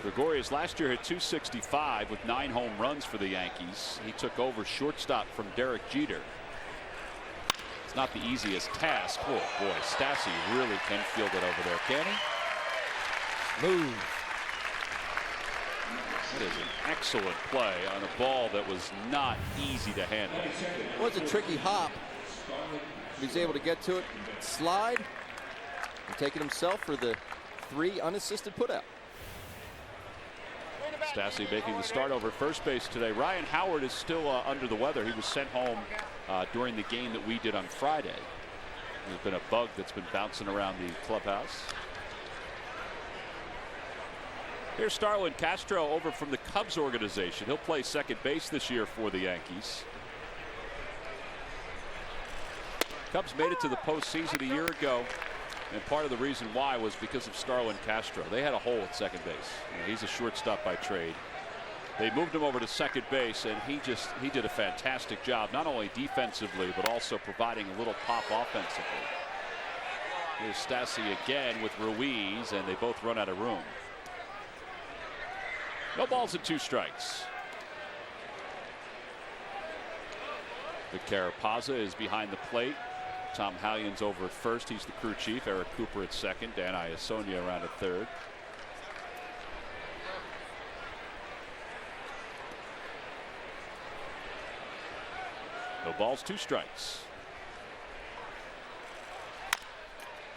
S19: Gregorius last year hit .265 with 9 home runs for the Yankees. He took over shortstop from Derek Jeter. It's not the easiest task. Oh boy, Stassi really can field it over there, can he?
S20: Move.
S19: It is an excellent play on a ball that was not easy to handle.
S20: It was a tricky hop. He was able to get to it, slide, and take it himself for the 3 unassisted putout.
S19: Stassi making the start over first base today. Ryan Howard is still under the weather. He was sent home during the game that we did on Friday. There's been a bug that's been bouncing around the clubhouse. Here's Starlin Castro over from the Cubs organization. He'll play second base this year for the Yankees. Cubs made it to the postseason a year ago, and part of the reason why was because of Starlin Castro. They had a hole at second base. He's a shortstop by trade. They moved him over to second base, and he did a fantastic job, not only defensively, but also providing a little pop offensively. Here's Stassi again with Ruiz, and they both run out of room. No balls and 2 strikes. Vic Carapazza is behind the plate. Tom Hallion's over at first. He's the crew chief. Eric Cooper at second. Dan Iasonia around at third. No balls, 2 strikes.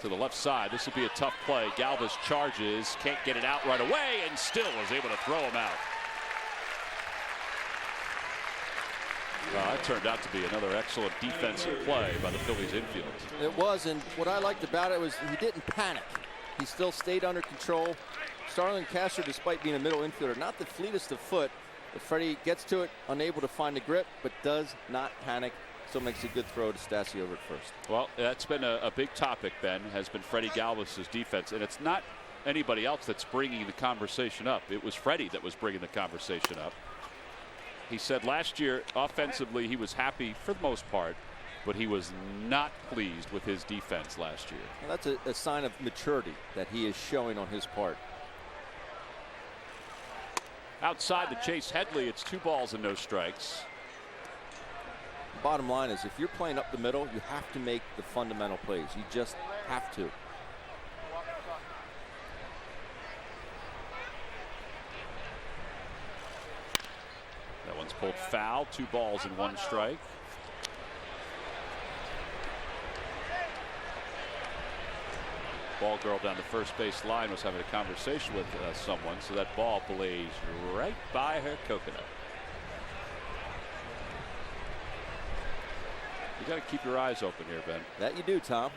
S19: To the left side. This will be a tough play. Galvis charges, can't get it out right away, and still is able to throw him out. Well, that turned out to be another excellent defensive play by the Phillies infield.
S20: It was, and what I liked about it was he didn't panic. He still stayed under control. Starlin Castro, despite being a middle infielder, not the fleetest of foot, but Freddie gets to it, unable to find the grip, but does not panic. Still makes a good throw to Stassi over at first.
S19: Well, that's been a big topic, Ben, has been Freddie Galvis's defense, and it's not anybody else that's bringing the conversation up. It was Freddie that was bringing the conversation up. He said last year, offensively, he was happy for the most part, but he was not pleased with his defense last year.
S20: Well, that's a sign of maturity that he is showing on his part.
S19: Outside to Chase Headley, it's 2 balls and no strikes.
S20: Bottom line is, if you're playing up the middle, you have to make the fundamental plays. You just have to.
S19: That one's pulled foul. 2 balls and 1 strike. Ball girl down the first base line was having a conversation with someone, so that ball blazed right by her coconut. You got to keep your eyes open here, Ben.
S20: That you do, Tom.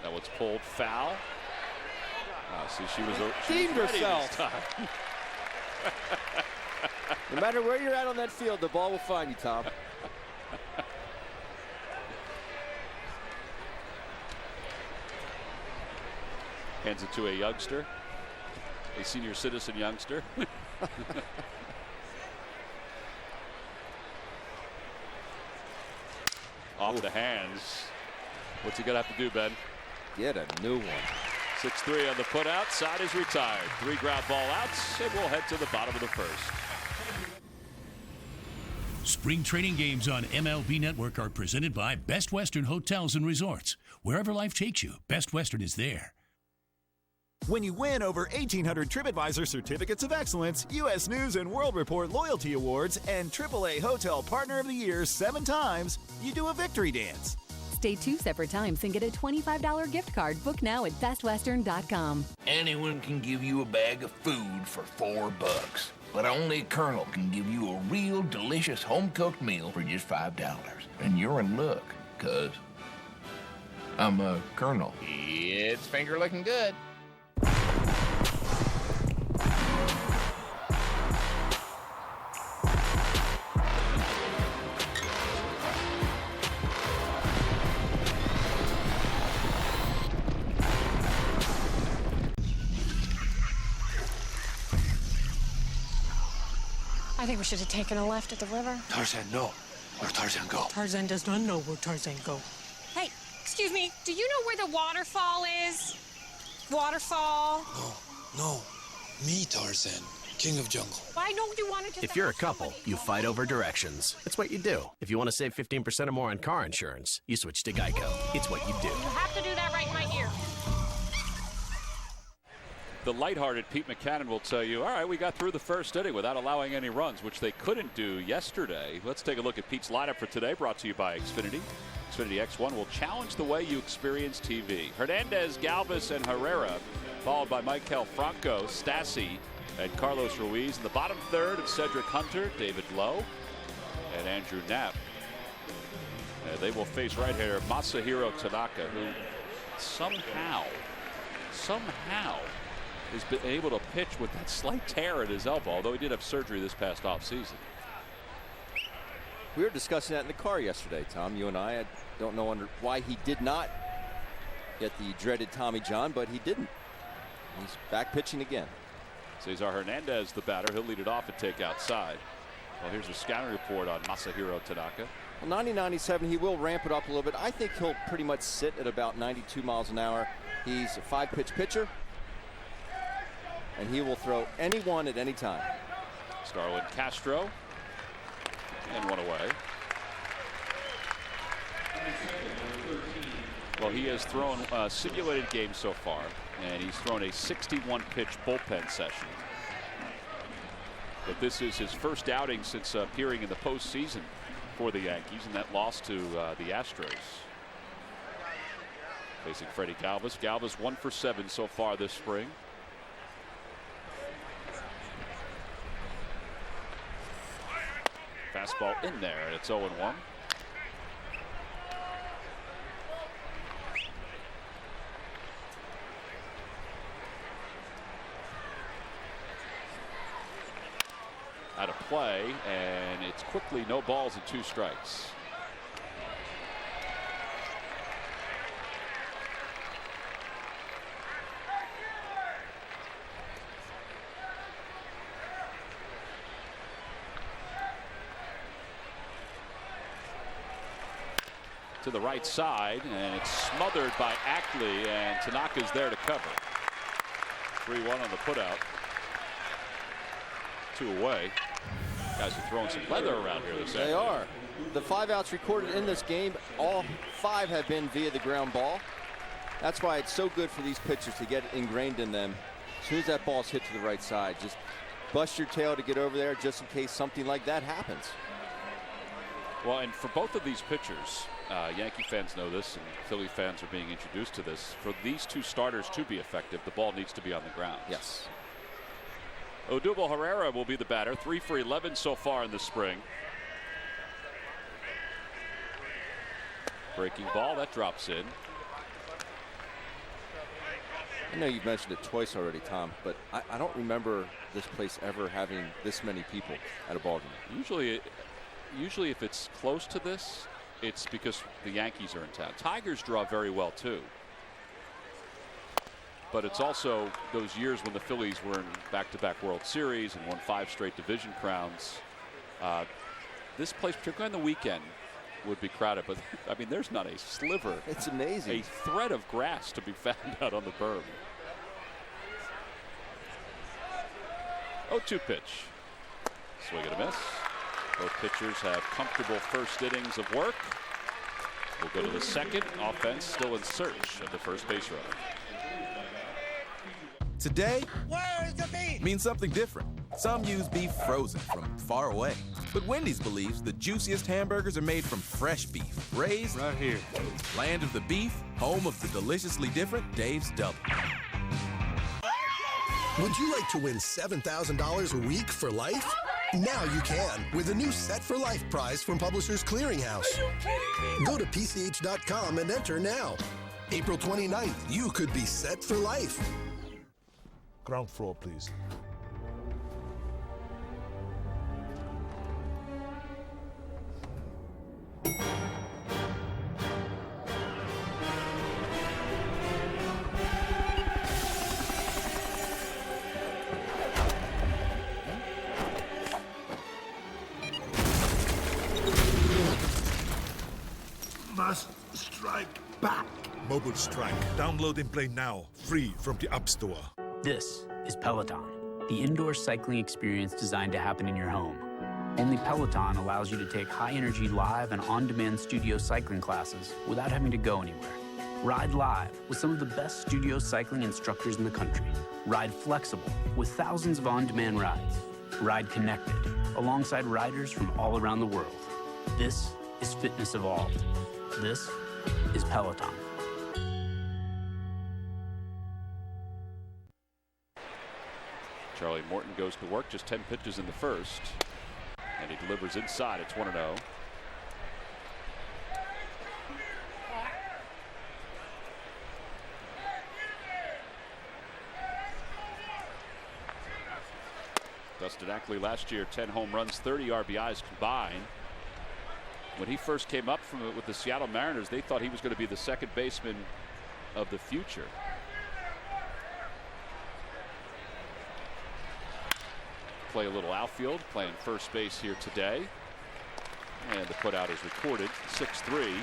S19: That one's pulled foul. See, she was
S20: redeemed herself. No matter where you're at on that field, the ball will find you, Tom.
S19: Hands it to a youngster. A senior citizen youngster. Off the hands. What's he gonna have to do, Ben?
S20: Get a new one.
S19: 6-3 on the putout. Side is retired. 3 ground ball outs, and we'll head to the bottom of the first.
S10: Spring training games on MLB Network are presented by Best Western Hotels and Resorts. Wherever life takes you, Best Western is there.
S17: When you win over 1,800 TripAdvisor Certificates of Excellence, U.S. News and World Report Loyalty Awards, and AAA Hotel Partner of the Year 7 times, you do a victory dance.
S22: Stay 2 separate times and get a $25 gift card. Book now at bestwestern.com.
S7: Anyone can give you a bag of food for $4, but only a Colonel can give you a real delicious home-cooked meal for just $5. And you're in luck, cuz I'm a Colonel. It's finger looking good.
S12: I think we should have taken a left at the river.
S21: Tarzan, no. Where Tarzan go?
S12: Tarzan does not know where Tarzan go.
S23: Hey, excuse me, do you know where the waterfall is? Waterfall?
S21: No. Me, Tarzan, king of jungle.
S23: Why don't you want to just...
S24: If you're a couple, you fight over directions. It's what you do. If you want to save 15% or more on car insurance, you switch to Geico. It's what you do.
S23: You have to do that right in my ear.
S19: The lighthearted Pete Mackinnon will tell you, all right, we got through the first inning without allowing any runs, which they couldn't do yesterday. Let's take a look at Pete's lineup for today, brought to you by Xfinity. Xfinity X1 will challenge the way you experience TV. Hernandez, Galvis, and Herrera followed by Michael Franco, Stassi, and Carlos Ruiz. In the bottom third of Cedric Hunter, David Lowe, and Andrew Knapp. They will face right-hander Masahiro Tanaka, who somehow has been able to pitch with that slight tear in his elbow, although he did have surgery this past offseason.
S20: We were discussing that in the car yesterday, Tom. You and I don't know why he did not get the dreaded Tommy John, but he didn't. He's back pitching again.
S19: Cesar Hernandez, the batter. He'll lead it off and take outside. Well, here's a scouting report on Masahiro Tanaka.
S20: Well, 90-97, he will ramp it up a little bit. I think he'll pretty much sit at about 92 miles an hour. He's a 5-pitch pitcher, and he will throw anyone at any time.
S19: Starlin Castro, and one away. Well, he has thrown simulated games so far, and he's thrown a 61-pitch bullpen session. But this is his first outing since appearing in the postseason for the Yankees, and that loss to the Astros. Facing Freddie Galvis. Galvis 1 for 7 so far this spring. Fastball in there, and it's 0-1. Out of play, and it's quickly no balls and 2 strikes. To the right side, and it's smothered by Ackley, and Tanaka's there to cover. 3-1 on the putout. 2 away. Guys are throwing some leather around here this afternoon.
S20: They are. The 5 outs recorded in this game, all 5 have been via the ground ball. That's why it's so good for these pitchers to get ingrained in them. As soon as that ball's hit to the right side, just bust your tail to get over there just in case something like that happens.
S19: Well, and for both of these pitchers, Yankee fans know this, and Philly fans are being introduced to this. For these 2 starters to be effective, the ball needs to be on the ground.
S20: Yes.
S19: Odubel Herrera will be the batter. 3 for 11 so far in the spring. Breaking ball, that drops in.
S20: I know you've mentioned it twice already, Tom, but I don't remember this place ever having this many people at a ball game.
S19: Usually if it's close to this, it's because the Yankees are in town. Tigers draw very well too. But it's also those years when the Phillies were in back-to-back World Series and won 5 straight division crowns. This place, particularly on the weekend, would be crowded. But, I mean, there's not a sliver.
S20: It's amazing.
S19: A thread of grass to be found out on the berm. 0-2 pitch. Swing and a miss. Both pitchers have comfortable first innings of work. We'll go to the second. Offense still in search of the first base runner.
S8: Today means something different. Some use beef frozen from far away. But Wendy's believes the juiciest hamburgers are made from fresh beef, raised right here. Land of the beef, home of the deliciously different Dave's Double.
S13: Would you like to win $7,000 a week for life? Now you can with a new Set for Life prize from Publishers Clearinghouse. Go to PCH.com and enter now. April 29th, you could be set for life.
S15: Ground floor, please.
S16: Must strike back.
S15: Mobile Strike. Download and play now, free from the App Store.
S25: This is Peloton, the indoor cycling experience designed to happen in your home. Only Peloton allows you to take high-energy live and on-demand studio cycling classes without having to go anywhere. Ride live with some of the best studio cycling instructors in the country. Ride flexible with thousands of on-demand rides. Ride connected alongside riders from all around the world. This is fitness evolved. This is Peloton.
S19: Charlie Morton goes to work, just 10 pitches in the first, and he delivers inside. It's 1-0. Dustin Ackley last year, 10 home runs, 30 RBIs combined. When he first came up with the Seattle Mariners, they thought he was going to be the second baseman of the future. Play a little outfield, playing first base here today. And the putout is recorded, 6-3.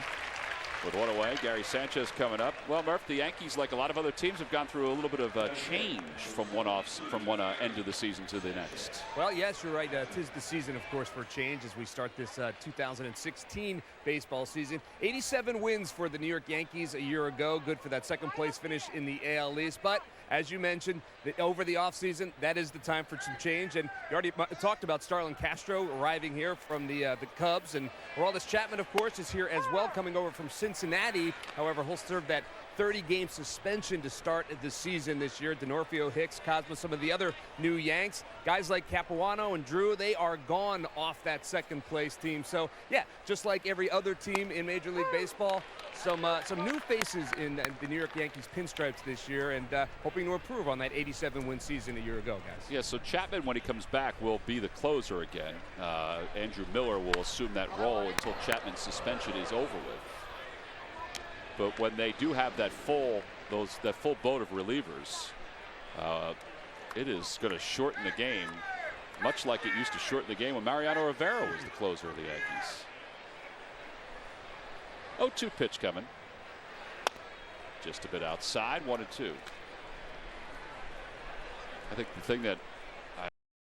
S19: With one away, Gary Sanchez coming up. Well, Murph, the Yankees, like a lot of other teams, have gone through a little bit of change from one end of the season to the next.
S5: Well, yes, you're right. 'Tis the season, of course, for change as we start this 2016 baseball season. 87 wins for the New York Yankees a year ago. Good for that second-place finish in the AL East. But as you mentioned, over the offseason, that is the time for some change. And you already talked about Starlin Castro arriving here from the Cubs. And Aroldis Chapman, of course, is here as well, coming over from Cincinnati. However, he'll serve that 30-game suspension to start the season this year. D'Onofrio, Hicks, Cosmo, some of the other new Yanks. Guys like Capuano and Drew, they are gone off that second-place team. So, yeah, just like every other team in Major League Baseball, some new faces in the New York Yankees pinstripes this year, and hoping to improve on that 87-win season a year ago, guys.
S19: Yeah, so Chapman, when he comes back, will be the closer again. Andrew Miller will assume that role until Chapman's suspension is over with. But when they do have that full boat of relievers, it is going to shorten the game, much like it used to shorten the game when Mariano Rivera was the closer of the Yankees. 0-2 pitch coming. Just a bit outside, 1-2. I think the thing that